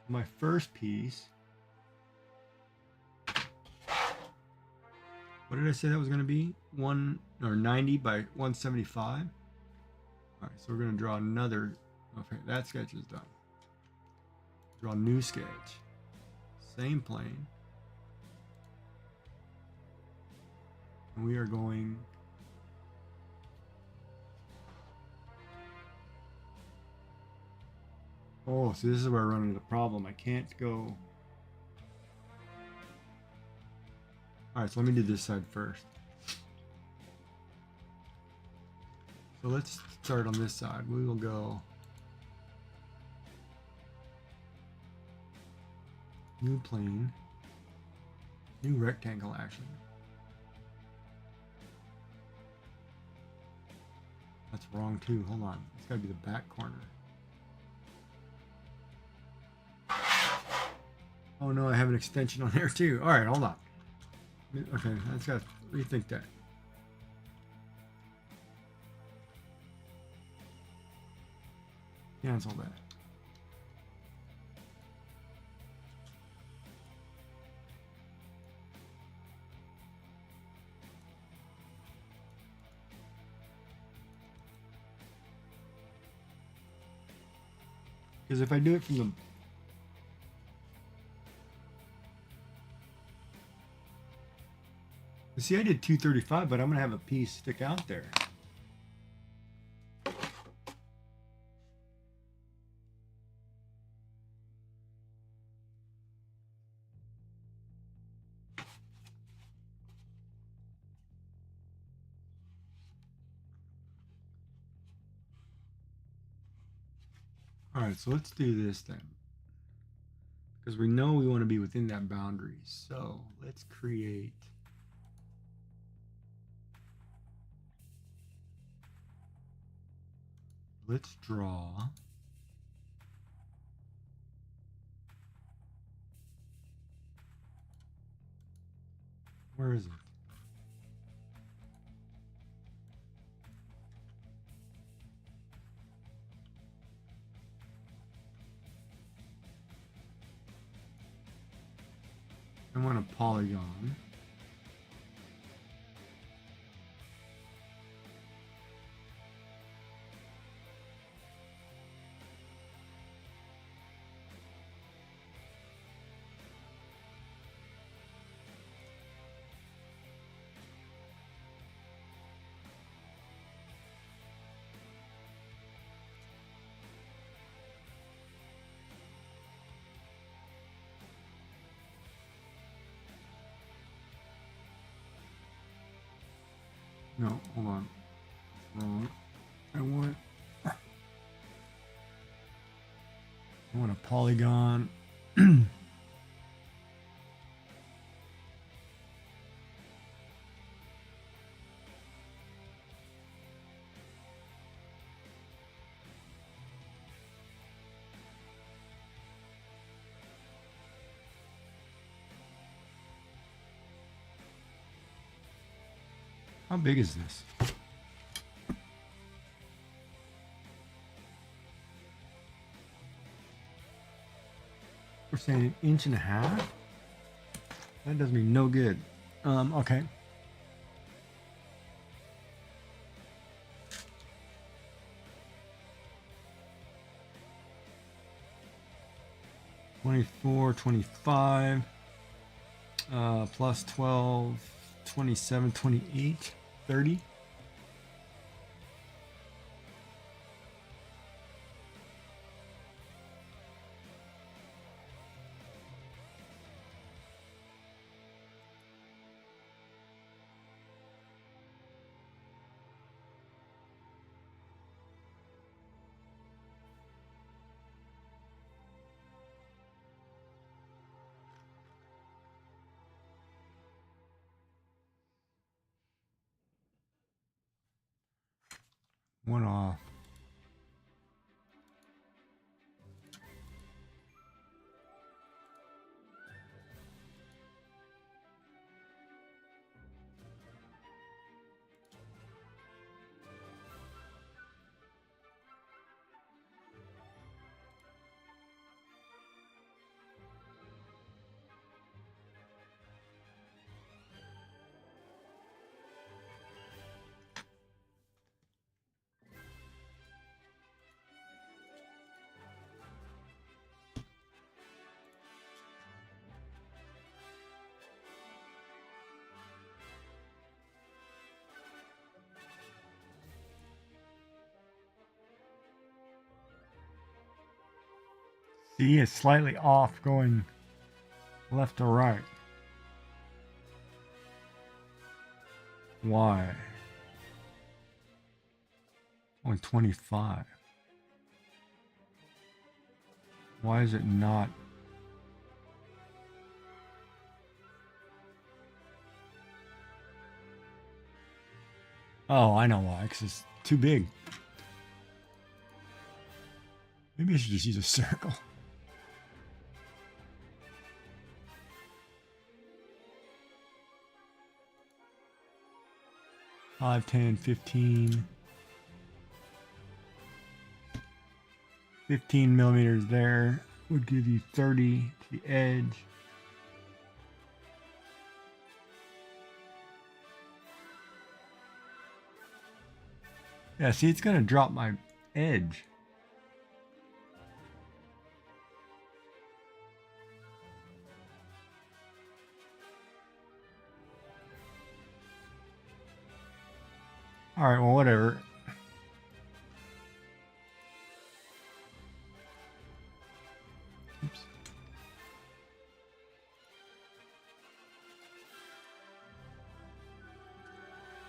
My first piece. What did I say that was going to be? 90 by 175. All right, so we're going to draw another. Okay, that sketch is done. Draw a new sketch. Same plane. And we are going. Oh, so this is where I run into the problem. I can't go. All right, so let me do this side first. So let's start on this side. We will go new plane, new rectangle actually. That's wrong too. Hold on. It's got to be the back corner. Oh no, I have an extension on there too. All right, hold on. Okay, let's got to rethink that. Cancel that. Because if I do it from the see, I did 235, but I'm going to have a piece stick out there. All right, so let's do this then. Because we know we want to be within that boundary. So let's create. Let's draw. Where is it? I want a polygon. No, hold on. Wrong. I want a polygon. How big is this? We're saying 1.5 inches? That does me no good. Okay. $24, $25, plus 12, 27, 28, 30. One off. C is slightly off going left to right. Why? Only 25. Why is it not? Oh, I know why. Because it's too big. Maybe I should just use a circle. 5, 10, 15. 15 millimeters there would give you 30 to the edge. Yeah, see, it's going to drop my edge. All right, well, whatever. Oops.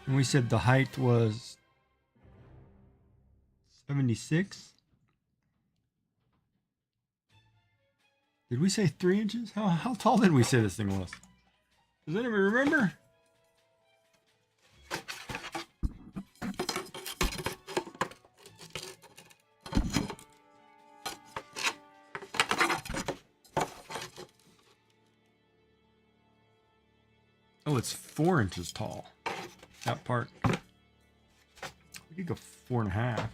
And we said the height was 76. Did we say 3 inches? How tall did we say this thing was? Does anybody remember? Oh, it's 4 inches tall. That part. We could go 4.5.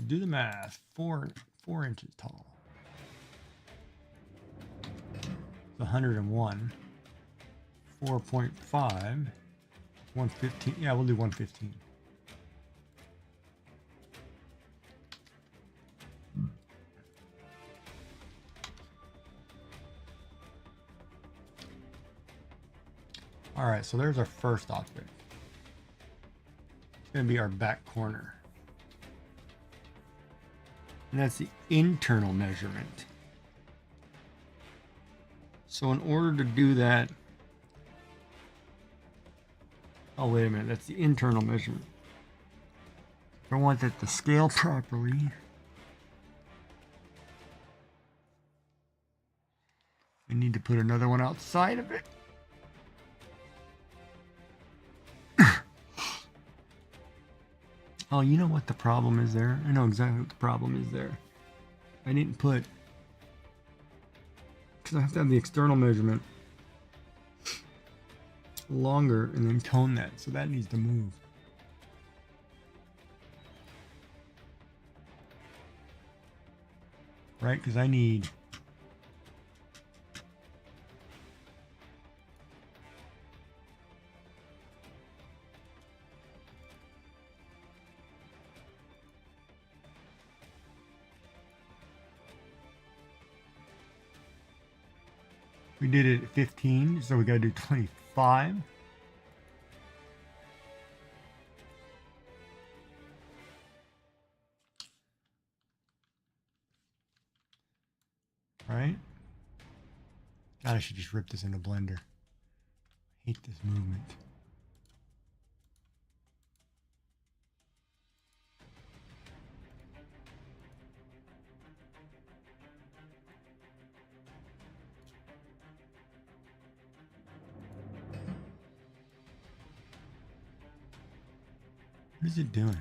Do the math. 4 inches tall. 101. 4.5. 115. Yeah, we'll do 115. All right, so there's our first object. It's going to be our back corner. And that's the internal measurement. So in order to do that, oh, wait a minute, that's the internal measurement. If I want that to scale properly, I need to put another one outside of it. Oh, you know what the problem is there? I know exactly what the problem is there. I didn't put, because I have to have the external measurement longer and then cone that, so that needs to move. Right, because I need we did it at 15, so we got to do 25. Right? God, I should just rip this into Blender. I hate this movement. What is it doing?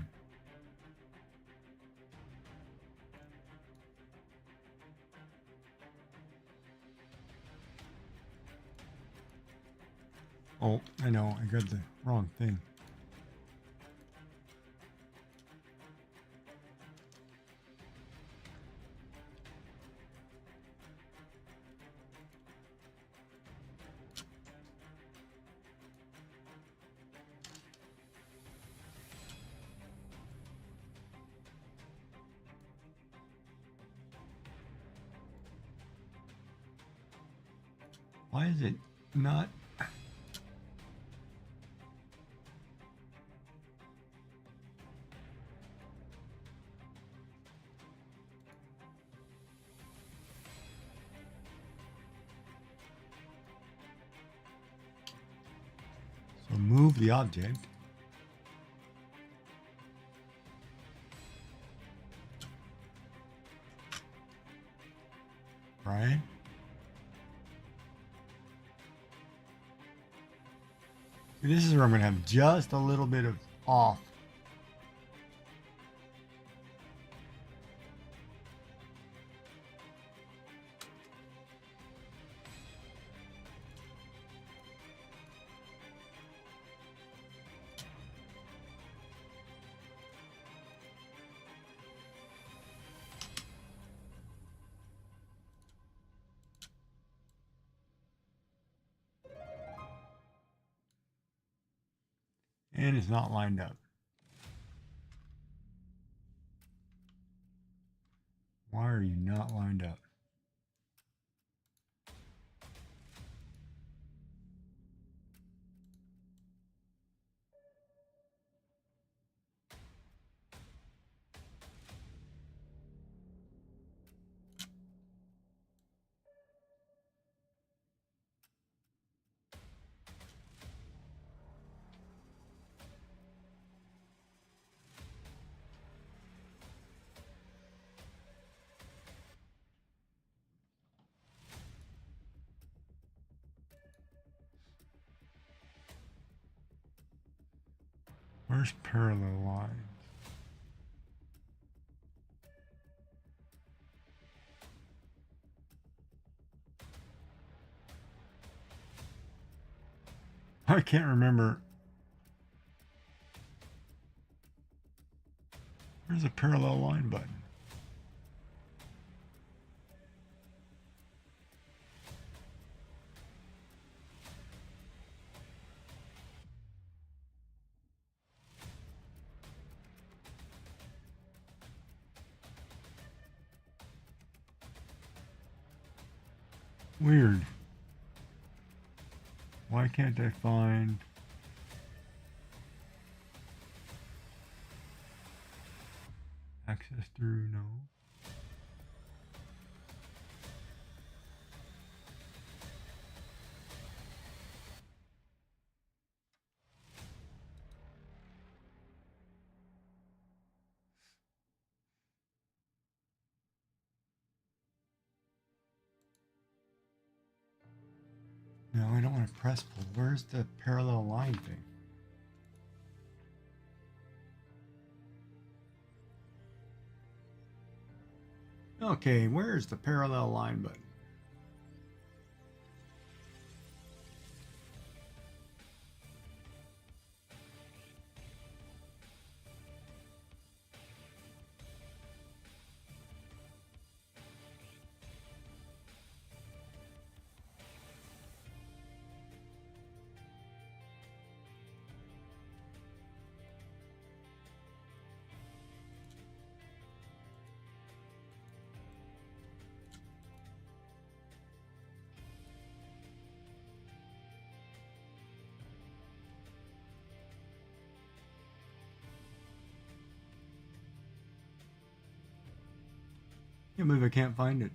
Oh, I know, I got the wrong thing. Why is it not? So move the object. Right? This is where I'm going to have just a little bit of off. And it's not lined up. Why are you not lined up? Where's parallel lines? I can't remember. Where's the parallel line button? Weird. Why can't I find... access through? No. No, I don't want to press pull. Where's the parallel line thing? Okay, where's the parallel line button? Can't believe I can't find it.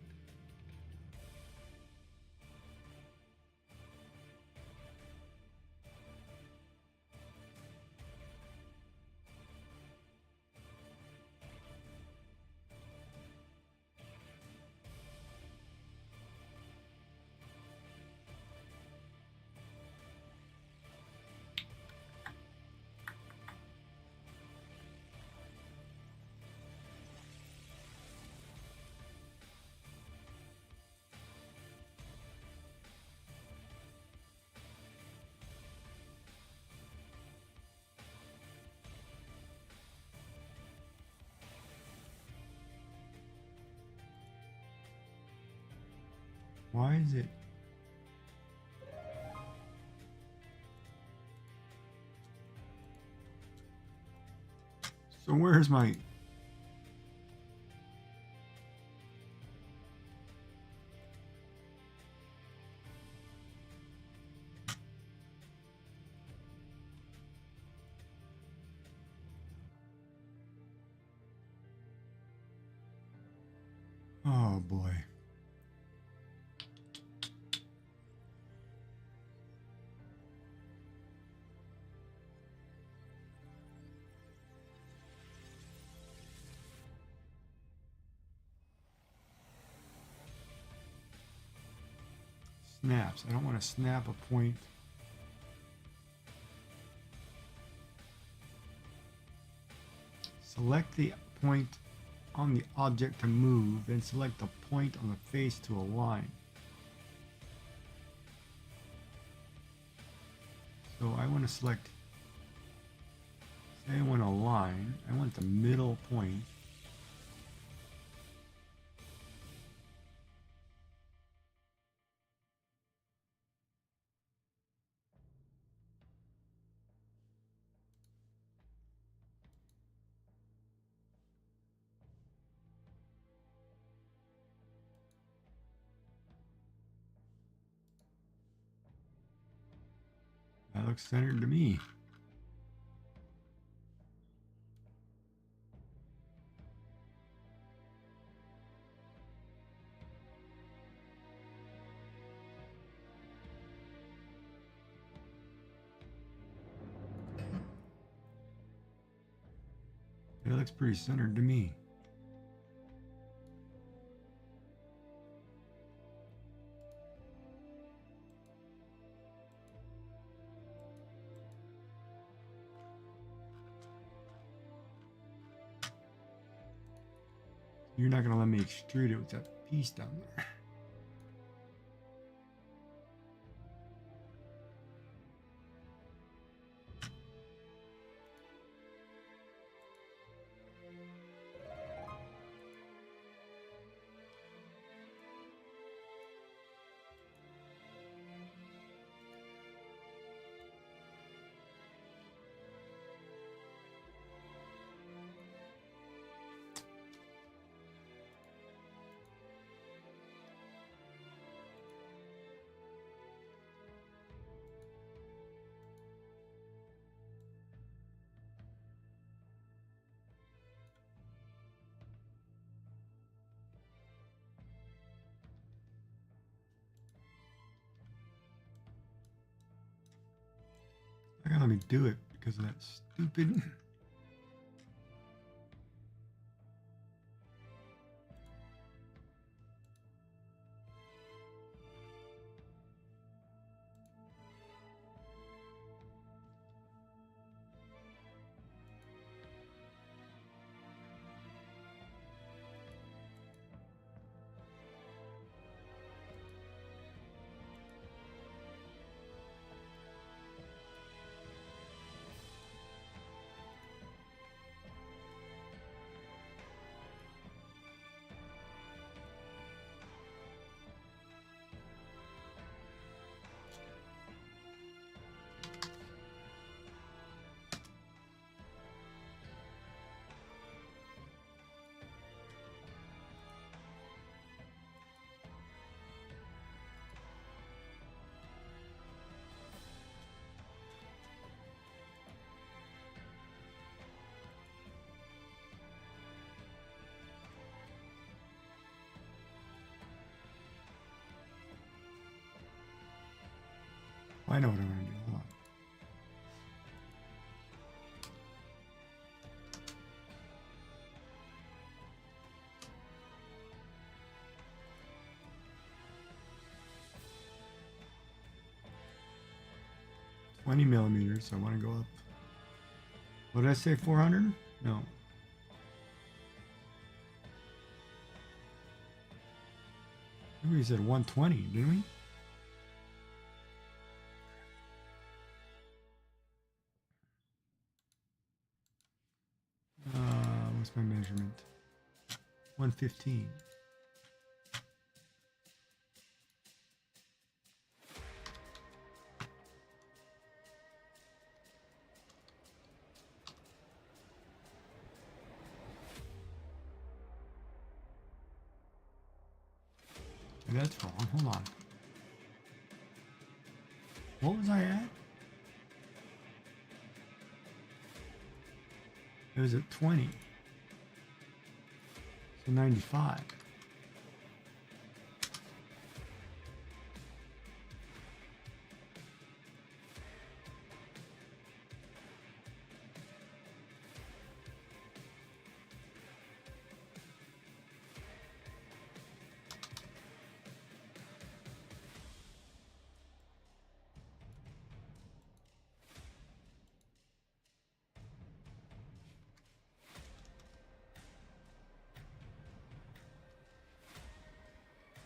Why is it? So where's my... Oh boy. Snaps. I don't want to snap a point. Select the point on the object to move, then select the point on the face to align. So I want to select, say I want to align, I want the middle point. That looks centered to me. It looks pretty centered to me. You're not going to let me extrude it with that piece down there. I gotta let me do it because of that stupid. I know what I'm gonna do. Hold on. $20 millimeters, so I want to go up. What did I say, 400? No. We said 120, didn't we? What's my measurement? 115. That's wrong. Hold on. What was I at? It was at 20. So 95.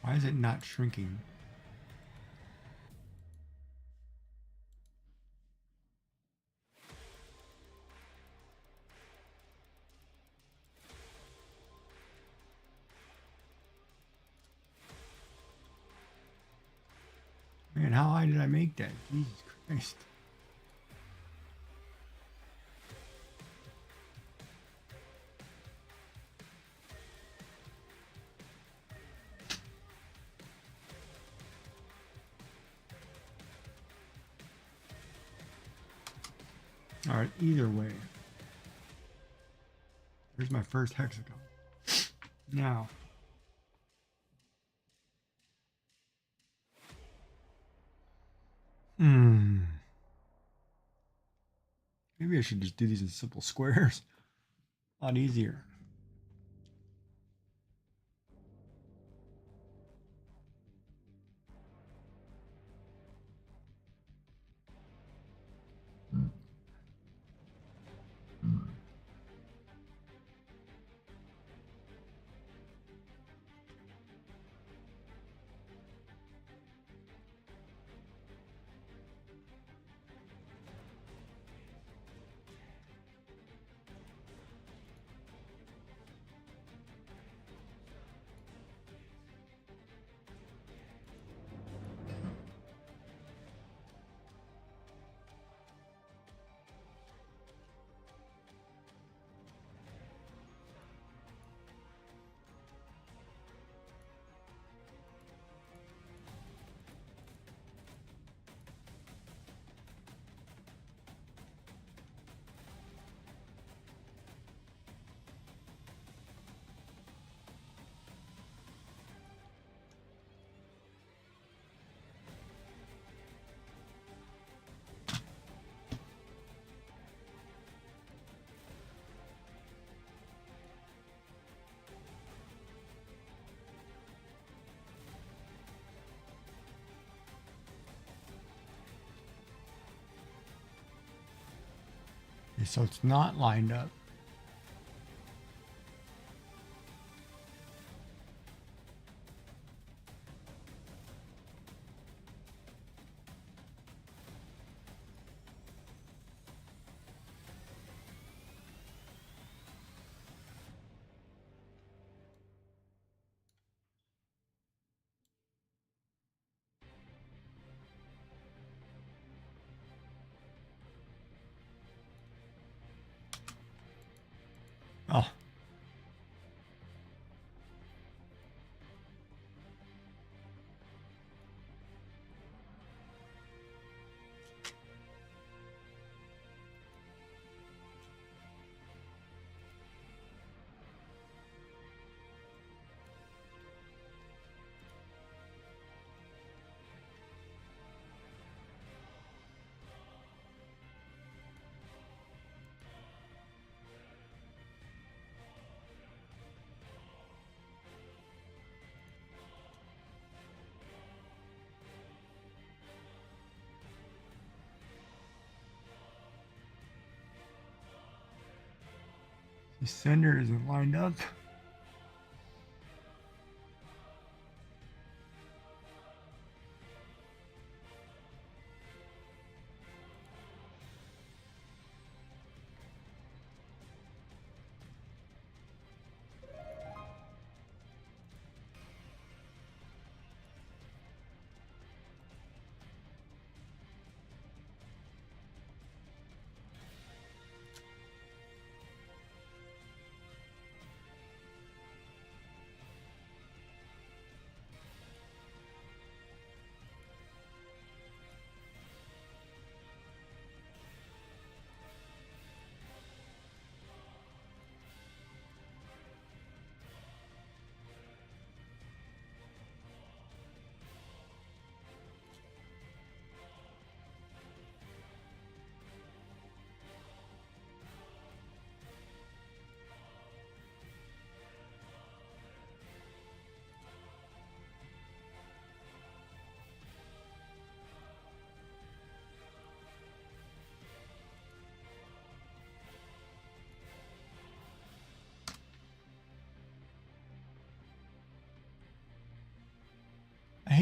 Why is it not shrinking? Man, how high did I make that? Jesus Christ. All right, either way. Here's my first hexagon. Now, maybe I should just do these in simple squares. A lot easier. Okay, so it's not lined up. Oh. The sender isn't lined up.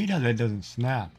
hate how that doesn't snap.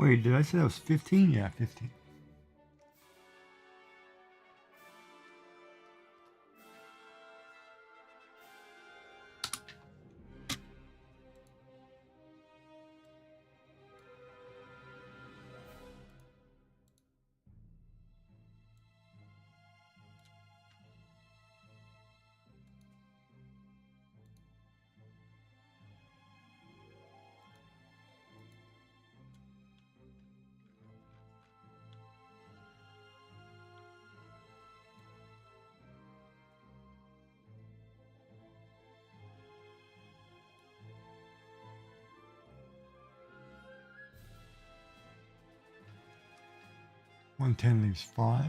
Wait, did I say that was 15? Yeah, 15. One 10 leaves 5.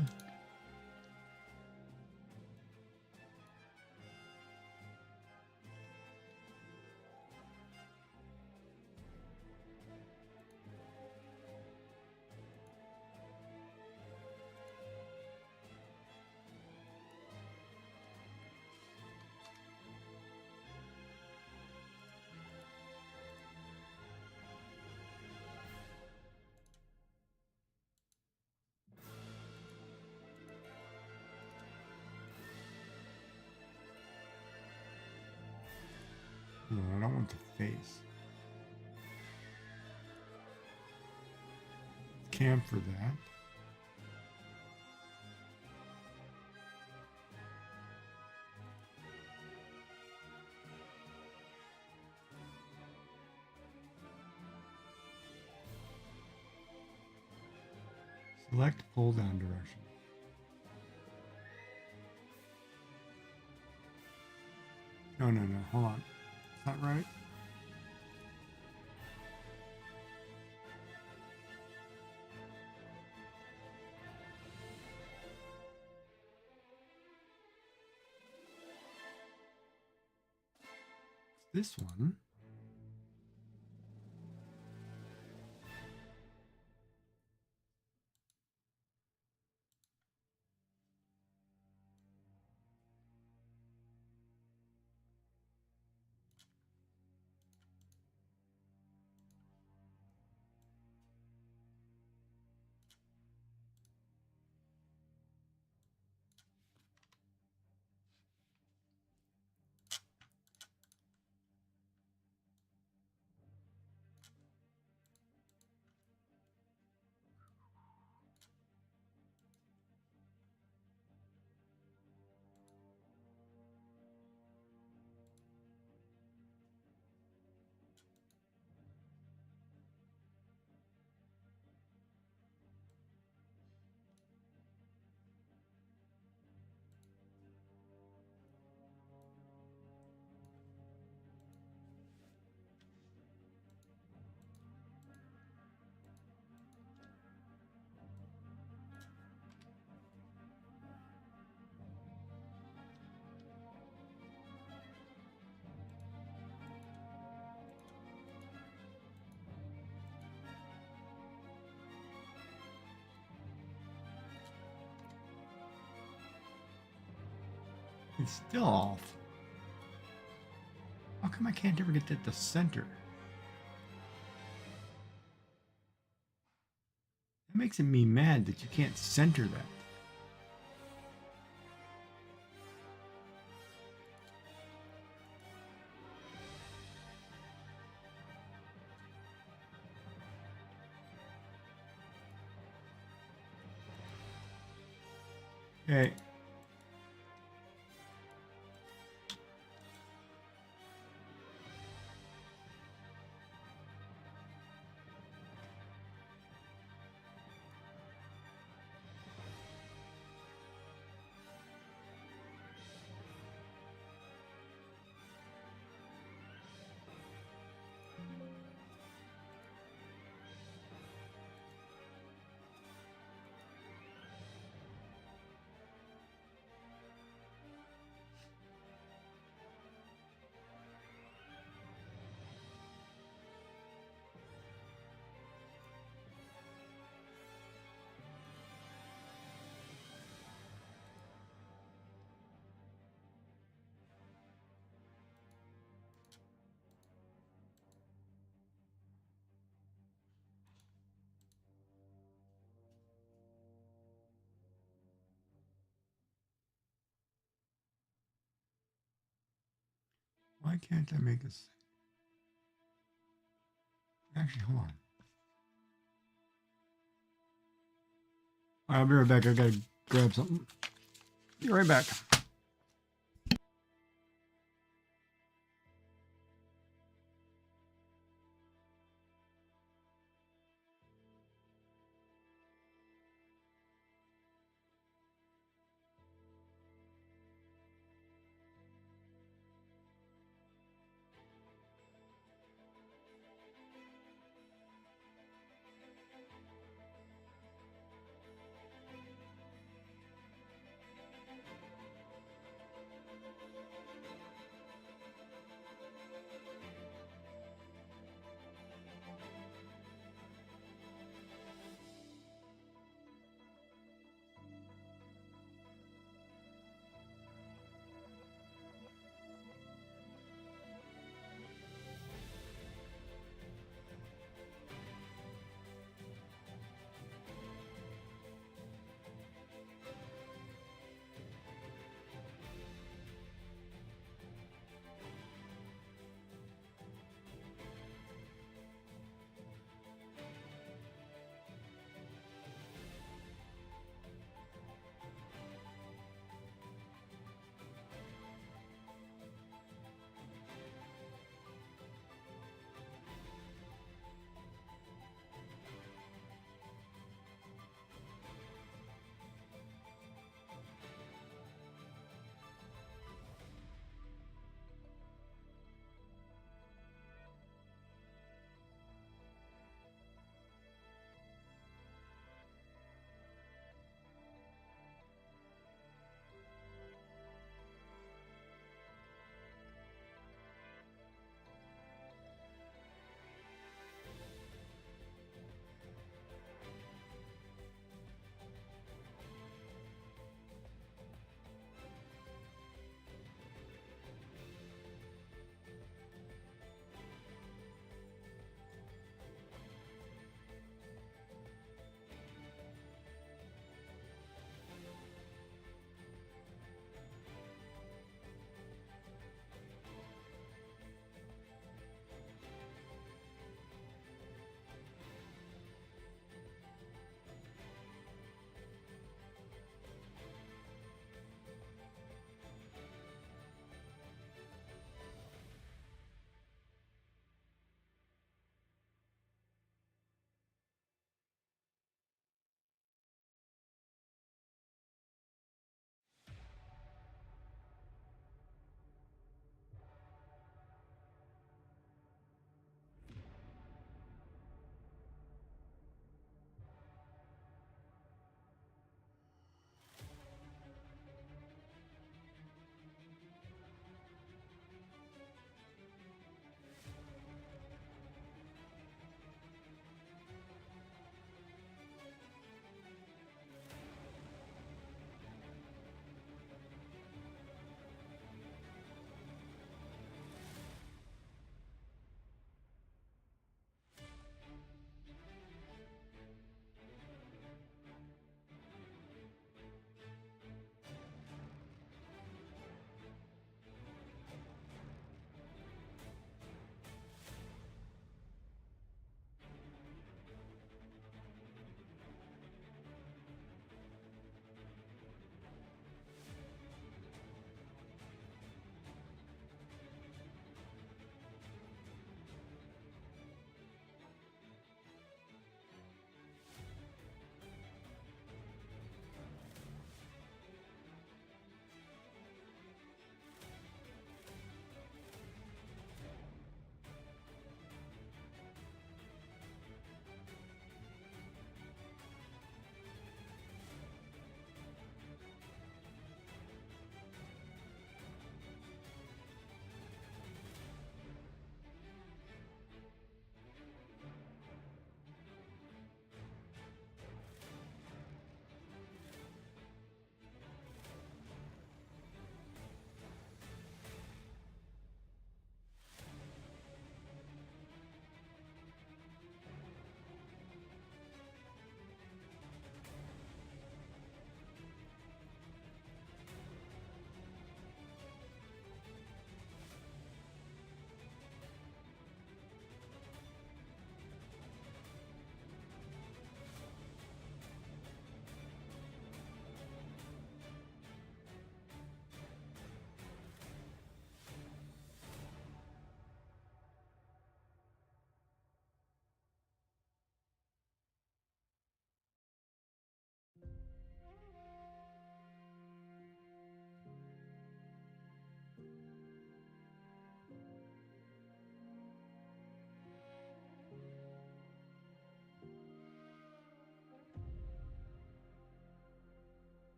No, I don't want the face. Cam for that. Select pull down direction. No, hold on. Is that right? This one. It's still off. How come I can't ever get that to center? That makes me mad that you can't center that. Okay. Why can't I make this? Actually, hold on. All right, I'll be right back. I gotta grab something. Be right back.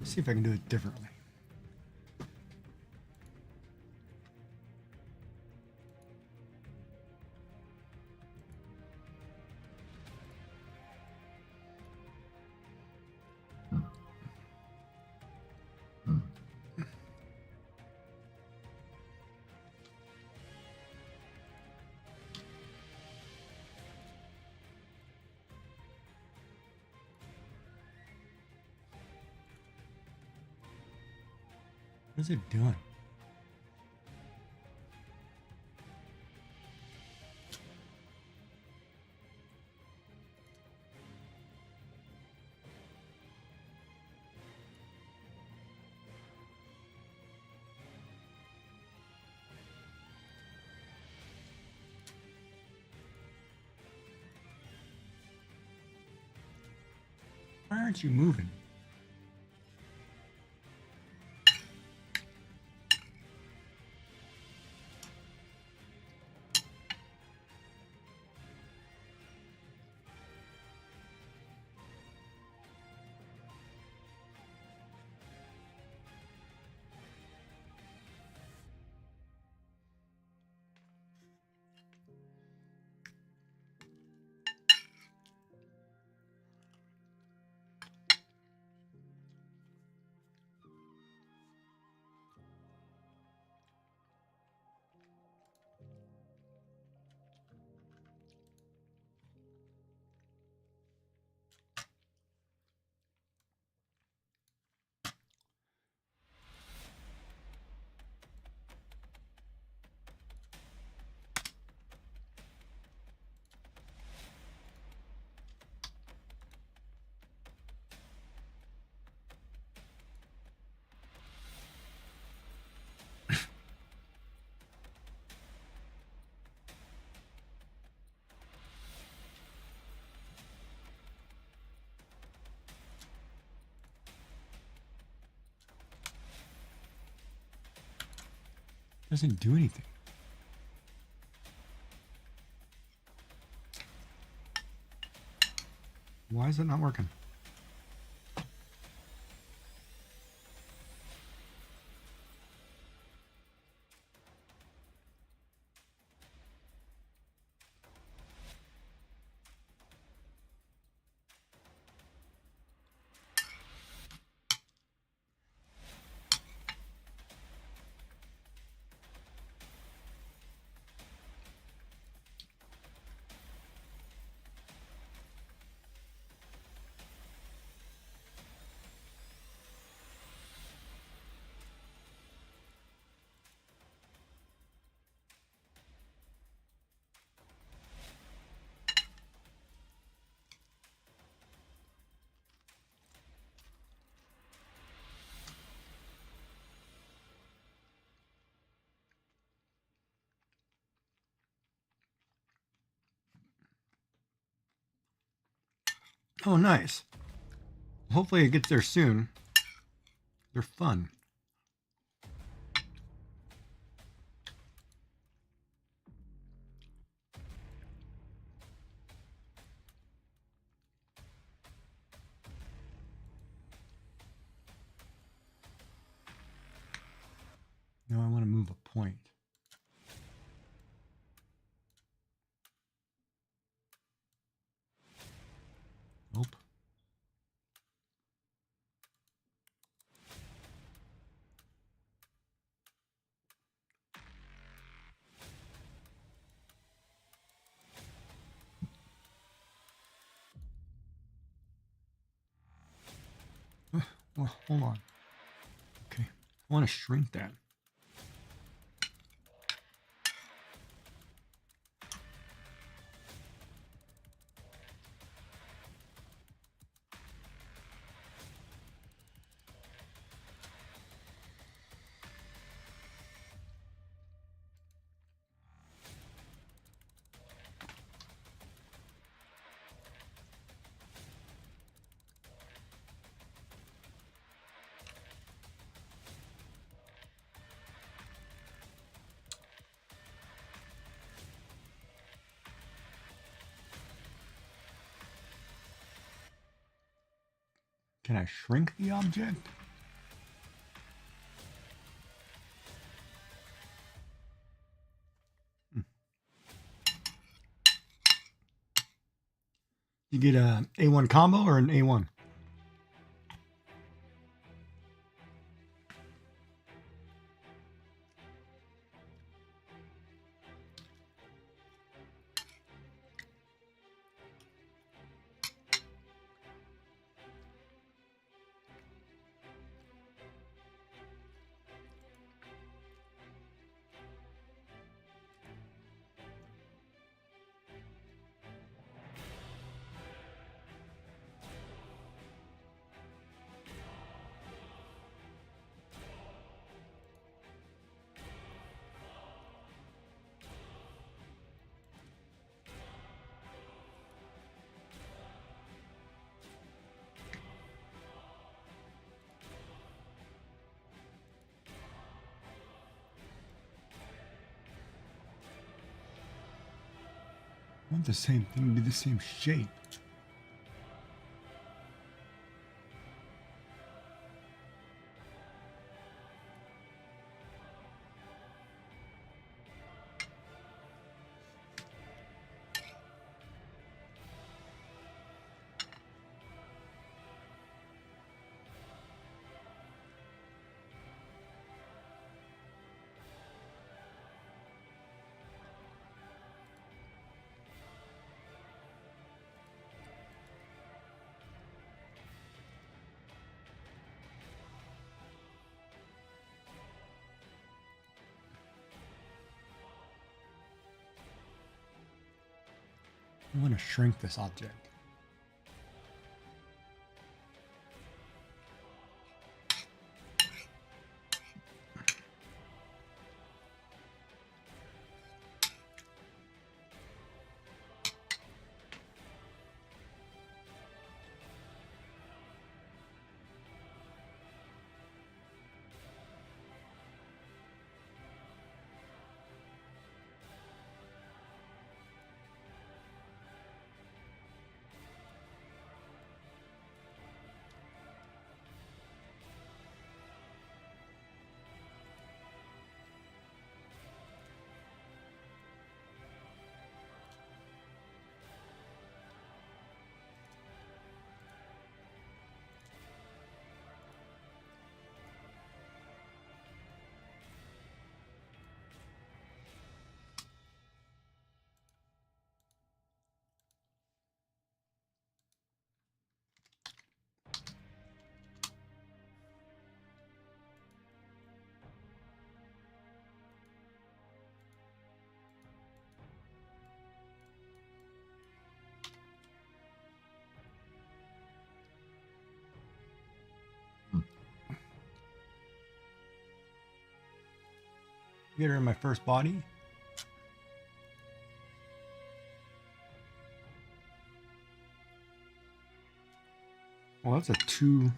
See if I can do it differently. What is it doing? Why aren't you moving? Doesn't do anything. Why is it not working? Oh, nice. Hopefully it gets there soon. They're fun. Now I want to move a point. Nope. Well, hold on. Okay, I want to shrink that. Can I shrink the object? You get a A1 combo or an A1? I want the same thing to be the same shape. I want to shrink this object. Get her in my first body. Well, that's a 2.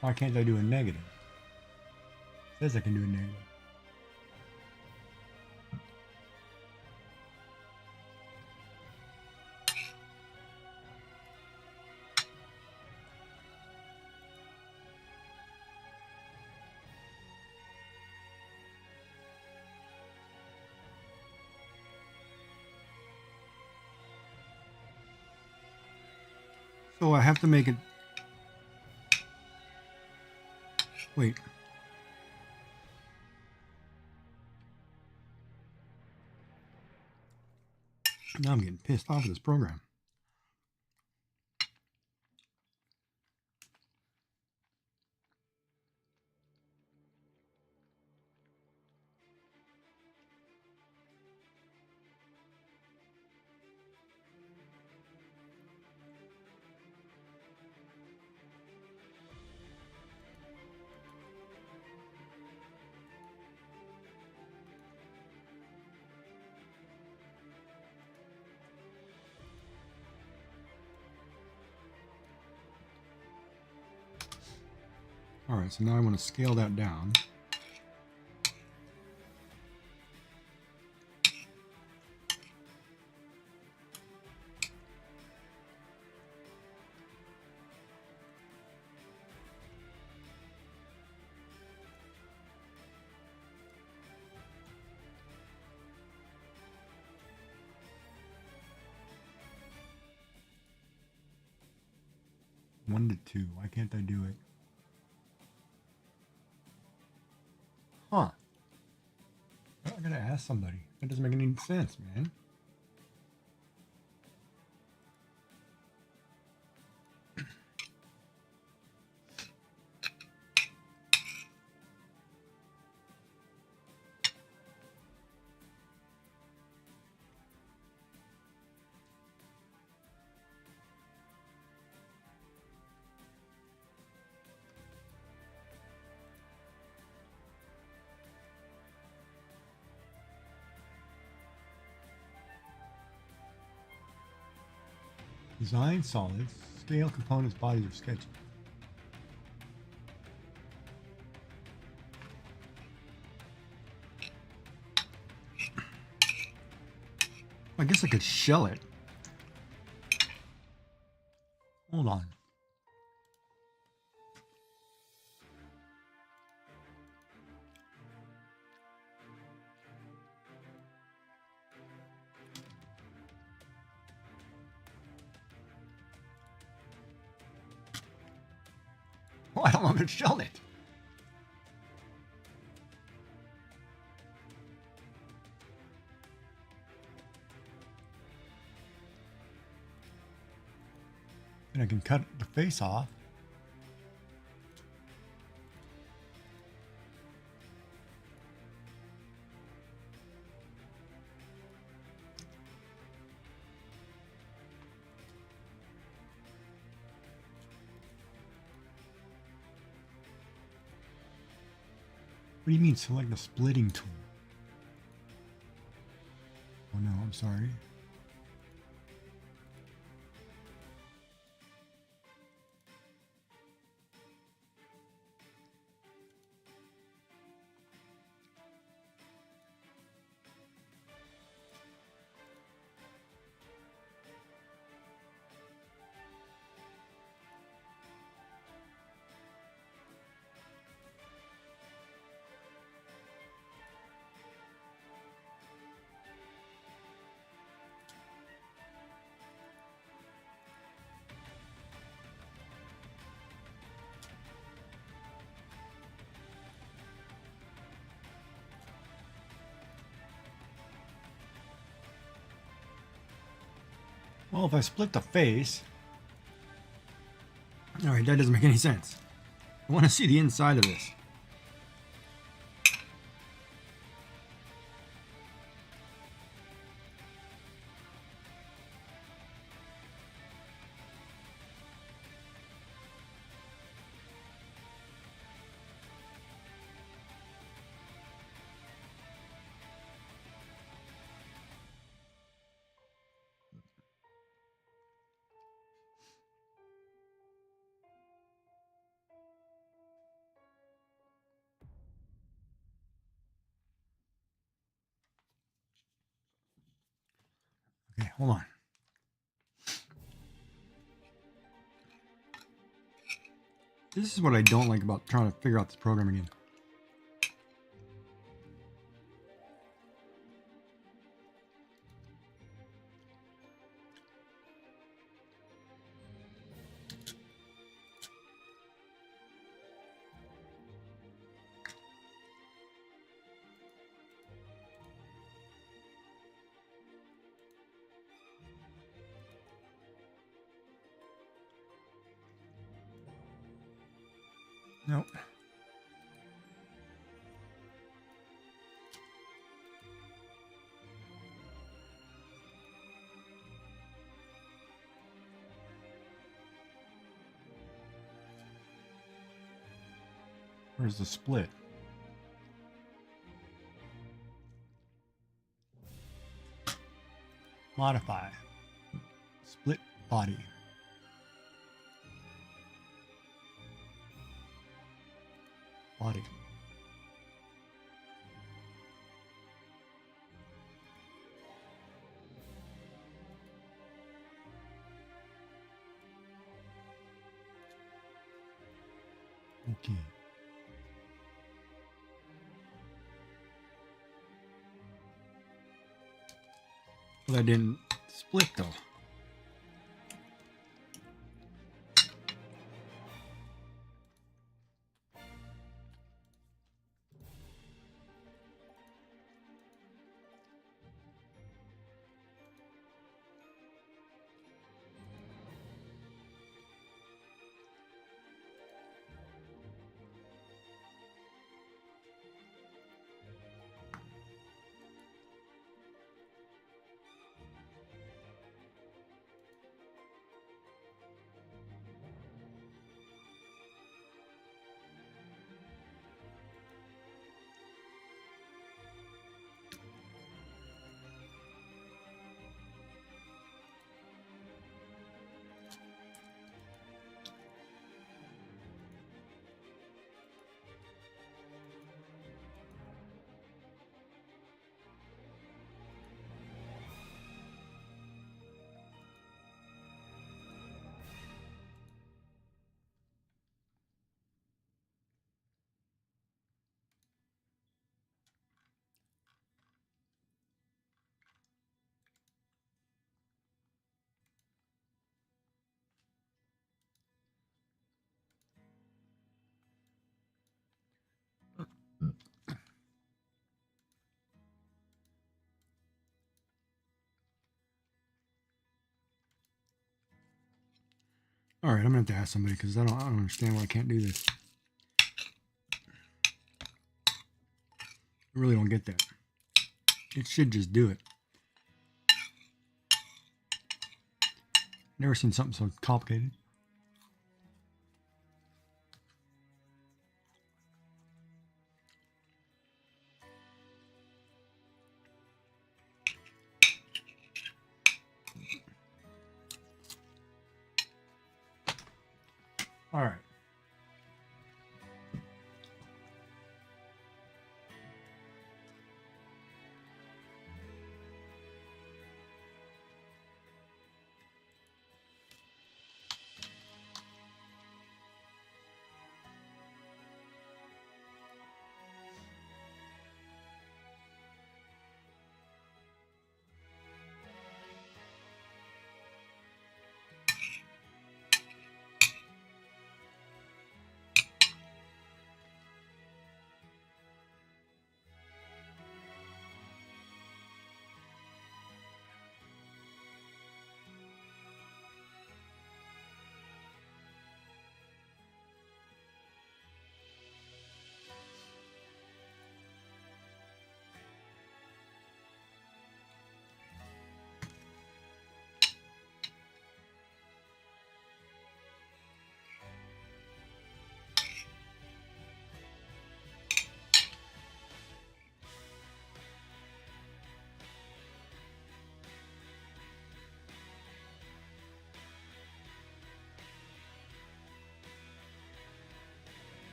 Why can't I do a negative? It says I can do a negative. So I have to make it Wait. Now I'm getting pissed off with this program. All right, so now I want to scale that down. One to two. Why can't I do it? Huh. Well, I gotta ask somebody. That doesn't make any sense, man. Design solids, scale components, bodies, or sketches. I guess I could shell it. Hold on. Oh, I don't want to shell it. And I can cut the face off. What do you mean select the splitting tool? Oh no, I'm sorry. Well, if I split the face... Alright, that doesn't make any sense. I want to see the inside of this. Okay, hold on. This is what I don't like about trying to figure out this program again. Nope. Where's the split? Modify. Split body. Body. Okay. Well, I didn't split though. All right, I'm gonna have to ask somebody because I don't understand why I can't do this. I really don't get that. It should just do it. Never seen something so complicated. All right.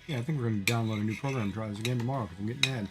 Yeah, I think we're going to download a new program, try this again tomorrow because I'm getting mad.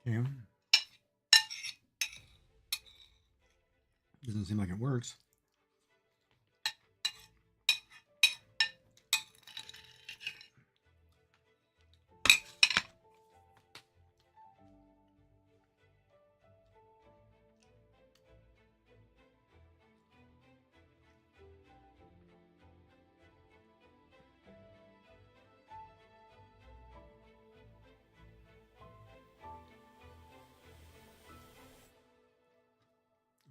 Okay. Doesn't seem like it works.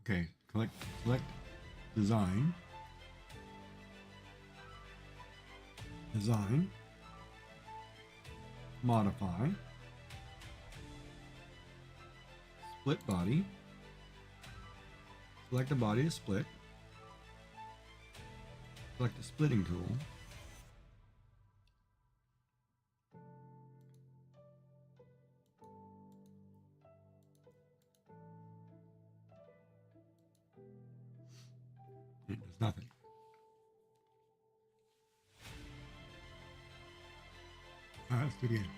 Okay, select design, modify, split body, select the body to split, select the splitting tool, it does nothing. Alright, let's do it again.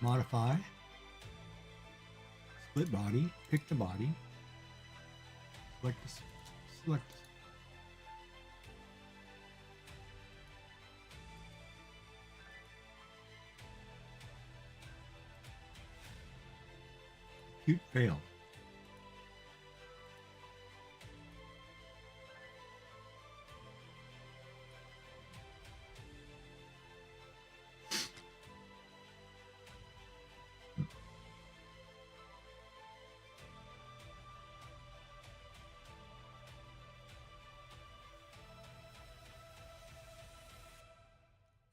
Modify, split body, pick the body, select Compute failed.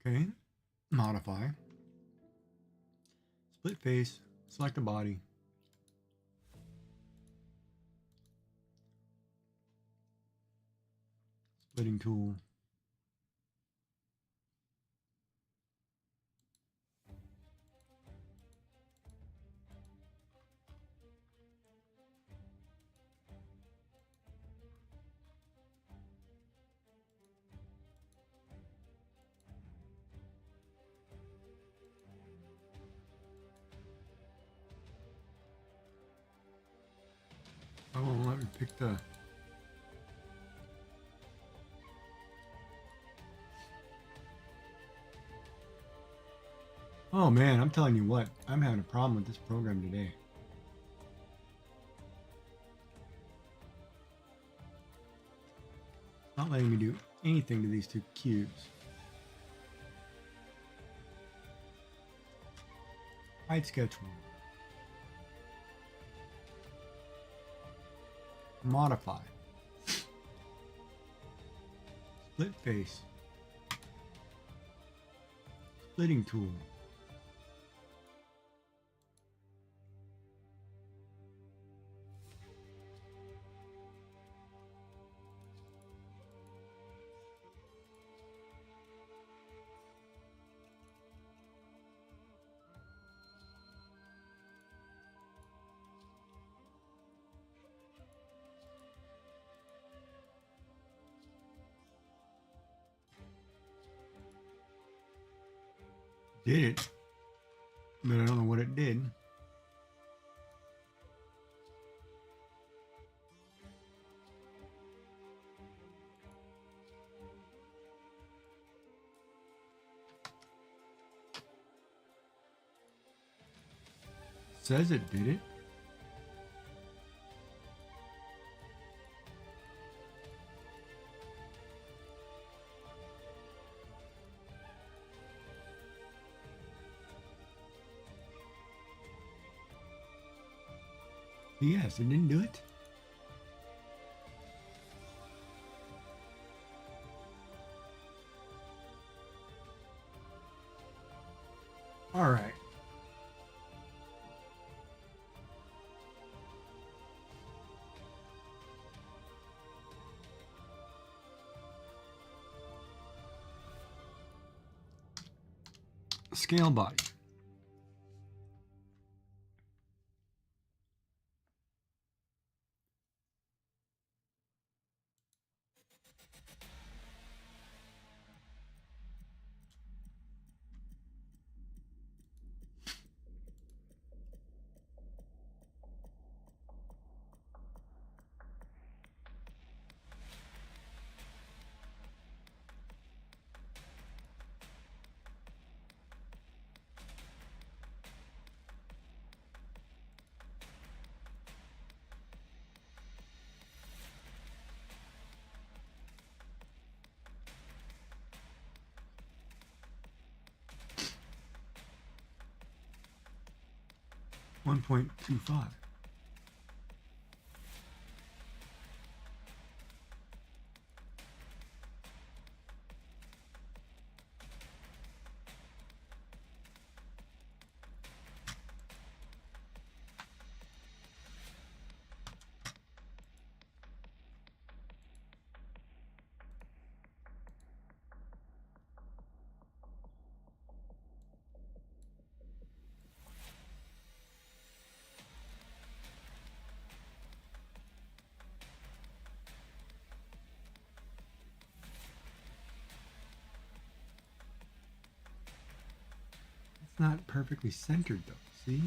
Okay, modify, split face, select the body, splitting tool, oh, let me pick the oh man, I'm telling you what, I'm having a problem with this program today. Not letting me do anything to these two cubes. Hide sketch one. Modify. Split face. Splitting tool. Did it, but I don't know what it did. Says it did it. Yes, it didn't do it. All right. Scale body. 1.25. It's not perfectly centered though, see?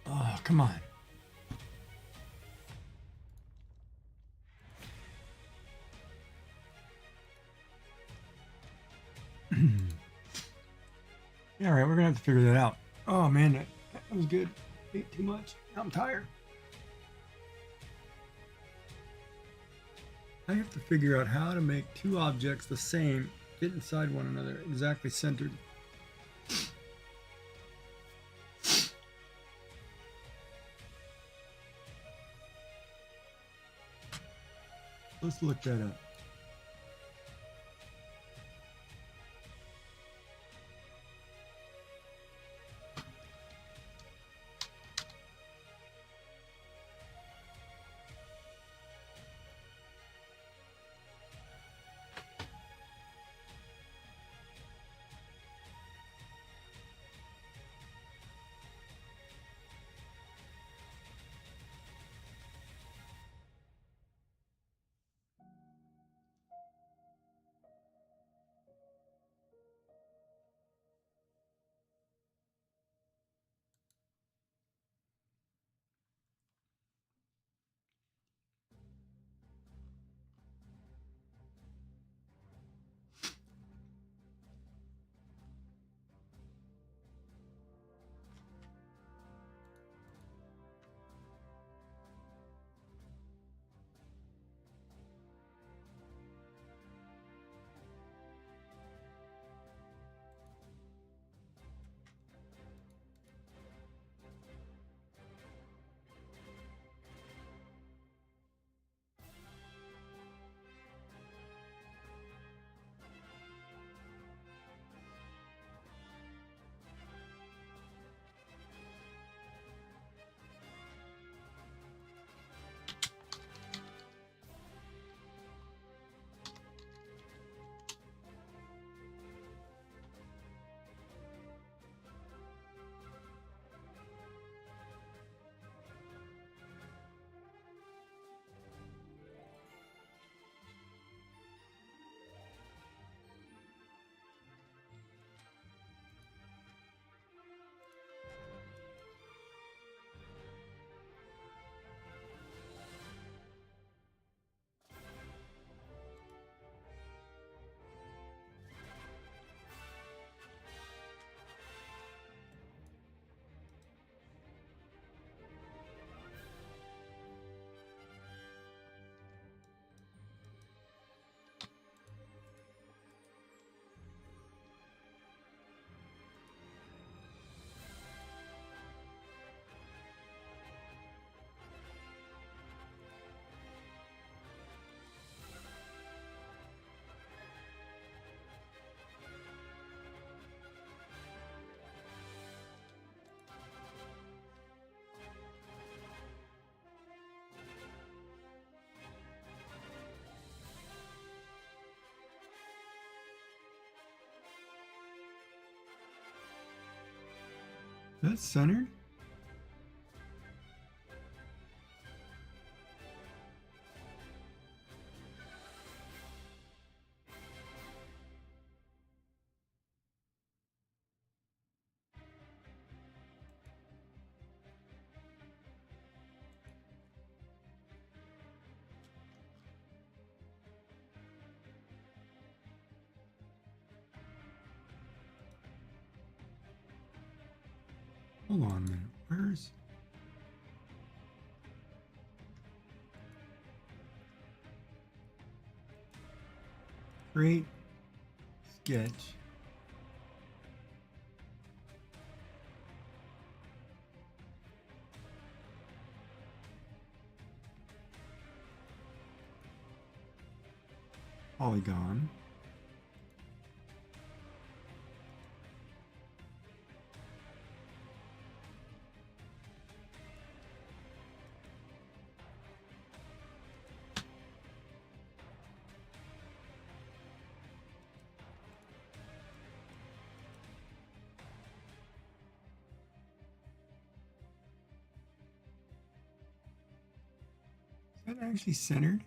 Oh, come on. Yeah, all right, we're gonna have to figure that out. Oh man, that was good. Ate too much. I'm tired. I have to figure out how to make two objects the same, get inside one another, exactly centered. Let's look that up. That's centered. Hold on a minute. Where's... Create sketch. Polygon. Is that actually centered?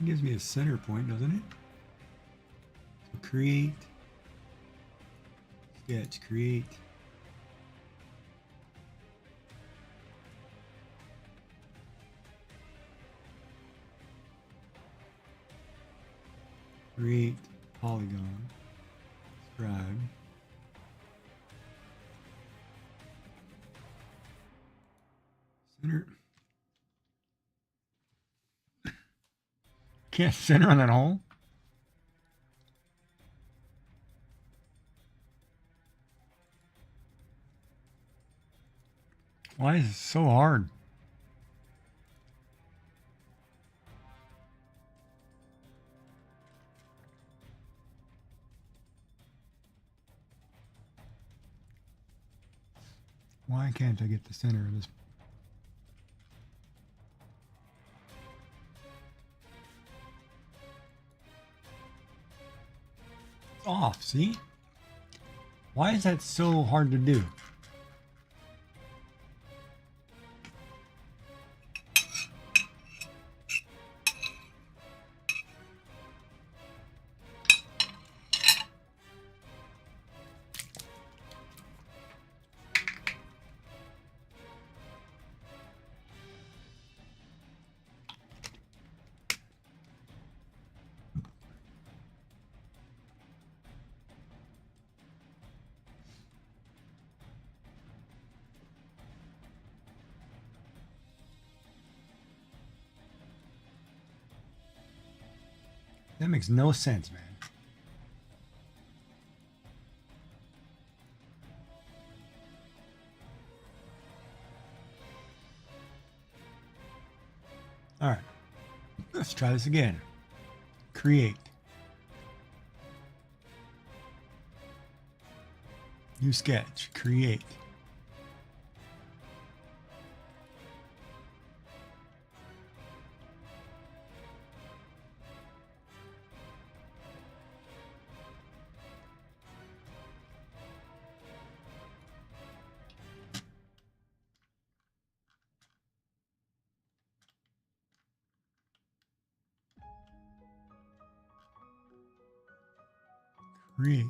It gives me a center point, doesn't it? So create, sketch, create. Create polygon, scribe. Center. Can't center on that hole. Why is it so hard? Why can't I get the center of this? It's off, see? Why is that so hard to do? That makes no sense, man. All right, let's try this again. Create. New sketch, create. Create.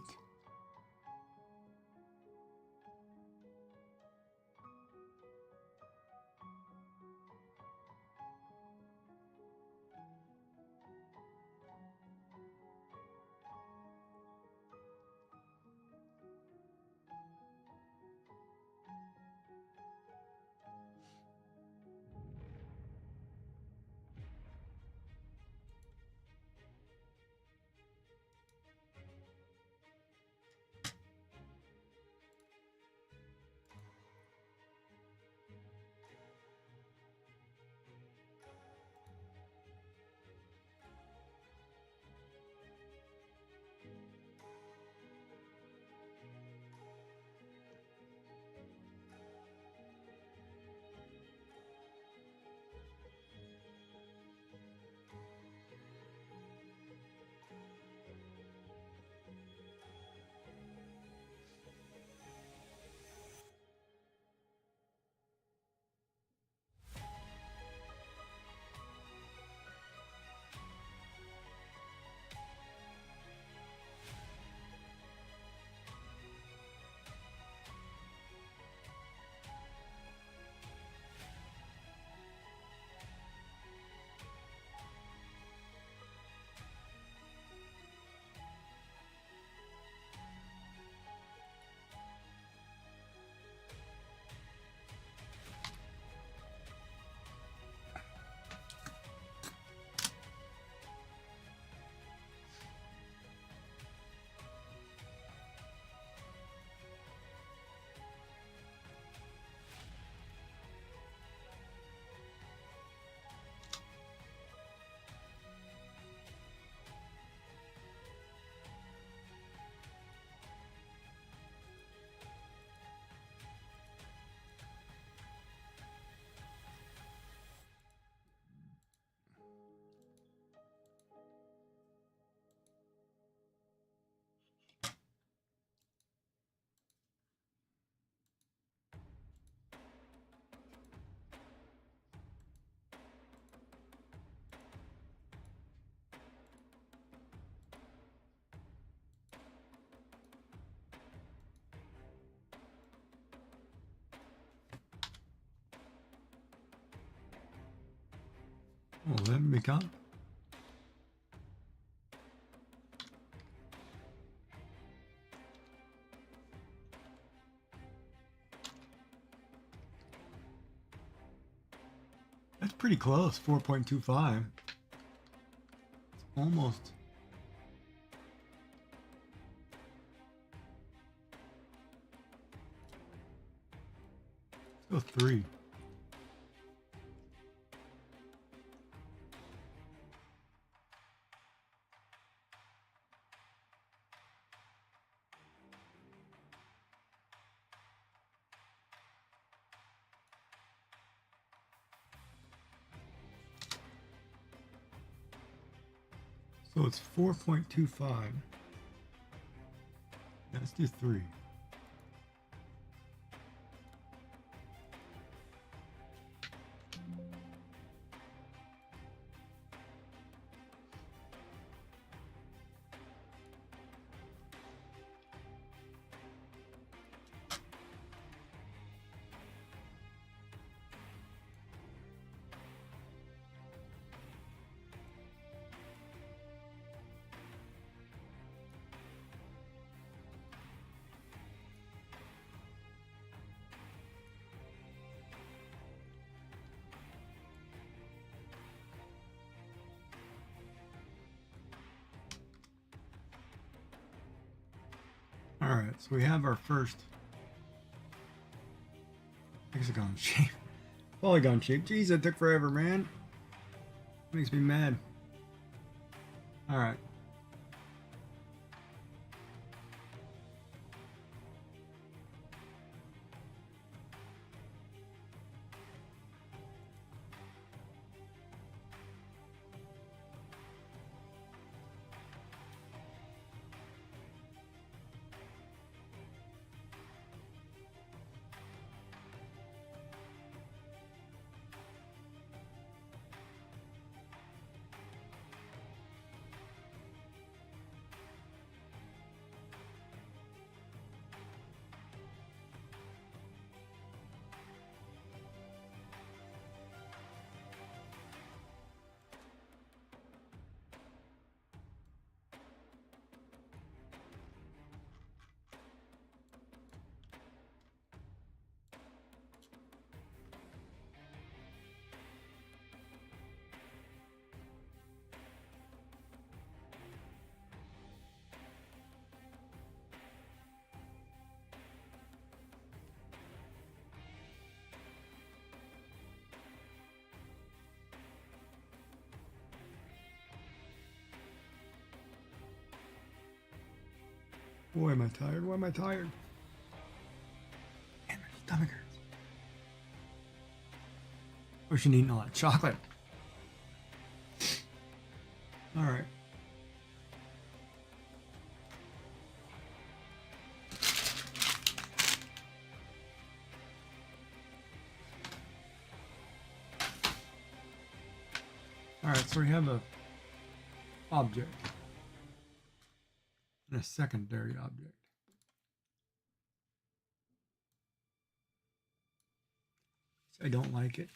Oh, let me come. That's pretty close, 4.25. It's almost. Let's go 3. So it's 4.25. Let's do 3. All right, so we have our first hexagon shape, polygon shape. Jeez, that took forever, man. Makes me mad. All right. Boy, am I tired. Why am I tired? Man, my stomach hurts. Wish you'd eaten all that chocolate. All right. All right, so we have a object and a secondary object. I don't like it.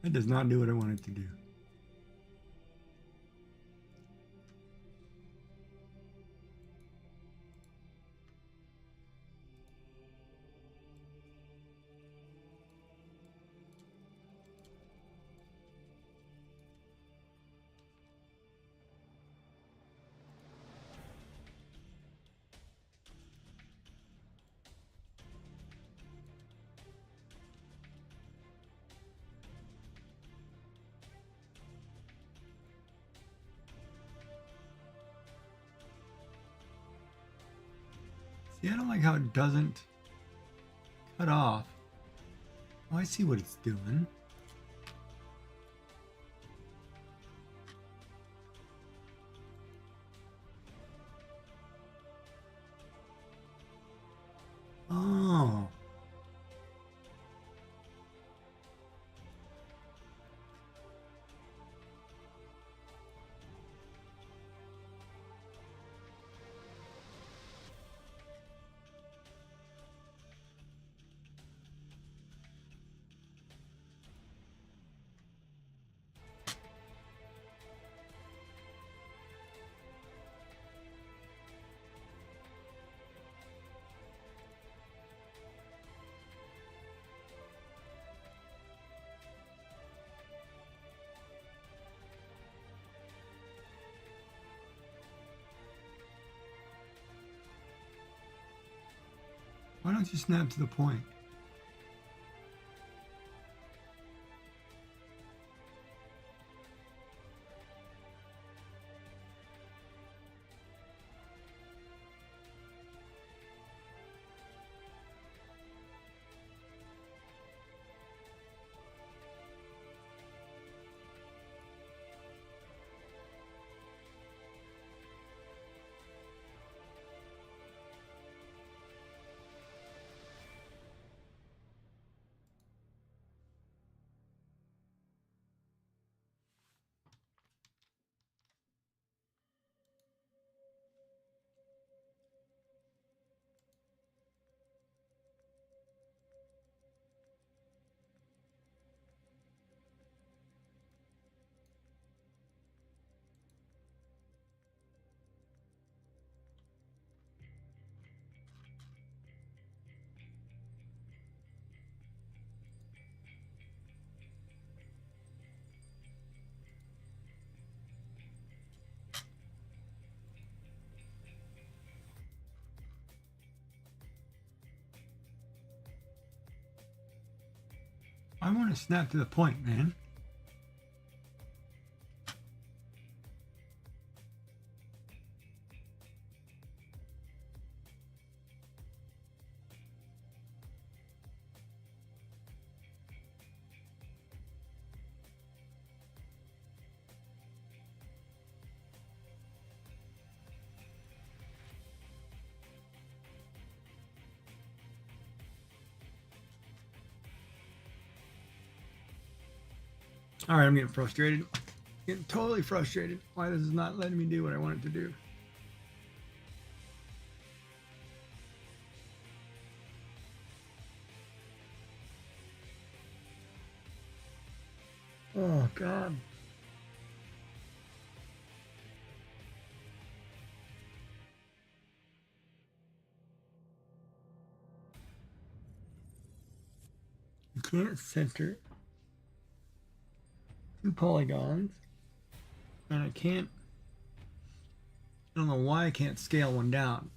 That does not do what I want it to do. See, I don't like how it doesn't cut off. Oh, I see what it's doing. Oh. Why don't you snap to the point? I want to snap to the point, man. All right, I'm getting frustrated. Getting totally frustrated. Why this is not letting me do what I want it to do. Oh, God. You can't center 2 polygons, and I don't know why I can't scale one down.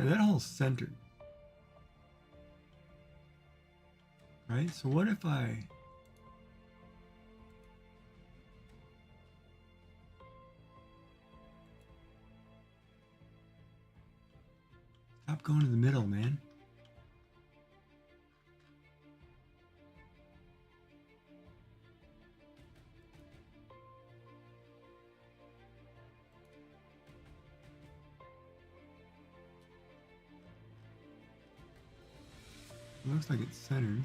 Yeah, that hole's centered. Right? So what if I... Stop going to the middle, man. Looks like it's centered.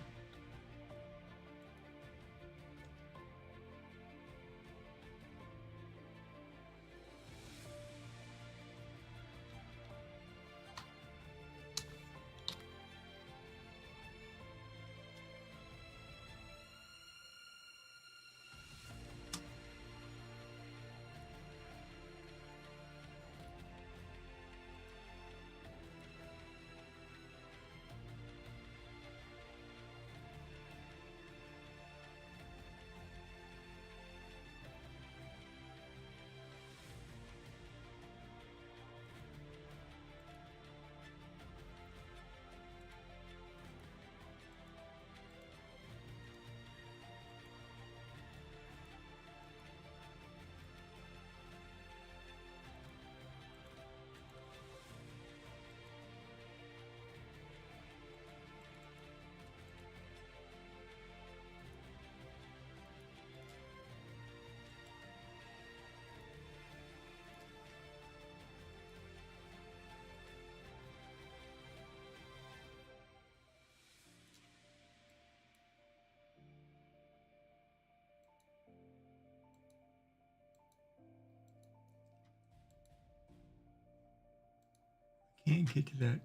Can't get to that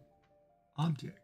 object.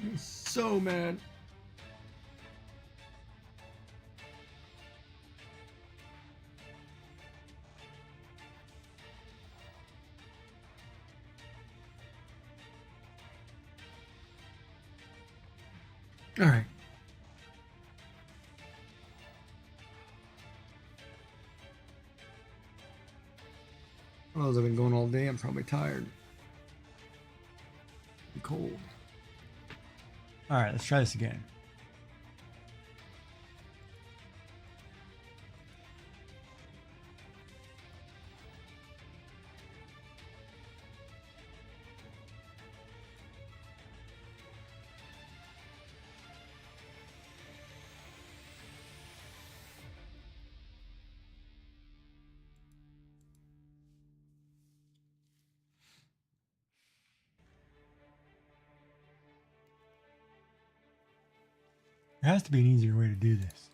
I'm so mad. All right. Well, I've been going all day. I'm probably tired. I'm cold. All right, let's try this again. There has to be an easier way to do this.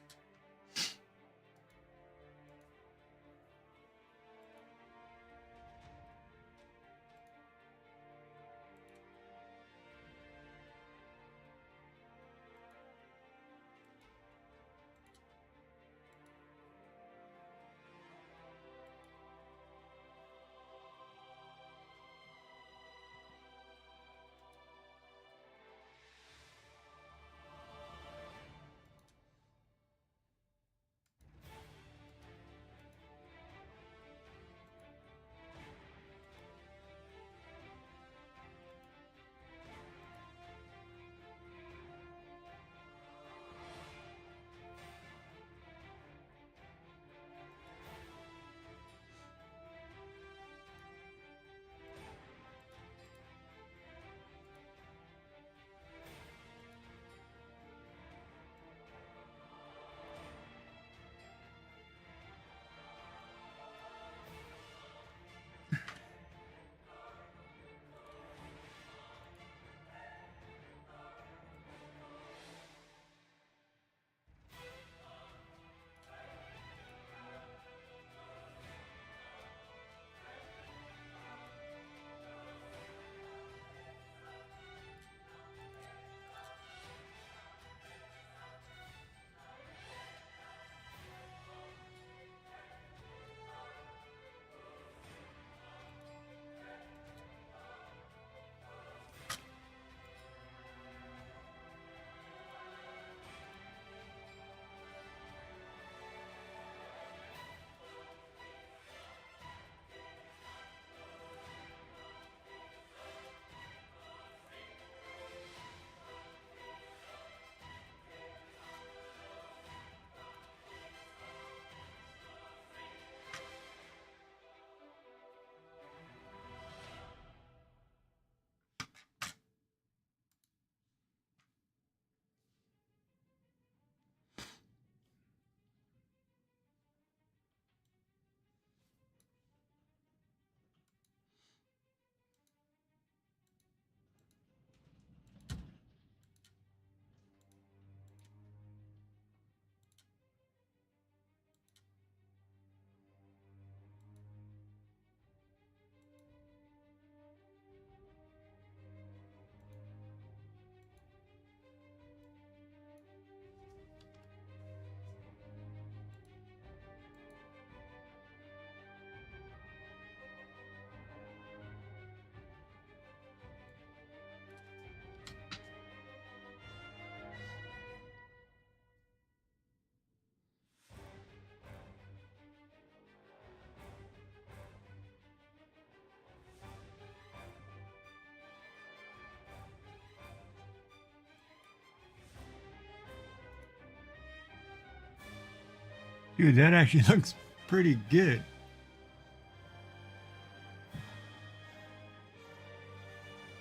Dude, that actually looks pretty good.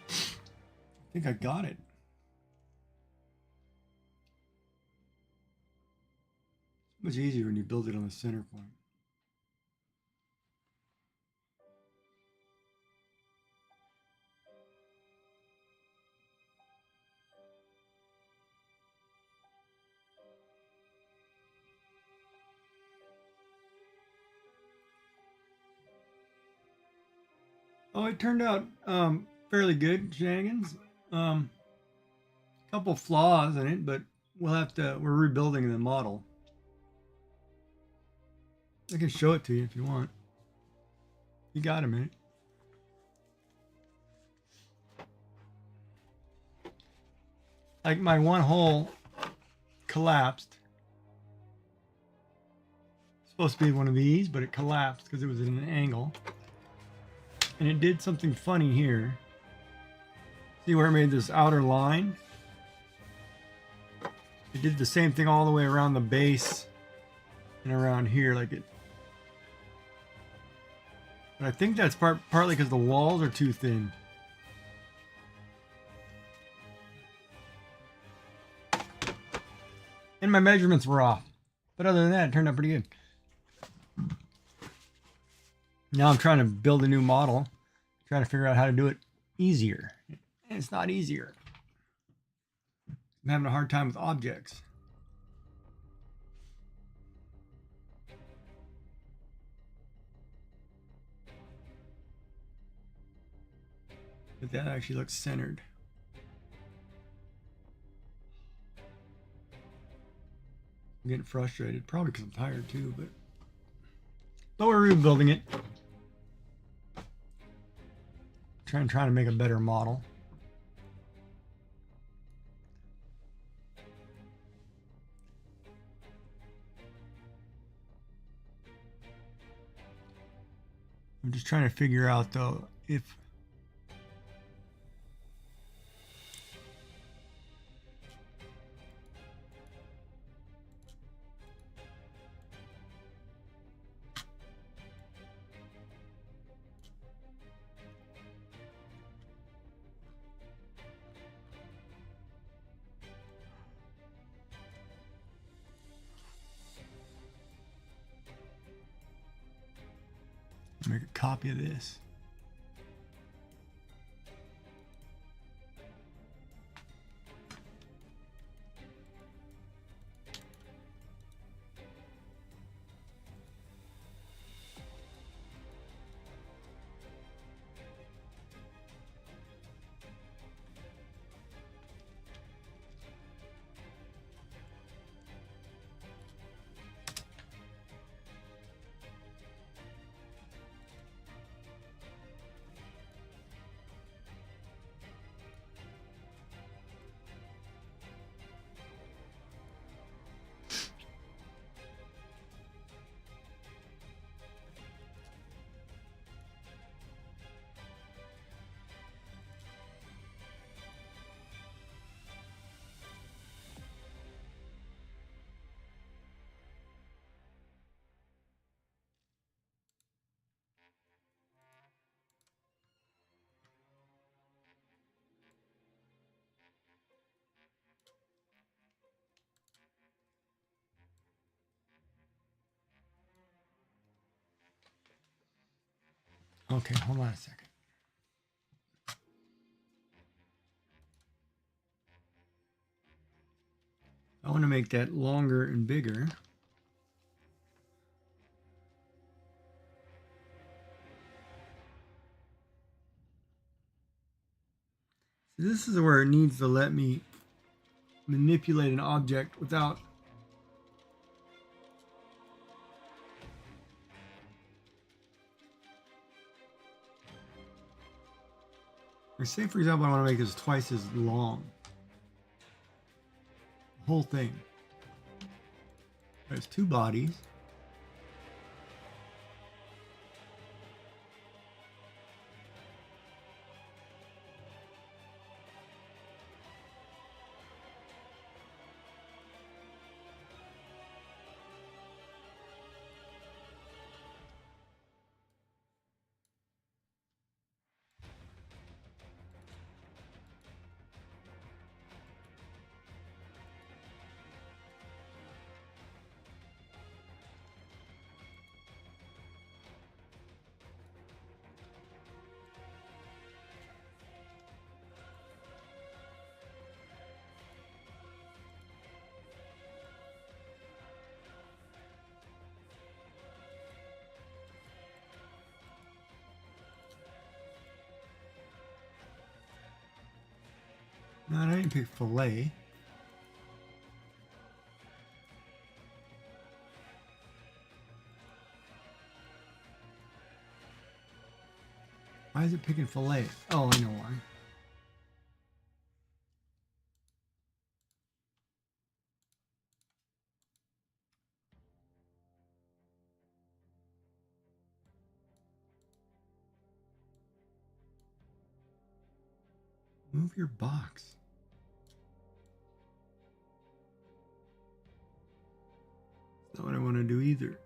I think I got it. It's much easier when you build it on the center point. Oh, it turned out fairly good, shenanigans. Couple flaws in it, but we're rebuilding the model. I can show it to you if you want. You got a minute. Like my one hole collapsed. It's supposed to be one of these, but it collapsed because it was at an angle. And it did something funny here. See where it made this outer line? It did the same thing all the way around the base and around here, like it. But I think that's partly because the walls are too thin. And my measurements were off. But other than that, it turned out pretty good. Now I'm trying to build a new model, trying to figure out how to do it easier. And it's not easier. I'm having a hard time with objects. But that actually looks centered. I'm getting frustrated, probably because I'm tired too, but we're rebuilding it. Trying to make a better model. I'm just trying to figure out though if make a copy of this. Okay, hold on a second. I want to make that longer and bigger. So this is where it needs to let me manipulate an object without say for example I want to make this twice as long. The whole thing. There's two bodies. No, I didn't pick fillet. Why is it picking fillet? Oh, I know why. Move your box. That's not what I want to do either.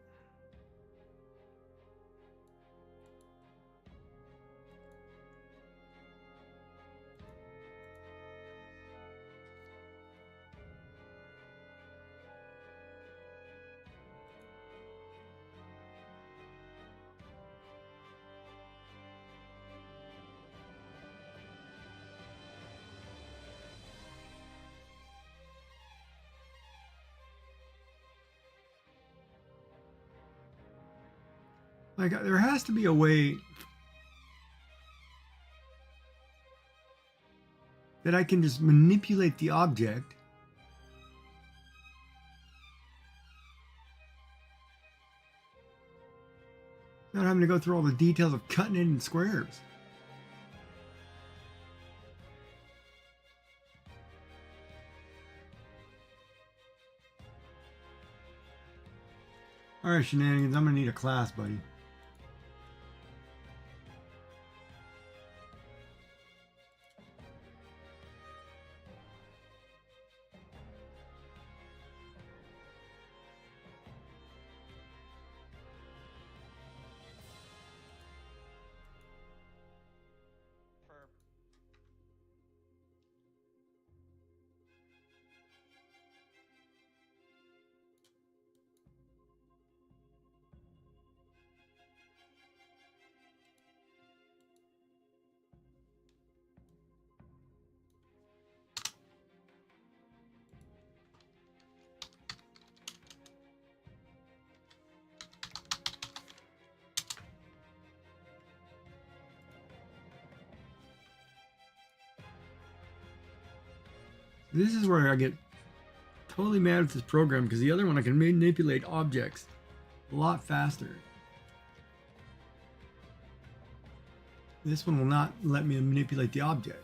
Like, there has to be a way that I can just manipulate the object without having to go through all the details of cutting it in squares. Alright, shenanigans, I'm gonna need a class, buddy. This is where I get totally mad with this program, because the other one I can manipulate objects a lot faster. This one will not let me manipulate the object.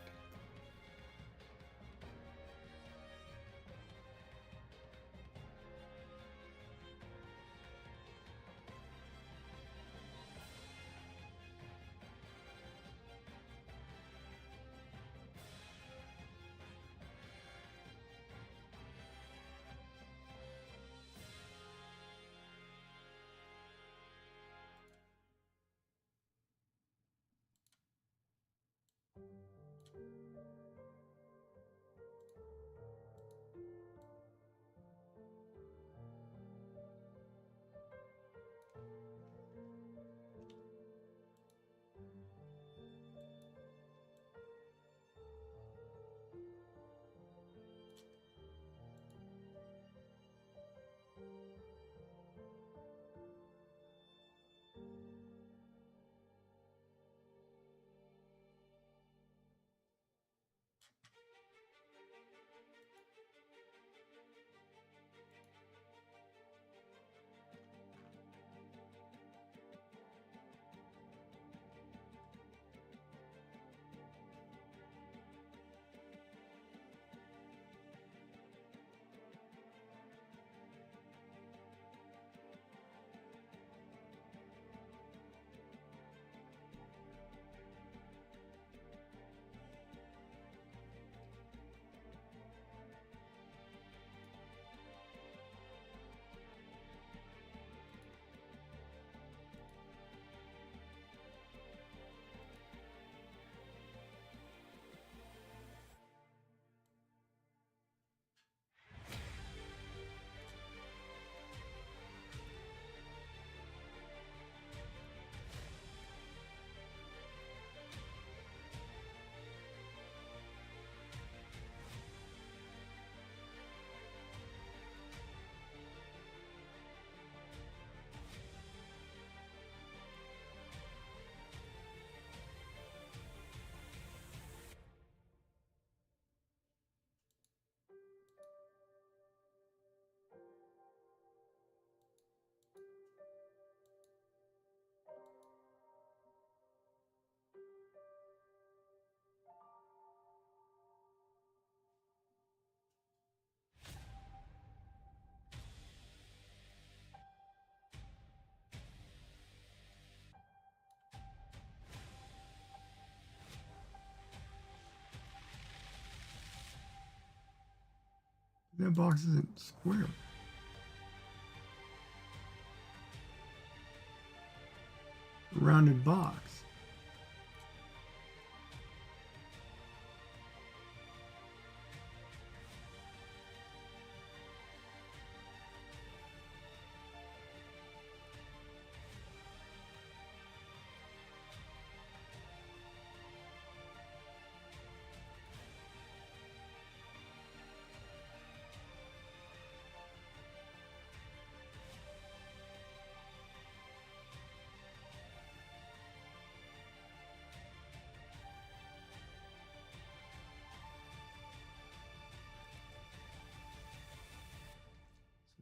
That box isn't square. Rounded box.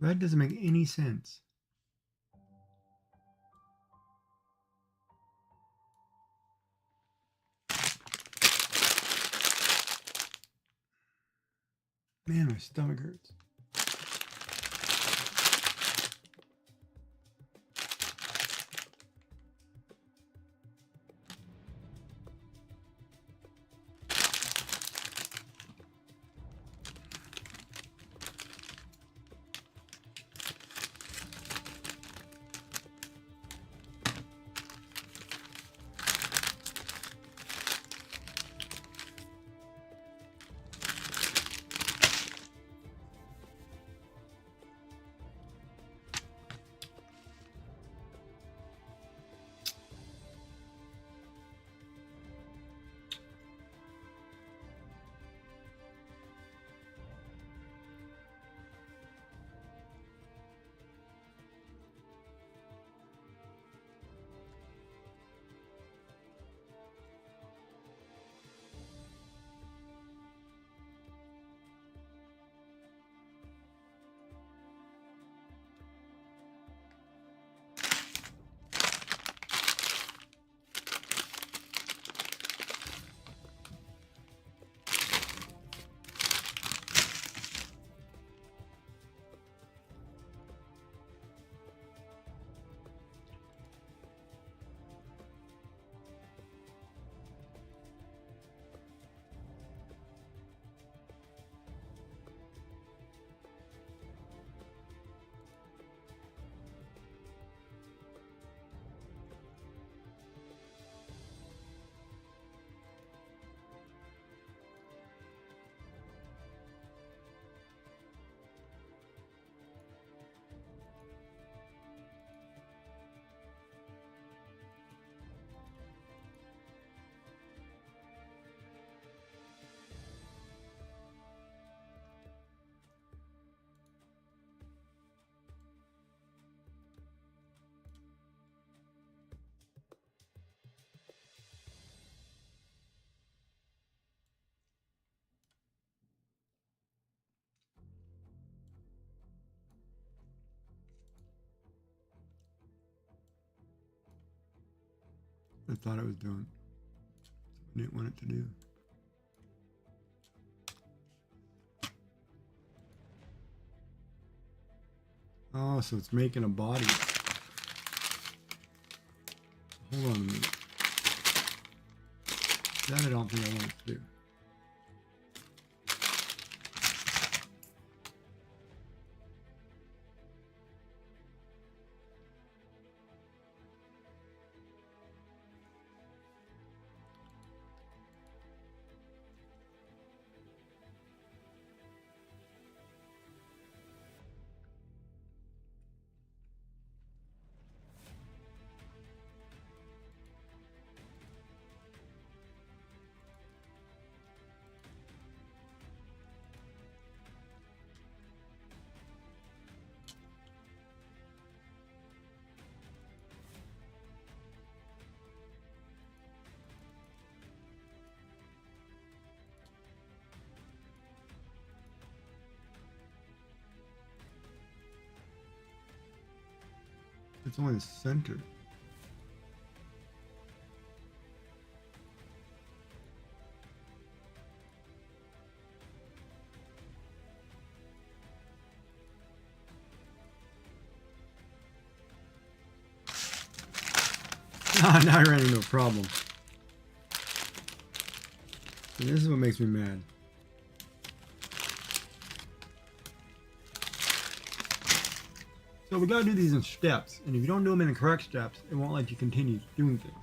That doesn't make any sense. Man, my stomach hurts. I thought it was doing. I didn't want it to do. Oh, so it's making a body. Hold on a minute. That I don't think I want it to do. It's only the center. Now I ran into a problem. And this is what makes me mad. So we gotta do these in steps, and if you don't do them in the correct steps, it won't let you continue doing things.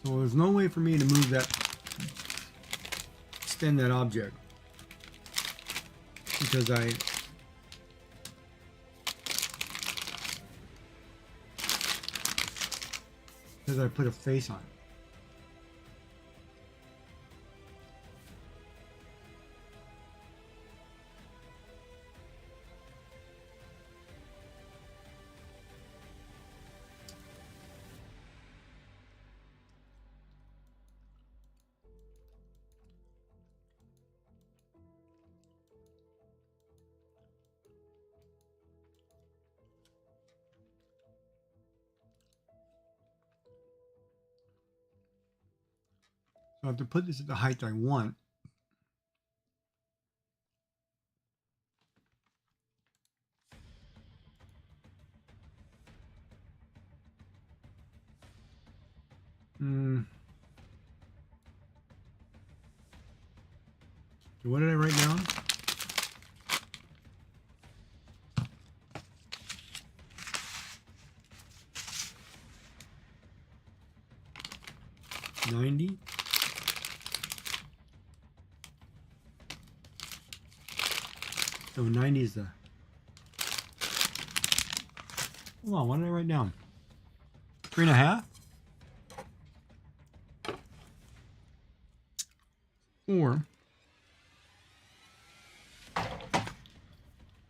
So there's no way for me to move that, extend that object, because I put a face on it. So I have to put this at the height I want. So what did I write down? $90. So 90 is the. Hold on, what did I write down? 3.5? Or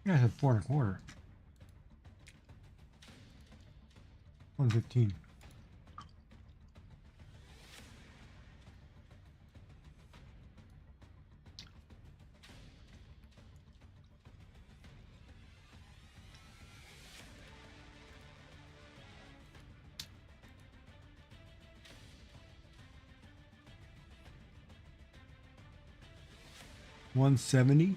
I said 4.25. 115. $170.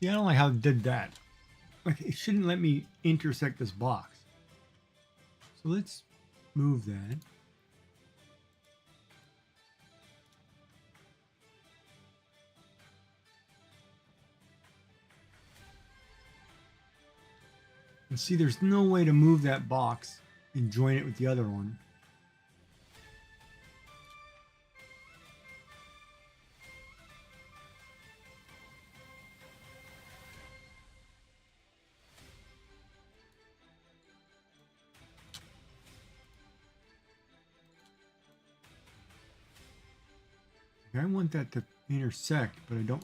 See, I don't like how it did that. Like, it shouldn't let me intersect this box. So let's move that. And see, there's no way to move that box and join it with the other one. I want that to intersect, but I don't.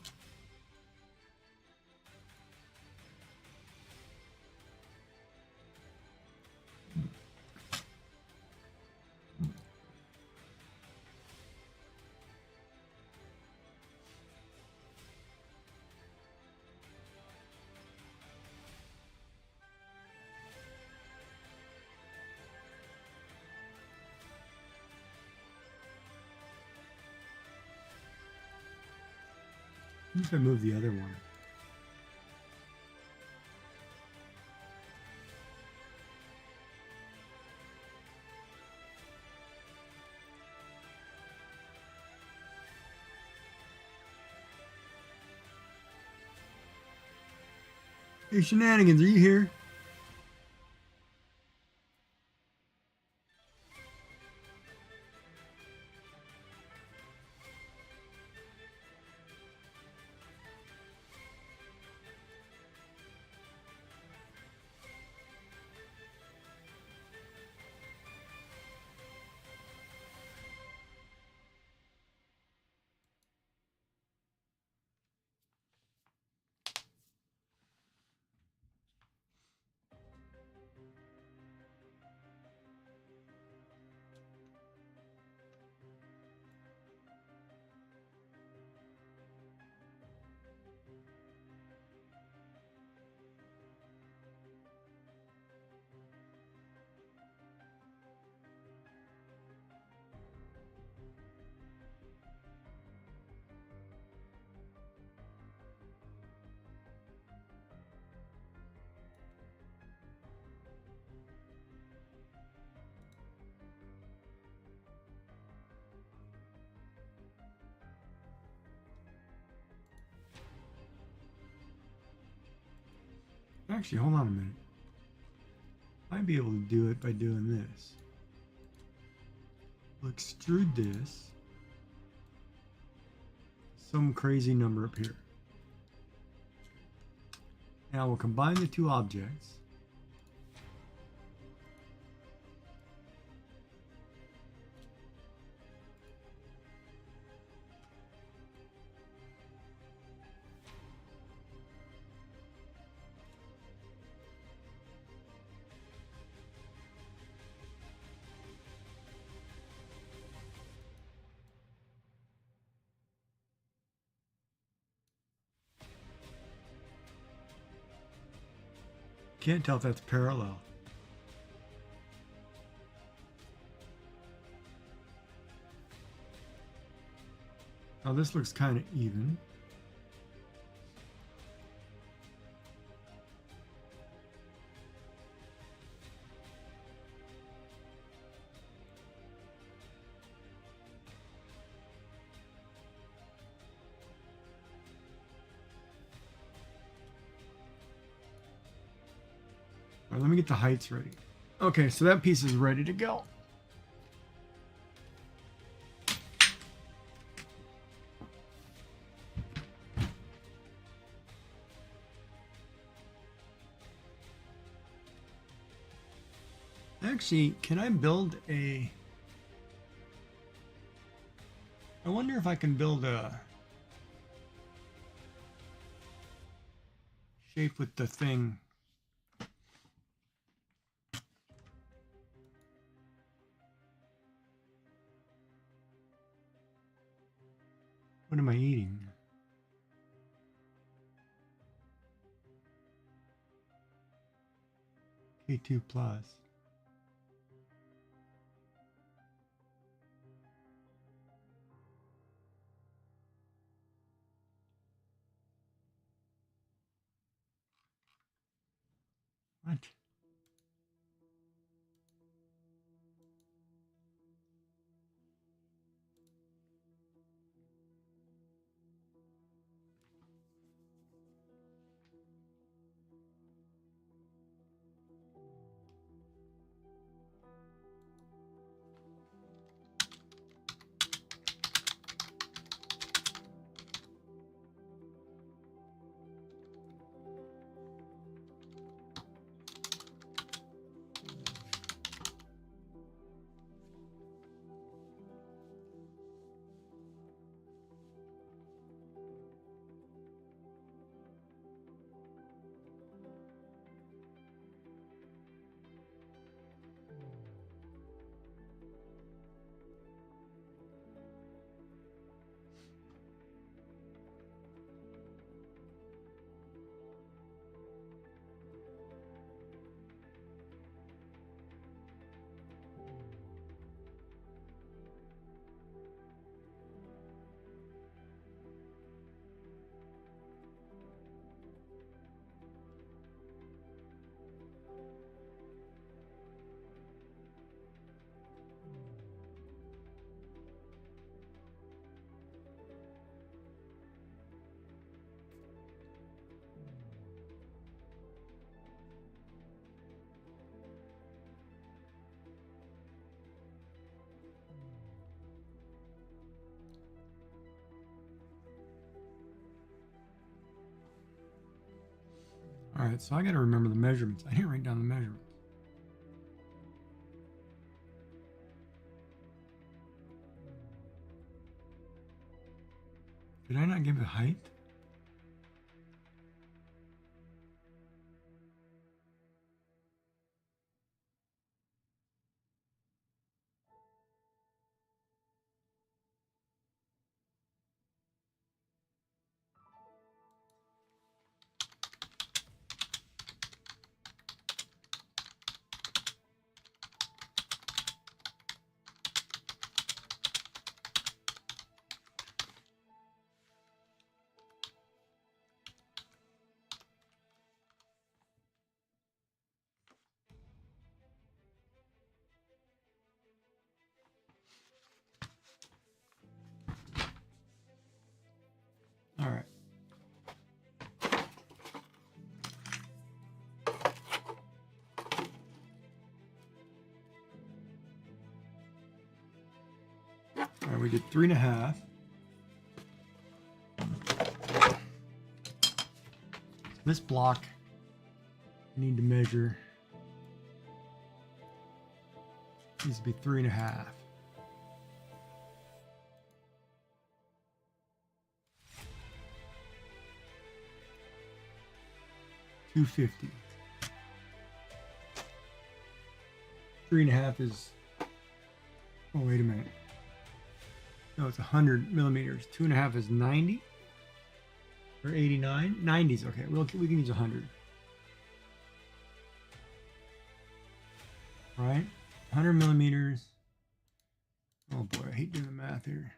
What if I move the other one? Hey, Shenanigans, are you here? Actually, hold on a minute. I'd be able to do it by doing this. We'll extrude this. Some crazy number up here. Now we'll combine the two objects. Can't tell if that's parallel. Now this looks kind of even. All right, let me get the heights ready. Okay, so that piece is ready to go. Actually, can I build a... I wonder if I can build a shape with the thing. What am I eating? K2 plus. What? All right, so I got to remember the measurements. I didn't write down the measurements. Did I not give it height? All right. All right, we did 3.5. This block, I need to measure, needs to be 3.5. $250. 3.5 is. Oh, wait a minute. No, it's 100 millimeters. 2.5 is 90 or 89. 90s. Okay, we can use 100. Right? 100 millimeters. Oh boy, I hate doing the math here.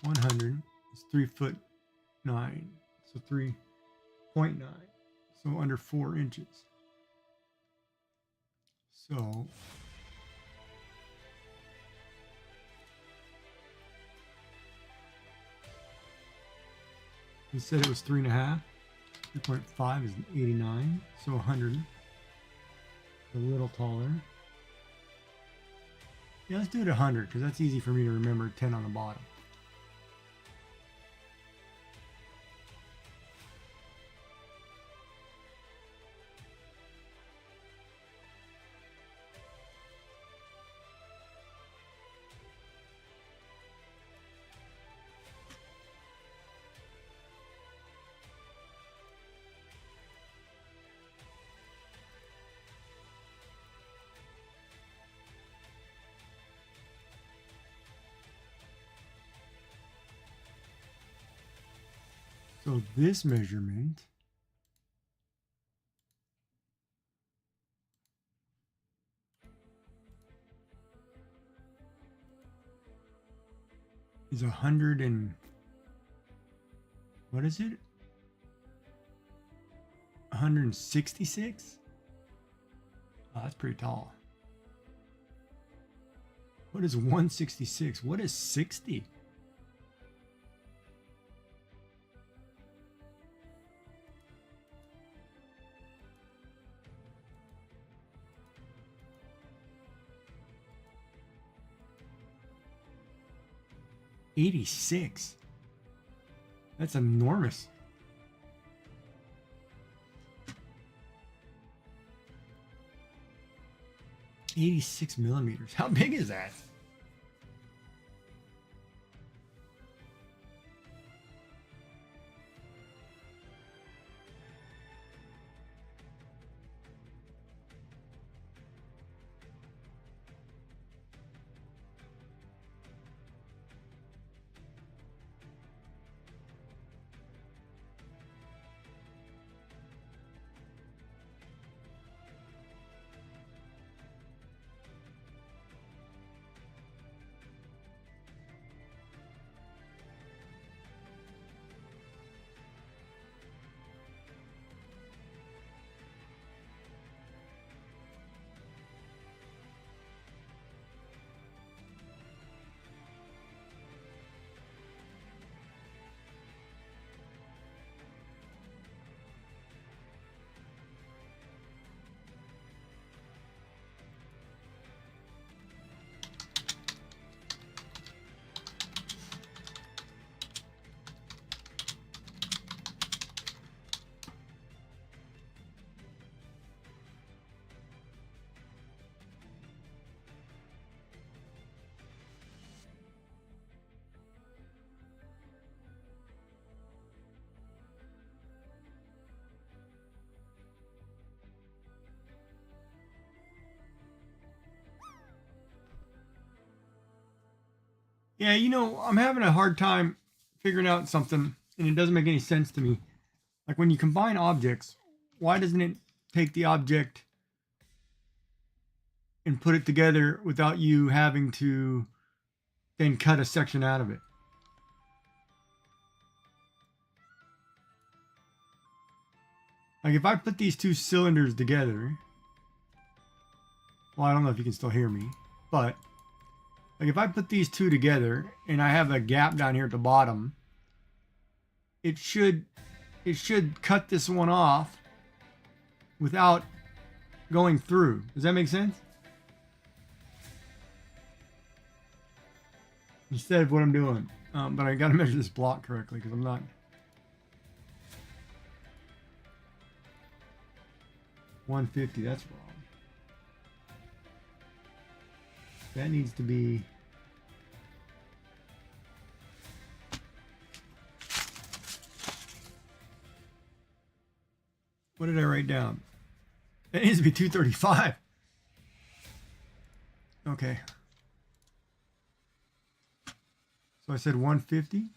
$100 is 3'9", so 3.9, so under 4 inches. So we said it was 3.5. 3.5 is 89, so 100. A little taller. Yeah, let's do it 100 because that's easy for me to remember. 10 on the bottom. So this measurement is 100 and What is it? 166? Oh, that's pretty tall. What is 166? What is 60? $86. That's enormous. $86 millimeters. How big is that? Yeah, you know, I'm having a hard time figuring out something, and it doesn't make any sense to me. Like when you combine objects, why doesn't it take the object and put it together without you having to then cut a section out of it? Like if I put these two cylinders together, well, I don't know if you can still hear me, but like if I put these two together and I have a gap down here at the bottom, it should cut this one off without going through. Does that make sense? Instead of what I'm doing. But I got to measure this block correctly because I'm not. $150, that's wrong. That needs to be. What did I write down? It needs to be 235. Okay. So I said 150.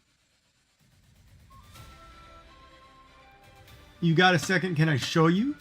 You got a second? Can I show you?